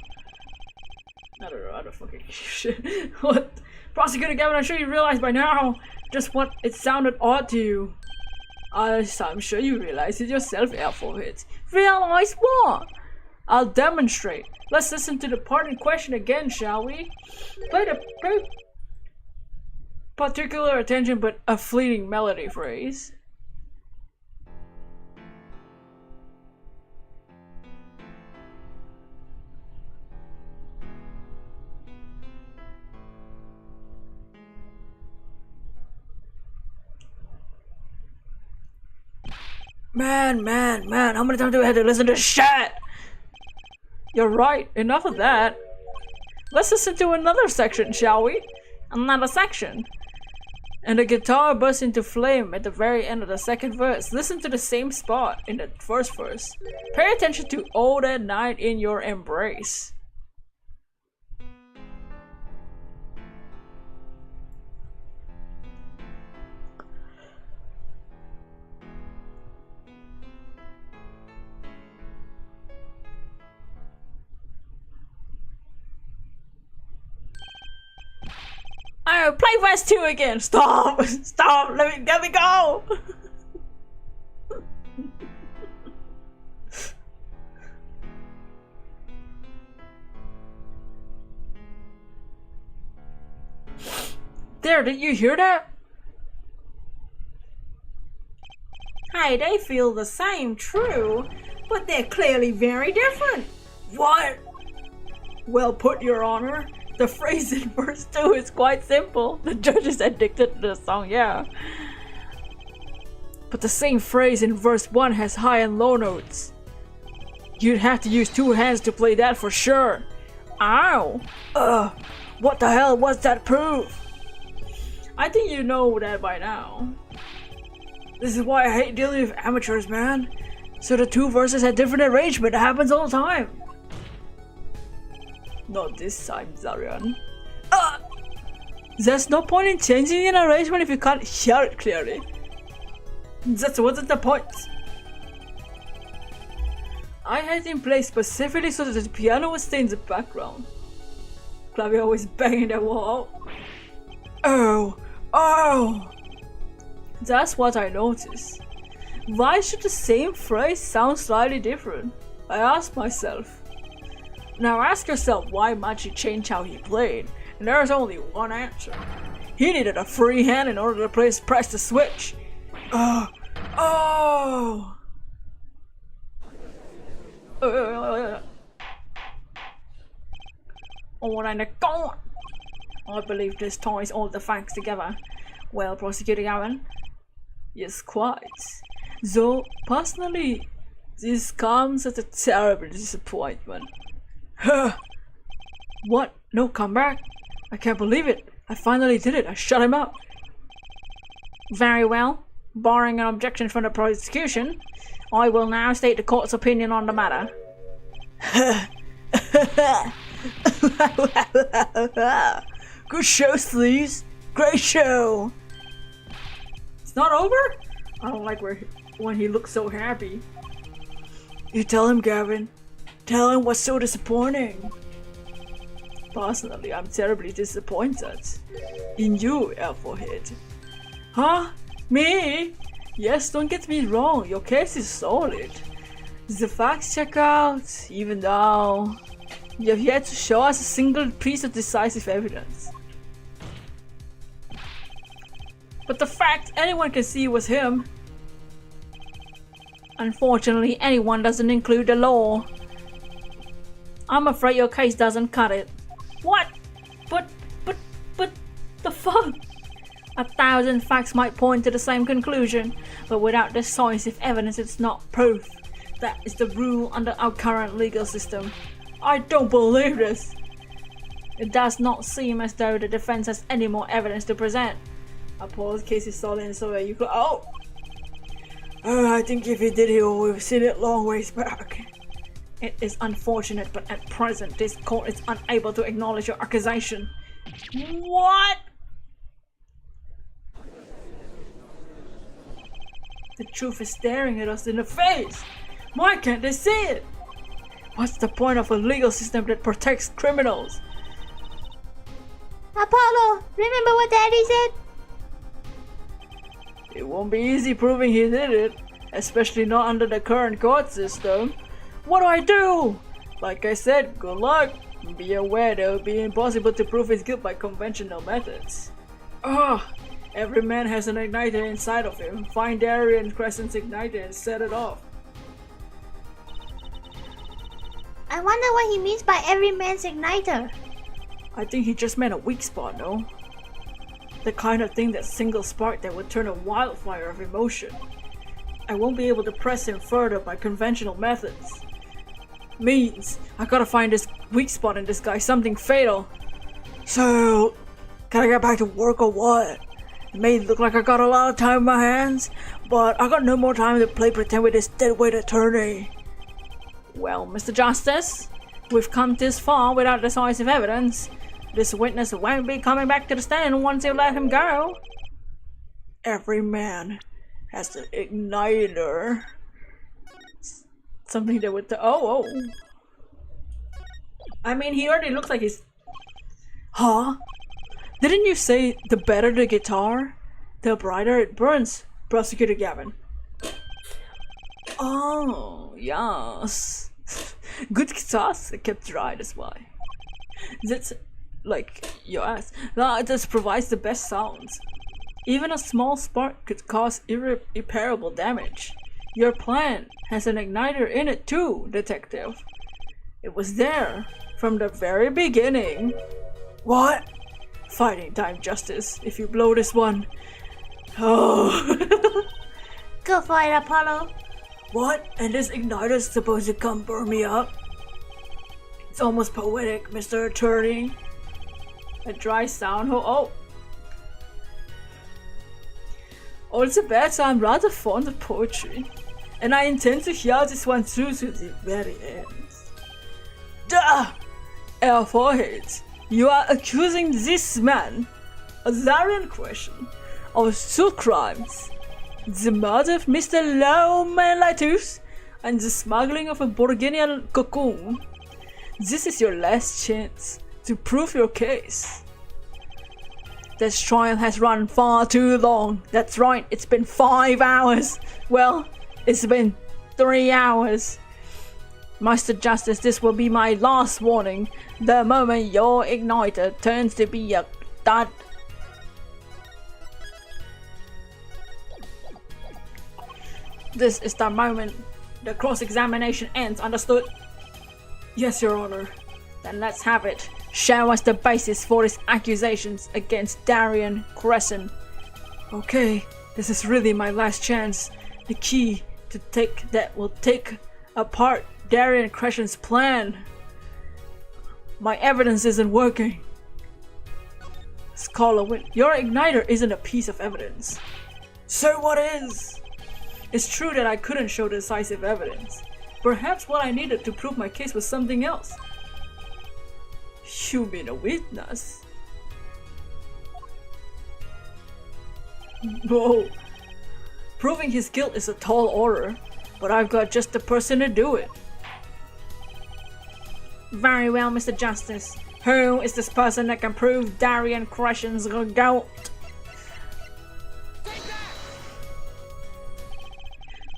I don't know how to fucking shit. What? Prosecutor Gavin, I'm sure you realize by now just what it sounded odd to you. I'm sure you realize it yourself, Alphabet. Realize what? I'll demonstrate. Let's listen to the part in question again, shall we? Pay particular attention, but a fleeting melody phrase. Man, how many times do I have to listen to shit? You're right, enough of that. Let's listen to another section, shall we? Another section. And the guitar bursts into flame at the very end of the second verse. Listen to the same spot in the first verse. Pay attention to "Oh That Night in Your Embrace." Oh, play verse 2 again. Stop. Stop. Let me go. There, did you hear that? Hey, they feel the same, true, but they're clearly very different. What? Well put, Your Honor. The phrase in verse 2 is quite simple. The judge is addicted to the song, yeah. But the same phrase in verse 1 has high and low notes. You'd have to use 2 hands to play that for sure. Ow! What the hell was that proof? I think you know that by now. This is why I hate dealing with amateurs, man. So the 2 verses had different arrangement. It happens all the time. Not this time, Zarian. There's no point in changing an arrangement if you can't hear it clearly. That wasn't the point. I had him play specifically so that the piano would stay in the background. Claudia was banging the wall. Oh! That's what I noticed. Why should the same phrase sound slightly different? I asked myself. Now ask yourself why Machi changed how he played, and there's only one answer. He needed a free hand in order to press the switch. I believe this ties all the facts together. Well, Prosecutor Gavin? Yes, quite. Though, personally, this comes as a terrible disappointment. What? No comeback? I can't believe it. I finally did it. I shut him up. Very well. Barring an objection from the prosecution, I will now state the court's opinion on the matter. Good show, Sleeves. Great show. It's not over? I don't like when he looks so happy. You tell him, Gavin. Tell him what's so disappointing. Personally, I'm terribly disappointed in you, Alphahead. Huh? Me? Yes, don't get me wrong, your case is solid. The facts check out, even though you have yet to show us a single piece of decisive evidence. But the fact anyone can see was him. Unfortunately, anyone doesn't include the law. I'm afraid your case doesn't cut it. What? But, the fuck? 1,000 facts might point to the same conclusion, but without decisive evidence it's not proof. That is the rule under our current legal system. I don't believe this. It does not seem as though the defense has any more evidence to present. Paul's case is solid, so you could. I think if he did, he would have seen it long ways back. It is unfortunate, but at present, this court is unable to acknowledge your accusation. What? The truth is staring at us in the face. Why can't they see it? What's the point of a legal system that protects criminals? Apollo, remember what Daddy said? It won't be easy proving he did it, especially not under the current court system. What do I do? Like I said, good luck. Be aware that it will be impossible to prove his guilt by conventional methods. Every man has an igniter inside of him. Find Darien Crescent's igniter and set it off. I wonder what he means by every man's igniter. I think he just meant a weak spot, no? The kind of thing, that single spark that would turn a wildfire of emotion. I won't be able to press him further by conventional methods. Means I gotta find this weak spot in this guy, something fatal. So, can I get back to work or what? It may look like I got a lot of time in my hands, but I got no more time to play pretend with this deadweight attorney. Well, Mr. Justice, we've come this far without decisive evidence. This witness won't be coming back to the stand once you let him go. Every man has an igniter. Something that would. I mean, he already looks like he's. Huh? Didn't you say the better the guitar, the brighter it burns, Prosecutor Gavin? Oh, yes. Good guitars are kept dry, that's why. like your ass. That just provides the best sounds. Even a small spark could cause irreparable damage. Your plant has an igniter in it too, detective. It was there from the very beginning. What? Fighting time, Justice. If you blow this one. Oh. Go for it, Apollo. What? And this igniter's supposed to come burn me up? It's almost poetic, Mr. Attorney. A dry sound hole. Oh, it's a bad, so I'm rather fond of poetry. And I intend to hear this one through to the very end. Duh! Our foreheads. You are accusing this man, a Zarian question, of 2 crimes. The murder of Mr. Lomelitus and the smuggling of a Borginian cocoon. This is your last chance to prove your case. This trial has run far too long. That's right, it's been 5 hours. Well, it's been 3 hours. Mr. Justice, this will be my last warning. The moment your igniter turns to be a dud. This is the moment the cross-examination ends, understood? Yes, Your Honor. Then let's have it. Show us the basis for his accusations against Darian Crescent. Okay, this is really my last chance. The key to will take apart Darian Crescent's plan. My evidence isn't working. Scholar, your igniter isn't a piece of evidence. So what is? It's true that I couldn't show decisive evidence. Perhaps what I needed to prove my case was something else. You mean a witness? Whoa. Proving his guilt is a tall order, but I've got just the person to do it. Very well, Mr. Justice. Who is this person that can prove Darian Crescent's guilt?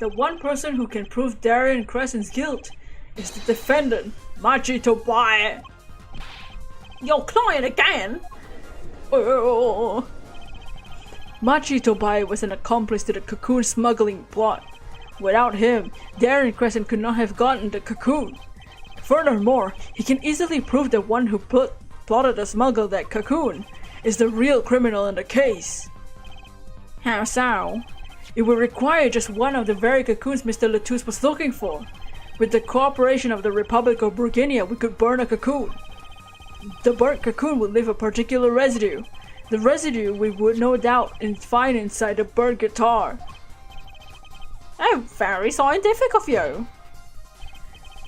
The one person who can prove Darian Crescent's guilt is the defendant, Machi Tobai. Your client again? Oh. Machi Tobai was an accomplice to the cocoon smuggling plot. Without him, Darian Crescent could not have gotten the cocoon. Furthermore, he can easily prove the one who plotted to smuggle that cocoon is the real criminal in the case. How so? It would require just one of the very cocoons Mr. Latus was looking for. With the cooperation of the Republic of Burguinia, we could burn a cocoon. The burnt cocoon would leave a particular residue. The residue we would no doubt find inside the burnt guitar. Oh, very scientific of you.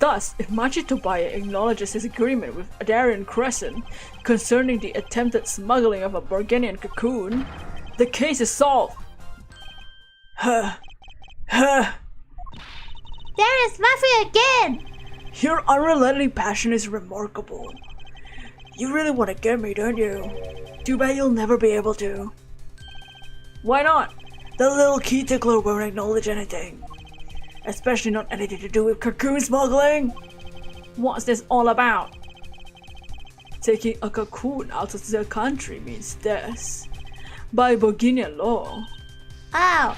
Thus, if Machi Tobaya acknowledges his agreement with Darian Crescent concerning the attempted smuggling of a Burgundian cocoon, the case is solved. There is Mafia again! Your unrelenting passion is remarkable. You really want to get me, don't you? Too bad you'll never be able to. Why not? The little key tickler won't acknowledge anything. Especially not anything to do with cocoon smuggling. What's this all about? Taking a cocoon out of the country means death. By Burgundian law. Ow!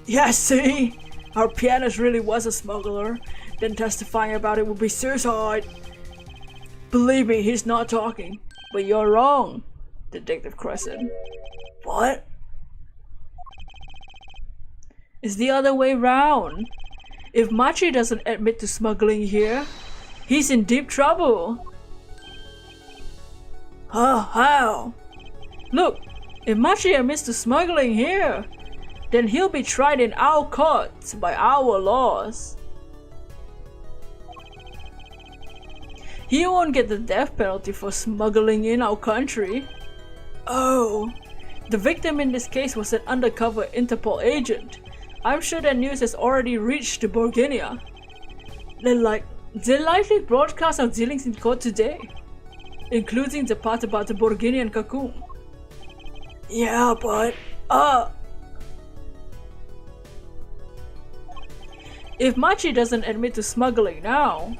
Yeah, see? Our pianist really was a smuggler. Then testifying about it would be suicide. Believe me, he's not talking. But you're wrong, Detective Crescent. What? It's the other way round. If Machi doesn't admit to smuggling here, he's in deep trouble. Huh? How? Look, if Machi admits to smuggling here, then he'll be tried in our courts by our laws. He won't get the death penalty for smuggling in our country. Oh. The victim in this case was an undercover Interpol agent. I'm sure that news has already reached Burguinia. They likely broadcast our dealings in court today, including the part about the Burgundian cocoon. Yeah, but if Machi doesn't admit to smuggling now,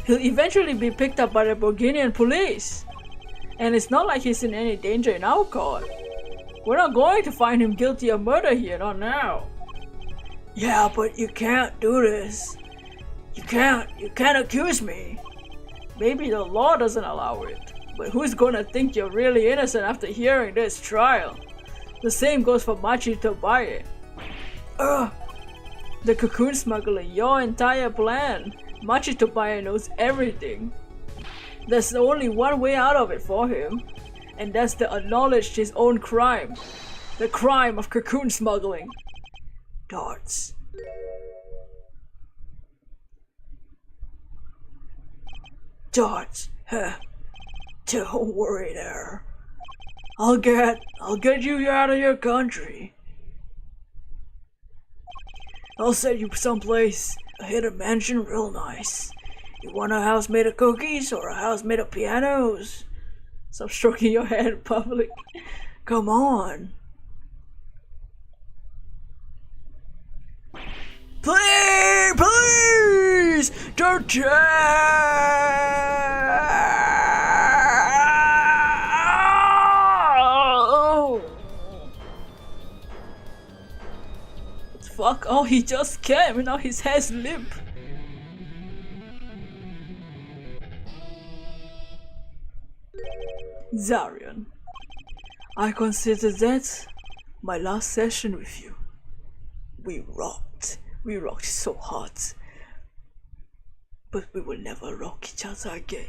he'll eventually be picked up by the Burgundian police. And it's not like he's in any danger in our court. We're not going to find him guilty of murder here, not now. Yeah, but you can't do this. You can't accuse me. Maybe the law doesn't allow it, but who's gonna think you're really innocent after hearing this trial? The same goes for Machi Tobaye. The cocoon smuggler, your entire plan. Machi Tobaye knows everything. There's only one way out of it for him, and that's to acknowledge his own crime. The crime of cocoon smuggling. Darts. Darts. Huh. Don't worry there. I'll get you out of your country. I'll send you someplace, a hidden mansion real nice. You want a house made of cookies or a house made of pianos? Stop stroking your head in public. Come on. Please! Don't Fuck, oh, he just came and now his head's limp. Zarian, I consider that my last session with you. We rocked so hard. But we will never rock each other again.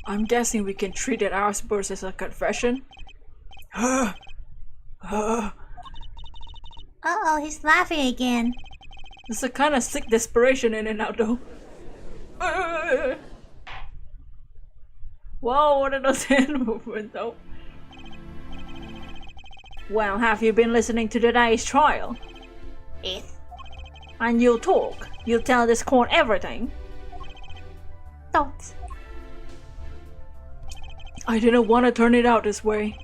I'm guessing we can treat that outburst as a confession? Uh-oh, he's laughing again. There's a kind of sick desperation in it now though. Whoa, what are those hand movements though? Well, have you been listening to today's trial? Yes. And you'll talk. You'll tell this court everything. Don't. I didn't want to turn it out this way,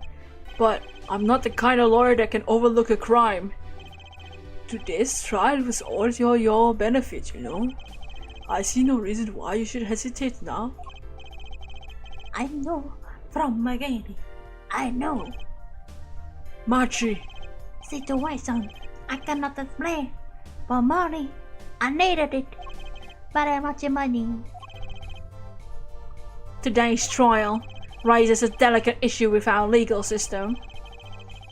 but I'm not the kind of lawyer that can overlook a crime. Today's trial was all your benefit, you know. I see no reason why you should hesitate now. I know from Magani. I know. Machi. Situation I cannot explain. For money, I needed it. Very much money. Today's trial raises a delicate issue with our legal system.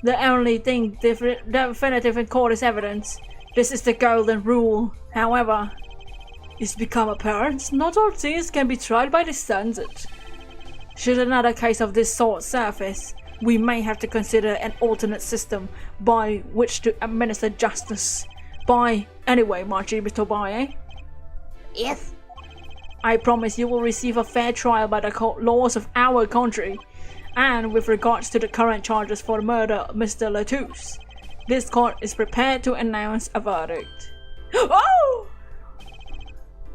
The only thing definitive in court is evidence. This is the golden rule. However, it's become apparent not all things can be tried by the standard. Should another case of this sort surface, we may have to consider an alternate system by which to administer justice. Anyway, Machi Tobaye, Yes. I promise you will receive a fair trial by the laws of our country. And with regards to the current charges for the murder of Mr. Latouche, this court is prepared to announce a verdict. Oh!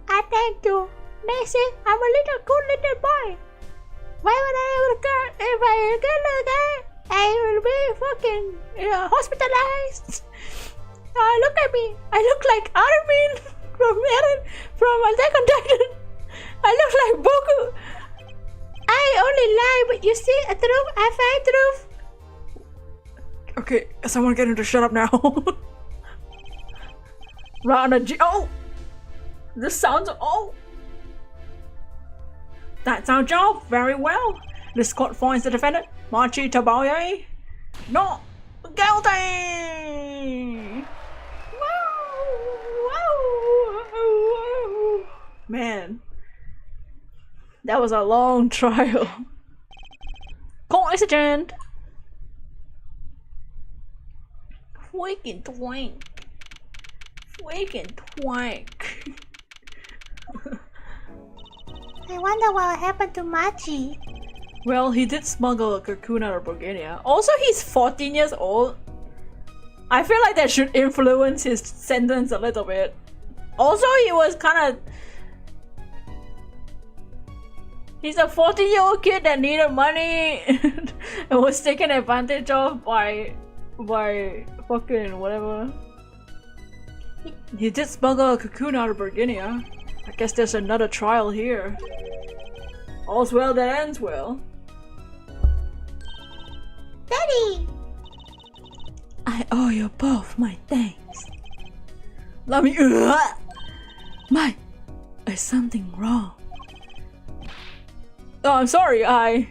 I thank you. Nancy, I'm a good little boy. Why would I ever get, if I get like that, I will be fucking hospitalized. Look at me. I look like Armin from Attack on Titan. I look like Boku. I only lie, but you see a truth. I find truth. Okay, someone get him to shut up now. Rana G. Oh! This sounds. Oh! That's our job. Very well. This court finds the defendant, Machi Tobaye, not guilty! Whoa! Man. That was a long trial. Court is adjourned. Freaking twank. Freaking twank. I wonder what happened to Machi. Well, he did smuggle a cocoon out of Bulgaria. Also, he's 14 years old. I feel like that should influence his sentence a little bit. Also, he was kind of... He's a 14-year-old kid that needed money and was taken advantage of by fucking whatever. He did smuggle a cocoon out of Bulgaria. I guess there's another trial here. All's well that ends well. Daddy! I owe you both my thanks. Let me. My, is something wrong? Oh, I'm sorry. I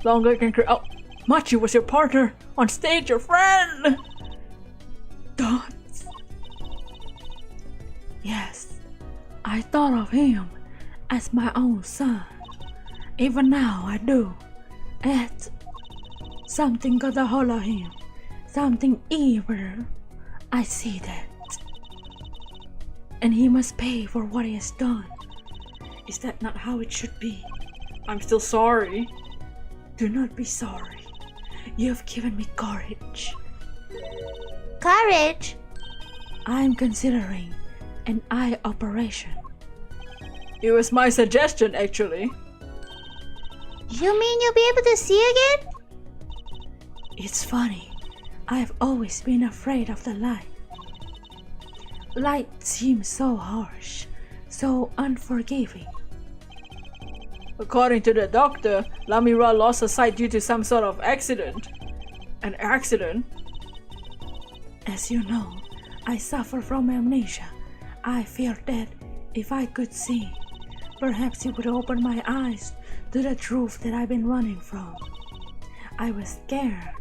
longer can. Oh, Machi was your partner on stage, your friend. Don't. Yes, I thought of him as my own son. Even now I do. Yet, something got a hold of him. Something evil. I see that. And he must pay for what he has done. Is that not how it should be? I'm still sorry. Do not be sorry. You have given me courage. Courage? I am considering an eye operation. It was my suggestion, actually. You mean you'll be able to see again? It's funny. I've always been afraid of the light. Light seems so harsh, so unforgiving. According to the doctor, Lamira lost her sight due to some sort of accident. An accident? As you know, I suffer from amnesia. I feared that if I could see, perhaps it would open my eyes to the truth that I've been running from. I was scared.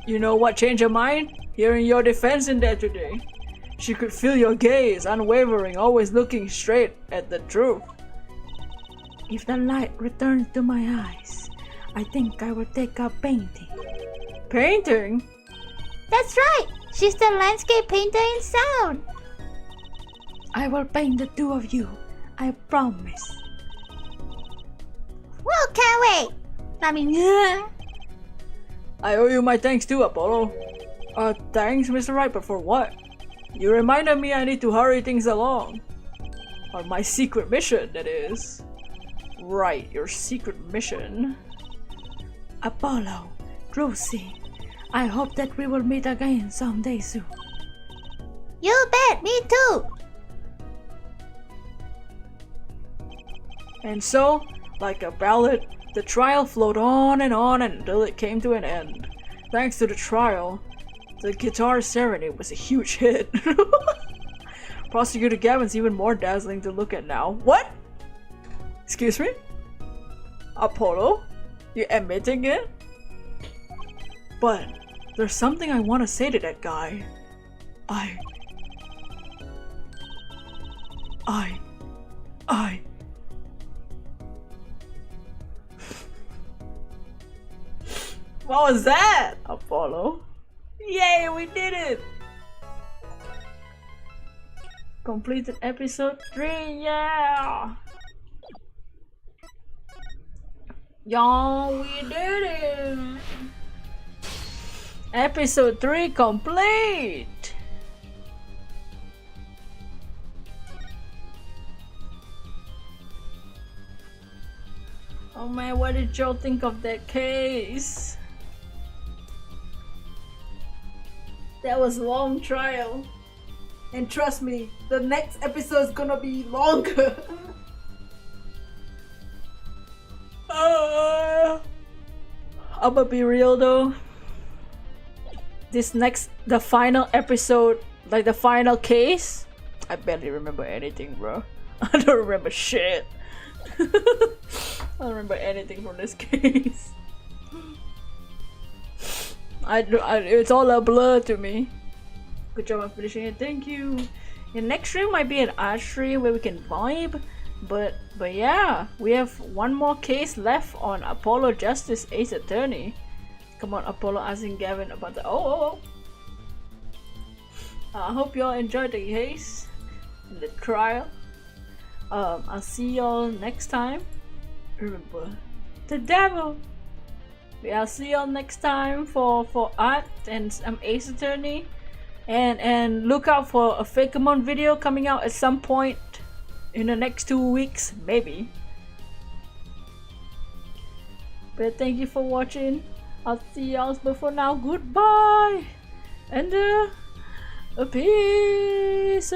You know what changed her mind? Hearing your defense in there today. She could feel your gaze, unwavering, always looking straight at the truth. If the light returns to my eyes, I think I will take up painting. Painting? That's right! She's the landscape painter in sound! I will paint the two of you, I promise. Well, can't wait! I mean, I owe you my thanks too, Apollo. Thanks, Mr. Wright, but for what? You reminded me I need to hurry things along. On my secret mission, that is. Right, your secret mission. Apollo, Lucy, I hope that we will meet again someday soon. you bet, me too! And so, like a ballad, the trial flowed on until it came to an end. Thanks to the trial, the guitar serenade was a huge hit. Prosecutor Gavin's even more dazzling to look at now. What? Excuse me? Apollo? You admitting it? But there's something I want to say to that guy. What was that, Apollo? Yay, we did it! Completed episode 3, yeah! Y'all, we did it! Episode 3 complete! Oh man, what did y'all think of that case? That was a long trial. And trust me, the next episode is gonna be longer. I'ma be real though. The final episode, like the final case, I barely remember anything, bro. I don't remember shit. I don't remember anything from this case. It's all a blur to me. Good job on finishing it, thank you. The next stream might be an art stream where we can vibe, but yeah, we have one more case left on Apollo Justice Ace Attorney. Come on, Apollo asking Gavin about the I hope y'all enjoyed the case and the trial. I'll see y'all next time. Remember, the devil. I'll see y'all next time for art and Ace Attorney, and look out for a Fakemon video coming out at some point in the next 2 weeks, maybe. But thank you for watching. I'll see y'all, but for now, goodbye and peace.